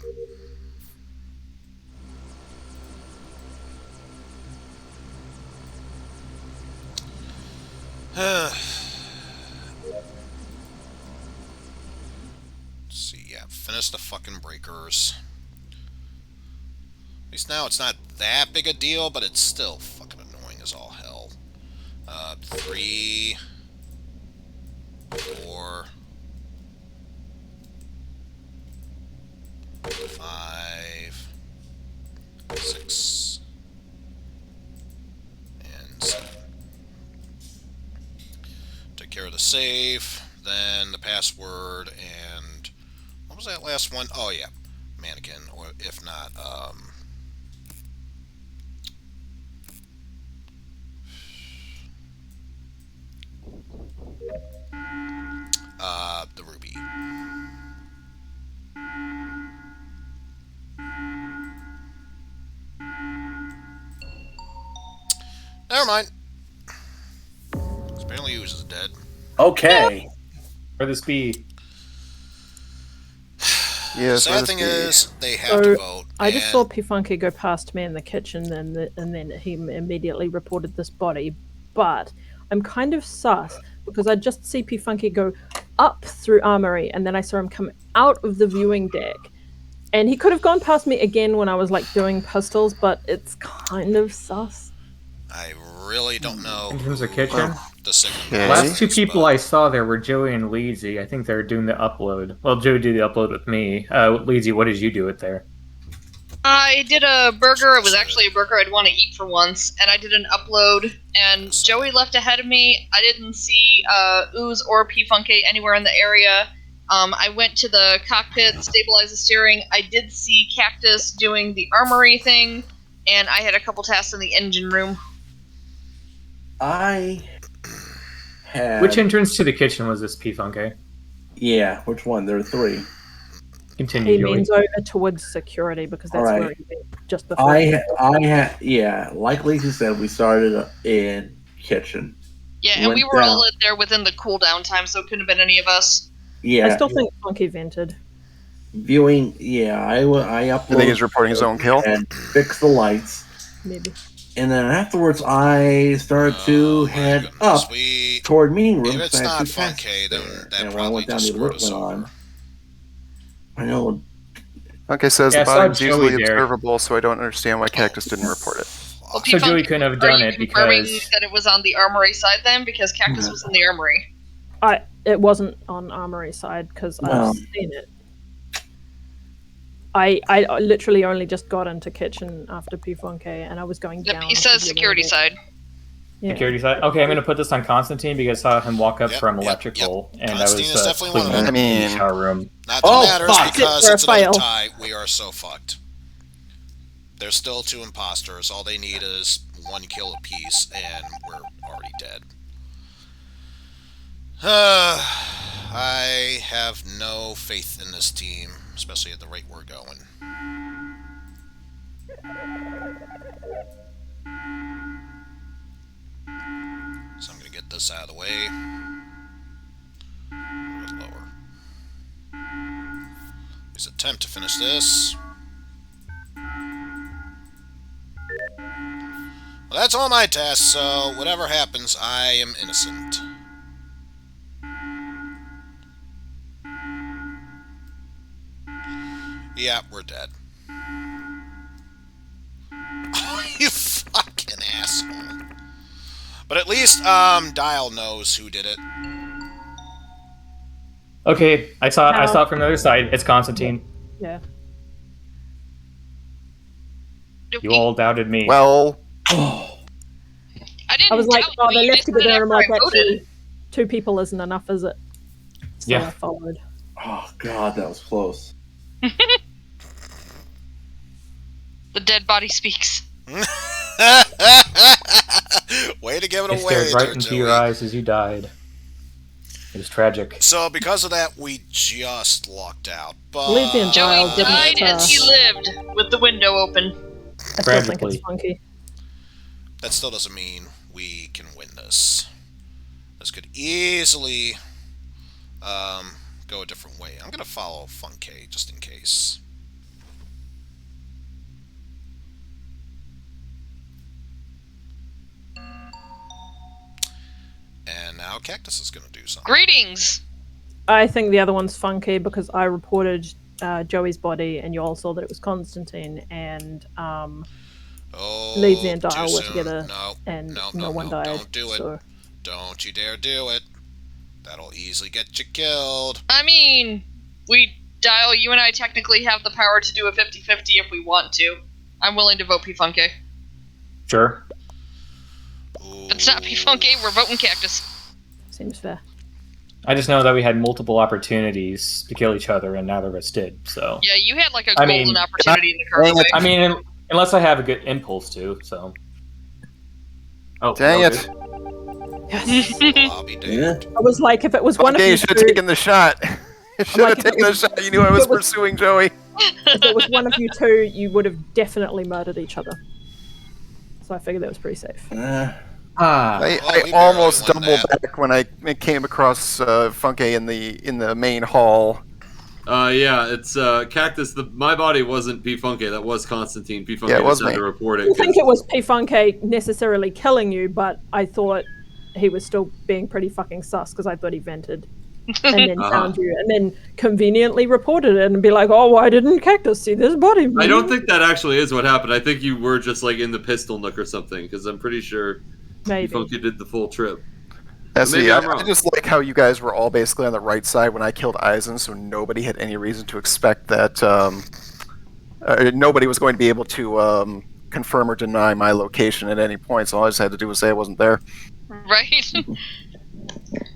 Let's see, yeah, finish the fucking breakers. At least now it's not that big a deal, but it's still fucking annoying as all hell. 3, 4, 5, 6, and 7. Take care of the save, then the password, and what was that last one? Oh yeah, mannequin, or if not, the ruby. Never mind. Apparently Ooze is dead.
Okay.
For this be.
Yes.
Sad thing is, they have to vote.
I just
and
saw P-Funky go past me in the kitchen, and then he immediately reported this body. But I'm kind of sus because I just see P-Funky go up through Armory, and then I saw him come out of the viewing deck. And he could have gone past me again when I was like doing pistols, but it's kind of sus.
I really don't know.
In terms of kitchen?
The second
Okay.
Last two
is,
people
but
I saw there were Joey and Leedsy. I think they're doing the upload. Well, Joey did the upload with me. Leedsy, what did you do it there?
I did a burger. It was actually a burger I'd want to eat for once, and I did an upload. And Joey left ahead of me. I didn't see Ooze or P-Funky anywhere in the area. I went to the cockpit, stabilize the steering. I did see Cactus doing the armory thing, and I had a couple tasks in the engine room.
I had.
Which entrance to the kitchen was this, P-Funky?
Yeah, which one? There are 3.
Continue,
He
Joey.
means over towards security because that's
Alright.
where he went just before.
I had. Yeah, like Lisa said, we started in kitchen.
Yeah, and we
Went
were
down.
all in there within the cooldown time, so it couldn't have been any of us.
Yeah,
I still think Funky vented.
viewing. Yeah, I
I think he's
uploaded
reporting his own kill.
and fixed the lights,
Maybe.
and then afterwards I started to
my
head
goodness,
up
we,
toward meeting room.
if
'cause
it's
I had
not
2 tasks
Funky, then
there.
that
and when I
probably
went down,
just
the alert
screwed us
went on.
over.
I know.
Okay, says
Yeah,
the
I saw
body's easily
Joey there.
observable, so I don't understand why Cactus didn't report it.
Well,
So
P-Funky,
Joey couldn't have
are
done
you
it
confirming
because...
that it was on the armory side then? Because Cactus was in the armory.
It wasn't on Armory side because
Well.
I've seen it. I literally only just got into kitchen after P-Funky, and I was going
Yep,
down.
he
to
says
the
security
level.
side.
Yeah.
Security side. Okay, I'm going to put this on Constantine because I saw him walk up
Yep,
from
yep,
electrical, and
Constantine
I
is
was
definitely one of
cleaning
them.
in
I
the
mean-
shower room.
Not that
Oh,
matters
fuck.
because
For a
it's another
fail.
tie. We are so fucked. There's still 2 imposters. All they need is 1 kill apiece, and we're already dead. I have no faith in this team, especially at the rate we're going. So I'm going to get this out of the way. A bit lower. Let's attempt to finish this. Well, that's all my tasks, so whatever happens, I am innocent. Yeah, we're dead. You fucking asshole. But at least Dial knows who did it.
Okay, I saw it from the other side. It's Constantine.
Yeah.
You all doubted me.
Well,
I didn't
I was like,
doubt
oh,
you,
they
you
left
just
together,
said
and I'm
after
like,
I voted.
actually, 2 people isn't enough, is it? So
Yeah.
I followed.
Oh god, that was close.
The dead body speaks.
Way to give it
I
away
stared right
there,
into
Joey.
your eyes as you died. It was tragic.
So because of that, we just lucked out. But
Lizzie and
Joey
Dial didn't,
died as he lived, with the window open.
I still think
Tragically.
it's funky.
that still doesn't mean we can win this. This could easily go a different way. I'm gonna follow Funke just in case. And now Cactus is gonna do something.
Greetings!
I think the other one's funky because I reported Joey's body, and you all saw that it was Constantine, and
Oh,
Lizzie and
too
Dial were
soon.
together,
No,
and
no,
no one died.
Don't do it.
So.
Don't you dare do it. That'll easily get you killed.
I mean, Dial, you and I technically have the power to do a 50-50 if we want to. I'm willing to vote P-Funke.
Sure.
If it's not P-Funke, we're voting Cactus.
Seems fair.
I just know that we had multiple opportunities to kill each other, and neither of us did. So.
Yeah, you had like a
I
golden
mean,
opportunity in the cargo bay.
I mean, unless I have a good impulse to. So. Oh,
dang
okay.
it.
I'll be damned.
Yeah.
I was like, if it was one of
Okay,
you
you should have
two,
taken the shot. You should
like,
have
if it
taken the
was-
shot. You knew I was
if it was-
pursuing Joey.
if it was one of you two, you would have definitely murdered each other. So I figured that was pretty safe.
I
Oh, we barely
almost
won
doubled
that.
back when I came across Funke in the main hall.
Yeah, it's Cactus. My body wasn't P-Funke. That was Constantine. P-Funke
Yeah, it was
just had
me.
to report
I
it.
didn't think
'cause-
it was P-Funke necessarily killing you, but I thought he was still being pretty fucking sus because I thought he vented and then found you and then conveniently reported it and be like, oh, why didn't Cactus see this body?
I don't think that actually is what happened. I think you were just like in the pistol nook or something, because I'm pretty sure
Maybe.
P-Funke did the full trip.
See,
I'm
I
wrong.
just like how you guys were all basically on the right side when I killed Eizen, so nobody had any reason to expect that nobody was going to be able to confirm or deny my location at any point. So all I just had to do was say I wasn't there.
Right?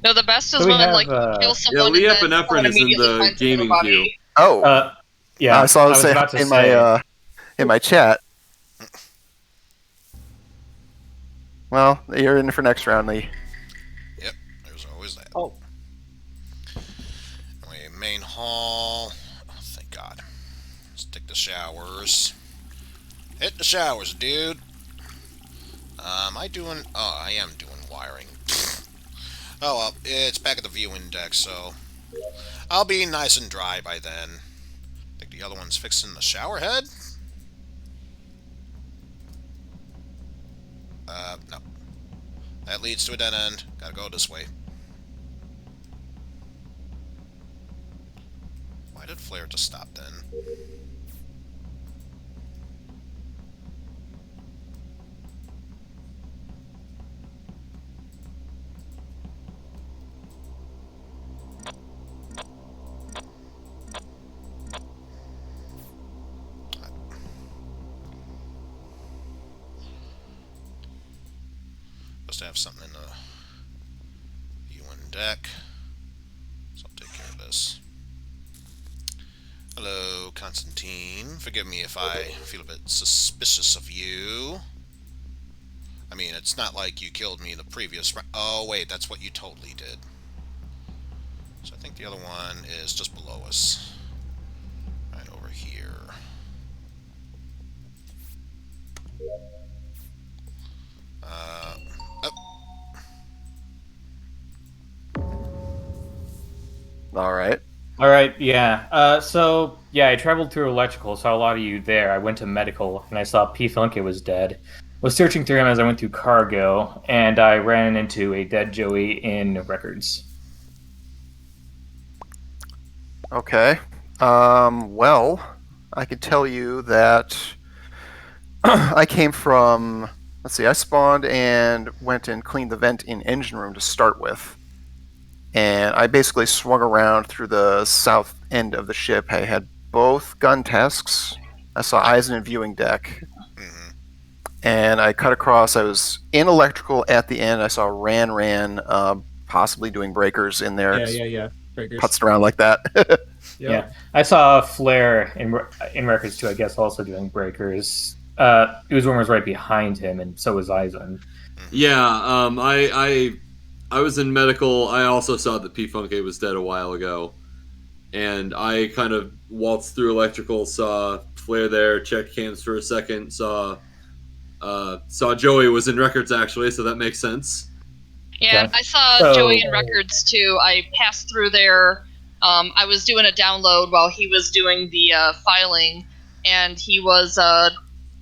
No, the best is
So we
when
have,
like you kill
Yeah,
someone
Leah
and then
Epinephrine
someone
is in
immediately
the
finds another
gaming
body.
queue.
Oh,
Yeah.
I saw it say
about to
in
say.
my chat. Well, you're in for next round, Lee.
Yep, there's always that.
Oh.
Anyway, main hall. Oh, thank God. Let's take the showers. Hit the showers, dude. Am I doing... Oh, I am doing wiring. Oh, well, it's back at the view index, so... I'll be nice and dry by then. I think the other one's fixing the shower head? No. That leads to a dead end. Gotta go this way. Why did Flare just stop then? Supposed to have something in the UN deck. So I'll take care of this. Hello, Constantine. Forgive me if I feel a bit suspicious of you. I mean, it's not like you killed me the previous round. Oh, wait, that's what you totally did. So I think the other one is just below us. Right over here.
All right.
All right, yeah. So yeah, I traveled through electrical, saw a lot of you there. I went to medical, and I saw P-Funke was dead. Was searching through him as I went through cargo, and I ran into a dead Joey in records.
Okay. Well, I can tell you that I came from. Let's see. I spawned and went and cleaned the vent in engine room to start with, and I basically swung around through the south end of the ship. I had both gun tasks. I saw Eizen in viewing deck, and I cut across. I was in electrical at the end. I saw Ran possibly doing breakers in there.
Yeah. Breakers.
Putzed around like that.
Yeah, I saw Flare in records too. I guess also doing breakers. Uzworm was right behind him, and so was Eizen.
Yeah, I was in medical. I also saw that P Funky was dead a while ago, and I kind of waltzed through electrical, saw Flare there, checked cams for a second, saw Joey was in records actually, so that makes sense.
Yeah,
Okay.
I saw
So-
Joey in records too. I passed through there. I was doing a download while he was doing the filing, and he was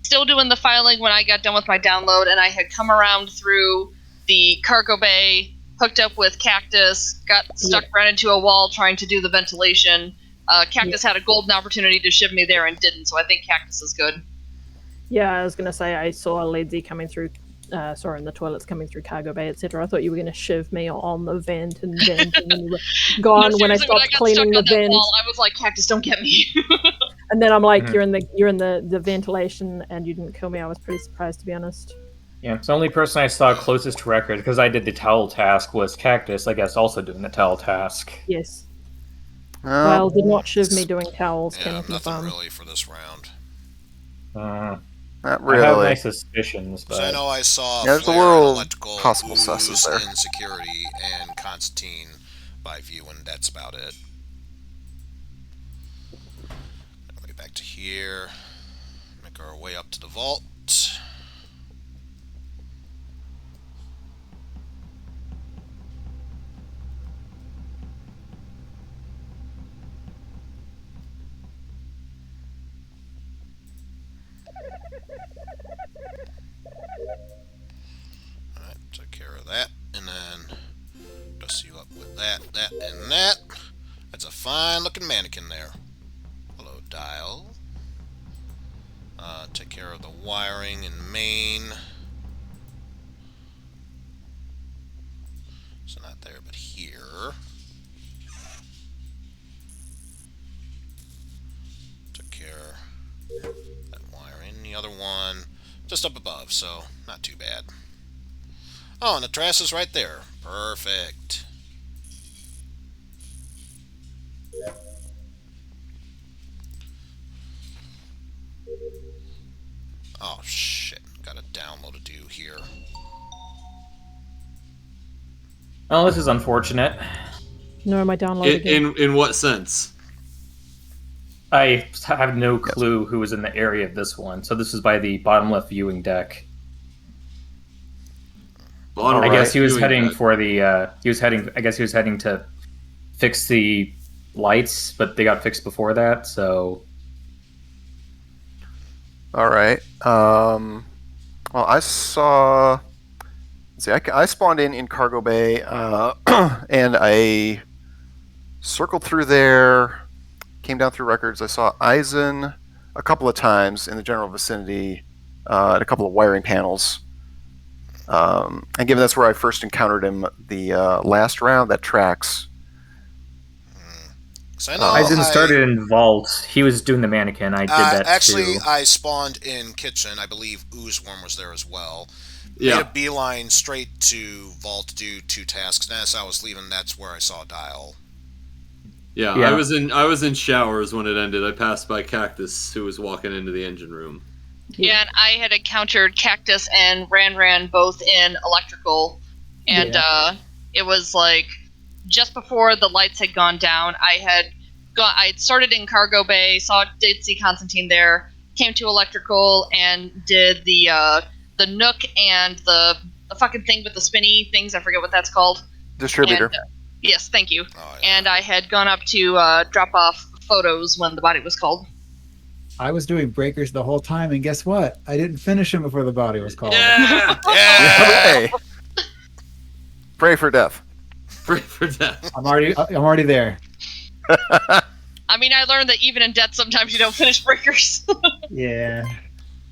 still doing the filing when I got done with my download, and I had come around through the cargo bay, hooked up with Cactus, got stuck right into a wall trying to do the ventilation. Cactus had a golden opportunity to shiv me there and didn't, so I think Cactus is good.
Yeah, I was going to say I saw Ledsy coming through, in the toilets coming through cargo bay, etc. I thought you were going to shiv me on the vent and then you were gone
No,
when I
seriously,
stopped
got
cleaning
stuck
the
on that
vent.
wall, I was like, Cactus, don't get me.
And then I'm like,
Mhm.
you're in the ventilation and you didn't kill me. I was pretty surprised, to be honest.
Yeah, so the only person I saw closest to record, because I did the towel task, was Cactus, I guess, also doing the towel task.
Yes.
Well,
Well, did not shiv me doing towels,
Yeah,
can
nothing
confirm.
really for this round.
not
I have my
really.
suspicions, but...
So I know I saw
Yeah, there's a
Flare in
little
electrical,
possible
Ooze
susses there.
in security, and Constantine by view, and that's about it. We'll get back to here. Make our way up to the vault. Alright, took care of that, and then dust you up with that, and that. That's a fine looking mannequin there. Hello, Dial. Take care of the wiring in main. So not there, but here. Took care of that wiring. The other one just up above, so not too bad. Oh, and the trash is right there. Perfect. Oh, shit. Got a download to do here.
Oh, this is unfortunate.
No, my download again.
In what sense?
I have no clue who was in the area of this one, so this is by the bottom left viewing deck.
Bottom
I
right
guess he was
viewing
heading
deck.
for the. I guess he was heading to fix the lights, but they got fixed before that. So
All right. Well, I saw. Let's see, I spawned in cargo bay, and I circled through there, came down through records. I saw Eizen a couple of times in the general vicinity, at a couple of wiring panels. And given that's where I first encountered him the last round, that tracks.
So I know
Aizen started in Vault. He was doing the mannequin. I did that
actually,
too.
I spawned in kitchen. I believe Oozeworm was there as well.
Yeah.
Made a beeline straight to Vault to do 2 tasks. And as I was leaving, that's where I saw Dial.
Yeah,
Yeah.
I was in showers when it ended. I passed by Cactus, who was walking into the engine room.
Yeah, and I had encountered Cactus and Ran both in electrical, and it was like just before the lights had gone down. I had started in cargo bay, did see Constantine there, came to electrical and did the Nook and the fucking thing with the spinny things. I forget what that's called.
Distributor.
And, yes, thank you.
Oh, yeah.
And I had gone up to drop off photos when the body was called.
I was doing breakers the whole time, and guess what? I didn't finish him before the body was called.
Yeah!
Yeah!
Hooray! Pray for death.
Pray for death.
I'm already there.
I mean, I learned that even in death, sometimes you don't finish breakers.
Yeah.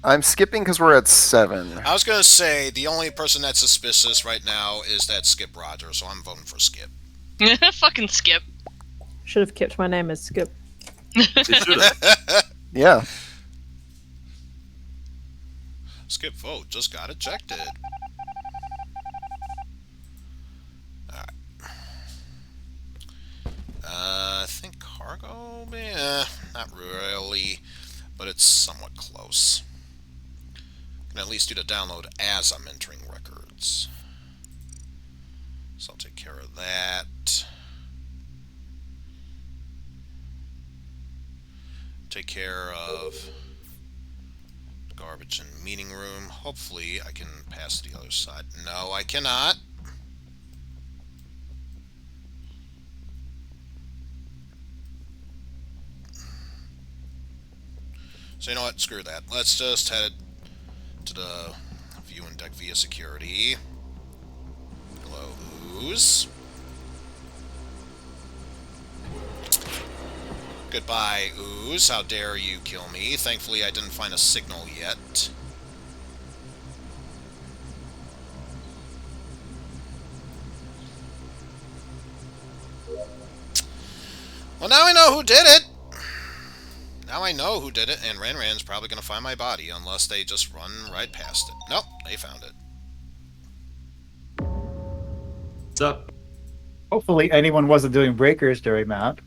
I'm skipping because we're at 7.
I was gonna say the only person that's suspicious right now is that Skip Roger, so I'm voting for Skip.
Fucking Skip.
Should have kept my name as Skip.
They should have.
Yeah.
Skip vote just got ejected. Alright. I think cargo? Not really, but it's somewhat close. Can at least do the download as I'm entering records. So I'll take care of that. Take care of garbage in meeting room. Hopefully I can pass to the other side. No, I cannot. So you know what? Screw that. Let's just head to the viewing deck via security. Hello, Ooze. Goodbye, Ooze. How dare you kill me? Thankfully, I didn't find a signal yet. Well, now I know who did it. Now I know who did it, and Ranran's probably going to find my body, unless they just run right past it. Nope, they found it.
What's up?
Hopefully anyone wasn't doing breakers during that.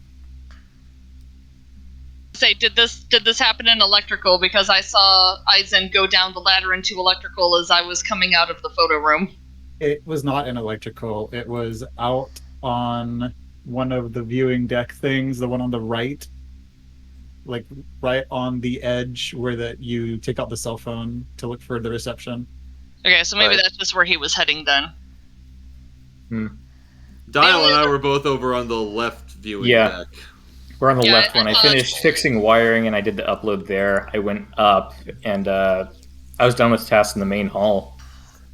Say, did this happen in electrical? Because I saw Eizen go down the ladder into electrical as I was coming out of the photo room.
It was not in electrical. It was out on one of the viewing deck things, the one on the right. Like right on the edge where you take out the cell phone to look for the reception.
Okay, so maybe
Right.
that's just where he was heading then.
Dial and I were both over on the left viewing deck.
We're on the
Yeah,
left one. I finished fixing wiring and I did the upload there. I went up and I was done with tasks in the main hall.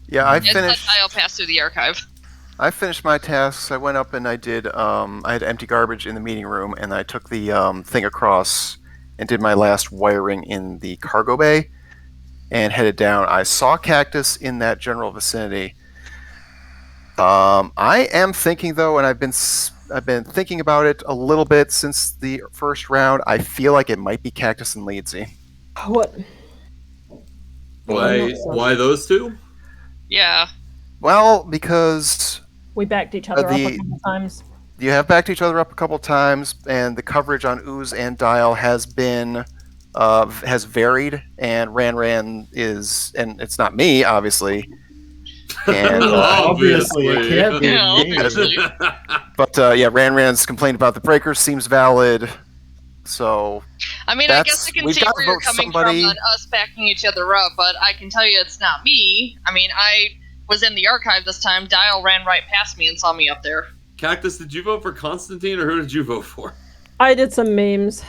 Yeah, I
It's
finished.
that I'll pass through the archive.
I finished my tasks. I went up and I did. I had empty garbage in the meeting room, and I took the thing across and did my last wiring in the cargo bay, and headed down. I saw Cactus in that general vicinity. I am thinking though, and I've been thinking about it a little bit since the first round. I feel like it might be Cactus and Leedsy.
What?
Why those two?
Yeah.
Well, because
We backed each other up a couple times.
you have backed each other up a couple times, and the coverage on Ooze and Dial has varied, and Ran is, and it's not me, obviously. And,
Obviously, it can't be
Yeah,
me.
obviously.
but yeah, Ran's complaint about the breakers seems valid. So
I mean, I guess I can
we've
see
got
where
to
you're
vote
coming
somebody.
from on us backing each other up, but I can tell you it's not me. I mean, I was in the archive this time. Dial ran right past me and saw me up there.
Cactus, did you vote for Constantine or who did you vote for?
I did some memes.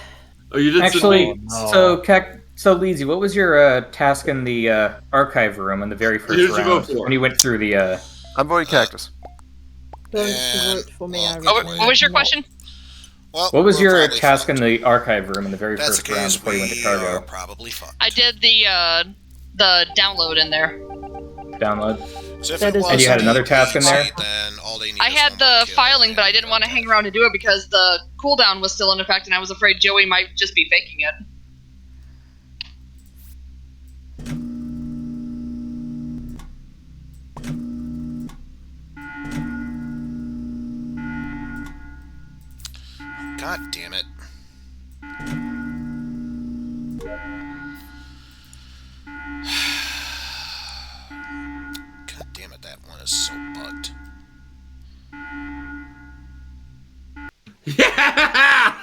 Oh, you did
Actually,
some...
so Leedsy, what was your task in the archive room in the very first
Who did you
round
vote for?
when you went through the?
I'm voting Cactus.
Don't
And-
vote for me. I
well,
What,
really
what was your
not.
question?
Well,
What was
we're
your
probably
task in
fucked.
the archive room in the very
That's
first
the
round
case.
before you went to
We
cargo?
are probably fucked.
I did the download in there.
Download.
So if
That
it
is-
was
And you had another
the
task in there?
PC, Then all they need
I
is
had
one
the
more kill
filing, but I
and
didn't want to
you're
hang
dead.
around to do it because the cooldown was still in effect, and I was afraid Joey might just be faking it.
God damn it. God damn it, that one is so bugged.
Yeah!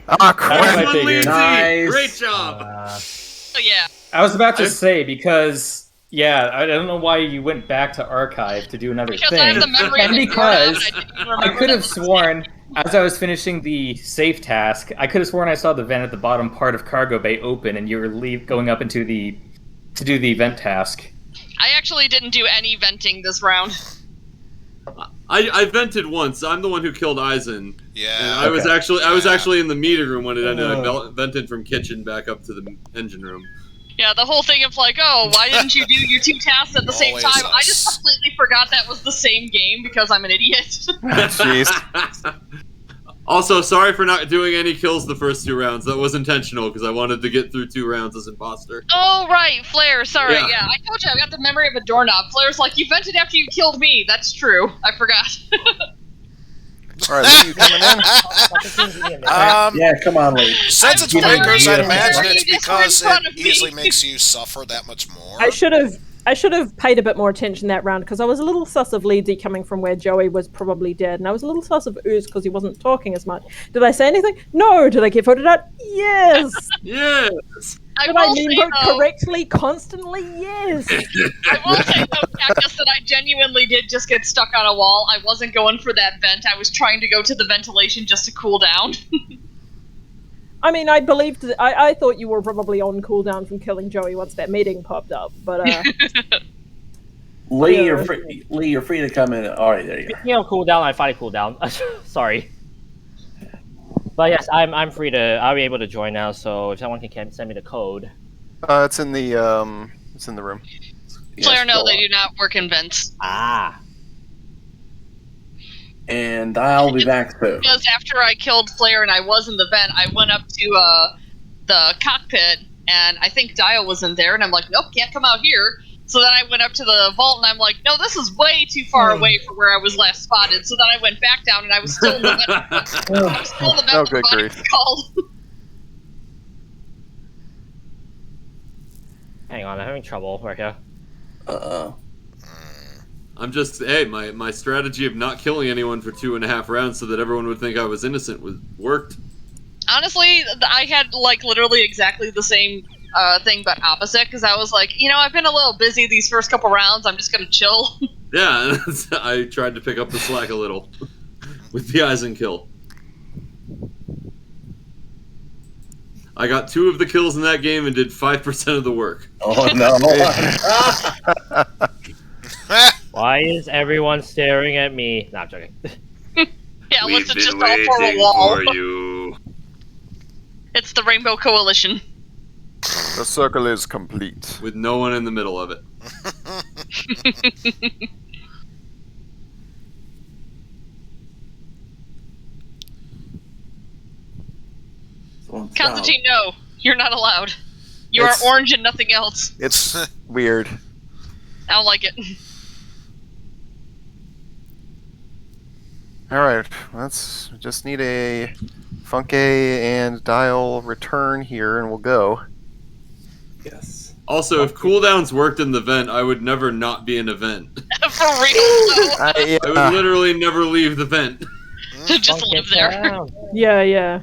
Ah, crap.
That's
Nice
my
one,
figure.
Lindsay!
Nice.
Great job!
So yeah,
I was about to say because I don't know why you went back to archive to do another
because
thing.
I have the memory
And
of it
because
and I didn't even
I
remember
could
that
have
was
sworn, as I was finishing the safe task, I could have sworn I saw the vent at the bottom part of cargo bay open, and you were going up into to do the event task.
I actually didn't do any venting this round.
I vented once. I'm the one who killed Eizen.
Yeah.
And I was
Okay.
actually in the meeting room when it ended. I vented from kitchen back up to the engine room.
Yeah, the whole thing of like, oh, why didn't you do your 2 tasks at the same
Always
time? I
us.
just completely forgot that was the same game because I'm an idiot.
Jeez.
Also, sorry for not doing any kills the first 2 rounds. That was intentional because I wanted to get through 2 rounds as imposter.
Oh, right, Flare, sorry,
Yeah.
yeah. I told you, I've got the memory of a doorknob. Flare's like, you vented after you killed me. That's true. I forgot.
All right, Lee, you coming in?
Yeah, come on, Lee.
Since it's
I'm sorry,
breakers, I'd
yeah.
imagine it's
This were in
because
front
it
of me.
easily makes you suffer that much more.
I should have paid a bit more attention that round because I was a little sus of Leedsy coming from where Joey was probably dead, and I was a little sus of Ooze because he wasn't talking as much. Did I say anything? No. Did I get voted out? Yes.
Yes!
I
Did I
will
mean
say,
vote
though,
correctly constantly? Yes.
I will say, though, Cactus, that I genuinely did just get stuck on a wall. I wasn't going for that vent. I was trying to go to the ventilation just to cool down.
I mean, I believed. I thought you were probably on cooldown from killing Joey once that meeting popped up, but
Lee,
Yeah.
you're free to come in. All right, there you go.
You know, cooldown. I finally cooled down. Sorry. But yes, I'm free to. I'll be able to join now. So if someone can send me the code.
It's in the room.
Flare, no,
go
they
on.
do not work in vents.
Ah.
And I'll be back soon.
Because after I killed Flare and I was in the vent, I went up to the cockpit, and I think Dial was in there, and I'm like, nope, can't come out here. So then I went up to the vault, and I'm like, no, this is way too far away from where I was last spotted. So then I went back down, and I was still in the vent. I was still in the vent
Oh,
when the
good
body
grief.
was called.
Hang on, I'm having trouble right here.
I'm just, hey, my strategy of not killing anyone for 2.5 rounds so that everyone would think I was innocent worked.
Honestly, I had, like, literally exactly the same thing, but opposite, because I was like, you know, I've been a little busy these first couple rounds, I'm just gonna chill.
Yeah, I tried to pick up the slack a little with the Eizen kill. I got 2 of the kills in that game and did 5% of the work.
Oh no!
Why is everyone staring at me? No, I'm joking.
Yeah, let's just all for a wall.
you.
It's the Rainbow Coalition.
The circle is complete.
With no one in the middle of it.
Constantine, no, you're not allowed. You
It's-
are orange and nothing else.
It's weird.
I don't like it.
All right, let's just need a Funke and Dial return here, and we'll go.
Yes.
Also, if cooldowns worked in the vent, I would never not be in a vent.
For real, though.
I would literally never leave the vent.
Just live there.
yeah.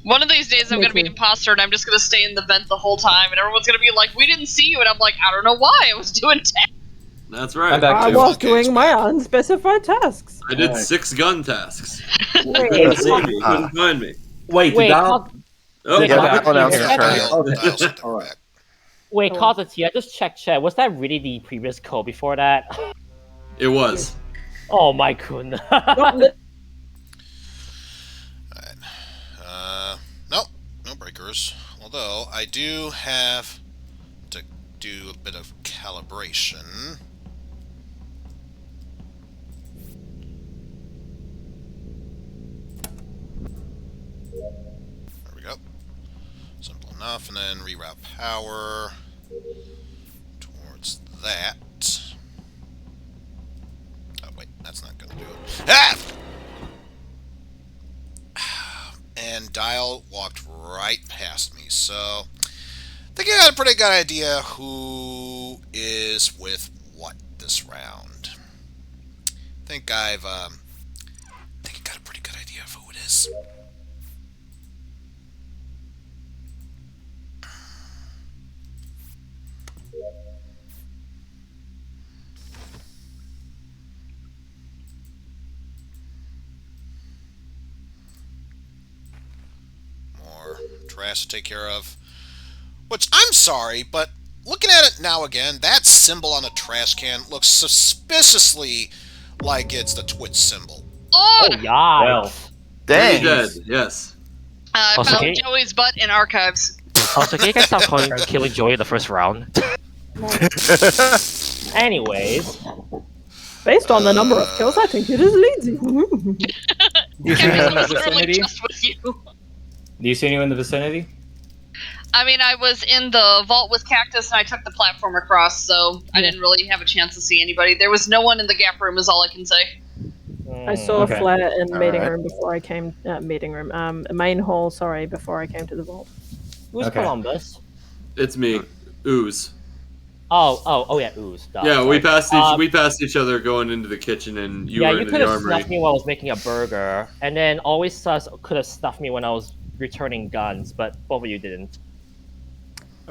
One of these days I'm
Me
gonna be
too.
imposter and I'm just gonna stay in the vent the whole time and everyone's gonna be like, we didn't see you, and I'm like, I don't know why, I was doing tasks.
That's right.
I'm back
I
too.
was
Okay,
doing
it's
my unspecified tasks.
I did
Alright.
6 gun tasks.
Wait,
Couldn't see me, couldn't find me.
Wait,
Wait,
Dial?
Oh,
Yeah,
Constantine,
Dial announced
is
his
that-
return.
Dial said they were
Alright.
back.
Wait,
Hello.
Constantine, I just checked chat. Was that really the previous code before that?
it was.
Oh my goodness.
not li-
Nope, no breakers. Although I do have to do a bit of calibration. There we go. Simple enough, and then reroute power towards that. Oh wait, that's not gonna do it. Ah! And Dial walked right past me, so I think I got a pretty good idea who is with what this round. I think I got a pretty good idea of who it is. More trash to take care of. Which, I'm sorry, but looking at it now again, that symbol on a trash can looks suspiciously like it's the Twitch symbol.
Oh,
Oh!
yeah.
Well.
Dang.
Dead, yes.
I
Also,
found
okay.
Joey's butt in archives.
Also, can you guys stop killing Joey in the first round? Anyways,
Based on the number of kills, I think it is Lindsay.
You see anyone in the
Certainly
vicinity?
just with you.
Do you see anyone in the vicinity?
I mean, I was in the vault with Cactus and I took the platform across, so I didn't really have a chance to see anybody. There was no one in the gap room, is all I can say.
I saw
Okay.
a flare in the meeting
Alright.
room before I came. Main hall. Sorry, before I came to the vault.
Who's
Okay.
Columbus?
It's me, Ooze.
Oh yeah, Ooze. Duh,
Yeah, we
sorry.
passed each other going into the kitchen, and you
Yeah,
were
you
into
could
the
have
armory.
snuffed me while I was making a burger, and then always sus could have stuffed me when I was returning guns, but both of you didn't.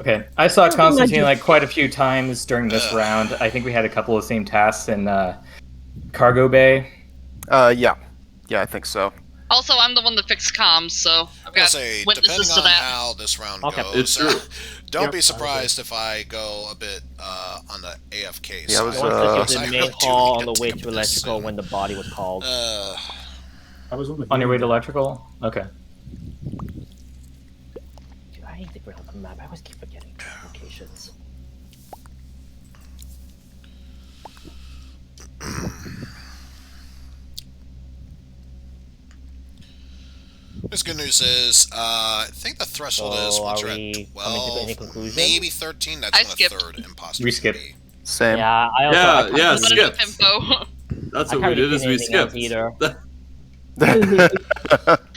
Okay, I saw Constantine
imagine.
like quite a few times during this round. I think we had a couple of same tasks in cargo bay.
Yeah, I think so.
Also, I'm the one that fixed comms, so I've
I'm gonna
got
say,
witnesses
depending
to
on
that.
how this round
Okay.
goes,
It's true.
don't
Yep.
be surprised if I go a bit on the AFK
Yeah, I was,
side.
Once
Uh,
I
I
was in the main
really do
hall
need
on the way
take
to
up this
electrical
soon.
when the body was called.
I was on the
On your way to electrical? Okay.
Dude, I need to bring up the map. I always keep forgetting locations.
This good news is, I think the threshold is
So,
once
are
you're
we
at
coming to
12,
any conclusion?
maybe 13. That's
I
when a
skipped.
third imposter
We
can
skipped.
be.
Same.
Yeah, I also.
Yeah,
I can't
yeah,
really-
Not enough
skipped.
info.
That's
I
what
can't
we
really
did is
see
we
anything else
skipped.
either.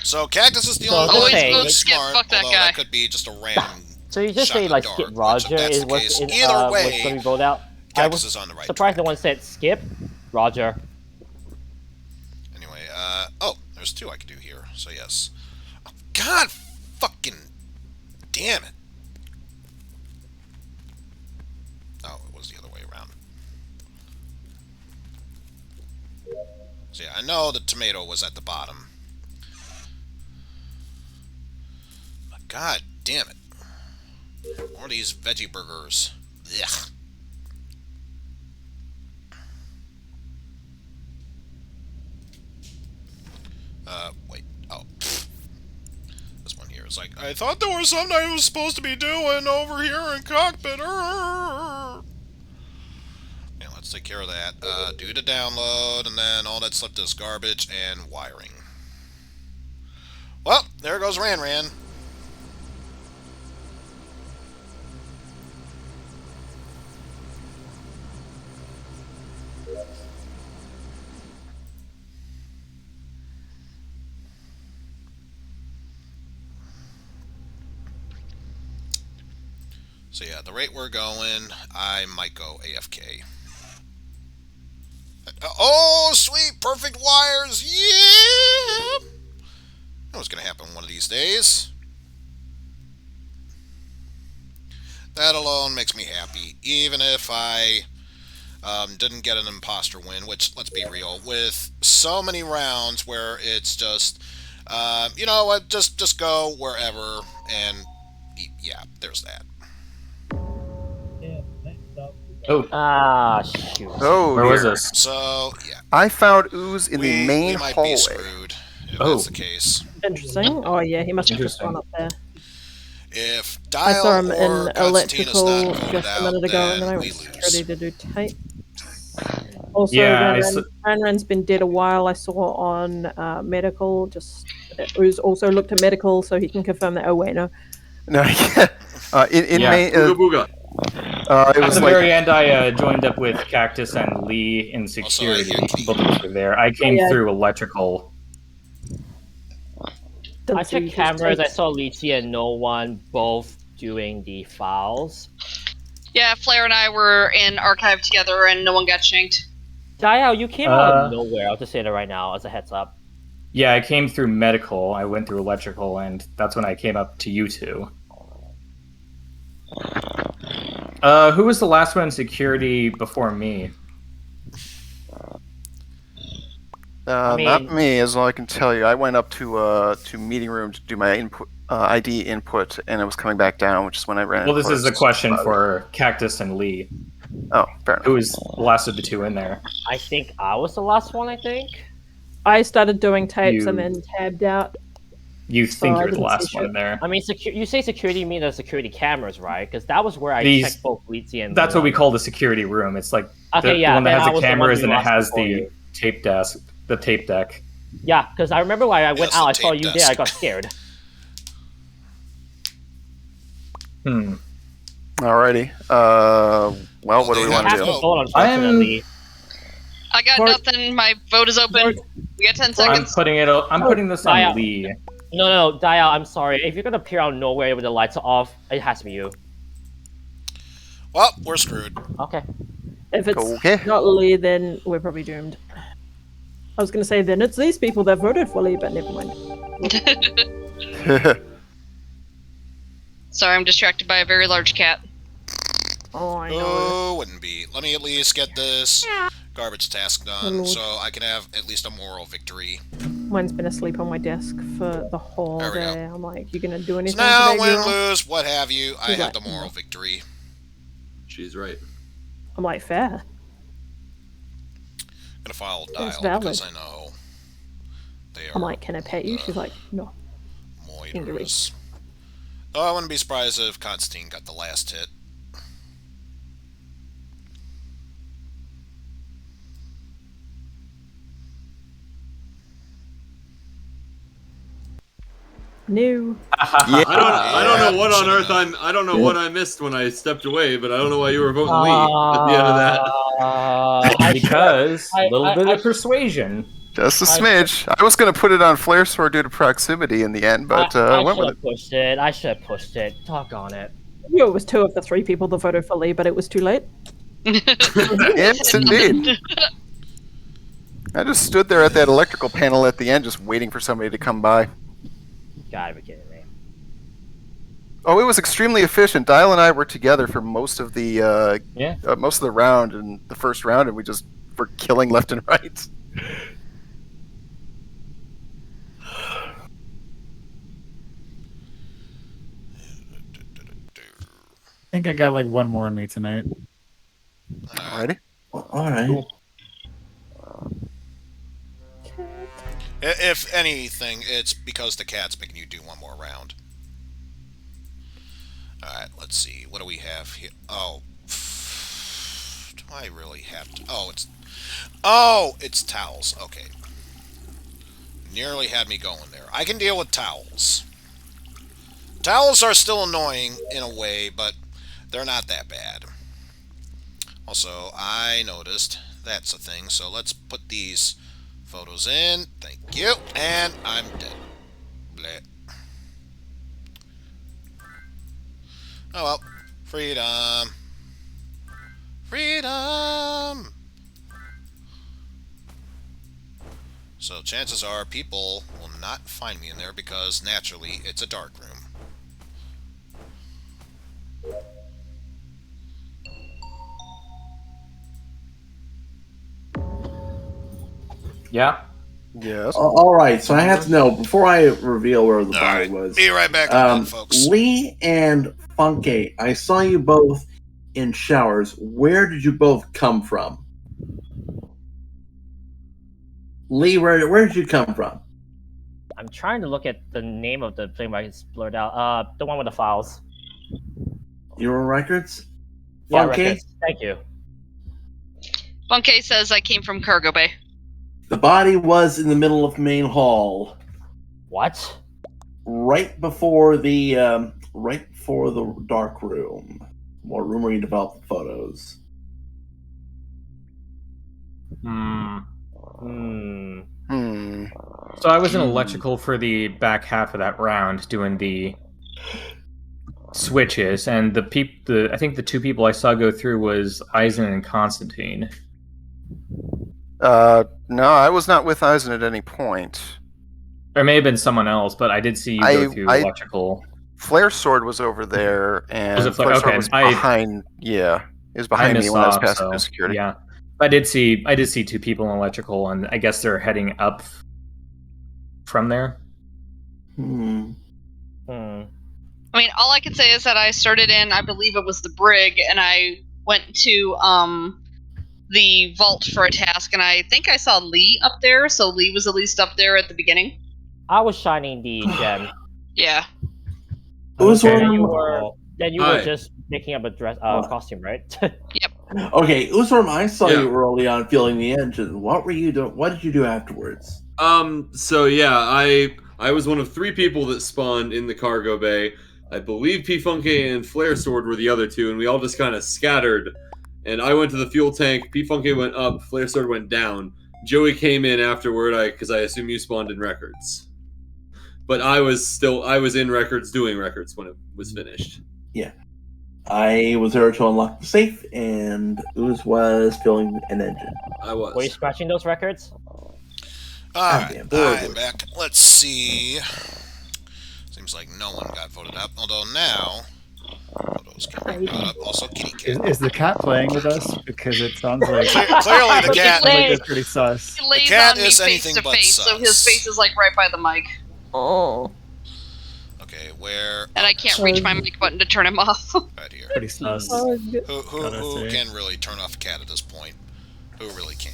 So Cactus is the
So
only
just
one
saying-
who's
Always
skip,
smart,
fuck that
although
guy.
that could be just a random
So you just
shot
say
in the
like
dark,
skip
which,
Roger
if that's
is
the
what's
case,
in,
either
what's
way,
going to be rolled out. I
Cactus
was
is on the right
surprised
track.
no one said skip Roger.
Anyway, oh, there's two I could do here, so yes. Oh, God fucking damn it. Oh, it was the other way around. So yeah, I know the tomato was at the bottom. But God damn it. More of these veggie burgers. Ugh. Wait. Oh. This one here is like, I thought there was something I was supposed to be doing over here in cockpit. Yeah, let's take care of that. Do the download, and then all that's left is garbage and wiring. Well, there goes Ran. So yeah, the rate we're going, I might go AFK. Oh, sweet, perfect wires, yeah! That was gonna happen one of these days. That alone makes me happy, even if I didn't get an imposter win, which, let's be real, with so many rounds where it's just, you know what, just go wherever, and yeah, there's that.
Oh,
Ah, shoot.
Oh,
where was
dear.
this?
So, yeah.
I found Ooze in
we,
the main
we might
hallway.
be screwed if
Oh.
that's the case.
Interesting. Oh yeah, he must have just
Interesting.
gone up there.
If
I saw him
Dial or
in
Constantine is not
electrical
voted
just a
out,
minute ago, and then I
then we
was
lose.
ready to do tape. Also,
Yeah, I
Ranran's been dead a while. I saw on medical. Just who's also looked at medical, so he can confirm that. Oh wait, no.
No, yeah. In
Yeah.
main,
Booga booga.
it
At
was
the
like
very end, I joined up with Cactus and Lee in security. Both of us were there. I came
Yeah.
through electrical.
Didn't
I
see
checked
his
cameras. I
tapes.
saw Lychee and no one both doing the files.
Yeah, Flair and I were in archive together, and no one got shanked.
Dial, you came out
Uh,
of nowhere. I'll just say that right now as a heads up.
Yeah, I came through medical. I went through electrical, and that's when I came up to you two. Who was the last one in security before me?
I mean-
not me, as all I can tell you. I went up to meeting room to do my input, ID input, and it was coming back down, which is when I ran.
Well, this
into
is a
us.
question for Cactus and Lee.
Oh, fair enough.
Who was the last of the two in there?
I think I was the last one. I think.
I started doing tapes and
You-
then tabbed out.
You
So
think
I
you're the
didn't see
last
shit.
one there.
I mean, you say security, you mean the security cameras, right? Because that was where I
These-
checked both Weezy and.
That's what we
London.
call the security room. It's like
Okay,
the
yeah,
one that
then
has
I
the
was the one
cameras
who
and it
lost
has
before
the
you.
tape deck.
Yeah, because I remember when I went
Yes,
out,
the
I saw
tape
you
desk.
there, I got scared.
Alrighty. Well, what do we
they
want
have
to
to
do?
vote.
Vote, unfortunately.
I got
Vote.
nothing. My vote is open.
Vote.
We got 10
I'm
seconds.
putting this
Dial.
on Lee.
No, Dial, I'm sorry. If you're gonna appear out of nowhere with the lights off, it has to be you.
Well, we're screwed.
Okay.
If it's
Okay.
not Lee, then we're probably doomed. I was going to say, then it's these people that voted for Lee, but never mind.
Sorry, I'm distracted by a very large cat.
Oh, I know.
Oh, wouldn't be. Let me at least get this garbage task done
Lord.
so I can have at least a moral victory.
Mine's been asleep on my desk for the whole
There we go.
day. I'm like, you going to do anything
So now,
today,
win,
girl?
lose, what have you, I
She's
have
like,
the moral
no.
victory.
She's right.
I'm like, fair.
I'm gonna file a
It's
dial because
valid.
I know they are
I'm like, can I pet you? She's like, no.
moiters. Oh, I wouldn't be surprised if Constantine got the last hit.
No.
I don't know what on earth
should've-
I don't know what I missed when I stepped away, but I don't know why you were voting Lee at the end of that.
Because a little bit
I-
of persuasion.
Just a smidge. I was going to put it on Flare Sword due to proximity in the end, but
I
went
should
with
have
it.
pushed it. I should have pushed it. Talk on it.
You, it was 2 of the 3 people that voted for Lee, but it was too late.
Yes, indeed. I just stood there at that electrical panel at the end, just waiting for somebody to come by.
Gotta be kidding me.
Oh, it was extremely efficient. Dial and I were together for most of the
Yeah.
most of the round in the first round, and we just were killing left and right.
I think I got like one more in me tonight.
Alrighty.
All right.
Cool.
If anything, it's because the cat's making you do one more round. Alright, let's see. What do we have here? Oh. Do I really have to? Oh, it's towels. Okay. Nearly had me going there. I can deal with towels. Towels are still annoying in a way, but they're not that bad. Also, I noticed that's a thing, so let's put these photos in. Thank you. And I'm dead. Bleh. Oh well. Freedom. Freedom! So chances are people will not find me in there because naturally it's a dark room.
Yeah.
Yes.
All right, so I have to know before I reveal where the body
Alright,
was.
be right back then, folks.
Lee and Funke, I saw you both in showers. Where did you both come from? Lee, where did you come from?
I'm trying to look at the name of the thing, but it's blurred out. The one with the files.
Your records?
Yeah,
Funke?
records. Thank you.
Funke says I came from Cargo Bay.
The body was in the middle of main hall,
What?
right before the dark room. What room where you develop the photos?
Hmm.
So I was in electrical for the back half of that round doing the switches, and I think the 2 people I saw go through was Eizen and Constantine.
No, I was not with Eizen at any point.
There may have been someone else, but I did see you go through electrical.
Flare Sword was over there, and
Was it
Flare Sword
okay,
was behind. Yeah, it was behind me when I was passing through security.
Yeah, I did see 2 people in electrical, and I guess they're heading up from there.
I mean, all I can say is that I started in, I believe it was the brig, and I went to the vault for a task, and I think I saw Lee up there, so Lee was at least up there at the beginning.
I was shining the gem.
Yeah.
Then you were
Hi.
just making up a dress costume, right?
Okay, Usworm, I saw
Yeah.
you early on feeling the engine. What were you doing? What did you do afterwards?
So yeah, I was one of 3 people that spawned in the cargo bay. I believe P-Funky and Flare Sword were the other 2, and we all just kind of scattered. And I went to the fuel tank, P-Funky went up, Flare Sword went down. Joey came in afterward, because I assume you spawned in records. But I was in records doing records when it was finished.
Yeah. I was there to unlock the safe, and Ooze was filling an engine.
I was.
Were you scratching those records?
Alright,
Goddamn,
I'm
horrible.
back. Let's see. Seems like no one got voted up, although now photos can be brought up. Also, kitty cat.
Is the cat playing with us? Because it sounds like
Clearly, the cat.
it's pretty sus.
He lays
cat
on me
is
face
anything
to
but
face, so his
sus.
face is like right by the mic,
Oh.
Okay, where?
and I can't reach my mic button to turn him off.
Right here.
Pretty sus.
Oh, good.
Who
Gotta say.
can really turn off a cat at this point? Who really can?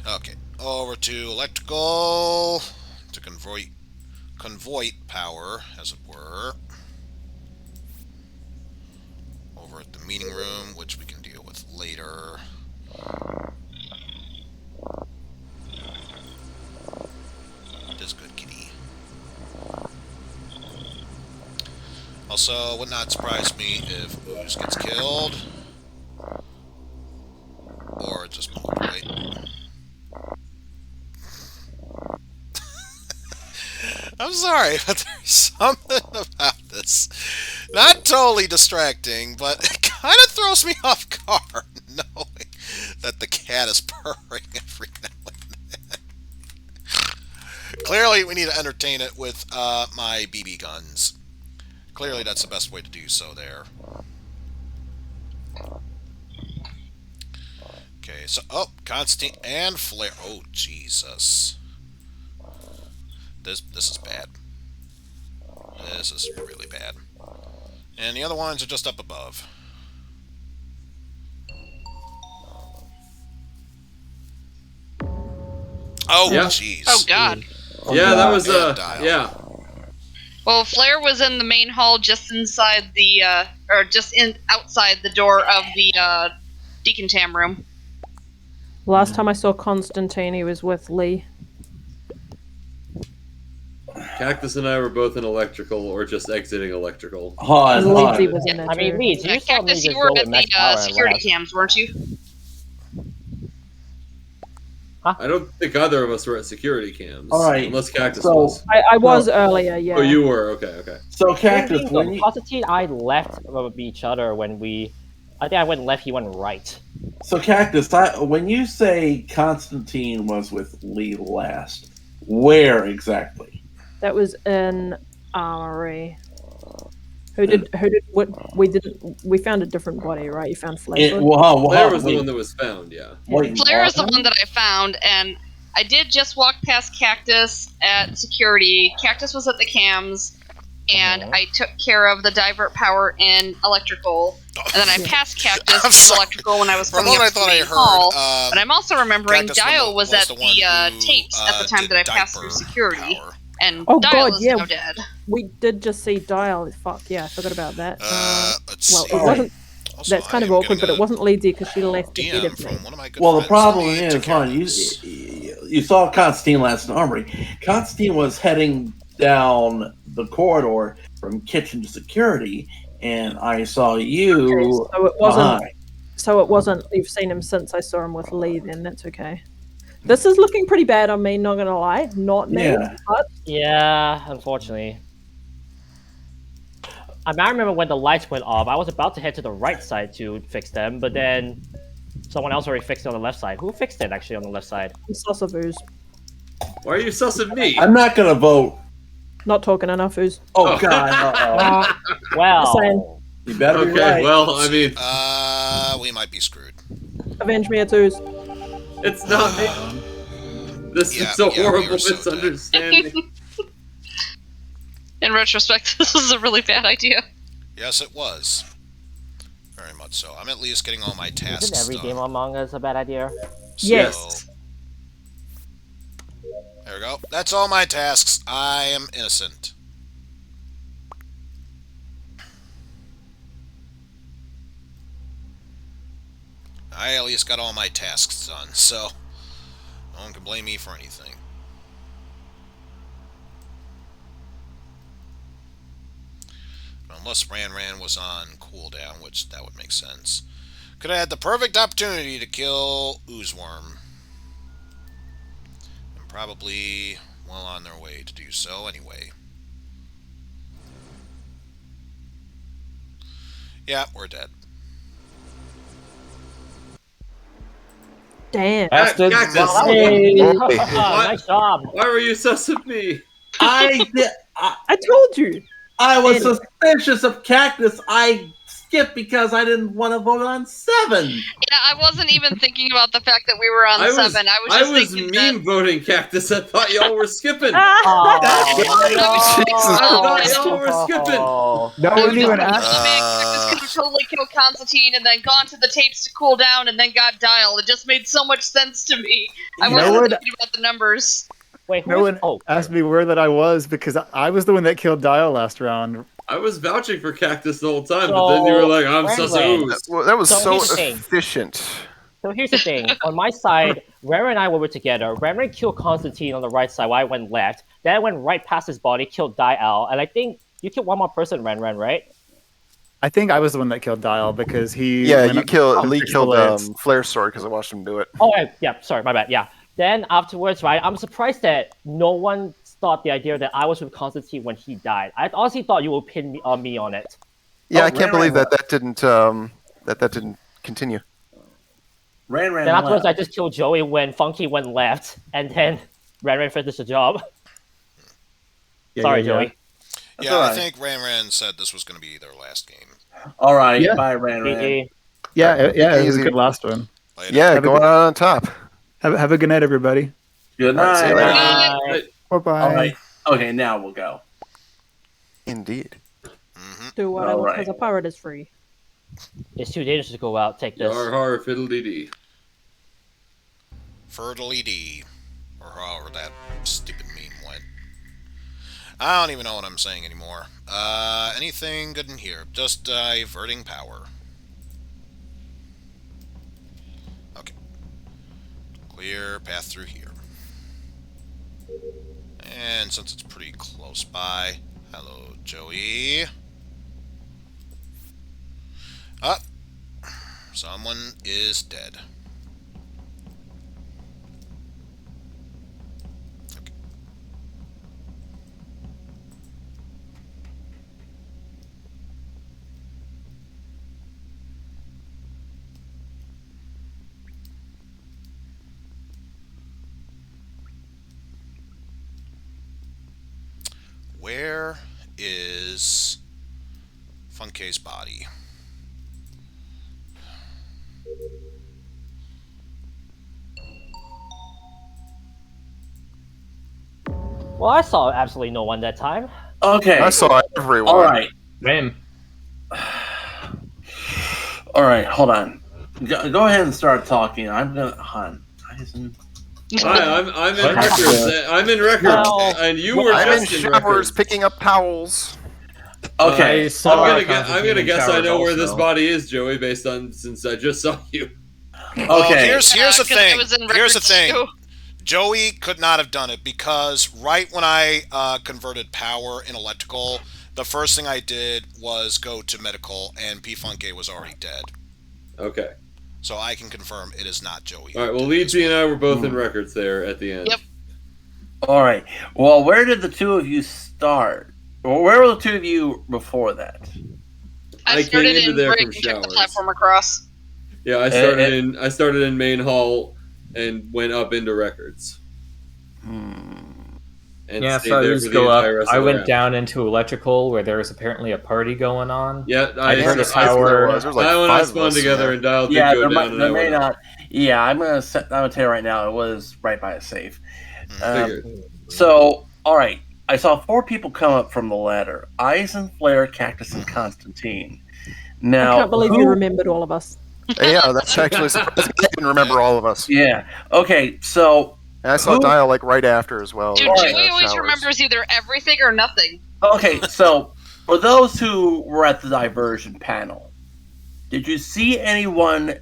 Okay, over to electrical to convoy power, as it were. Over at the meeting room, which we can deal with later. It is good, kitty. Also, would not surprise me if Ooze gets killed. Or just moved, right? I'm sorry, but there's something about this. Not totally distracting, but it kind of throws me off guard knowing that the cat is purring every now and then. Clearly, we need to entertain it with my BB guns. Clearly, that's the best way to do so there. Okay, so, Constantine and Flare. Oh, Jesus. This is bad. This is really bad. And the other ones are just up above. Oh,
Yeah.
jeez.
Oh God.
Yeah, that was
Dial.
yeah.
Well, Flare was in the main hall, just inside the, or just outside the door of the decontam room.
Last time I saw Constantine, he was with Lee.
Cactus and I were both in electrical, or just exiting electrical.
Han,
And Lindsay
Han.
was in there
I mean,
too.
Leeds, you saw me
Cactus,
just
you were
go
at
with max
the
power and
security
left.
cams, weren't you?
I don't think either of us were at security cams.
All right,
Unless Cactus
so-
was.
I was earlier, yeah.
Oh, you were? Okay.
So, Cactus, when you,
Constantine and I left of each other when we... I think I went left, he went right.
so Cactus, when you say Constantine was with Lee last, where exactly?
That was in Armory. Who did what we found a different body, right? You found Flare.
Flare was the one that was found, yeah.
Flare is the one that I found, and I did just walk past Cactus at security. Cactus was at the cams, and I took care of the divert power in electrical, and then I passed Cactus
I'm
in
sorry.
electrical when I was
For a
coming
moment,
up
I thought
to the
I
main
heard,
hall. But I'm also remembering
Cactus
Dial was at
the
the
one who,
tapes at the time
did
that I passed through
diaper
Oh,
security,
power.
and
God,
Dial is
yeah.
now dead.
We did just see Dial. Fuck yeah, I forgot about that.
Let's
Well,
see.
it wasn't.
Also,
That's kind
I
of
am
awkward,
getting
but it
a
wasn't Leedsy because she left ahead
DM
of me.
from one of my good
Well, the
friends,
problem
Lee,
is,
to
Han,
Karen's.
you saw Constantine last in Armory. Constantine was heading down the corridor from kitchen to security, and I saw you.
Okay, so it wasn't.
behind.
So it wasn't. You've seen him since I saw him with Lee. Then that's okay. This is looking pretty bad on me. Not gonna lie. Not me.
Yeah.
But
Yeah, unfortunately. I remember when the lights went off, I was about to head to the right side to fix them, but then someone else already fixed it on the left side. Who fixed it, actually, on the left side?
I'm sus of Ooze.
Why are you sussing me?
I'm not gonna vote.
Not talking enough Ooze.
Oh God! Uh-oh.
Well,
You better be
Okay,
right.
well, I mean,
We might be screwed.
Avenge me, it's Ooze.
it's not me. This
Yeah,
is a
yeah, we
horrible
are so dead.
misunderstanding.
In retrospect, this is a really bad idea.
Yes, it was. Very much so. I'm at least getting all my tasks
Isn't every
done.
game Among Us a bad idea?
So,
Yes.
there we go. That's all my tasks. I am innocent. I at least got all my tasks done, so no one can blame me for anything. Unless Ran was on cooldown, which that would make sense. Could have had the perfect opportunity to kill Oozeworm. And probably well on their way to do so anyway. Yeah, we're dead.
Damn.
Cactus.
Nice job.
Why were you sus of me?
I
told you.
I was suspicious of Cactus. I skipped because I didn't want to vote on 7.
Yeah, I wasn't even thinking about the fact that we were on 7. I was just thinking
meme voting Cactus. I thought y'all were skipping.
Oh,
I thought y'all were skipping.
No one even asked.
Cactus could have totally killed Constantine and then gone to the tapes to cool down and then got dialed. It just made so much sense to me. I wasn't thinking about the numbers.
Wait,
No one asked me where that I was because I was the one that killed Dial last round.
I was vouching for Cactus the whole time, but then you were like, I'm sus of Ooze.
Well, that was so
here's the thing.
efficient.
So here's the thing. On my side, Rara and I were together. Rara killed Constantine on the right side while I went left. Then I went right past his body, killed Dial, and I think you killed one more person, Ren, right?
I think I was the one that killed Dial because he.
Yeah,
went
you
up-
killed.
up
Lee
to
killed
bullets.
Flare's sword because I watched him do it.
Oh, yeah, sorry, my bad, yeah. Then afterwards, right, I'm surprised that no one thought the idea that I was with Constantine when he died. I honestly thought you would pin me on it.
Yeah, I can't believe that didn't that didn't continue.
Ran
Then afterwards, I just killed Joey when Funky went left, and then Ran finished the job.
Yeah,
Sorry,
yeah,
Joey.
Yeah,
all
I
right.
think Ran said this was going to be their last game.
All right,
Yeah.
bye, Ran.
GG.
Yeah, it was a
Easy.
good last one.
Later.
Yeah,
Have a
going
good-
on top.
Have a good night, everybody.
Good
All right, see you
night.
later.
Bye bye.
All right. Okay, now we'll go.
Indeed.
Do whatever
Alright.
because a pirate is free.
It's too dangerous to go out. Take this.
Yar har fiddly dee.
Fertily D, or however that stupid meme went. I don't even know what I'm saying anymore. Anything good in here? Just diverting power. Okay. Clear path through here. And since it's pretty close by, hello, Joey. Up. Someone is dead. Okay. Where is Funke's body?
Well, I saw absolutely no one that time.
Okay.
I saw everyone.
All right.
Ram.
All right. Hold on. Go ahead and start talking. I'm gonna. Han. Eizen.
Hi, I'm in records. I'm in records,
No.
and you were
I'm in
just in
showers
records.
picking up towels.
Okay.
I'm gonna guess I know where this body is, Joey, based on since I just saw you.
Well,
Okay.
here's the
'cause I
thing.
was in
Here's the
records
thing.
too.
Joey could not have done it because right when I converted power in electrical, the first thing I did was go to medical, and P Funke was already dead.
Okay.
So I can confirm it is not Joey.
All right. Well, Leedsy and I were both in records there at the end.
Yep.
All right. Well, where did the two of you start? Or where were the two of you before that?
I
I
came
started
into
in
there
Brig
from
and took the
showers.
platform across.
Yeah, I started in main hall and went up into records. And
Yeah,
stayed
so I
there
just
for the
go
entire
up.
rest
I
of the
went
round.
down into electrical where there was apparently a party going on.
Yeah,
I heard a
There
power.
was like
I when I
5 of
spawned
us in
together
there.
and dialed
Yeah,
did go
there,
down, and I
there may
went up.
not. Yeah, I'm gonna tell you right now. It was right by a safe.
Figured.
So, all right. I saw 4 people come up from the ladder: Eizen, Flare, Cactus, and Constantine. Now,
I can't believe you remembered all of us.
Yeah, that's actually surprising. I didn't remember all of us.
Yeah. Okay. So
And I saw
Who-
Dial like right after as well.
Dude,
in the
Joey always
showers.
remembers either everything or nothing.
okay. So for those who were at the diversion panel, did you see anyone?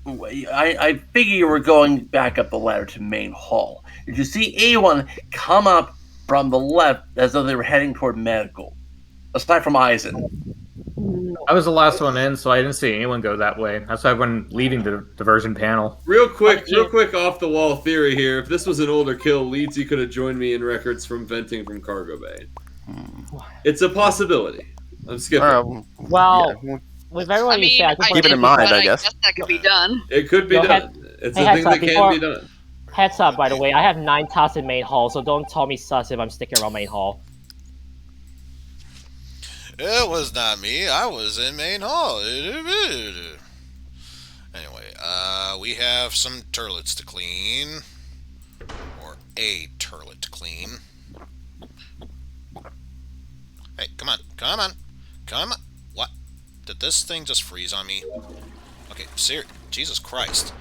I figure you were going back up the ladder to main hall. Did you see anyone come up from the left as though they were heading toward medical? Aside from Eizen.
I was the last one in, so I didn't see anyone go that way. That's why when leaving the diversion panel.
Real quick off the wall theory here. If this was an older kill, Leedsy could have joined me in records from venting from cargo bay. It's a possibility. I'm skipping.
Well,
yeah.
with everyone
I mean,
you say, I think
I
Keep it
did,
in mind,
but
I guess.
that could be done.
It could be
Yo,
done. It's
hey,
a thing
heads up,
that can
before-
be done.
heads up, by the way, I have 9 tasks in main hall, so don't tell me sus if I'm sticking around main hall.
It was not me. I was in main hall. Anyway, we have some turlets to clean. Or a turlet to clean. Hey, come on. Come on. Come on. What? Did this thing just freeze on me? Okay, Jesus Christ.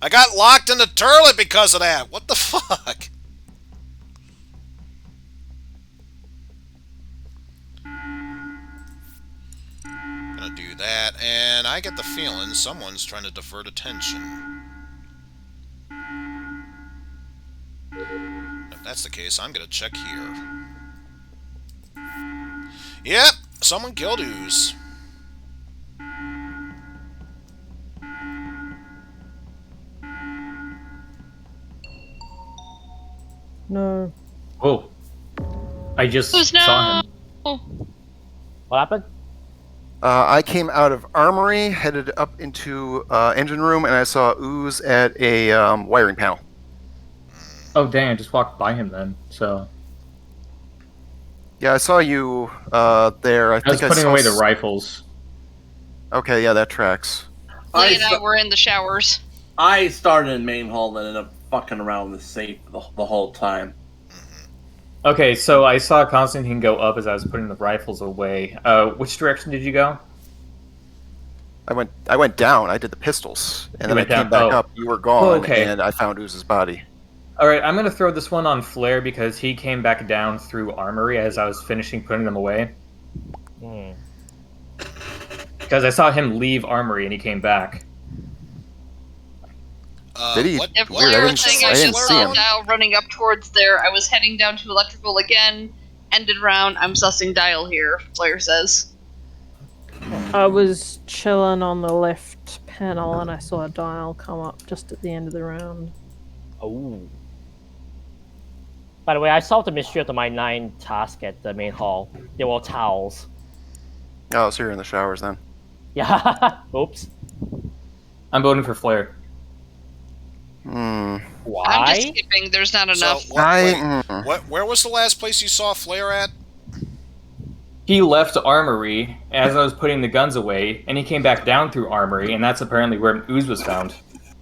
I got locked in the turlet because of that. What the fuck? Gonna do that, and I get the feeling someone's trying to divert attention. If that's the case, I'm gonna check here. Yep, someone killed Ooze.
No.
Oh. I just
Who's
saw him.
What happened?
I came out of armory, headed up into engine room, and I saw Ooze at a wiring panel.
Oh, dang, I just walked by him then, so...
Yeah, I saw you there. I
I was
think
putting
saw
away the rifles.
Okay, yeah, that tracks.
Lee and I were in the showers.
I started in main hall and ended up fucking around with the safe the whole time.
Okay, so I saw Constantine go up as I was putting the rifles away. Which direction did you go?
I went down. I did the pistols, and then I
went
came
down.
back
Oh.
up. You were gone,
Oh, okay.
and I found Ooze's body.
Alright, I'm gonna throw this one on Flare because he came back down through armory as I was finishing putting them away. Because I saw him leave armory and he came back.
Did he?
If
Weird, I
Flare
didn't,
thing, I
I didn't
just
see
saw
him.
Dial running up towards there. I was heading down to electrical again. Ended round. I'm sussing Dial here, Flare says.
I was chilling on the left panel and I saw a dial come up just at the end of the round.
Oh. By the way, I solved the mystery of my 9 task at the main hall. They were all towels.
Oh, so you're in the showers then.
Yeah. Oops.
I'm voting for Flare.
Why?
I'm just skipping. There's not enough.
So, where was the last place you saw Flare at?
He left armory as I was putting the guns away, and he came back down through armory, and that's apparently where Ooze was found.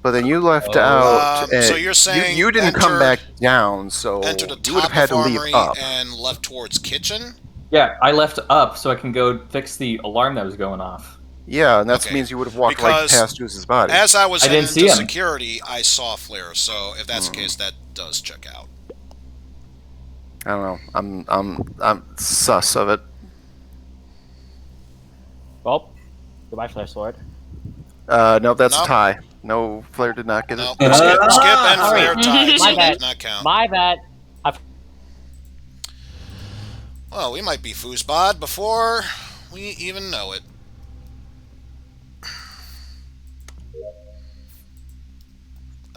But then you left out.
So you're saying
you didn't come back down, so
Enter the
you would have
top
had
of
to leave
armory
up.
and left towards kitchen?
Yeah, I left up so I can go fix the alarm that was going off.
Yeah, and that
Okay,
means you would have walked right
because
past Ooze's body.
As I was
I
heading
didn't see
into
him.
security, I saw Flare. So if that's the case, that does check out.
I don't know. I'm sus of it.
Well, goodbye, Flare Sword.
No, that's
Nope.
a tie. No, Flare did not get it.
Nope. Skip and
All
Flare
right.
tied, so
My
that
bad.
does not count.
My bad.
Well, we might be foosbad before we even know it.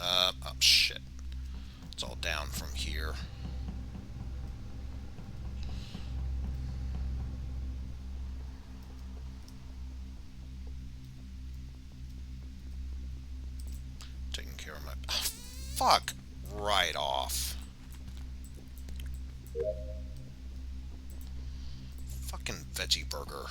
Oh shit. It's all down from here. Taking care of my... Oh, fuck right off. Fucking veggie burger.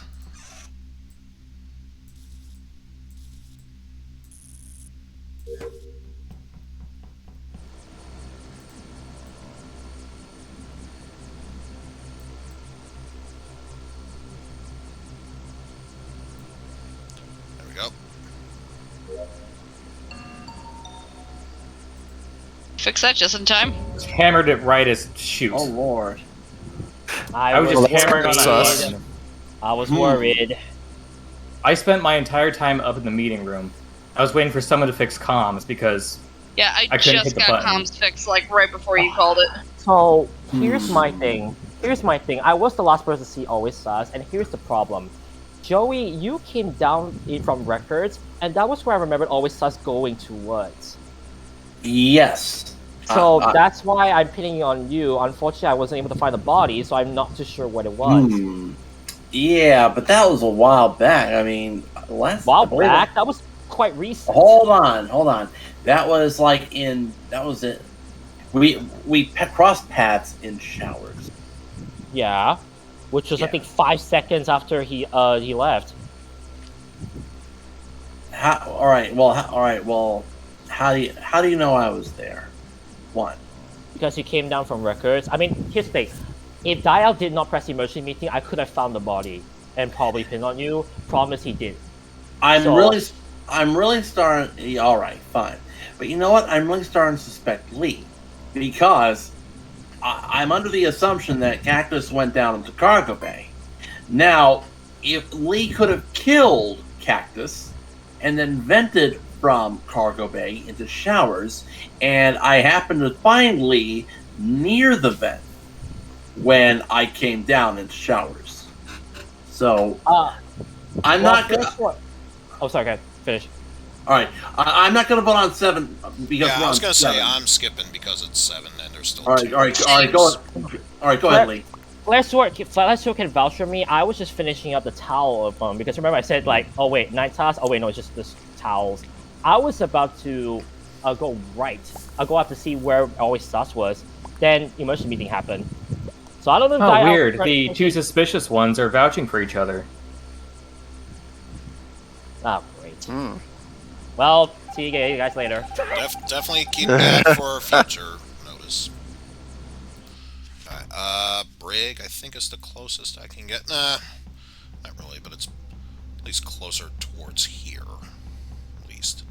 fix that just in time.
Just hammered it right as shoot.
Oh lord.
I was just hammering on
sus.
that button.
I was worried.
I spent my entire time up in the meeting room. I was waiting for someone to fix comms because
Yeah, I
couldn't
just
hit the
got
button.
comms fixed like right before you called it.
So here's my thing. I was the last person to see Always Sus, and here's the problem. Joey, you came down in from records, and that was where I remembered Always Sus going towards.
Yes.
So that's why I'm pinning it on you. Unfortunately, I wasn't able to find the body, so I'm not too sure what it was.
Yeah, but that was a while back. I mean, that
was quite recent.
Hold on. That was it. We crossed paths in showers.
Yeah, which was I think 5 seconds after he left.
All right. Well, how do you know I was there? One.
Because he came down from records. I mean, here's the thing. If Dial did not press the emergency meeting, I could have found the body and probably pinned on you. Promise he did. I'm really starting. All right, fine. But you know what? I'm really starting to suspect Lee because I'm under the assumption that Cactus went down into Cargo Bay. Now, if Lee could have killed Cactus and then vented from Cargo Bay into showers, and I happened to find Lee near the vent when I came down into showers. So, I'm not gonna... Oh, sorry, okay, finish.
Alright, I'm not gonna vote on 7 because
I was gonna say,
7.
I'm skipping because it's 7 and there's still
Alright,
2.
go ahead, Lee.
Flashsword can vouch for me. I was just finishing up the towel of them because remember I said like, oh wait, night task. Oh wait, no, it's just this towels. I was about to go right. I'll go out to see where Always Sus was. Then emergency meeting happened. So I don't know.
Oh, weird. The two suspicious ones are vouching for each other.
Oh, great. Well, see you guys later.
Definitely keep that for future notice. Brig, I think is the closest I can get. Nah, not really, but it's at least closer towards here. At least.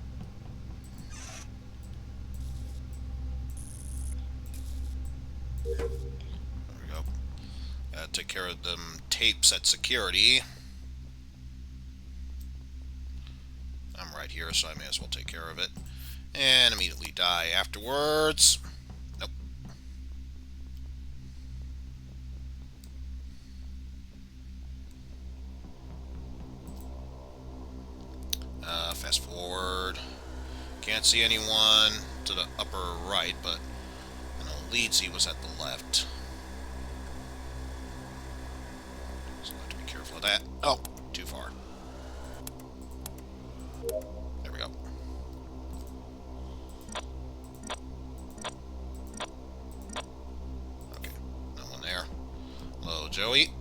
There we go. Take care of them tapes at security. I'm right here, so I may as well take care of it. And immediately die afterwards. Nope. Fast forward. Can't see anyone to the upper right, but I know Leedsy was at the left. So I have to be careful of that. Oh, too far. There we go. Okay, no one there. Hello, Joey.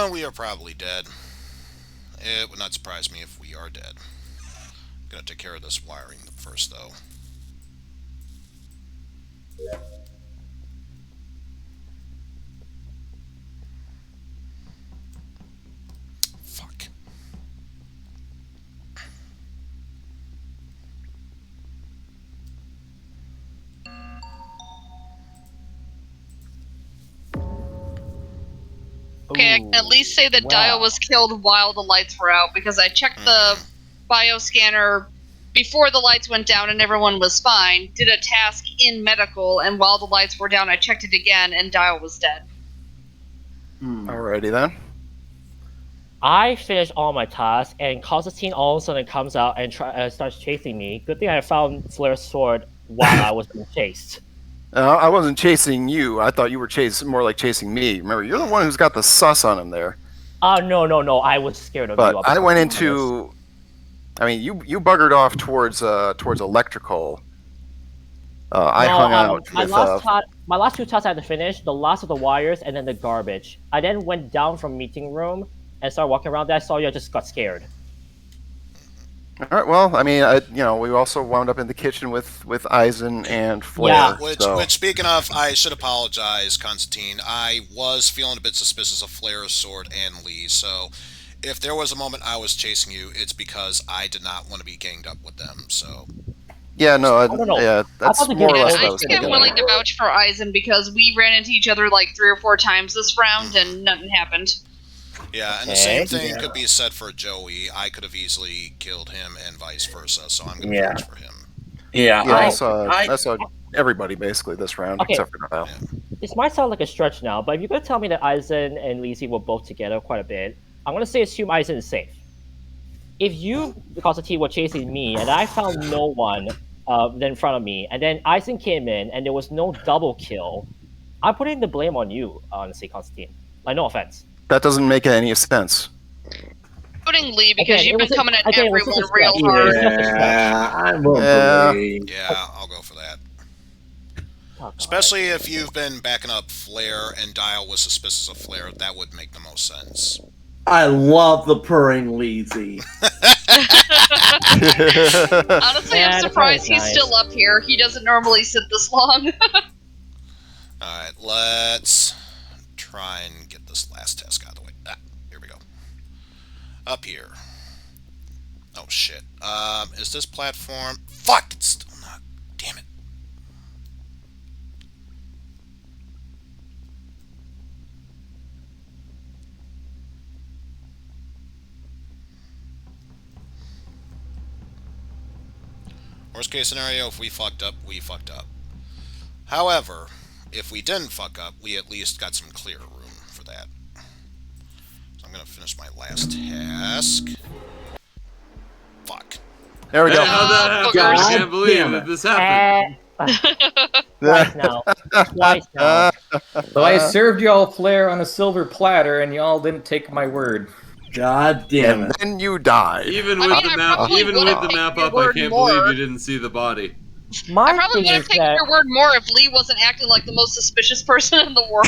We are probably dead. It would not surprise me if we are dead. I'm gonna take care of this wiring first, though. Fuck.
Okay, I can at least say that Dial was killed while the lights were out, because I checked the bioscanner before the lights went down and everyone was fine, did a task in medical, and while the lights were down I checked it again and Dial was dead.
Alrighty then.
I finished all my tasks, and Constantine all of a sudden comes out and starts chasing me. Good thing I found Flair's sword while I was being chased.
I wasn't chasing you. I thought you were more like chasing me. Remember, you're the one who's got the sus on him there.
Oh, no. I was scared of you.
But I went into I mean, you buggered off towards electrical. I hung out
my
with.
my last 2 tasks I had to finish, the last of the wires and then the garbage. I then went down from meeting room and started walking around there. I saw you, I just got scared.
All right. Well, I mean, we also wound up in the kitchen with Eizen and Flair.
Yeah.
Which, speaking of, I should apologize, Constantine. I was feeling a bit suspicious of Flair's sword and Lee, so if there was a moment I was chasing you, it's because I did not want to be ganged up with them, so...
Yeah, no,
know.
that's more or less what I
I
was
think I'm
thinking.
willing to vouch for Eizen because we ran into each other like 3 or 4 times this round and nothing happened.
Yeah, and the same thing could be said for Joey. I could have easily killed him and vice versa, so I'm going to vouch for him.
Yeah,
I saw everybody basically this round,
Okay.
except for Dial.
This might sound like a stretch now, but if you're going to tell me that Eizen and Lizzie were both together quite a bit, I'm going to assume Eizen is safe. If you, Constantine, were chasing me and I found no one in front of me, and then Eizen came in and there was no double kill, I'm putting the blame on you, honestly, Constantine. Like, no offense.
That doesn't make any sense.
Including Lee because you've been coming at everyone real
disrespect.
hard.
Yeah, I will believe.
Yeah, I'll go for that. Especially if you've been backing up Flair and Dial was suspicious of Flair, that would make the most sense.
I love the purring Lizzie.
Honestly, I'm surprised he's still up here. He doesn't normally sit this long.
Alright, let's try and get this last task out of the way. Here we go. Up here. Oh, shit. Is this platform... Fuck! It's still not... Damn it. Worst case scenario, if we fucked up, we fucked up. However, if we didn't fuck up, we at least got some clear room for that. So I'm going to finish my last task. Fuck.
There we go.
How'd that happen? I can't believe that this happened.
Twice now. Twice now.
So I served y'all Flair on a silver platter, and y'all didn't take my word.
God damn
And
it.
then you died.
Even with the map,
probably
even with
would've
the
taken
map
your
up, I
word
can't
more.
believe you didn't see the body.
My
I probably
thing
would have
is
taken
that,
your word more if Lee wasn't acting like the most suspicious person in the world.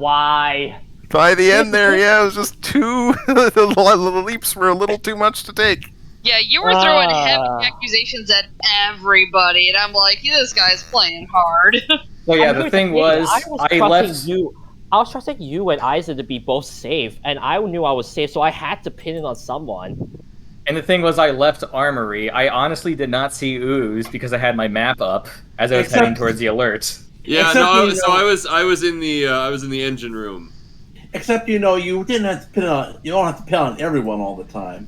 why?
By the end there, yeah, it was just too... the leaps were a little too much to take.
Yeah, you were throwing heavy accusations at everybody, and I'm like, this guy's playing hard.
So yeah,
I'm
the
going
thing
to
was, I
trusting
left...
you. I was trusting you and Eizen to be both safe, and I knew I was safe, so I had to pin it on someone.
And the thing was, I left Armory. I honestly did not see Ooze because I had my map up as I was heading towards the alert.
Yeah,
Except
no,
you
so
know-
I was in the engine room.
Except you didn't have to pin on. You don't have to pin on everyone all the time.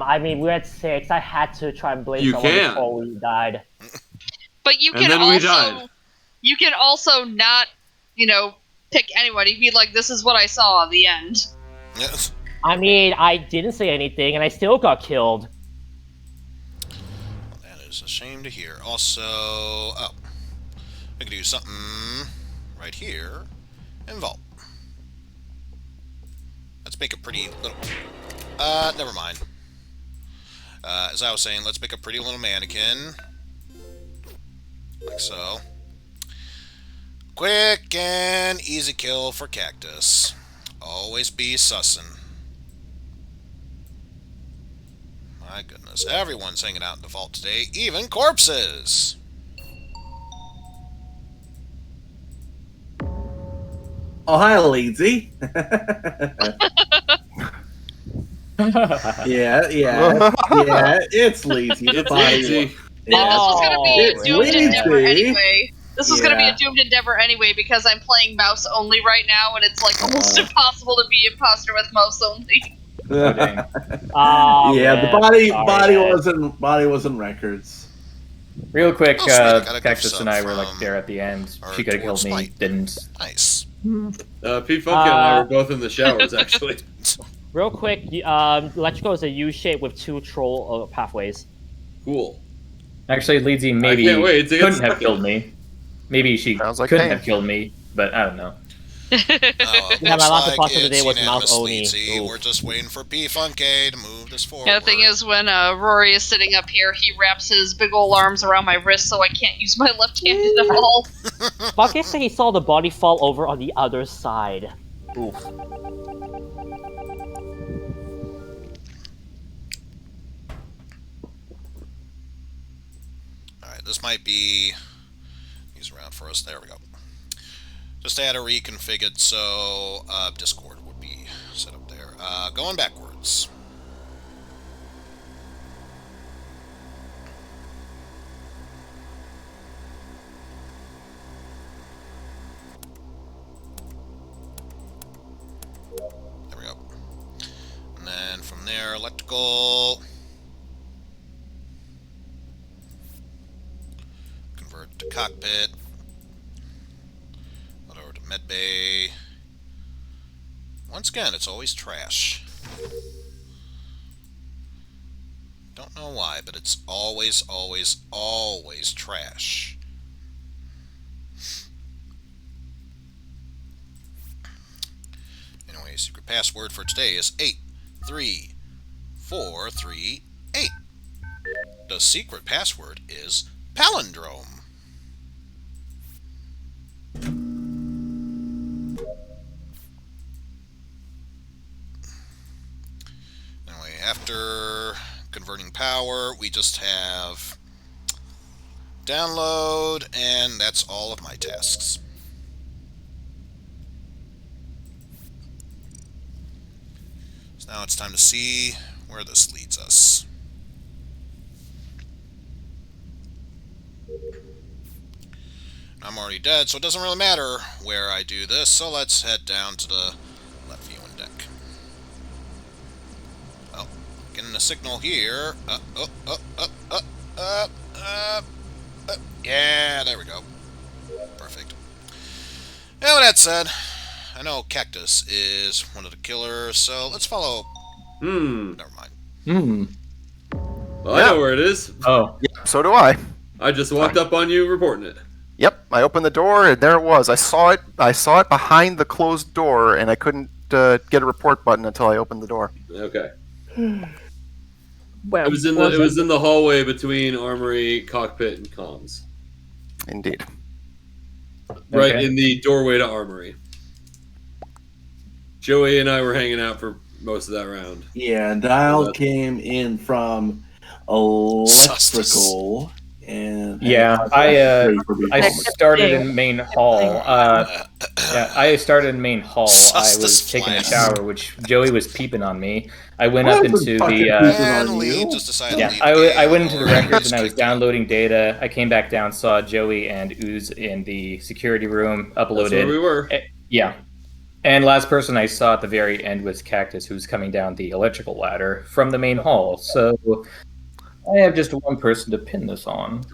I mean, we had 6. I had to try and blame
You
someone
can.
before we died.
But you
And
can
then we
also,
died.
you can also not, pick anybody. Be like, this is what I saw at the end.
Yes.
I mean, I didn't say anything, and I still got killed.
That is a shame to hear. Also, we can do something right here in Vault. Let's make a pretty little... never mind. As I was saying, let's make a pretty little mannequin. Like so. Quick and easy kill for Cactus. Always be sussin'. My goodness, everyone's hanging out in the vault today, even corpses!
Oh, hi, Lizzie. yeah, it's Lizzie. The body.
Lizzie.
This was going to be a
it's
doomed endeavor
Lindsay.
anyway. This was going to be
Yeah.
a doomed endeavor anyway because I'm playing mouse only right now, and it's like almost impossible to be imposter with mouse only.
Oh, dang.
Oh,
Yeah,
man.
the body
Sorry, man.
was in records.
Real quick,
Oh, sweet, I got a good
Cactus and I
sub
were like
from
there at the end.
our
She could have killed
dwarf
me,
Smite.
didn't.
Nice.
Pete Funky and I were both in the showers, actually.
Real quick, electrical is a U shape with 2 troll pathways.
Cool.
Actually, Leedsy maybe
can't wait to get
couldn't have
started.
killed me. Maybe she
Sounds like
couldn't
pain.
have killed me, but I don't know.
Yeah, my last imposter today was Mouse Oni.
We're just waiting for P-Funky to move this forward.
Yeah, the thing is, when Rory is sitting up here, he wraps his big ol' arms around my wrist so I can't use my left hand at all.
Bucket said he saw the body fall over on the other side. Oof.
Alright, this might be... He's around for us. There we go. Just had it reconfigured so Discord would be set up there. Going backwards. There we go. And then from there, electrical. Convert to cockpit. Over to medbay. Once again, it's always trash. Don't know why, but it's always, always, always trash. Anyway, secret password for today is 83438. The secret password is palindrome. Anyway, after converting power, we just have download, and that's all of my tasks. So now it's time to see where this leads us. I'm already dead, so it doesn't really matter where I do this, so let's head down to the left viewing deck. Oh, getting a signal here. Yeah, there we go. Perfect. And with that said, I know Cactus is one of the killers, so let's follow... Never mind.
Well, I know where it is.
Oh.
Yeah, so do I.
I just walked up on you reporting it.
Yep, I opened the door and there it was. I saw it behind the closed door, and I couldn't get a report button until I opened the door.
Okay.
Well,
It was in the hallway between armory, cockpit, and comms.
Indeed.
Right
Okay.
in the doorway to armory. Joey and I were hanging out for most of that round.
Yeah, and Dial came in from electrical, and
Yeah, I started in main hall. Yeah, I started in main hall. I was taking a shower, which Joey was peeping on me. I went up into the.
And Lee just decided to
Yeah,
leave
I
the
went into the
game
records and I was
or-
downloading data. I came back down, saw Joey and Ooze in the security room, uploaded.
That's where we were.
Yeah. And last person I saw at the very end was Cactus, who's coming down the electrical ladder from the main hall. So I have just one person to pin this on.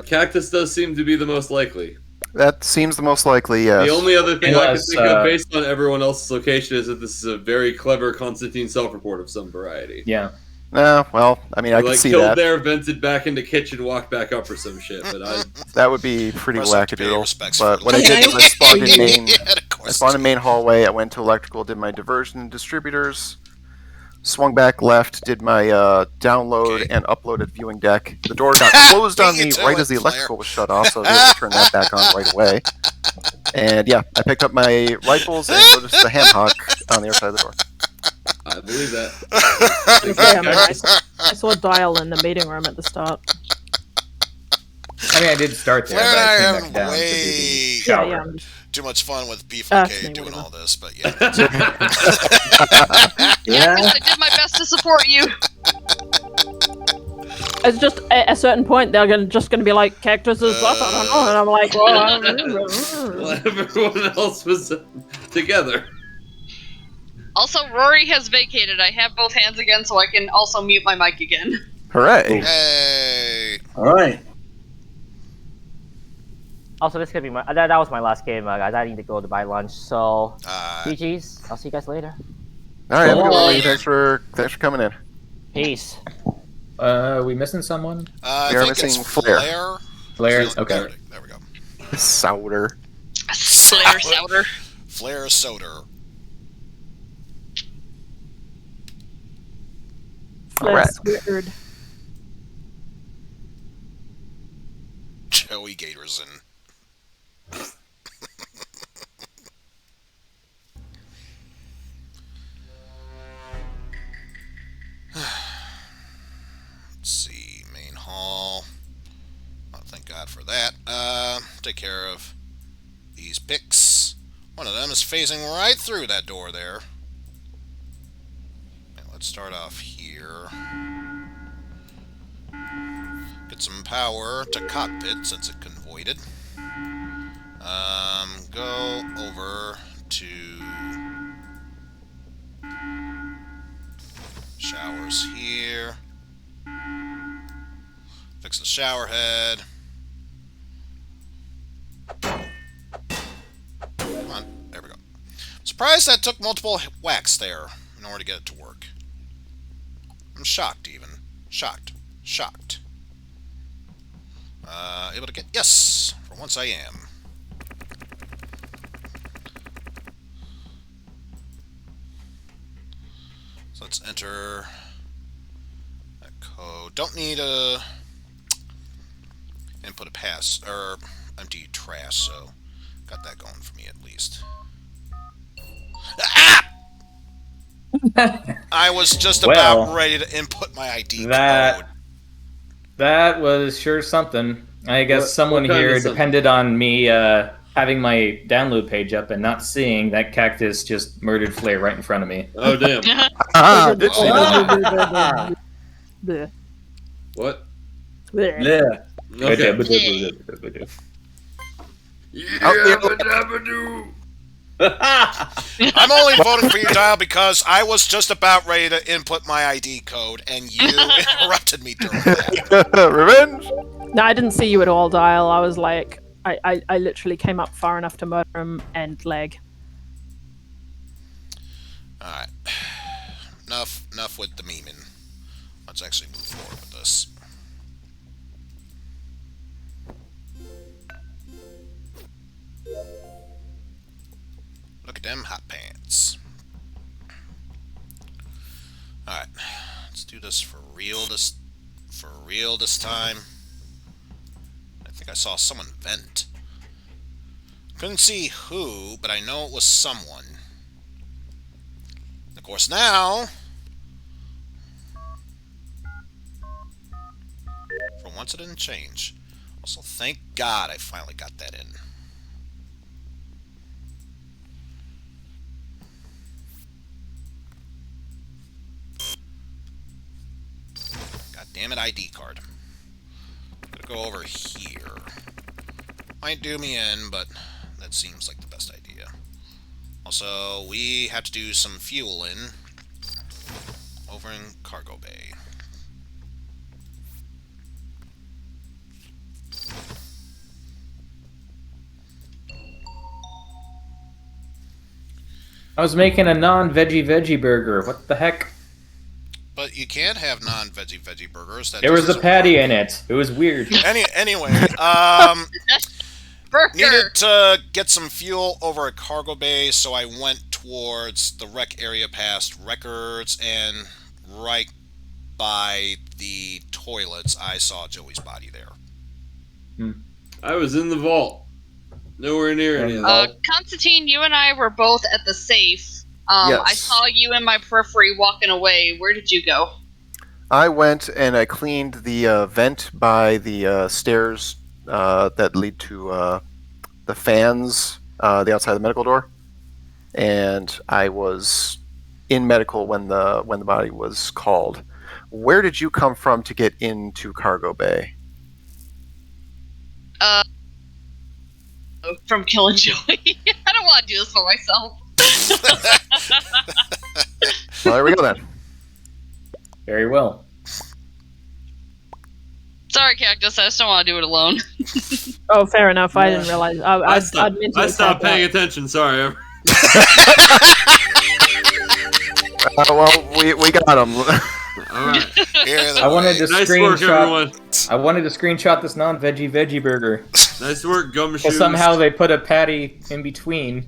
Cactus does seem to be the most likely.
That seems the most likely, yes.
The only other thing I can
Unless,
think of based on everyone else's location is that this is a very clever Constantine self-report of some variety.
Yeah.
Well, I mean, I can see
killed
that.
there, vented back into kitchen, walked back up or some shit. But
That would be pretty
Present to pay
wackadoodle.
respects
But
for
what I
the-
did was I spawned in main.
Yeah, of course.
I spawned in main hallway. I went to electrical, did my diversion and distributors, swung back left, did my download and uploaded viewing deck. The door got closed on me right as the electrical was shut off, so I was able to turn that back on right away. And yeah, I picked up my rifles and noticed the ham hock on the other side of the door.
I believe that.
I saw Dial in the meeting room at the start.
I mean, I did start there,
Claire
but
and I
I came
are
back
having
down to do the
way
shower.
Yeah.
too much fun with
Ask
P-Funky
me,
doing
whatever.
all this, but yeah.
Yeah.
I did my best to support you.
It's just at a certain point they're just gonna be like cactuses. I don't know, and I'm like,
Well, everyone else was together.
Also, Rory has vacated. I have both hands again, so I can also mute my mic again.
Hooray!
Hey!
All right.
Also, this could be my that was my last game, guys. I need to go to buy lunch. So, GG's. I'll see you guys later.
All right, have a good one,
Bye.
Lee. Thanks for coming in.
Peace.
We missing someone?
I
We are
think it's
missing Flare.
Flare?
There-
Okay.
There we go.
Souter.
Flare Souter.
Flare Soda.
Less weird.
Joey Gatorson. Let's see, main hall. Oh, thank God for that. Take care of these picks. One of them is phasing right through that door there. Okay, let's start off here. Get some power to cockpit since it convoided. Go over to showers here. Fix the shower head. Come on, there we go. Surprised that took multiple whacks there in order to get it to work. I'm shocked even. Shocked. Able to get... Yes! For once I am. So let's enter that code. Don't need a... input a pass, or empty trash, so got that going for me at least. Ah! I was just about ready to input my ID code.
That was sure something. I guess someone here depended on me having my download page up and not seeing that cactus just murdered Flare right in front of me.
Oh, damn. What?
Yeah.
Okay.
I'm only voting for you, Dial, because I was just about ready to input my ID code, and you interrupted me during that.
Revenge?
No, I didn't see you at all, Dial. I was like, I literally came up far enough to murder him and lag.
Alright. Enough with the memeing. Let's actually move forward with this. Look at them hot pants. Alright. Let's do this for real this time. I think I saw someone vent. Couldn't see who, but I know it was someone. Of course now, for once it didn't change. Also, thank God I finally got that in. God damn it, ID card. Gonna go over here. Might do me in, but that seems like the best idea. Also, we have to do some fueling over in cargo bay.
I was making a non-veggie burger. What the heck?
But you can't have non-veggie burgers.
There was a patty in it. It was weird.
Anyway, needed to get some fuel over at cargo bay, so I went towards the rec area past records, and right by the toilets, I saw Joey's body there.
I was in the vault. Nowhere near any of that.
Constantine, you and I were both at the safe.
Yes.
I saw you in my periphery walking away. Where did you go?
I went and I cleaned the vent by the stairs that lead to the fans, the outside of the medical door, and I was in medical when the body was called. Where did you come from to get into cargo bay?
From killing Joey. I don't want to do this for myself.
Well, there we go then.
Very well.
Sorry, Cactus. I just don't want to do it alone.
Oh, fair enough. I didn't realize.
I stopped paying attention. Sorry.
Well, we got him.
All right.
I wanted to
Nice work, everyone.
I wanted to screenshot this non-veggie burger.
Nice work, Gumshoes.
But somehow they put a patty in between.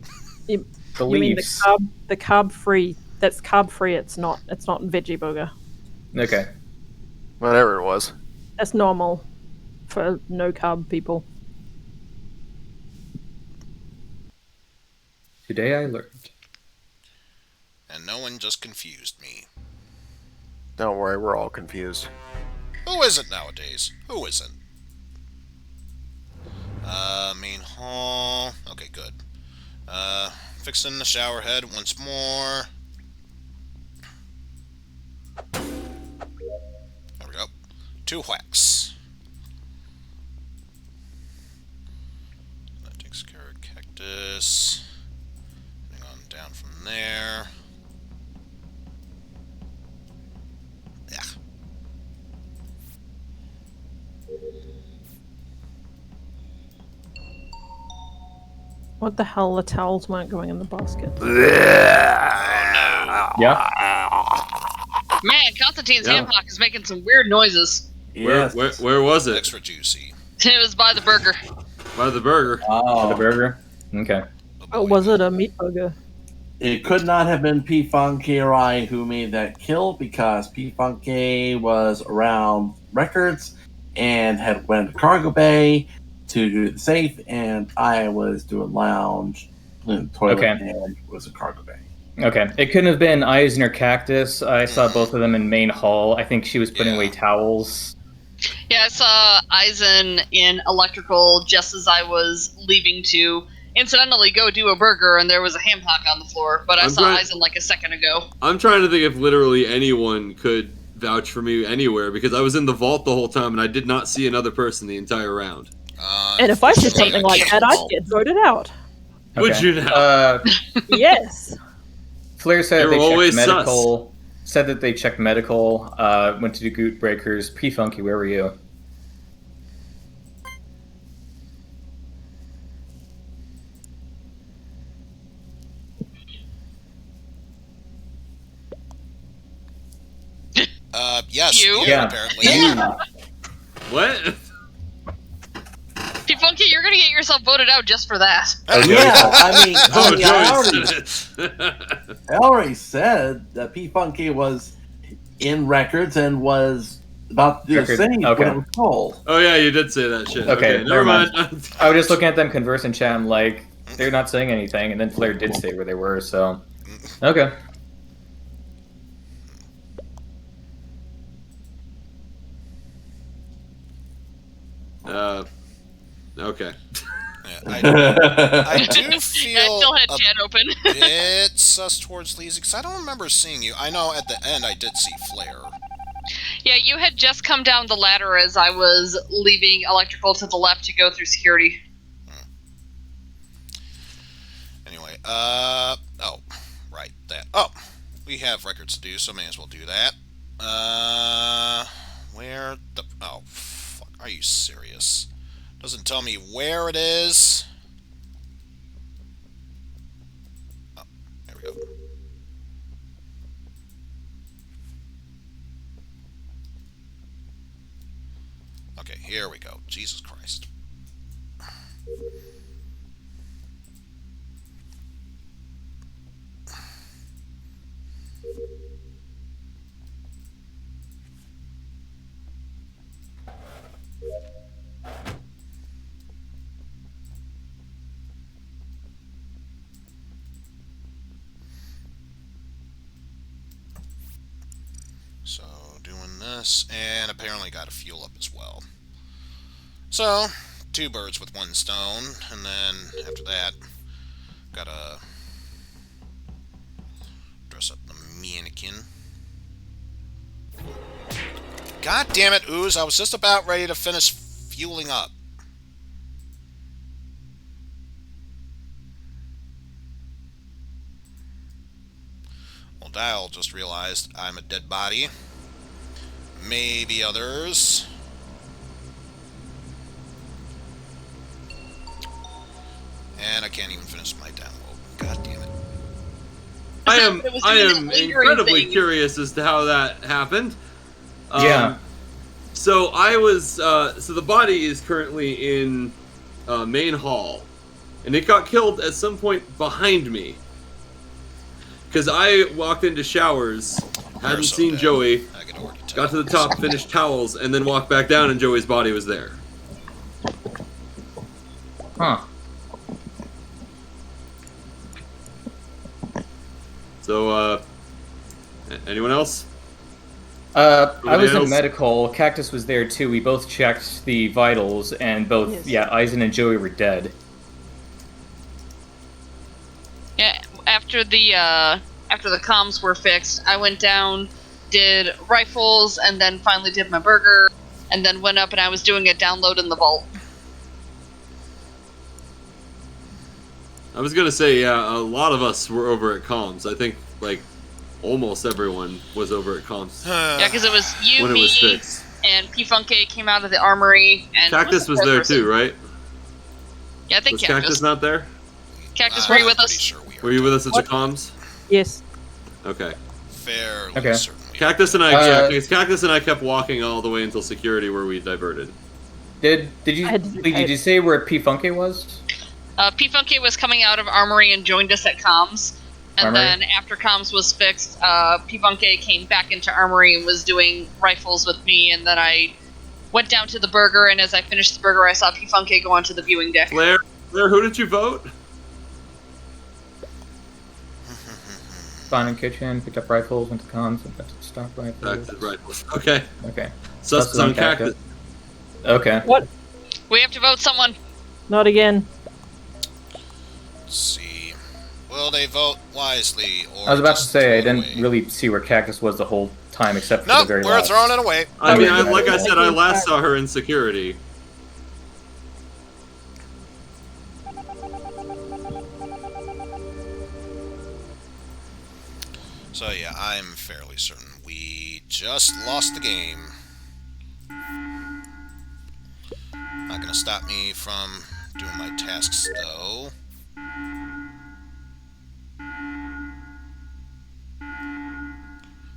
The
You mean
leaves.
the carb free? That's carb free. It's not veggie burger.
Okay.
Whatever it was.
That's normal for no carb people.
Today I learned.
And no one just confused me.
Don't worry, we're all confused.
Who isn't nowadays? Who isn't? Main hall. Okay, good. Fixing the shower head once more. There we go. 2 whacks. That takes care of cactus. Moving on down from there. Yeah.
What the hell? The towels weren't going in the basket.
Yeah.
Man, Constantine's hammock is making some weird noises.
Yes.
Where was it?
Extra juicy.
It was by the burger.
By the burger.
The
Oh,
burger. Okay.
Oh, was it a meat burger?
it could not have been P Funky or I who made that kill because P Funky was around records and had went to cargo bay to do the safe, and I was doing lounge in the toilet
Okay.
and was a cargo bay.
Okay. It couldn't have been Eizen or Cactus. I saw both of them in main hall. I think she was putting away towels.
Yeah, I saw Eizen in electrical just as I was leaving to incidentally go do a burger, and there was a hammock on the floor. But I saw Eizen like a second ago.
I'm trying to think if literally anyone could vouch for me anywhere, because I was in the vault the whole time and I did not see another person the entire round.
And if I said something like that, I'd get voted out.
Would you now?
Yes.
Flair said
They were
they checked
always
medical. Said that they checked medical. Went to do Goot Breakers. P Funky, where were you?
Yes,
You?
Yeah.
apparently.
What?
P-Funky, you're gonna get yourself voted out just for that.
Yeah, I mean,
Oh,
I
Joey said it.
already said that P Funky was in records and was about to do the
Record,
same
okay.
when it was told.
Oh yeah, you did say that shit.
Okay,
Okay,
never
never mind.
I was just looking at them converse in chat. I'm like, they're not saying anything, and then Flair did say where they were. So, okay.
Okay.
I do
I
feel
still had
a
chat open.
bit sus towards Leezy, because I don't remember seeing you. I know at the end I did see Flair.
Yeah, you had just come down the ladder as I was leaving electrical to the left to go through security.
Anyway, oh, right, that. Oh, we have records to do, so may as well do that. Where the, oh, fuck, are you serious? Doesn't tell me where it is. Oh, there we go. Okay, here we go. Jesus Christ. So, doing this, and apparently got to fuel up as well. So, 2 birds with 1 stone, and then after that, gotta dress up the mannequin. God damn it, Ooze, I was just about ready to finish fueling up. Well, Dial just realized I'm a dead body. Maybe others. And I can't even finish my download. God damn it.
I am
It was doing that lingering
incredibly
thing.
curious as to how that happened.
Yeah.
So I was so the body is currently in main hall, and it got killed at some point behind me. Because I walked into showers, hadn't
so
seen
dead.
Joey,
I can already tell.
got to the top, finished towels, and then walked back down, and Joey's body was there.
Huh.
So, anyone else?
I was in
else?
medical. Cactus was there too. We both checked the vitals, and both, Eizen and Joey were dead.
Yeah, after the comms were fixed, I went down, did rifles, and then finally did my burger, and then went up and I was doing a download in the vault.
I was gonna say, yeah, a lot of us were over at comms. I think, like, almost everyone was over at comms.
Yeah, because it was you,
when
me,
it was fixed.
and P-Funke came out of the armory, and...
Cactus was there too, right?
Yeah, I think
Was Cactus not there?
Cactus, were you with us?
Sure
Were you with us at the comms?
Yes.
Okay.
Fairly certain.
Cactus and I, because Cactus and I kept walking all the way until security, where we diverted.
Did you say where P-Funke was?
P-Funke was coming out of Armory and joined us at comms. And then after comms was fixed, P-Funke came back into Armory and was doing rifles with me. And then I went down to the burger, and as I finished the burger, I saw P-Funke go onto the viewing deck.
Claire, who did you vote?
Spawn in kitchen, picked up rifles, went to comms, and picked up stock rifles.
Rifles. Okay.
Okay.
Sus on Cactus.
Okay.
What?
We have to vote someone.
Not again.
Let's see. Will they vote wisely? Or
I was about to
just
say, I
throw it
didn't
away?
really see where Cactus was the whole time, except for
Nope,
the very
we're
last.
throwing it away.
I mean, like I said, I last saw her in security.
So yeah, I'm fairly certain we just lost the game. Not gonna stop me from doing my tasks though.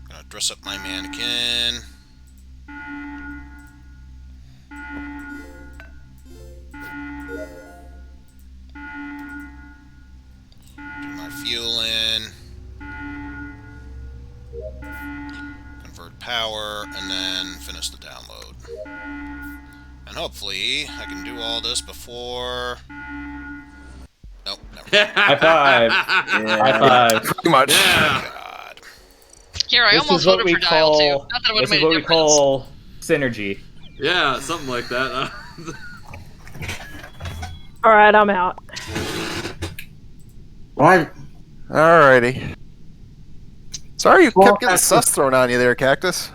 Gonna dress up my mannequin. Do my fueling. Convert power, and then finish the download. And hopefully, I can do all this before... Nope, never.
High five! High five!
Pretty much.
God.
Here, I
This
almost
is what
voted
we
for Dial, too.
call.
Not that it would
This
have
is
made
what
a
we
difference.
call synergy.
Yeah, something like that.
All right, I'm out.
Why?
Alrighty. Sorry you
Well,
kept getting sus thrown on you there, Cactus.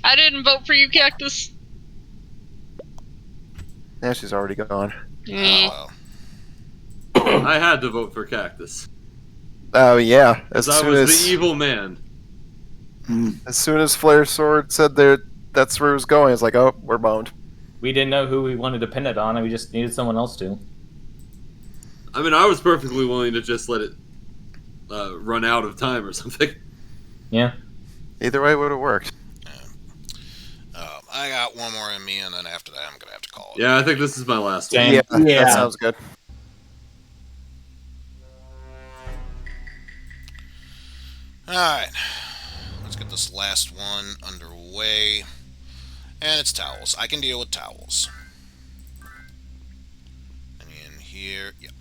I didn't vote for you, Cactus.
Yeah, she's already gone.
Oh,
I had to vote for Cactus.
Oh yeah. As
Because I
soon
was
as
the evil man.
Flare Sword said that's where it was going, it's like, oh, we're boned.
We didn't know who we wanted to pin it on, and we just needed someone else to.
I mean, I was perfectly willing to just let it run out of time or something.
Yeah.
Either way would have worked.
I got one more in me, and then after that, I'm gonna have to call it.
Yeah, I think this is my last
Same.
one.
Yeah,
Yeah.
that sounds good.
Alright. Let's get this last one underway. And it's towels. I can deal with towels. And in here, yep.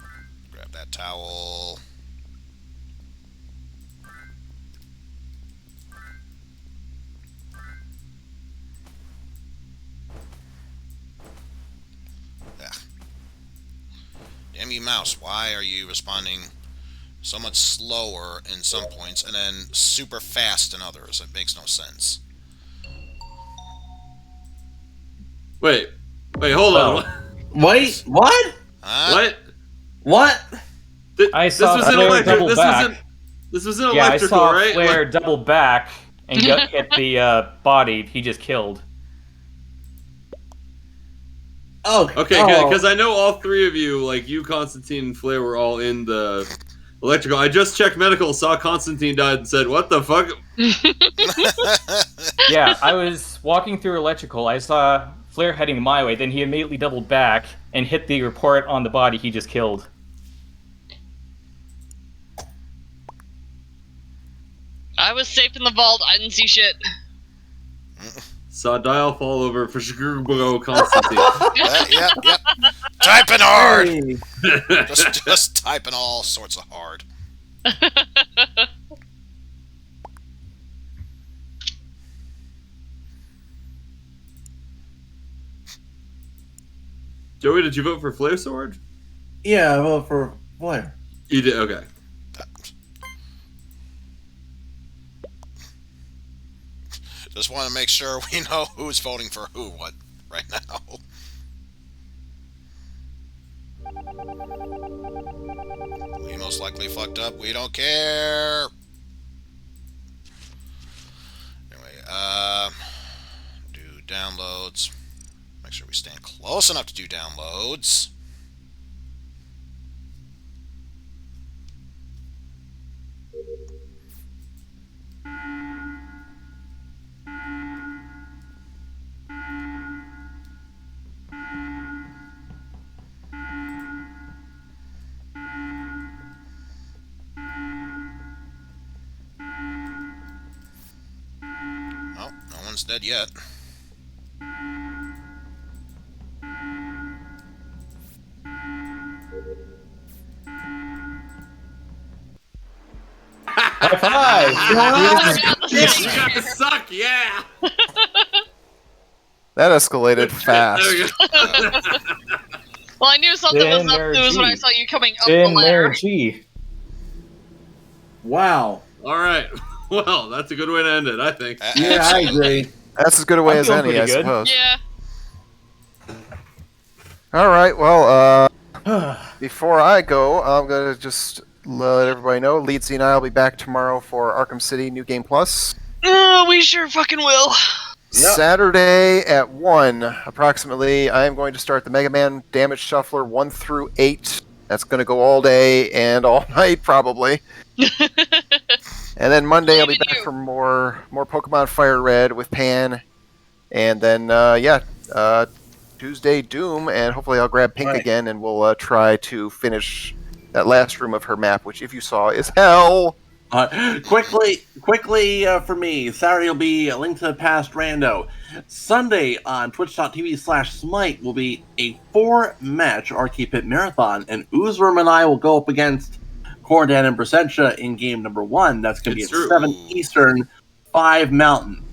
Grab that towel. Ugh. Damn you, mouse. Why are you responding so much slower in some points and then super fast in others? It makes no sense.
Wait, hold on.
Wait, what?
Huh?
What?
What?
I saw Flare double back.
This was in
Yeah, I
electrical,
saw
right?
Flare double back and hit the body he just killed.
Oh,
Okay, because I know all three of you, like you, Constantine, and Flare, were all in the electrical. I just checked medical, saw Constantine died, and said, "What the fuck?"
Yeah, I was walking through electrical. I saw Flare heading my way. Then he immediately doubled back and hit the report on the body he just killed.
I was safe in the vault. I didn't see shit.
Saw Dial fall over for Shigurbo Constantine.
Yep. Typing hard.
Hey.
Just typing all sorts of hard.
Joey, did you vote for Flare Sword?
Yeah, I voted for Blair.
You did. Okay.
Just want to make sure we know who's voting for who right now. We most likely fucked up. We don't care. Anyway, do downloads. Make sure we stand close enough to do downloads. Oh, no one's dead yet.
High five!
Yes, you got to suck, yeah!
That escalated fast.
There we go.
Well, I knew something was up news when I saw you coming up the ladder.
Wow.
All right. Well, that's a good way to end it, I think.
Yeah, I agree.
That's as good a way
I'm
as
feeling
any, I
pretty good.
suppose.
Yeah.
All right. Well, before I go, I'm gonna just let everybody know Leedsy and I will be back tomorrow for Arkham City New Game Plus.
We sure fucking will.
Yep.
Saturday at 1, approximately, I am going to start the Mega Man Damage Shuffler 1 through 8. That's going to go all day and all night, probably. And then Monday I'll be back for more Pokemon Fire Red with Pan. And then, Tuesday Doom, and hopefully I'll grab Pink again, and we'll try to finish that last room of her map, which, if you saw, is hell.
Quickly for me, Saturday will be a Link to the Past Rando. Sunday on twitch.tv/smite will be a 4-match Arcade Pit Marathon, and Oozworm and I will go up against Cordan and Brsentia in game number 1. That's going to be at 7 Eastern, 5 Mountain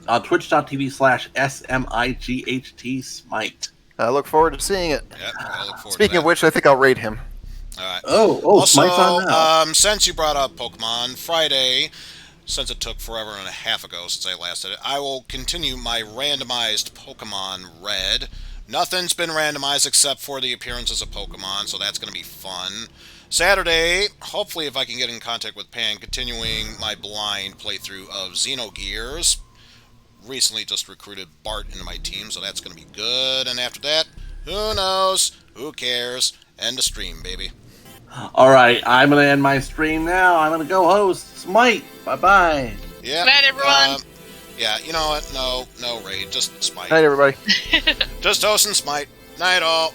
on twitch.tv/SMIGHT Smite.
I look forward to seeing it.
Yep, I look forward
Speaking
to
of which, I think I'll raid him.
Alright.
Also, Smite's on now.
Since you brought up Pokemon, Friday, since it took forever and a half ago since I last did it, I will continue my randomized Pokemon Red. Nothing's been randomized except for the appearances of Pokemon, so that's going to be fun. Saturday, hopefully if I can get in contact with Pan, continuing my blind playthrough of Xenogears. Recently just recruited Bart into my team, so that's going to be good. And after that, who knows? Who cares? End of stream, baby.
Alright, I'm going to end my stream now. I'm going to go host Smite. Bye-bye.
Yeah.
Good night, everyone.
Yeah, you know what? No raid. Just Smite.
Night, everybody.
Just host and Smite. Night, all.